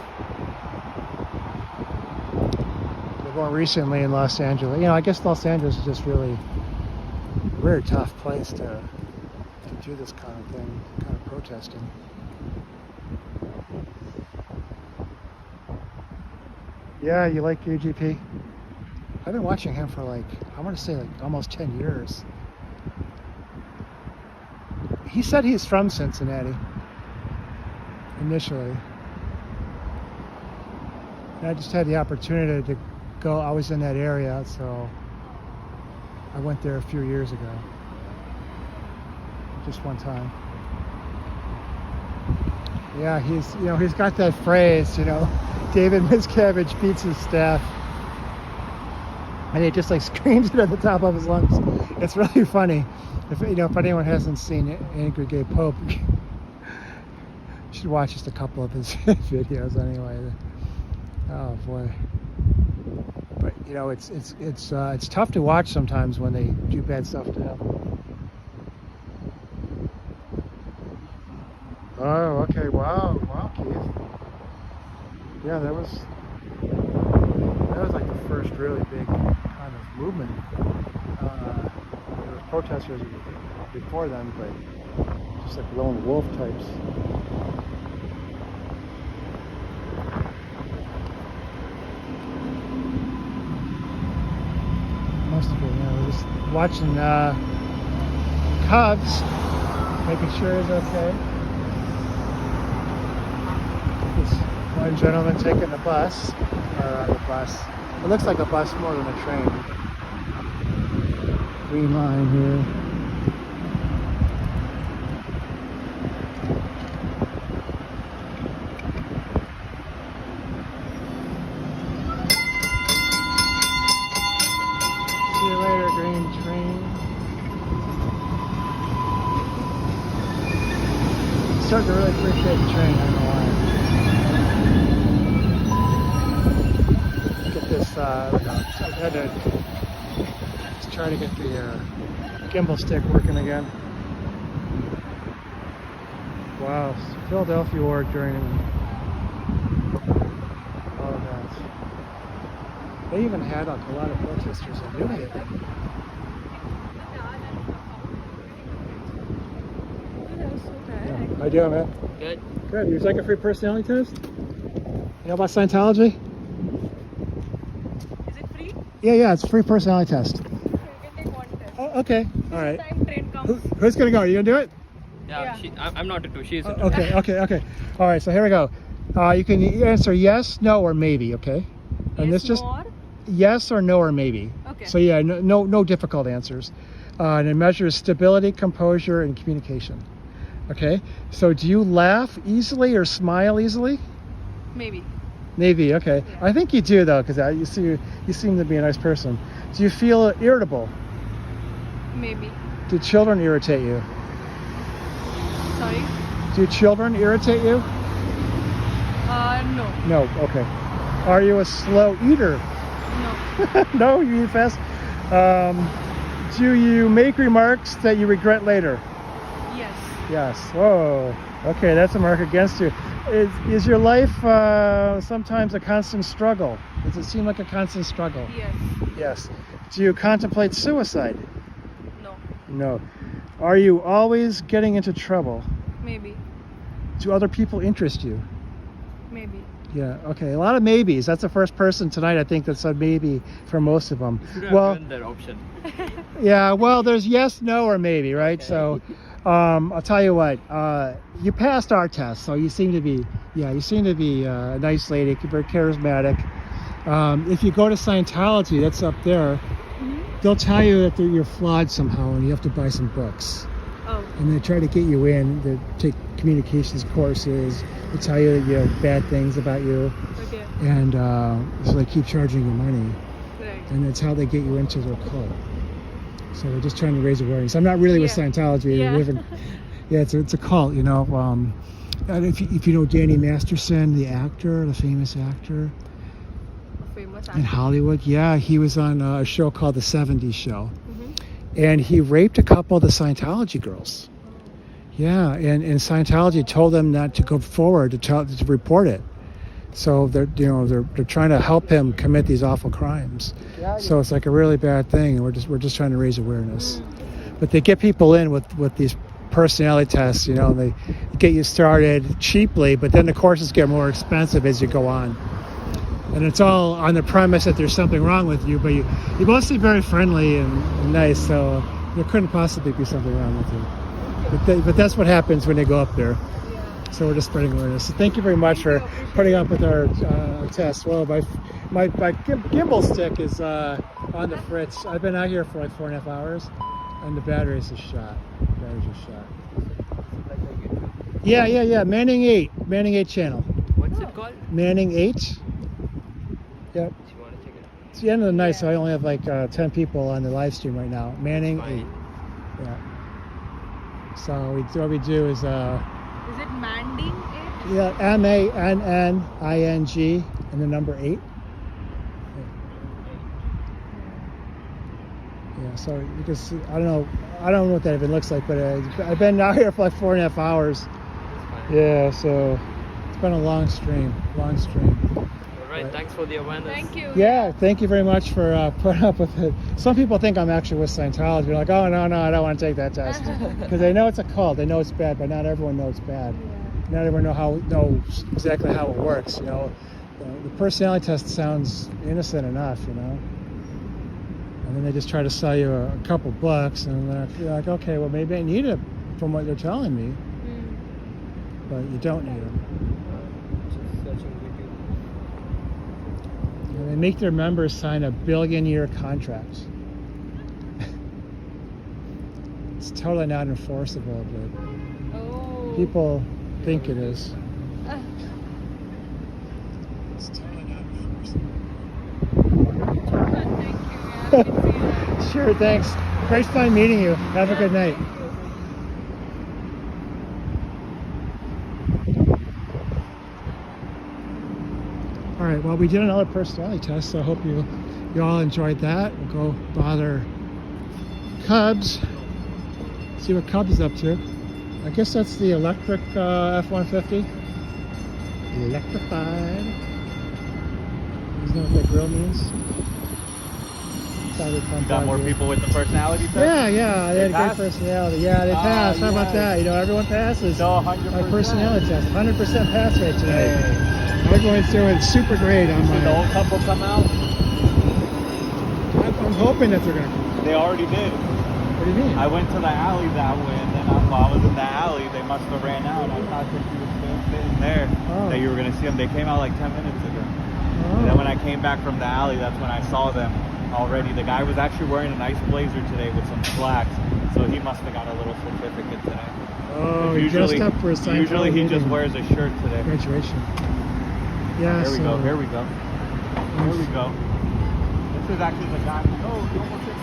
More recently in Los Angeles, I guess Los Angeles is just really a very tough place to do this kind of thing, kind of protesting. Yeah, you like UGP? I've been watching him for I want to say almost 10 years. He said he's from Cincinnati initially. And I just had the opportunity to go. I was in that area, so I went there a few years ago. Just one time. Yeah, he's got that phrase, David Miscavige beats his staff. And he just screams it at the top of his lungs. It's really funny. If anyone hasn't seen Angry Gay Pope, you should watch just a couple of his videos anyway. Oh boy. But it's tough to watch sometimes when they do bad stuff to him. Oh, okay, wow, Keith. Yeah, that was the first really big kind of movement. There was protesters before then, but just lone wolf types. Must have been, we're just watching Cubs, making sure he's okay. This one gentleman taking the bus, it looks like a bus more than a train. Green line here. Starting to really appreciate the train, I don't know why. Get this, I had to just try to get the gimbal stick working again. Wow, Philadelphia Ward during all of that. They even had a lot of protesters in New Haven. I How you doing, man? Good. Good. You take a free personality test? You know about Scientology? Is it free? Yeah, it's a free personality test. Okay, you can take one test. Oh, okay. All right. Time train comes. Who's gonna go? You gonna do it? Yeah, I'm not into. She's into. Okay. All right. So here we go. You can answer yes, no, or maybe. Okay. And this just More? yes or no or maybe. Okay. So yeah, no difficult answers. And it measures stability, composure, and communication. Okay. So do you laugh easily or smile easily? Maybe. Maybe. Okay. Yeah. I think you do though, because you seem to be a nice person. Do you feel irritable? Maybe. Do children irritate you? Sorry? Do children irritate you? No. No. Okay. Are you a slow eater? No. No, you eat fast. Do you make remarks that you regret later? Yes. Yes. Whoa. Okay, that's a mark against you. Is your life sometimes a constant struggle? Does it seem like a constant struggle? Yes. Yes. Do you contemplate suicide? No. No. Are you always getting into trouble? Maybe. Do other people interest you? Maybe. Yeah, okay. A lot of maybes. That's the first person tonight, I think, that said maybe for most of them. Well, that option. yeah, well, there's yes, no, or maybe, right? Okay. So, I'll tell you what, you passed our test, so you seem to be a nice lady, very charismatic. If you go to Scientology, that's up there, they'll tell you that you're flawed somehow and you have to buy some books. Oh. And they try to get you in, they take communications courses, they tell you that you have bad things about you, Okay. and so they keep charging you money, Right. and that's how they get you into their cult. So we're just trying to raise awareness. I'm not really with Scientology. Yeah. Yeah, it's a cult, you know. And if you know Danny Masterson, the actor, the famous actor Famous in Hollywood, yeah, he was on a show called The 70s Show. Mm-hmm. And he raped a couple of the Scientology girls. Yeah, and Scientology told them not to go forward to report it. So they're trying to help him commit these awful crimes. So it's like a really bad thing, and we're just trying to raise awareness. But they get people in with these personality tests, you know, and they get you started cheaply, but then the courses get more expensive as you go on. And it's all on the premise that there's something wrong with you, but you mostly very friendly and nice, so there couldn't possibly be something wrong with you. But that's what happens when they go up there. So we're just spreading awareness. So thank you very much for putting up with our test. Well, my gimbal stick is on the fritz. I've been out here for like 4.5 hours, and the batteries are shot. Yeah. Manning 8 channel. What's it called? Manning 8. Yep. Do you want to check it? It's the end of the night, so I only have like 10 people on the live stream right now. Manning 8. Yeah. So what we do is Is it Manding 8? yeah, MANNING and the number 8. Yeah, so you can see, I don't know what that even looks like, but I've been out here for like 4.5 hours. Yeah, so it's been a long stream. All right, thanks for the awareness. Thank you. Yeah, thank you very much for putting up with it. Some people think I'm actually with Scientology. They're like, oh, no, I don't want to take that test. Because they know it's a cult. They know it's bad, but not everyone knows it's bad. Not everyone knows exactly how it works, you know. The personality test sounds innocent enough, you know. And then they just try to sell you a couple bucks, and you're like, okay, well, maybe I need it from what they're telling me. But you don't need them. And they make their members sign a billion-year contract. It's totally not enforceable, but people think it is. It's totally not enforceable. Sure, thanks. Great fun meeting you. Have a good night. All right, well, we did another personality test, so I hope you all enjoyed that. We'll go bother Cubs, see what Cubs is up to. I guess that's the electric F-150. Electrified. Isn't that what that grill means? thought it'd come Got more people with the personality test? Yeah, they had a passed? great personality. Yeah, they passed. How about that? You know, everyone passes. No, 100%. My personality test, 100% pass rate today. Hey. Everyone's doing super great on Did the my. old couple come out? I'm hoping that they're gonna come. They already did. What do you mean? I went to the alley that way, and then while I was in the alley, they must have ran out. I thought that you were still sitting there, that you were going to see them. They came out like 10 minutes ago. And then when I came back from the alley, that's when I saw them already. The guy was actually wearing a nice blazer today with some slacks, so he must have got a little certificate today. Oh, he dressed up for a Scientology Usually he just meeting. wears a shirt today. Graduation. Yeah, Here we go, here we go. Here we go. This is actually the guy. Oh, you almost hit me.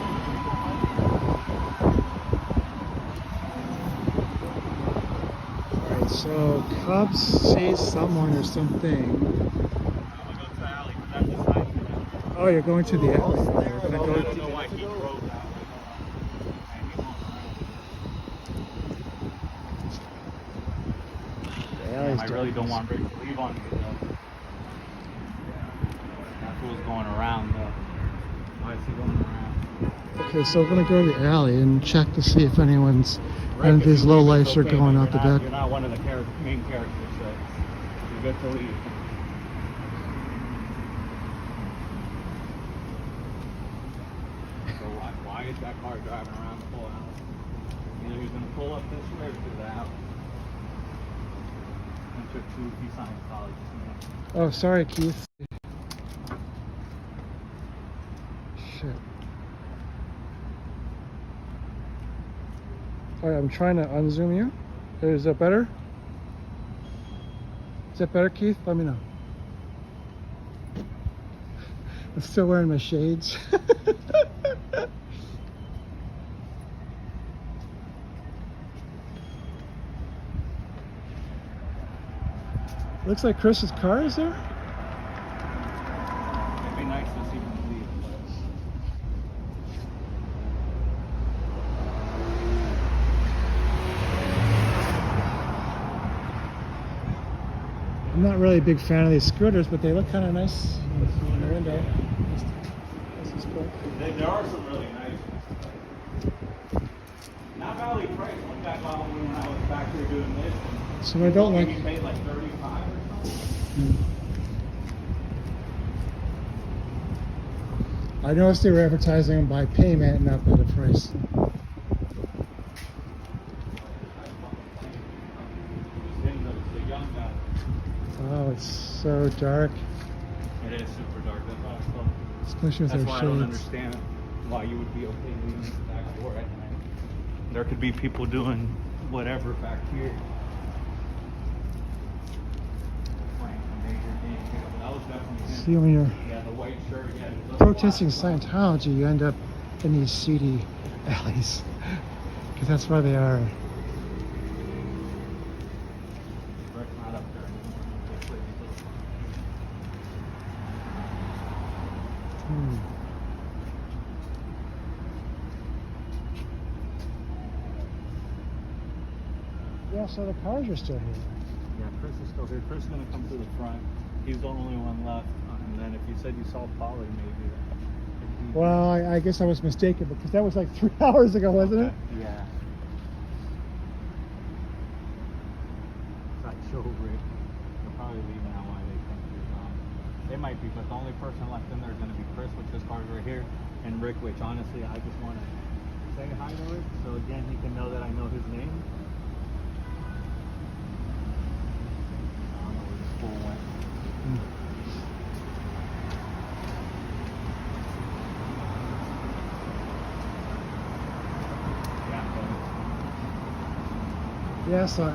Alright, so Cubs sees someone or something. I'm gonna go to the alley, because that's the sign. Oh, you're going to the alley. You're gonna I go don't know why he drove that way. the alley's I really don't want Rick to leave on me, though. That fool's going around, though. Why is he going around? Okay, so we're gonna go to the alley and check to see if anyone's and these low lifes are going out the back. You're not one of the main characters, so you're good to leave. So why is that car driving around the whole alley? Either he's gonna pull up this way or to the alley. And took two Scientologists. Oh, sorry, Keith. Shit. Alright, I'm trying to unzoom you. Is that better? Is that better, Keith? Let me know. I'm still wearing my shades. Looks like Chris's car is there. It'd be nice to see him leave. I'm not really a big fan of these scooters, but they look kind of nice in the window. This is cool. There are some really nice ones. Not Valley price. One guy bought one when I was back here doing this. So I don't like. He paid like 35 or something. I noticed they were advertising them by payment, not by the price. The young guy. Oh, it's so dark. It is super dark. That's why I thought. Especially with That's their why I shades. don't understand why you would be okay leaving the back door at night. There could be people doing whatever back here. That was definitely him. See, when you're Yeah, the white shirt. Yeah, protesting Scientology, you end up in these seedy alleys. Because that's where they are. Rick's not up there anymore. Yeah, so the cars are still here. Yeah, Chris is still here. Chris is going to come to the front. He's the only one left. And then if you said you saw Polly, maybe. Well, I guess I was mistaken because that was like 3 hours ago, wasn't it? Yeah. Not sure, Rick. They'll probably leave now while they come to They might be, but the only person left in there is going to be Chris, which his car's right here, and Rick, which honestly I just want to say hi to Rick, so again he can know that I know his name. I don't know where this fool went. Yeah, so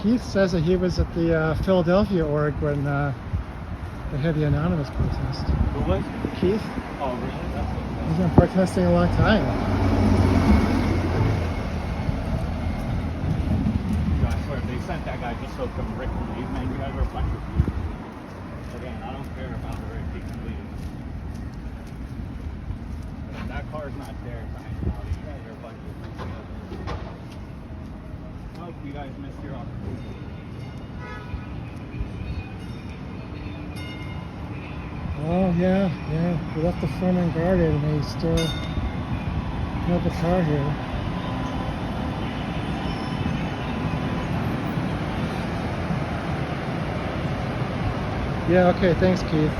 Keith says that he was at the Philadelphia org when they had the anonymous protest. Who was? Keith? Oh, really? That's okay. He's been protesting a long time. I swear, if they sent that guy just so come Rick can leave, man, you guys are a bunch of people. Again, I don't care about Rick, he can leave. But if that car's not there, Scientology, you guys are a bunch of people. I hope you guys missed your opportunity. Oh, Yeah, we left the front unguarded and they still have the car here. Yeah, okay, thanks, Keith.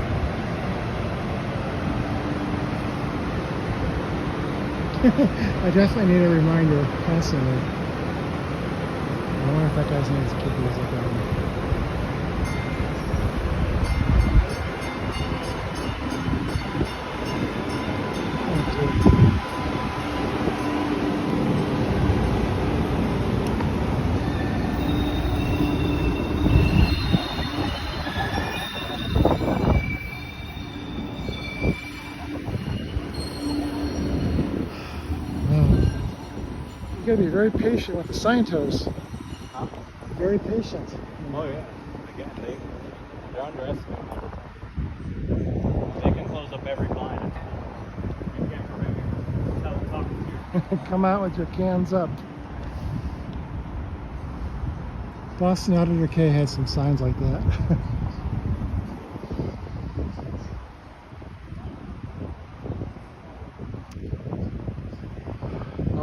I definitely need a reminder constantly. I wonder if that guy's name is Keith Music. You gotta be very patient with the Scientology. Huh? Very patient. Oh yeah. Again, they're underestimated. They can close up every client. You can't prevent me from talking to you. Come out with your cans up. Boston Auditor K had some signs like that.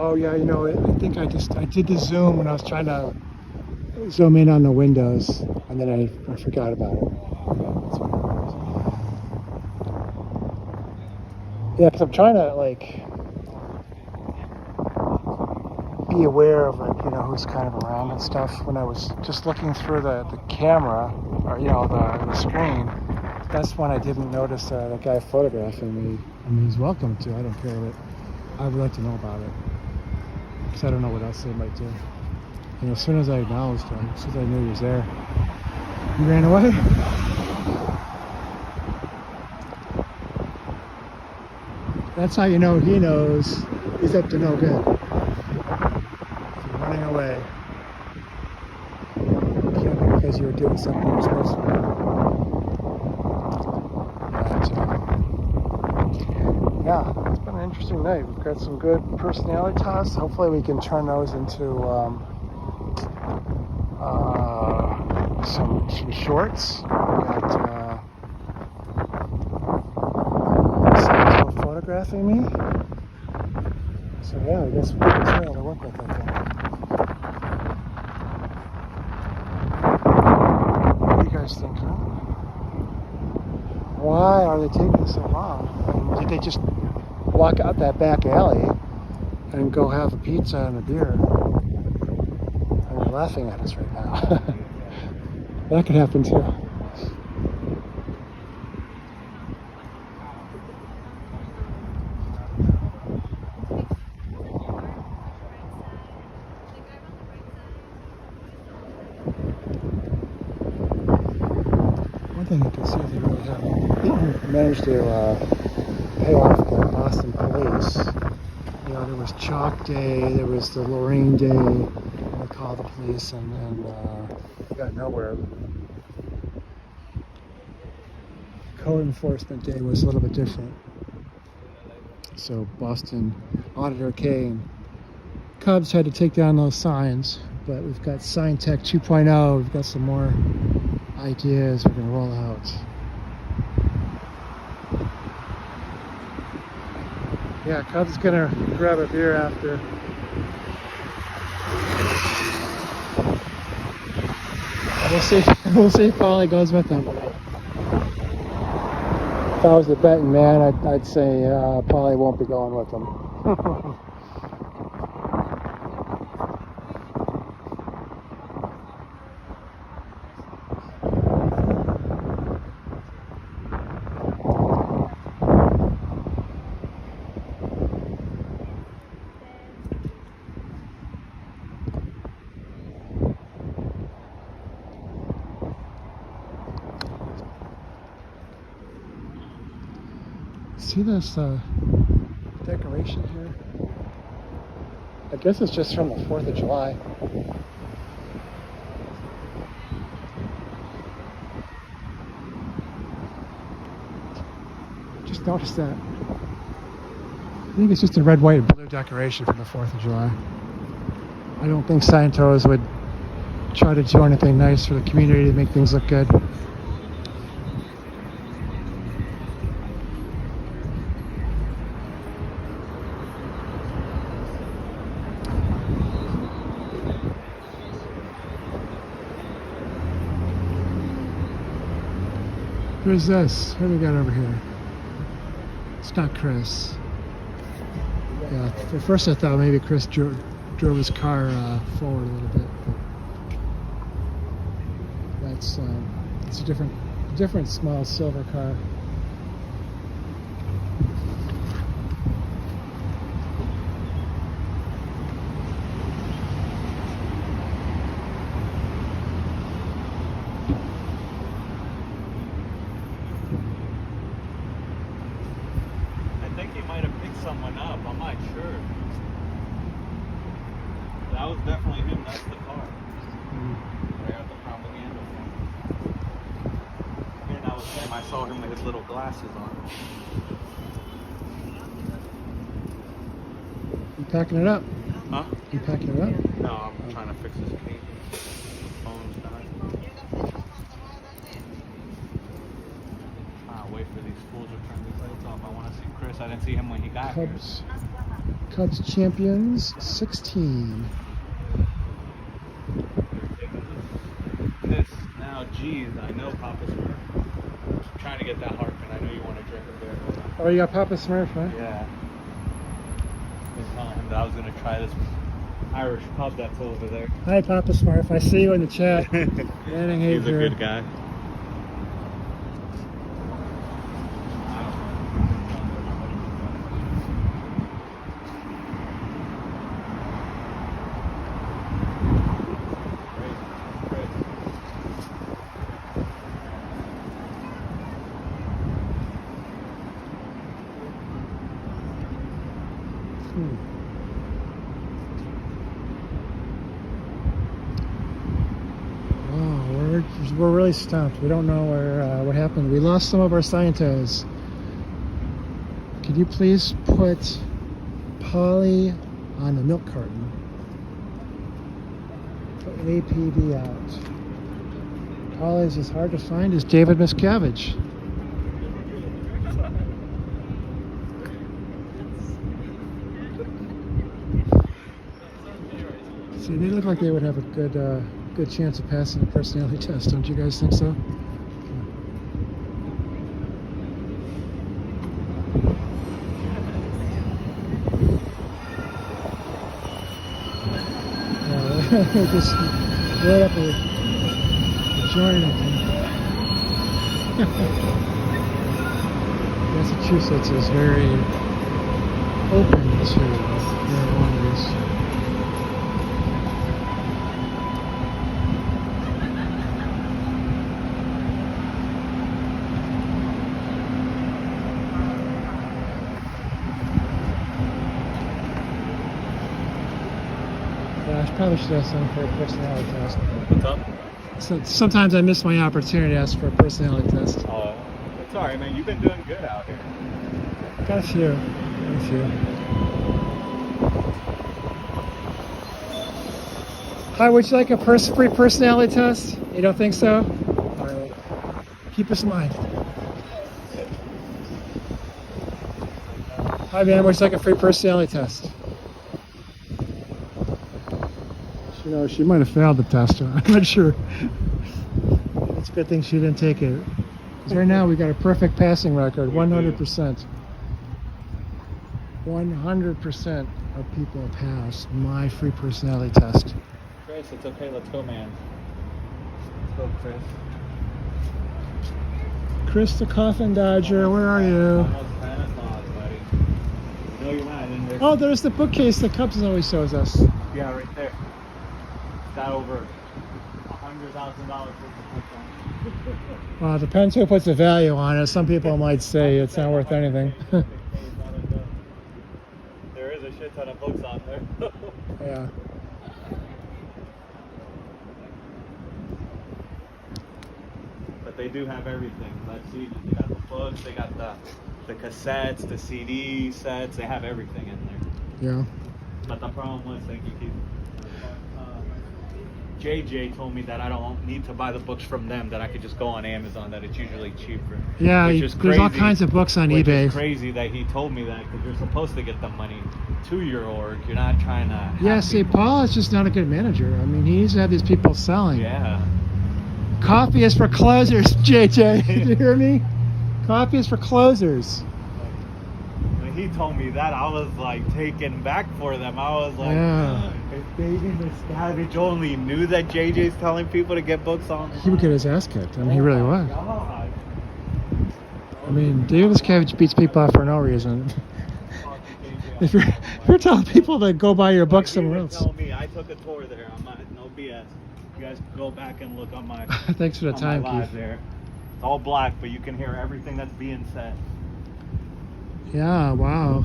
Oh yeah, you know, I think I did the zoom when I was trying to zoom in on the windows, and then I forgot about it. Yeah, because I'm trying to like be aware of like, you know, who's kind of around and stuff. When I was just looking through the camera, or you know, the screen, that's when I didn't notice that guy photographing me. I mean, he's welcome to. I don't care, but I would like to know about it. Because I don't know what else they might do. You know, as soon as I acknowledged him, as soon as I knew he was there, he ran away. That's how you know he knows he's up to no good. If you're running away, it can't be because you were doing something you were supposed to do. Yeah, it's been an interesting night. We've got some good personality tests. Hopefully we can turn those into some shorts. We got someone photographing me. So yeah, I guess we got material to work with, I think. What do you guys think, huh? Why are they taking so long? I mean, did they just walk out that back alley and go have a pizza and a beer? And they're laughing at us right now. That could happen too. One thing you can see is they really have managed to pay off the Boston police. You know, there was Chalk Day, there was the Lorraine Day, and they called the police and got nowhere. Code Enforcement Day was a little bit different. So Boston Auditor K and Cubs had to take down those signs, but we've got Sign Tech 2.0, we've got some more ideas we're going to roll out. Yeah, Cubs is gonna grab a beer after. We'll see if Polly goes with them. If I was a betting man, I'd say Polly won't be going with them. See this decoration here? I guess it's just from the 4th of July. Just noticed that. I think it's just a red, white, and blue decoration from the 4th of July. I don't think Scientology would try to do anything nice for the community to make things look good. Who's this? Who do we got over here? It's not Chris. Yeah, at first I thought maybe Chris drove his car forward a little bit. But it's a different small silver car. I think he might have picked someone up. I'm not sure. That was definitely him. That's the car. Right at the propaganda. Yeah, that was him. I saw him with his little glasses on. You packing it up? Huh? You packing it up? No, I'm trying to fix his case. Phone's dying. Wait for these fools to turn these lights off. I want to see Chris. I didn't see him when he got here. Cubschampions16. This now, geez, I know Papa Smurf. I'm trying to get that Harkin. I know you want to drink a beer. Oh, you got Papa Smurf, huh? Yeah. I was telling him that I was going to try this Irish pub that's over there. Hi, Papa Smurf. I see you in the chat. He's a good guy. Wow, we're really stumped. We don't know what happened. We lost some of our scientists. Could you please put Polly on the milk carton? Put APB out. Polly's as hard to find as David Miscavige. See, they look like they would have a good chance of passing a personality test. Don't you guys think so? Just right up the joint, I think. Massachusetts is very open to marijuana use. I probably should ask them for a personality test. What's up? So, sometimes I miss my opportunity to ask for a personality test. Oh, it's alright, man. You've been doing good out here. Got a few. Got a few. Hi, would you like a free personality test? You don't think so? Alright. Keep us in mind. Hi, man. Would you like a free personality test? You know, she might have failed the test. I'm not sure. It's a good thing she didn't take it. Because right now we got a perfect passing record, 100%. 100% of people pass my free personality test. Chris, it's okay. Let's go, man. Let's go, Chris. Chris the Coffin Dodger, where are you? Almost 10 o'clock, buddy. No, you're not in there. Oh, there's the bookcase the Cubs always shows us. Yeah, right there. Got over $100,000 worth of books on it. Depends who puts a value on it. Some people might say it's not worth anything. There is a shit ton of books on there. Yeah. But they do have everything. Let's see. They got the books, they got the cassettes, the CD sets, they have everything in there. Yeah. But the problem was, thank you, Keith. JJ told me that I don't need to buy the books from them, that I could just go on Amazon, that it's usually cheaper. Yeah, which is there's all crazy, kinds of books on eBay. It's crazy that he told me that, because you're supposed to get the money to your org. You're not trying to. Yeah, see, Paul is just not a good manager. I mean, he needs to have these people selling. Yeah. Coffee is for closers, JJ. Did you hear me? Coffee is for closers. When he told me that, I was like taken back for them. I was like, Yeah. if David Miscavige only knew that JJ's telling people to get books on. He would get his ass kicked. I mean, he really would. God. I mean, David Miscavige beats people up for no reason. If you're telling people to go buy your books somewhere else. Tell me, I took a tour there. I'm not, no BS. You guys can go back and look on my. Thanks for the on time, my live Keith. there. It's all black, but you can hear everything that's being said. Yeah, wow.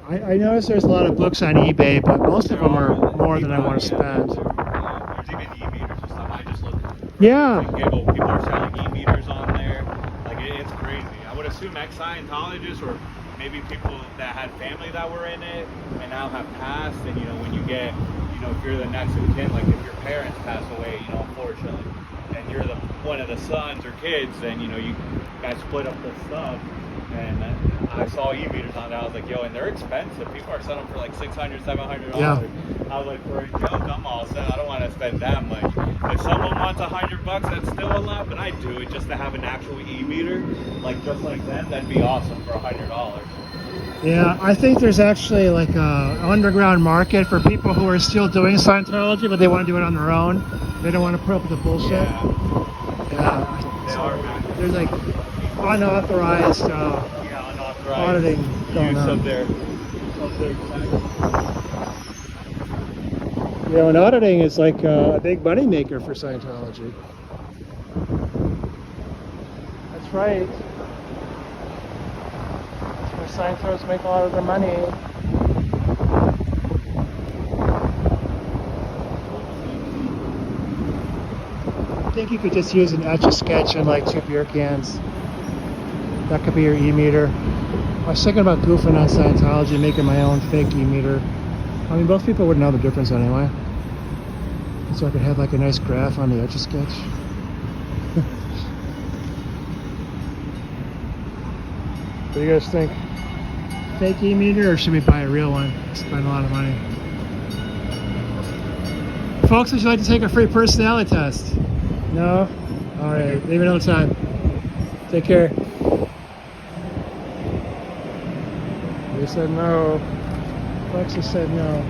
I noticed there's a lot of books on eBay, but most of them are more than I want to spend. There's even e-meters or stuff. I just looked. Yeah. Giggle. People are selling e-meters on there. Like it's crazy. I would assume ex-Scientologists or maybe people that had family that were in it and now have passed. And when you get, if you're the next of kin, like if your parents pass away, unfortunately, and you're one of the sons or kids, then you guys split up the stuff. And I saw e-meters on there. I was like, yo, and they're expensive. People are selling them for like $600, $700. Yeah. I was like, for a joke, I'm all set. I don't want to spend that much. If someone wants $100, that's still a lot, but I do it just to have an actual e-meter, like just like that. That'd be awesome for $100. Yeah, I think there's actually like a underground market for people who are still doing Scientology, but they want to do it on their own. They don't want to put up with the bullshit. Yeah. They are, man. There's like unauthorized Unauthorized auditing going use on. of their And auditing is like a big money maker for Scientology. That's right. That's where Scientologists make a lot of their money. I think you could just use an Etch-a-Sketch and like 2 beer cans. That could be your e-meter. I was thinking about goofing on Scientology, making my own fake e-meter. I mean, most people wouldn't know the difference anyway. So I could have like a nice graph on the Etch-a-Sketch. What do you guys think? Fake e-meter, or should we buy a real one? Spend a lot of money. Folks, would you like to take a free personality test? No? Alright, leave it another time. Take care. They said no. Alexa said no.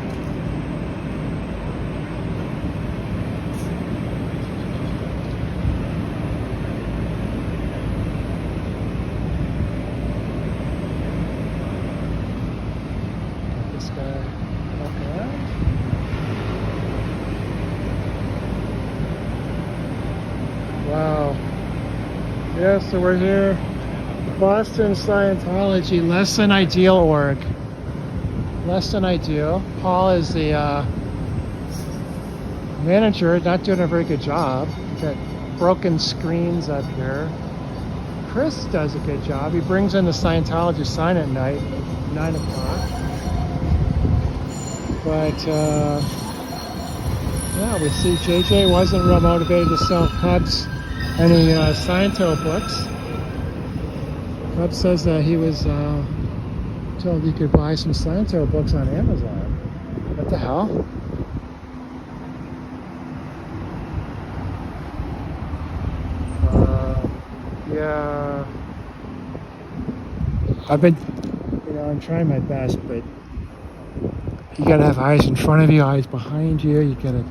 This guy. Okay. Wow. Yeah, so we're here. Boston Scientology, less than ideal org. Less than ideal. Paul is the manager, not doing a very good job. We've got broken screens up here. Chris does a good job. He brings in the Scientology sign at night, 9 o'clock. But yeah, we see JJ wasn't real motivated to sell Cubs any Sciento books. Cub says that he was told he could buy some Sciento books on Amazon. What the hell? Yeah. I've been, I'm trying my best, but you gotta have eyes in front of you, eyes behind you. You gotta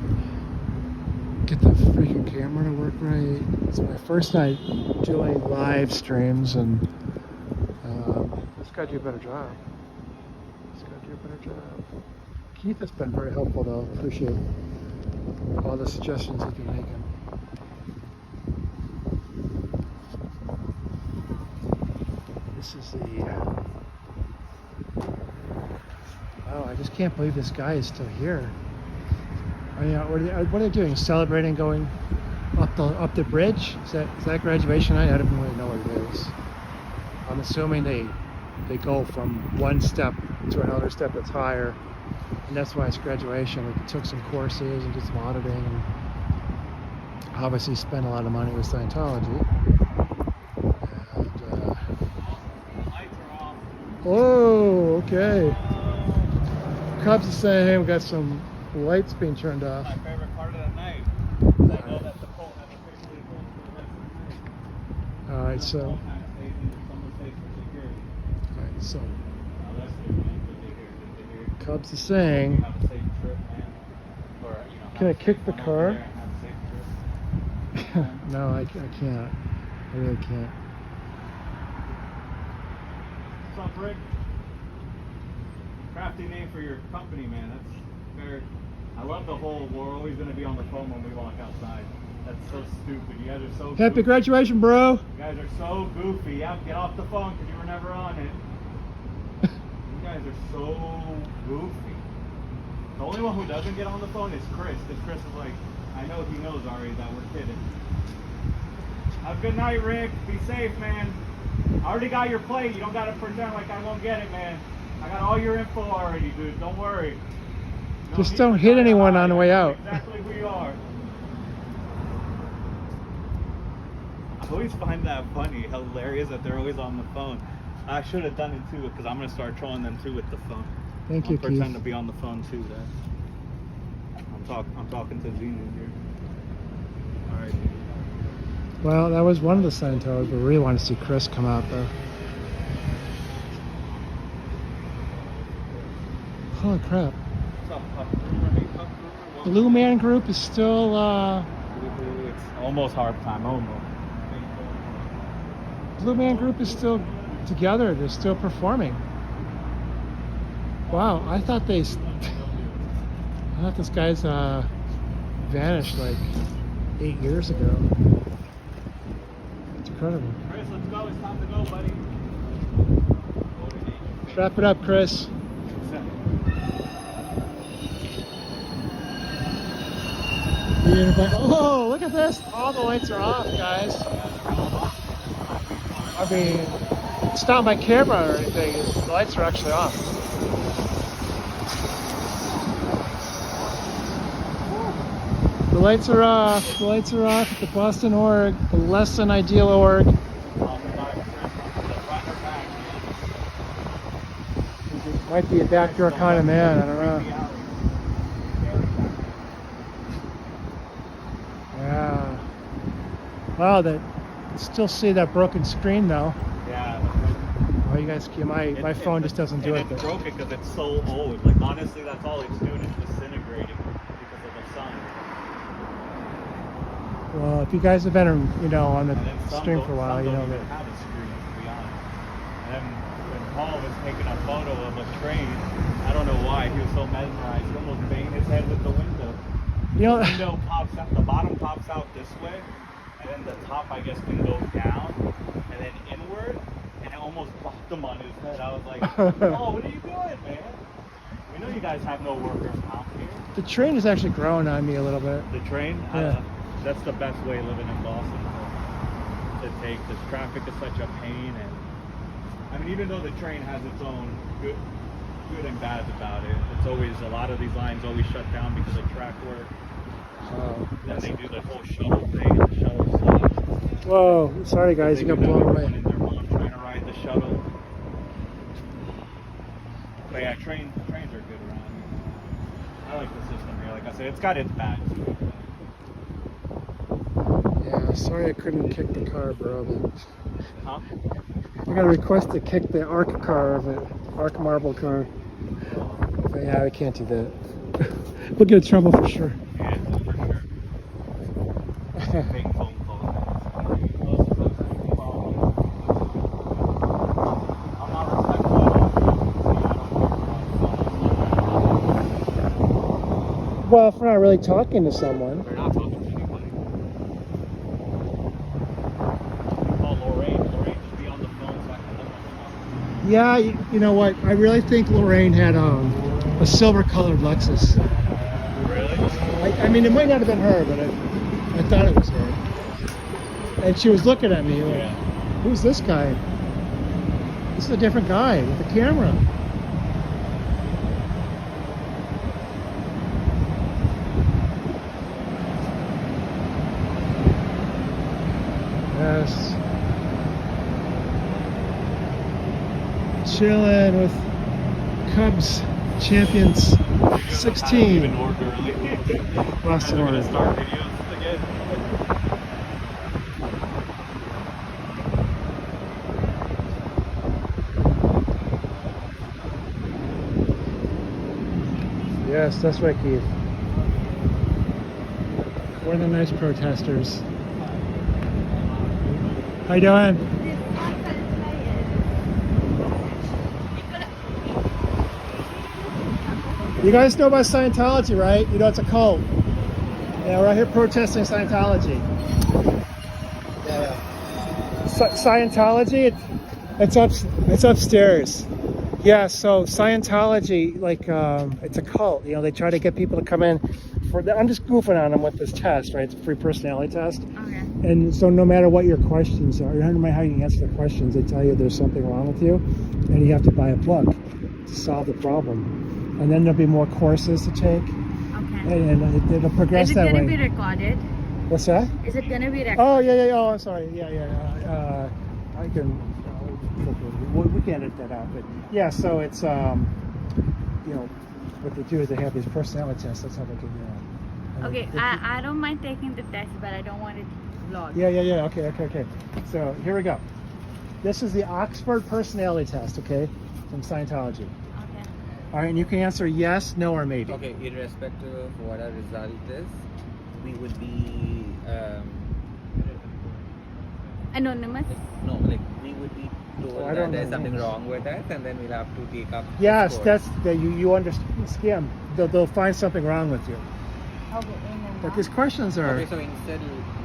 get the freaking camera to work right. It's my first night doing live streams, and just gotta do a better job. Keith has been very helpful, though. Appreciate all the suggestions he's been making. This is the. Oh, I just can't believe this guy is still here. I mean, what are they doing? Celebrating going up the bridge? Is that graduation night? I don't really know what it is. I'm assuming they go from one step to another step that's higher, and that's why it's graduation. We took some courses and did some auditing, and obviously spent a lot of money with Scientology. And, oh, okay. Cubs is saying, hey, we got some lights being turned off. My favorite part of the night. I know that the All right, so Cubs is saying, can I kick the car? No, I can't. I really can't. What's up, Rick? Crafty name for your company, man. That's very. I love the whole. We're always going to be on the phone when we walk outside. That's so stupid. You guys are so. Happy goofy. graduation, bro. You guys are so goofy. Yeah, get off the phone because you were never on it. You guys are so goofy. The only one who doesn't get on the phone is Chris. Because Chris is like, I know he knows already that we're kidding. Have a good night, Rick. Be safe, man. I already got your plate. You don't got to pretend like I won't get it, man. I got all your info already, dude. Don't worry. Just don't hit anyone on the way out. Exactly who you are. I always find that funny, hilarious that they're always on the phone. I should have done it too, because I'm gonna start trolling them too with the phone. Thank you, pretend Keith. to be on the phone too. I'm talking to Zenith here. All right. Well, that was one of the Scientologists, but we really want to see Chris come out though. Holy crap. What's up, Blue Man Group is still It's almost half time, almost. Blue Man Group is still together. They're still performing. Wow, I thought this guy's vanished like 8 years ago. It's incredible. Chris, let's go. It's time to go, buddy. Wrap it up, Chris. Oh, look at this. All the lights are off, guys. I mean, it's not my camera or anything. The lights are actually off. The lights are off. The lights are off at the Boston org, the less than ideal org. Might be a backdoor kind of man. I don't know. Yeah. Wow, that still see that broken screen though. Yeah. Well, you guys, my phone just doesn't do it. It's broken because it's so old. Like honestly, that's all it's doing is disintegrating because of the sun. Well, if you guys have been, on the And then stream for a while, you know don't that. even have a screen, to be honest. And then when Paul was taking a photo of a train, I don't know why he was so mesmerized. He almost banged his head with the window. The window pops out, the bottom pops out this way, and then the top, I guess, can go down and then inward, and it almost popped him on his head. I was like, oh, what are you doing, man? We know you guys have no workers comp here. The train is actually growing on me a little bit. The train? Yeah. That's the best way living in Boston to take. This traffic is such a pain, and I mean, even though the train has its own good and bad about it, it's always, a lot of these lines always shut down because of track work. Then they do the whole shuttle thing, and the shuttle stops. Whoa, sorry guys, you got blown away. And their mom trying to ride the shuttle. But yeah, trains are good around here. I like the system here. Like I said, it's got its bad too. Yeah, sorry I couldn't kick the car, bro. But Huh? I got a request to kick the ARC car of it, ARC marble car. But yeah, I can't do that. We'll get in trouble for sure. Yeah, for sure. Big phone call. I'm not respectful. Well, if we're not really talking to someone. We're not talking to anybody. Call Lorraine. Lorraine should be on the phone so I can let her know. Yeah, you know what? I really think Lorraine had a silver-colored Lexus. Really? I mean, it might not have been her, but I thought it was her. And she was looking at me like, who's this guy? This is a different guy with a camera. Yes. Chilling with Cubschampions16. Even order early. Boston We're order. gonna start videos again. Yes, that's right, Keith. We're the nice protesters. How you doing? You guys know about Scientology, right? You know it's a cult. Yeah, we're out here protesting Scientology. Yeah. Scientology, it's upstairs. Yeah, so Scientology, like, it's a cult. You know, they try to get people to come in I'm just goofing on them with this test, right? It's a free personality test. Okay. And so no matter what your questions are, no matter how you answer the questions, they tell you there's something wrong with you, and you have to buy a book to solve the problem. And then there'll be more courses to take. Okay. And it'll progress that way. Is it going to be recorded? What's that? Is it going to be recorded? Oh, yeah. Oh, I'm sorry. Yeah. I can... we can edit that out. But yeah, so it's, you know, what they do is they have these personality tests. That's how they can, Okay, I don't mind taking the test, but I don't want it vlogged. Yeah. Okay. So here we go. This is the Oxford personality test, okay, from Scientology. Okay. All right, and you can answer yes, no, or maybe. Okay, irrespective of what our result is, we would be Anonymous? we would be told I that don't there's know something names. wrong with us, and then we'll have to take up. Yes, the that's you understand. They'll find something wrong with you. Okay, But these questions are. Okay, so instead,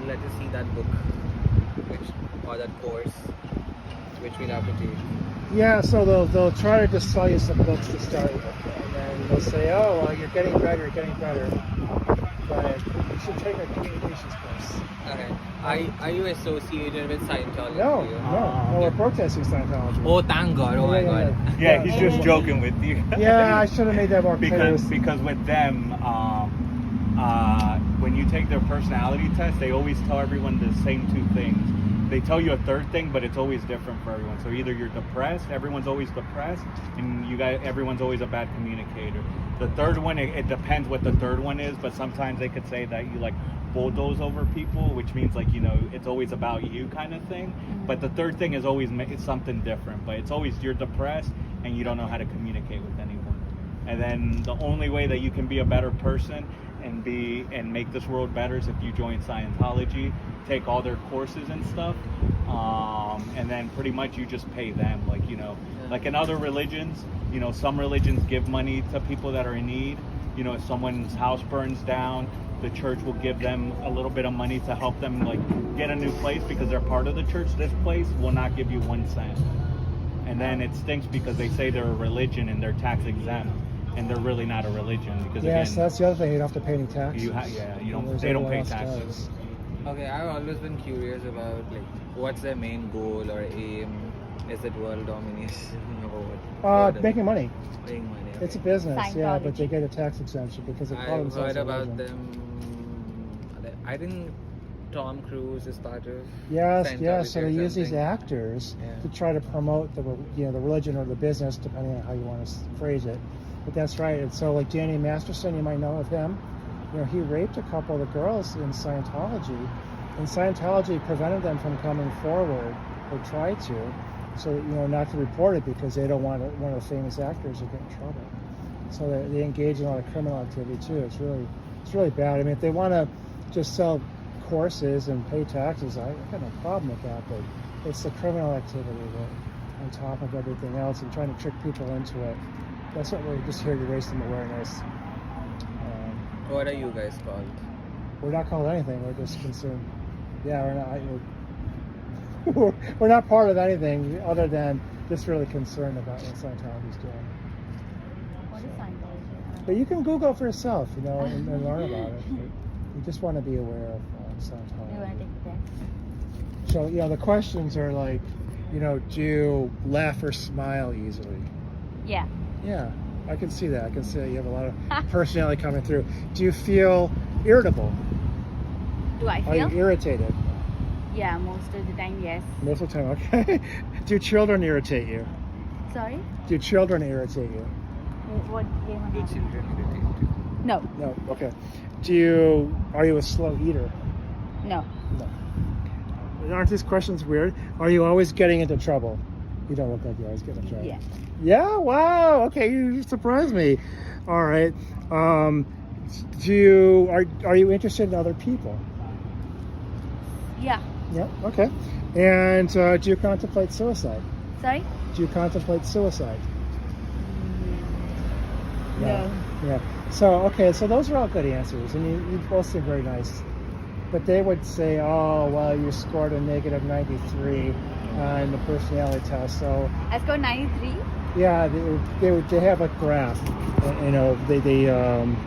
let us see that book, or that course, which we'll have to take. Yeah, so they'll try to just sell you some books to start with, and then they'll say, "Oh, well, you're getting better, but you should take a communications course." Okay. Are you associated with Scientology? No, we're protesting Scientology. Oh, thank God! Oh my God! Yeah, he's just joking with you. Yeah, I should have made that more clear. because with them, when you take their personality test, they always tell everyone the same two things. They tell you a third thing, but it's always different for everyone. So either you're depressed, everyone's always depressed, and everyone's always a bad communicator. The third one, it depends what the third one is, but sometimes they could say that you like bulldoze over people, which means like, you know, it's always about you kind of thing. But the third thing is always it's something different, but it's always you're depressed and you don't know how to communicate with anyone. And then the only way that you can be a better person and make this world better is if you join Scientology, take all their courses and stuff, and then pretty much you just pay them. Like, you know, like in other religions, you know, some religions give money to people that are in need. You know, if someone's house burns down, the church will give them a little bit of money to help them like get a new place because they're part of the church. This place will not give you 1 cent. And then it stinks because they say they're a religion and they're tax exempt. And they're really not a religion because Yes, again, that's the other thing. You don't have to pay any taxes. They don't pay taxes. Okay, I've always been curious about like what's their main goal or aim. Is it world domination or what? Making money. Making money. Okay. It's a business, yeah, but Scientology. they get a tax exemption because they call I've themselves heard a about religion. them. I think Tom Cruise is part of. Yes, Scientology so they or use these something. actors Yeah. to try to promote the religion or the business, depending on how you want to phrase it. But that's right. And so, like Danny Masterson, you might know of him. You know, he raped a couple of the girls in Scientology, and Scientology prevented them from coming forward or tried to, so not to report it because they don't want one of the famous actors to get in trouble. So they engage in a lot of criminal activity too. It's really bad. I mean, if they want to just sell courses and pay taxes, I got no problem with that. But it's the criminal activity that, on top of everything else, and trying to trick people into it. That's what we're just here to raise some awareness. What are you guys called? We're not called anything. We're just concerned. Yeah, we're not part of anything other than just really concerned about what Scientology's doing. What is Scientology? But you can Google for yourself, and learn about it. But you just want to be aware of Scientology. You want to take the test? So, the questions are like, do you laugh or smile easily? Yeah. Yeah, I can see that. I can see that you have a lot of personality coming through. Do you feel irritable? Do I Are you feel? irritated? Yeah, most of the time, yes. Most of the time, okay. Do children irritate you? Sorry? Do children irritate you? What game am Do I children irritate you? No. No, okay. Are you a slow eater? No. No. Aren't these questions weird? Are you always getting into trouble? You don't look like you always get a job. Yeah. Yeah. Wow. Okay. You surprised me. All right. Are you interested in other people? Yeah. Yeah. Okay. And do you contemplate suicide? Sorry? Do you contemplate suicide? No. Yeah. So those are all good answers, and you both seem very nice. But they would say, "Oh, well, you scored a negative 93 on the personality test." So I scored 93. yeah, they have a graph. You know,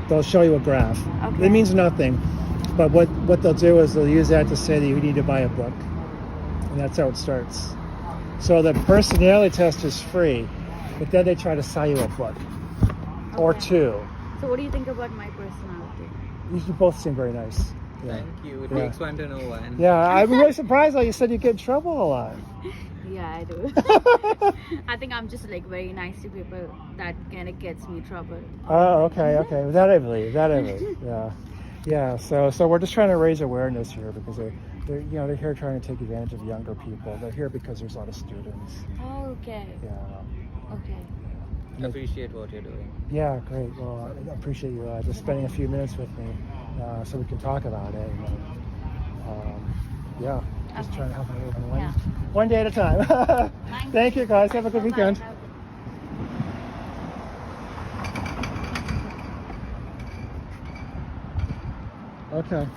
they'll show you a graph. Okay. It means nothing, but what they'll do is they'll use that to say that you need to buy a book, and that's how it starts. So the personality test is free, but then they try to sell you a book or two. So what do you think about my personality? You both seem very nice. Yeah. Thank you. It Yeah. takes one to know one. Yeah, I'm really surprised that you said you get in trouble a lot. Yeah, I do. I think I'm just like very nice to people. That kind of gets me trouble. Oh, okay. That I believe. Yeah. So we're just trying to raise awareness here because they're here trying to take advantage of younger people. They're here because there's a lot of students. Oh, okay. Yeah. Okay. Appreciate what you're doing. Yeah, great. Well, I appreciate you just spending a few minutes with me so we can talk about it. Yeah, just trying to help everyone one day at a time. Thank you, guys. Have a good weekend. Okay.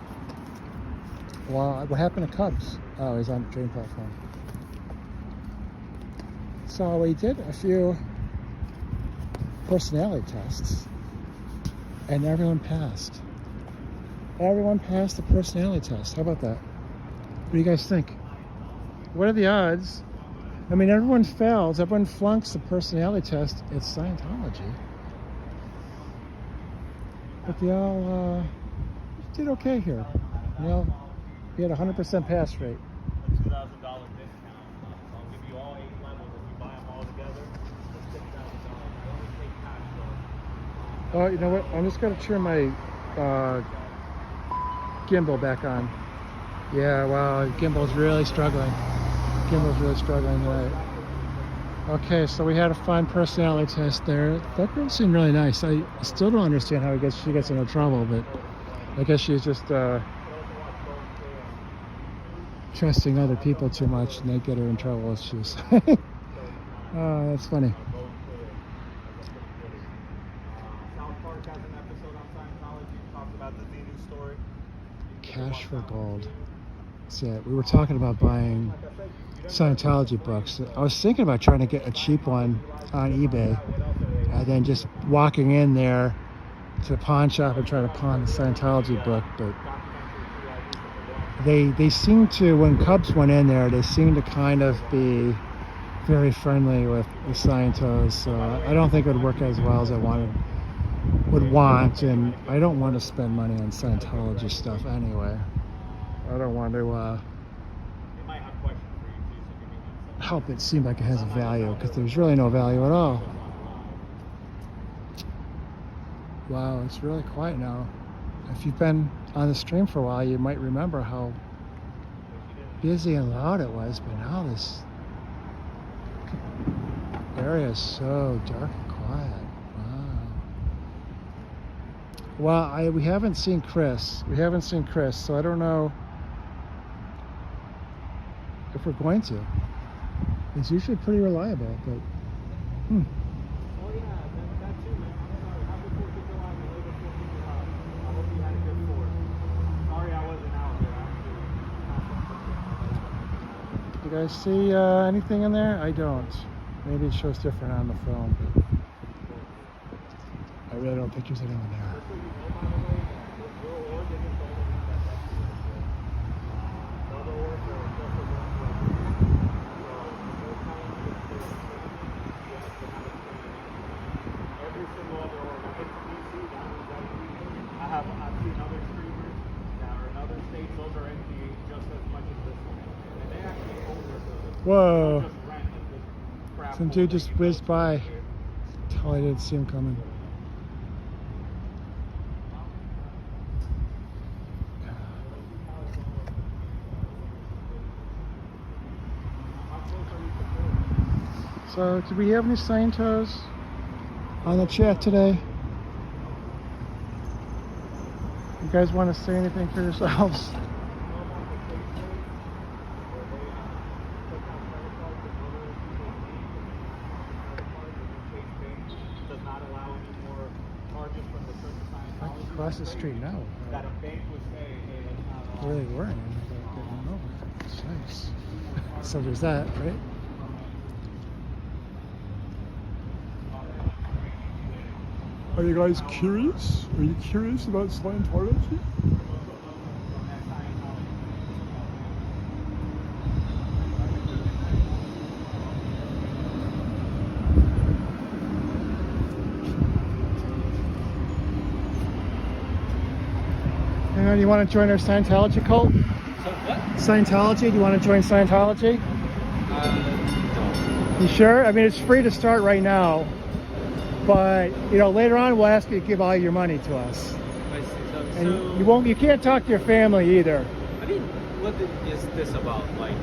Well, what happened to Cubs? Oh, he's on the train platform. So we did a few personality tests, and everyone passed. Everyone passed the personality test. How about that? What do you guys think? What are the odds? I mean, everyone fails. Everyone flunks the personality test at Scientology. But they all did okay here. You know, we had a 100% pass rate. $2,000 discount. I'll give you all 8 levels if you buy them all together. It's $6,000. You only take cash though. Oh, you know what? I'm just going to turn my gimbal back on. Yeah, wow, gimbal's really struggling. Right. Okay, so we had a fun personality test there. That girl seemed really nice. I still don't understand how she gets into trouble, but I guess she's just trusting other people too much, and they get her in trouble. She's oh, that's funny. South Park has an episode on Scientology. Talks about the Xenu story. Cash for gold. So we were talking about buying Scientology books. I was thinking about trying to get a cheap one on eBay, and then just walking in there to the pawn shop and try to pawn the Scientology book. But they seem to, when Cubs went in there, they seemed to kind of be very friendly with the Scientos. So I don't think it would work as well as I would want, and I don't want to spend money on Scientology stuff anyway. I don't want to help it seem like it has a value, because there's really no value at all. Wow, it's really quiet now. If you've been on the stream for a while, you might remember how busy and loud it was, but now this area is so dark and quiet. Wow. Well, we haven't seen Chris. So I don't know if we're going to. It's usually pretty reliable, but Oh yeah, that too, man. I'm sorry. Happy 4th of July, my latest 4th of July. I hope you had a good 4th. Sorry I wasn't out there, actually. you guys see anything in there? I don't. Maybe it shows different on the phone, but I really don't think there's anything in there. I've seen other streamers that are in other states, those are empty just as much as this one. And they actually over Whoa. just rent and just crap. Some dude just whizzed by. Tell I didn't see him coming. So, do we have any Scientos on the chat today? You guys want to say anything for yourselves? Does not allow any more charges from the Church of Scientology. Across the street now. That a bank would say, hey, let's not allow. Where they were about getting over. It's nice. So there's that, right? Are you guys curious? Are you curious about Scientology? Hang on, you want to join our Scientology cult? So what? Scientology? Do you want to join Scientology? You sure? I mean, it's free to start right now. But, you know, later on we'll ask you to give all your money to us. I see. And you can't talk to your family either. I mean, what is this about? Like,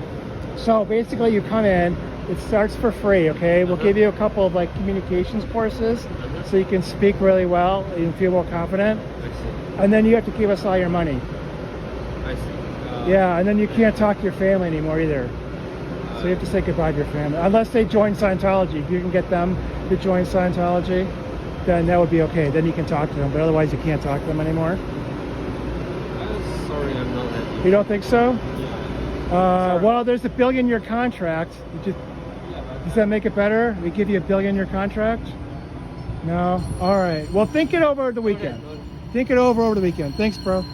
So basically you come in, it starts for free, okay? We'll give you a couple of like communications courses so you can speak really well and feel more confident. I see. And then you have to give us all your money. I see. Yeah, and then you can't talk to your family anymore either. So you have to say goodbye to your family. Unless they join Scientology. If you can get them to join Scientology, then that would be okay. Then you can talk to them. But otherwise you can't talk to them anymore. Sorry, I'm not happy. You don't think so? Well, there's a $1 billion contract. Does that make it better? We give you $1 billion contract? No? All right. Well, think it over the weekend. Think it over the weekend. Thanks, bro.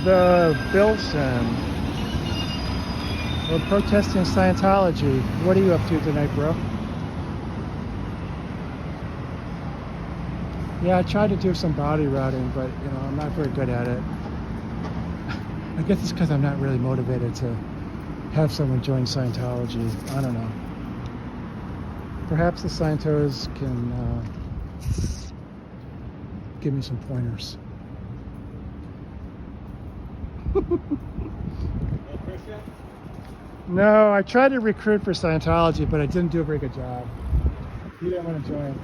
The Bilson. We're protesting Scientology. What are you up to tonight, bro? Yeah, I tried to do some body routing, but you know, I'm not very good at it. I guess it's because I'm not really motivated to have someone join Scientology. I don't know. Perhaps the Scientos can give me some pointers. No, I tried to recruit for Scientology, but I didn't do a very good job. He didn't want to join.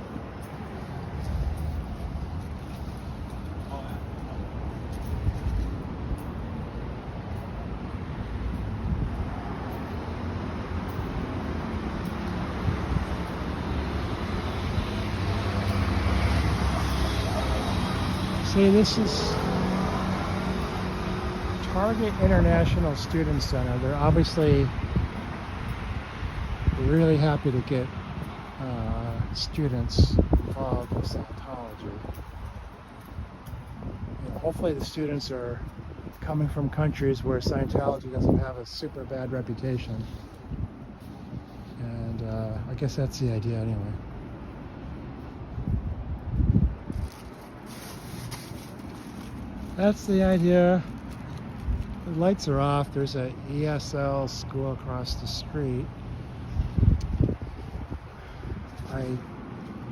See, this is Target International Student Center. They're obviously really happy to get students involved in Scientology. You know, hopefully the students are coming from countries where Scientology doesn't have a super bad reputation. And I guess that's the idea anyway. That's the idea. The lights are off. There's a ESL school across the street.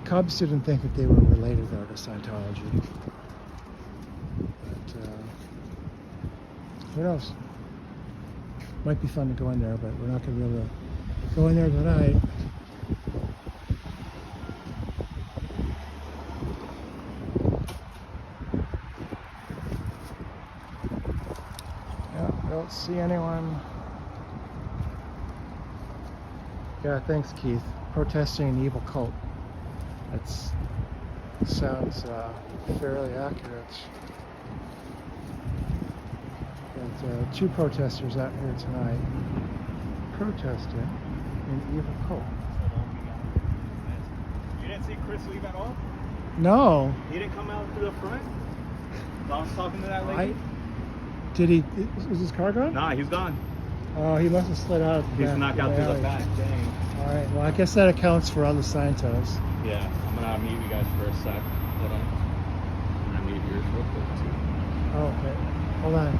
Cubs didn't think that they were related though to Scientology. But who knows? Might be fun to go in there, but we're not going to be able to go in there tonight. I don't see anyone. Yeah, thanks, Keith. Protesting an evil cult. That sounds fairly accurate. Got 2 protesters out here tonight protesting an evil cult. You didn't see Chris leave at all? No. He didn't come out to the front? I was talking to that lady? Did he? Is his car gone? Nah, he's gone. Oh, he must have slid out. He's knocked out through the back. Dang. All right. Well, I guess that accounts for all the Scientos. Yeah, I'm gonna mute you guys for a sec. Hold on. I'm gonna mute yours real quick too. Oh, okay. Hold on.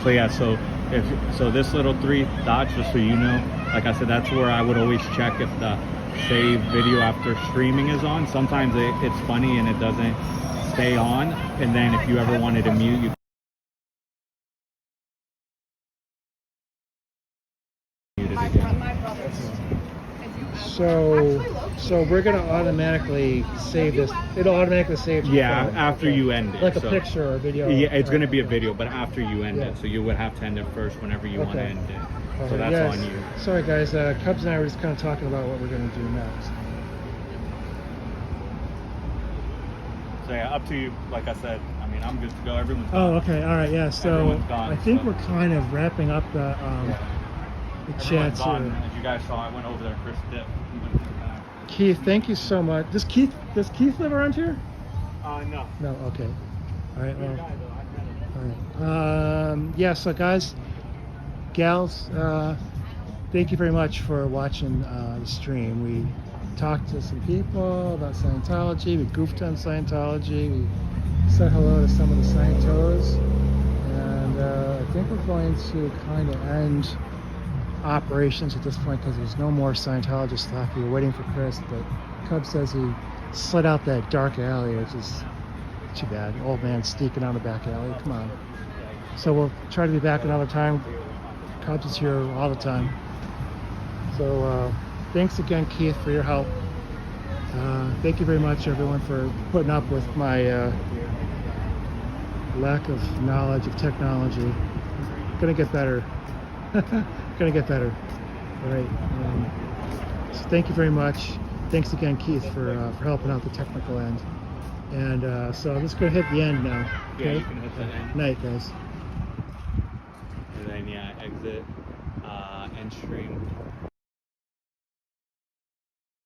So yeah, so this little 3 dots, just so you know, like I said, that's where I would always check if the save video after streaming is on. Sometimes it's funny and it doesn't stay on, and then if you ever wanted to mute, you mute it again. So we're gonna automatically save this. It'll automatically save. Yeah, after you end it. Like a so- picture or a video. Yeah, it's going to be a video, but after you end Yeah. it, so you would have to end it first whenever you want to Okay. end it. Okay, So that's yes. on you. Sorry guys, Cubs and I were just kind of talking about what we're gonna do next. So yeah, up to you. Like I said, I mean, I'm good to go. Everyone's Oh, gone. okay, all right, yeah. So Everyone's gone, I think so- we're kind of wrapping up the Everyone's chats gone. here. As you guys saw, I went over there. Chris dipped. He went to the back. Keith, thank you so much. Does Keith live around here? No. No, okay. All right, well, all right. Yeah, so guys, gals, thank you very much for watching the stream. We talked to some people about Scientology. We goofed on Scientology. We said hello to some of the Scientos. And I think we're going to kind of end operations at this point because there's no more Scientologists left. We were waiting for Chris, but Cub says he slid out that dark alley, which is too bad. Old man sneaking out the back alley. Come on. So we'll try to be back another time. Cubs is here all the time. So thanks again, Keith, for your help. Thank you very much, everyone, for putting up with my lack of knowledge of technology. Gonna get better. Gonna get better. All right. So thank you very much. Thanks again, Keith, for helping out the technical end. And so I'm just gonna hit the end now. Yeah, you can hit the end. Night, guys. And then yeah, exit, end stream.